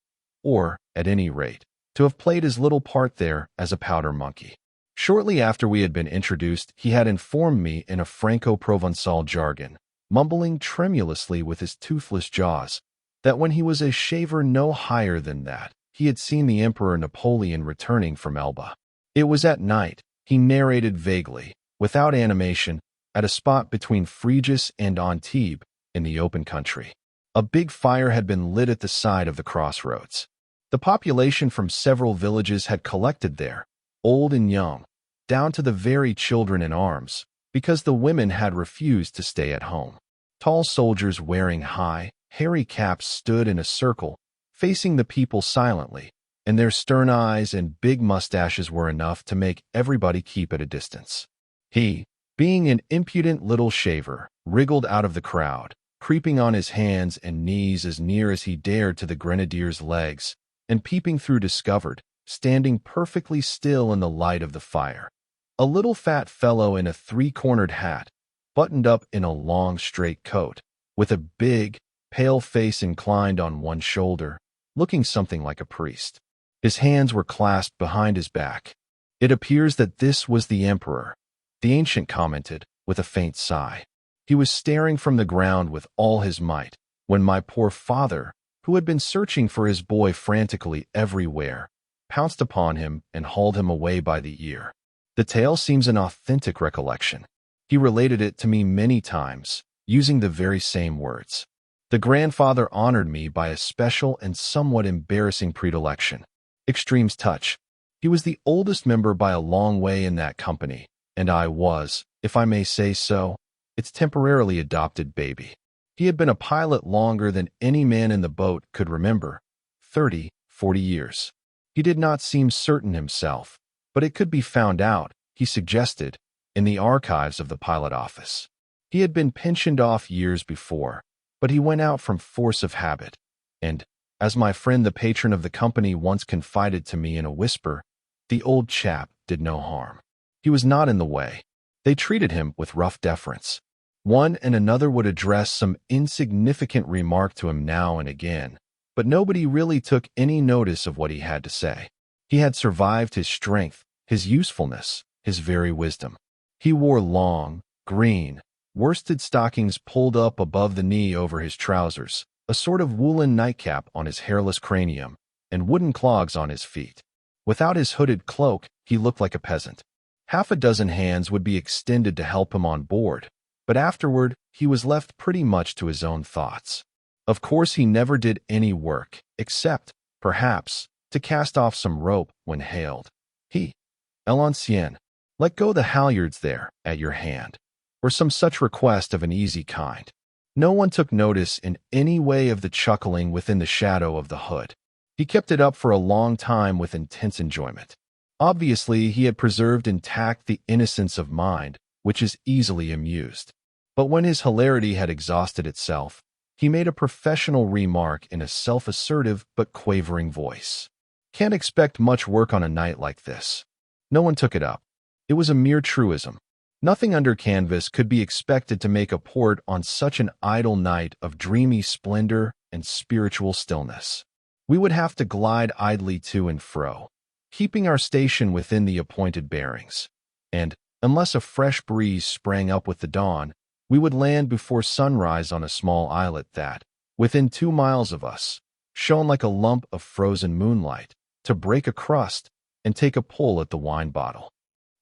or, at any rate, to have played his little part there as a powder monkey. Shortly after we had been introduced, he had informed me in a Franco-Provençal jargon, mumbling tremulously with his toothless jaws, that when he was a shaver no higher than that, he had seen the Emperor Napoleon returning from Elba. It was at night, he narrated vaguely, without animation, at a spot between Fréjus and Antibes, in the open country. A big fire had been lit at the side of the crossroads. The population from several villages had collected there, old and young, down to the very children in arms, because the women had refused to stay at home. Tall soldiers wearing high, hairy caps stood in a circle, facing the people silently, and their stern eyes and big mustaches were enough to make everybody keep at a distance. He, being an impudent little shaver, wriggled out of the crowd, creeping on his hands and knees as near as he dared to the grenadier's legs, and peeping through discovered, standing perfectly still in the light of the fire, a little fat fellow in a 3-cornered hat, buttoned up in a long straight coat, with a big, pale face inclined on one shoulder, looking something like a priest. His hands were clasped behind his back. It appears that this was the emperor, the ancient commented, with a faint sigh. He was staring from the ground with all his might, when my poor father, who had been searching for his boy frantically everywhere, pounced upon him and hauled him away by the ear. The tale seems an authentic recollection. He related it to me many times, using the very same words. The grandfather honored me by a special and somewhat embarrassing predilection. Extremes touch. He was the oldest member by a long way in that company, and I was, if I may say so, its temporarily adopted baby. He had been a pilot longer than any man in the boat could remember, 30, 40 years. He did not seem certain himself, but it could be found out, he suggested, in the archives of the pilot office. He had been pensioned off years before, but he went out from force of habit, and, as my friend the patron of the company once confided to me in a whisper, the old chap did no harm. He was not in the way. They treated him with rough deference. One and another would address some insignificant remark to him now and again, but nobody really took any notice of what he had to say. He had survived his strength, his usefulness, his very wisdom. He wore long, green, worsted stockings pulled up above the knee over his trousers, a sort of woolen nightcap on his hairless cranium, and wooden clogs on his feet. Without his hooded cloak, he looked like a peasant. Half a dozen hands would be extended to help him on board, but afterward he was left pretty much to his own thoughts. Of course he never did any work, except, perhaps, to cast off some rope when hailed. He, l'ancien, let go the halyards there, at your hand, or some such request of an easy kind. No one took notice in any way of the chuckling within the shadow of the hood. He kept it up for a long time with intense enjoyment. Obviously, he had preserved intact the innocence of mind, which is easily amused. But when his hilarity had exhausted itself, he made a professional remark in a self-assertive but quavering voice. Can't expect much work on a night like this. No one took it up. It was a mere truism. Nothing under canvas could be expected to make a port on such an idle night of dreamy splendor and spiritual stillness. We would have to glide idly to and fro, keeping our station within the appointed bearings. And, unless a fresh breeze sprang up with the dawn, we would land before sunrise on a small islet that, within 2 miles of us, shone like a lump of frozen moonlight, to break a crust and take a pull at the wine bottle.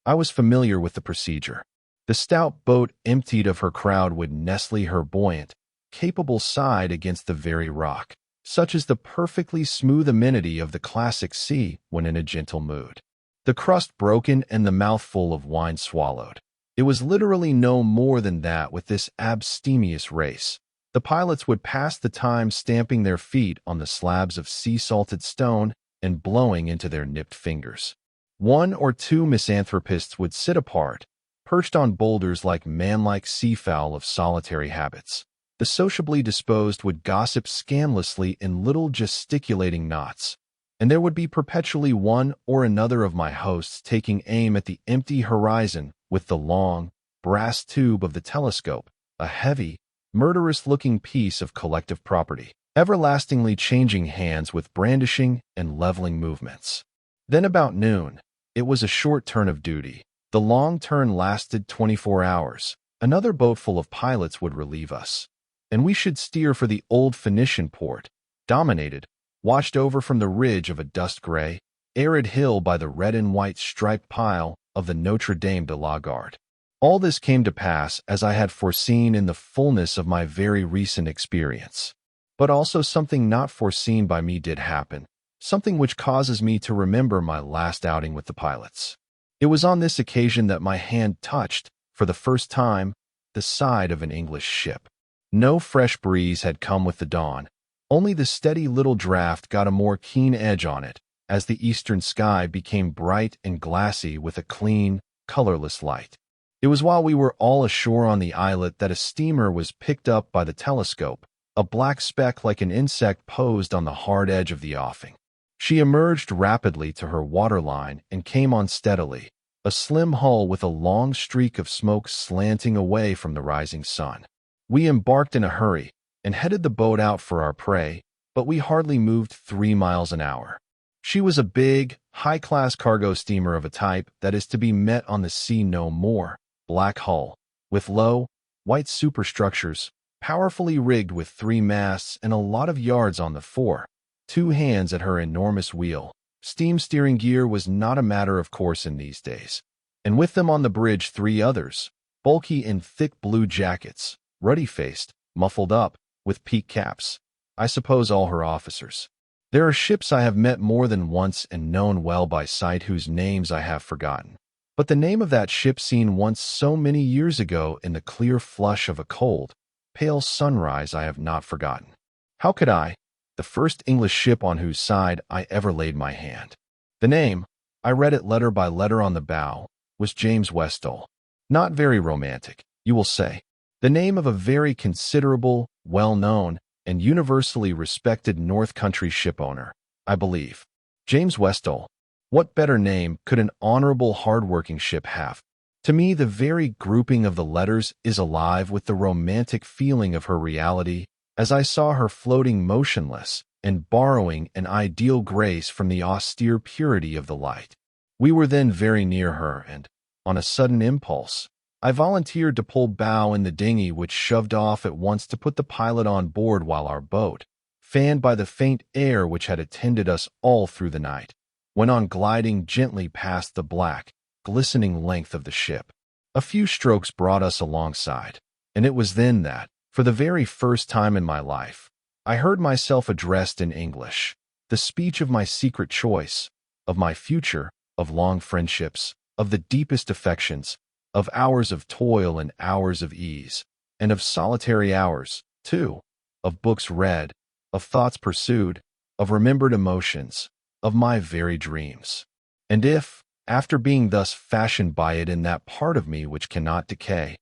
I was familiar with the procedure. The stout boat, emptied of her crowd, would nestle her buoyant, capable side against the very rock. Such is the perfectly smooth amenity of the classic sea when in a gentle mood. The crust broken and the mouthful of wine swallowed. It was literally no more than that with this abstemious race. The pilots would pass the time stamping their feet on the slabs of sea-salted stone and blowing into their nipped fingers. 1 or 2 misanthropists would sit apart, perched on boulders like manlike seafowl of solitary habits. The sociably disposed would gossip scandalously in little gesticulating knots, and there would be perpetually one or another of my hosts taking aim at the empty horizon with the long, brass tube of the telescope, a heavy, murderous-looking piece of collective property, everlastingly changing hands with brandishing and leveling movements. Then about noon, it was a short turn of duty. The long turn lasted 24 hours. Another boatful of pilots would relieve us, and we should steer for the old Phoenician port, dominated, watched over from the ridge of a dust-gray, arid hill by the red and white striped pile of the Notre Dame de la Garde. All this came to pass as I had foreseen in the fullness of my very recent experience. But also something not foreseen by me did happen, something which causes me to remember my last outing with the pilots. It was on this occasion that my hand touched, for the first time, the side of an English ship. No fresh breeze had come with the dawn. Only the steady little draft got a more keen edge on it, as the eastern sky became bright and glassy with a clean, colorless light. It was while we were all ashore on the islet that a steamer was picked up by the telescope, a black speck like an insect posed on the hard edge of the offing. She emerged rapidly to her waterline and came on steadily, a slim hull with a long streak of smoke slanting away from the rising sun. We embarked in a hurry and headed the boat out for our prey, but we hardly moved 3 miles an hour. She was a big, high-class cargo steamer of a type that is to be met on the sea no more, black hull, with low, white superstructures, powerfully rigged with 3 masts and a lot of yards on the fore, 2 hands at her enormous wheel. Steam steering gear was not a matter of course in these days, and with them on the bridge 3 others, bulky in thick blue jackets, ruddy-faced, muffled up, with peak caps, I suppose all her officers. There are ships I have met more than once and known well by sight whose names I have forgotten, but the name of that ship seen once so many years ago in the clear flush of a cold, pale sunrise I have not forgotten. How could I? The first English ship on whose side I ever laid my hand. The name, I read it letter by letter on the bow, was James Westall. Not very romantic, you will say. The name of a very considerable, well-known, and universally respected North Country shipowner, I believe. James Westall. What better name could an honorable, hard-working ship have? To me, the very grouping of the letters is alive with the romantic feeling of her reality, as I saw her floating motionless and borrowing an ideal grace from the austere purity of the light. We were then very near her, and, on a sudden impulse, I volunteered to pull bow in the dinghy, which shoved off at once to put the pilot on board while our boat, fanned by the faint air which had attended us all through the night, went on gliding gently past the black, glistening length of the ship. A few strokes brought us alongside, and it was then that, for the very first time in my life, I heard myself addressed in English, the speech of my secret choice, of my future, of long friendships, of the deepest affections, of hours of toil and hours of ease, and of solitary hours, too, of books read, of thoughts pursued, of remembered emotions, of my very dreams. And if, after being thus fashioned by it in that part of me which cannot decay,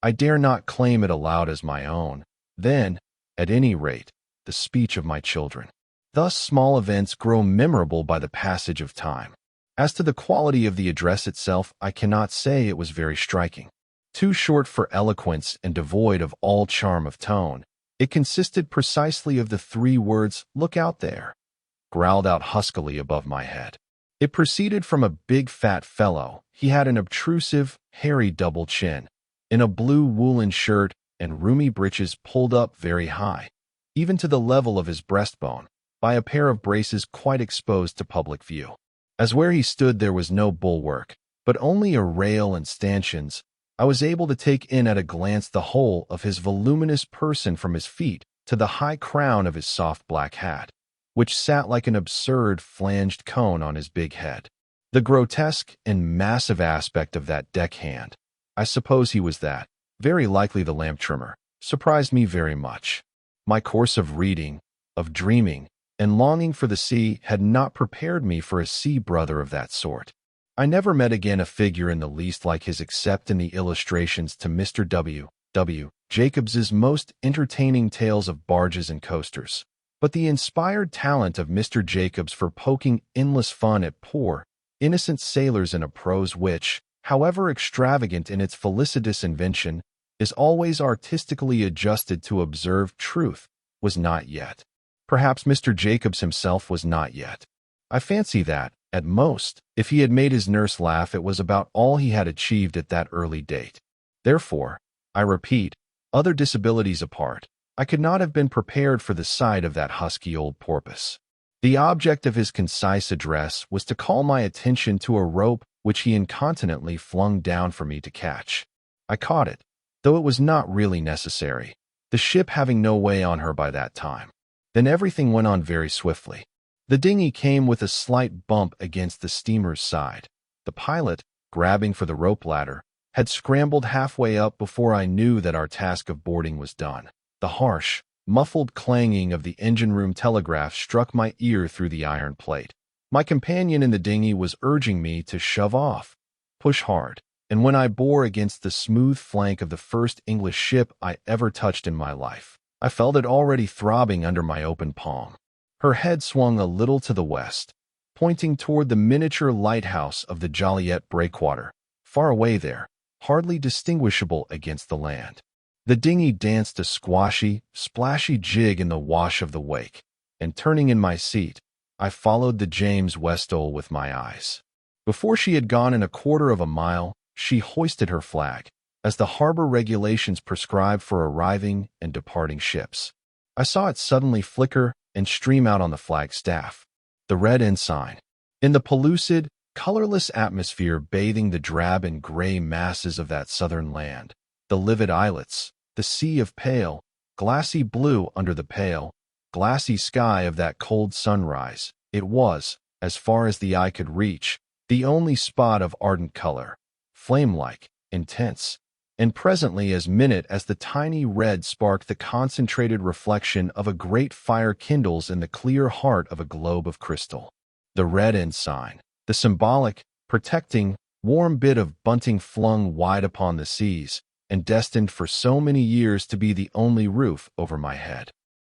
I dare not claim it aloud as my own, then, at any rate, the speech of my children. Thus small events grow memorable by the passage of time. As to the quality of the address itself, I cannot say it was very striking. Too short for eloquence and devoid of all charm of tone, it consisted precisely of the 3 words, "Look out there," growled out huskily above my head. It proceeded from a big fat fellow. He had an obtrusive, hairy double chin, in a blue woolen shirt and roomy breeches pulled up very high, even to the level of his breastbone, by a pair of braces quite exposed to public view. As where he stood there was no bulwark, but only a rail and stanchions, I was able to take in at a glance the whole of his voluminous person from his feet to the high crown of his soft black hat, which sat like an absurd flanged cone on his big head. The grotesque and massive aspect of that deckhand, I suppose he was that, very likely the lamp trimmer, surprised me very much. My course of reading, of dreaming, and longing for the sea had not prepared me for a sea brother of that sort. I never met again a figure in the least like his except in the illustrations to Mr. W. Jacobs's most entertaining tales of barges and coasters. But the inspired talent of Mr. Jacobs for poking endless fun at poor, innocent sailors in a prose which, however extravagant in its felicitous invention, is always artistically adjusted to observe truth, was not yet. Perhaps Mr. Jacobs himself was not yet. I fancy that, at most, if he had made his nurse laugh, it was about all he had achieved at that early date. Therefore, I repeat, other disabilities apart, I could not have been prepared for the sight of that husky old porpoise. The object of his concise address was to call my attention to a rope which he incontinently flung down for me to catch. I caught it, though it was not really necessary, the ship having no way on her by that time. Then everything went on very swiftly. The dinghy came with a slight bump against the steamer's side. The pilot, grabbing for the rope ladder, had scrambled halfway up before I knew that our task of boarding was done. The harsh, muffled clanging of the engine-room telegraph struck my ear through the iron plate. My companion in the dinghy was urging me to shove off, push hard, and when I bore against the smooth flank of the first English ship I ever touched in my life, I felt it already throbbing under my open palm. Her head swung a little to the west, pointing toward the miniature lighthouse of the Joliet breakwater, far away there, hardly distinguishable against the land. The dinghy danced a squashy, splashy jig in the wash of the wake, and turning in my seat, I followed the James Westall with my eyes. Before she had gone in a quarter of a mile, she hoisted her flag, as the harbor regulations prescribe for arriving and departing ships. I saw it suddenly flicker and stream out on the flagstaff, the red ensign. In the pellucid, colorless atmosphere bathing the drab and gray masses of that southern land, the livid islets, the sea of pale, glassy blue under the pale, glassy sky of that cold sunrise, it was, as far as the eye could reach, the only spot of ardent color, flame-like, intense, and presently as minute as the tiny red spark the concentrated reflection of a great fire kindles in the clear heart of a globe of crystal. The red ensign, the symbolic, protecting, warm bit of bunting flung wide upon the seas, and destined for so many years to be the only roof over my head.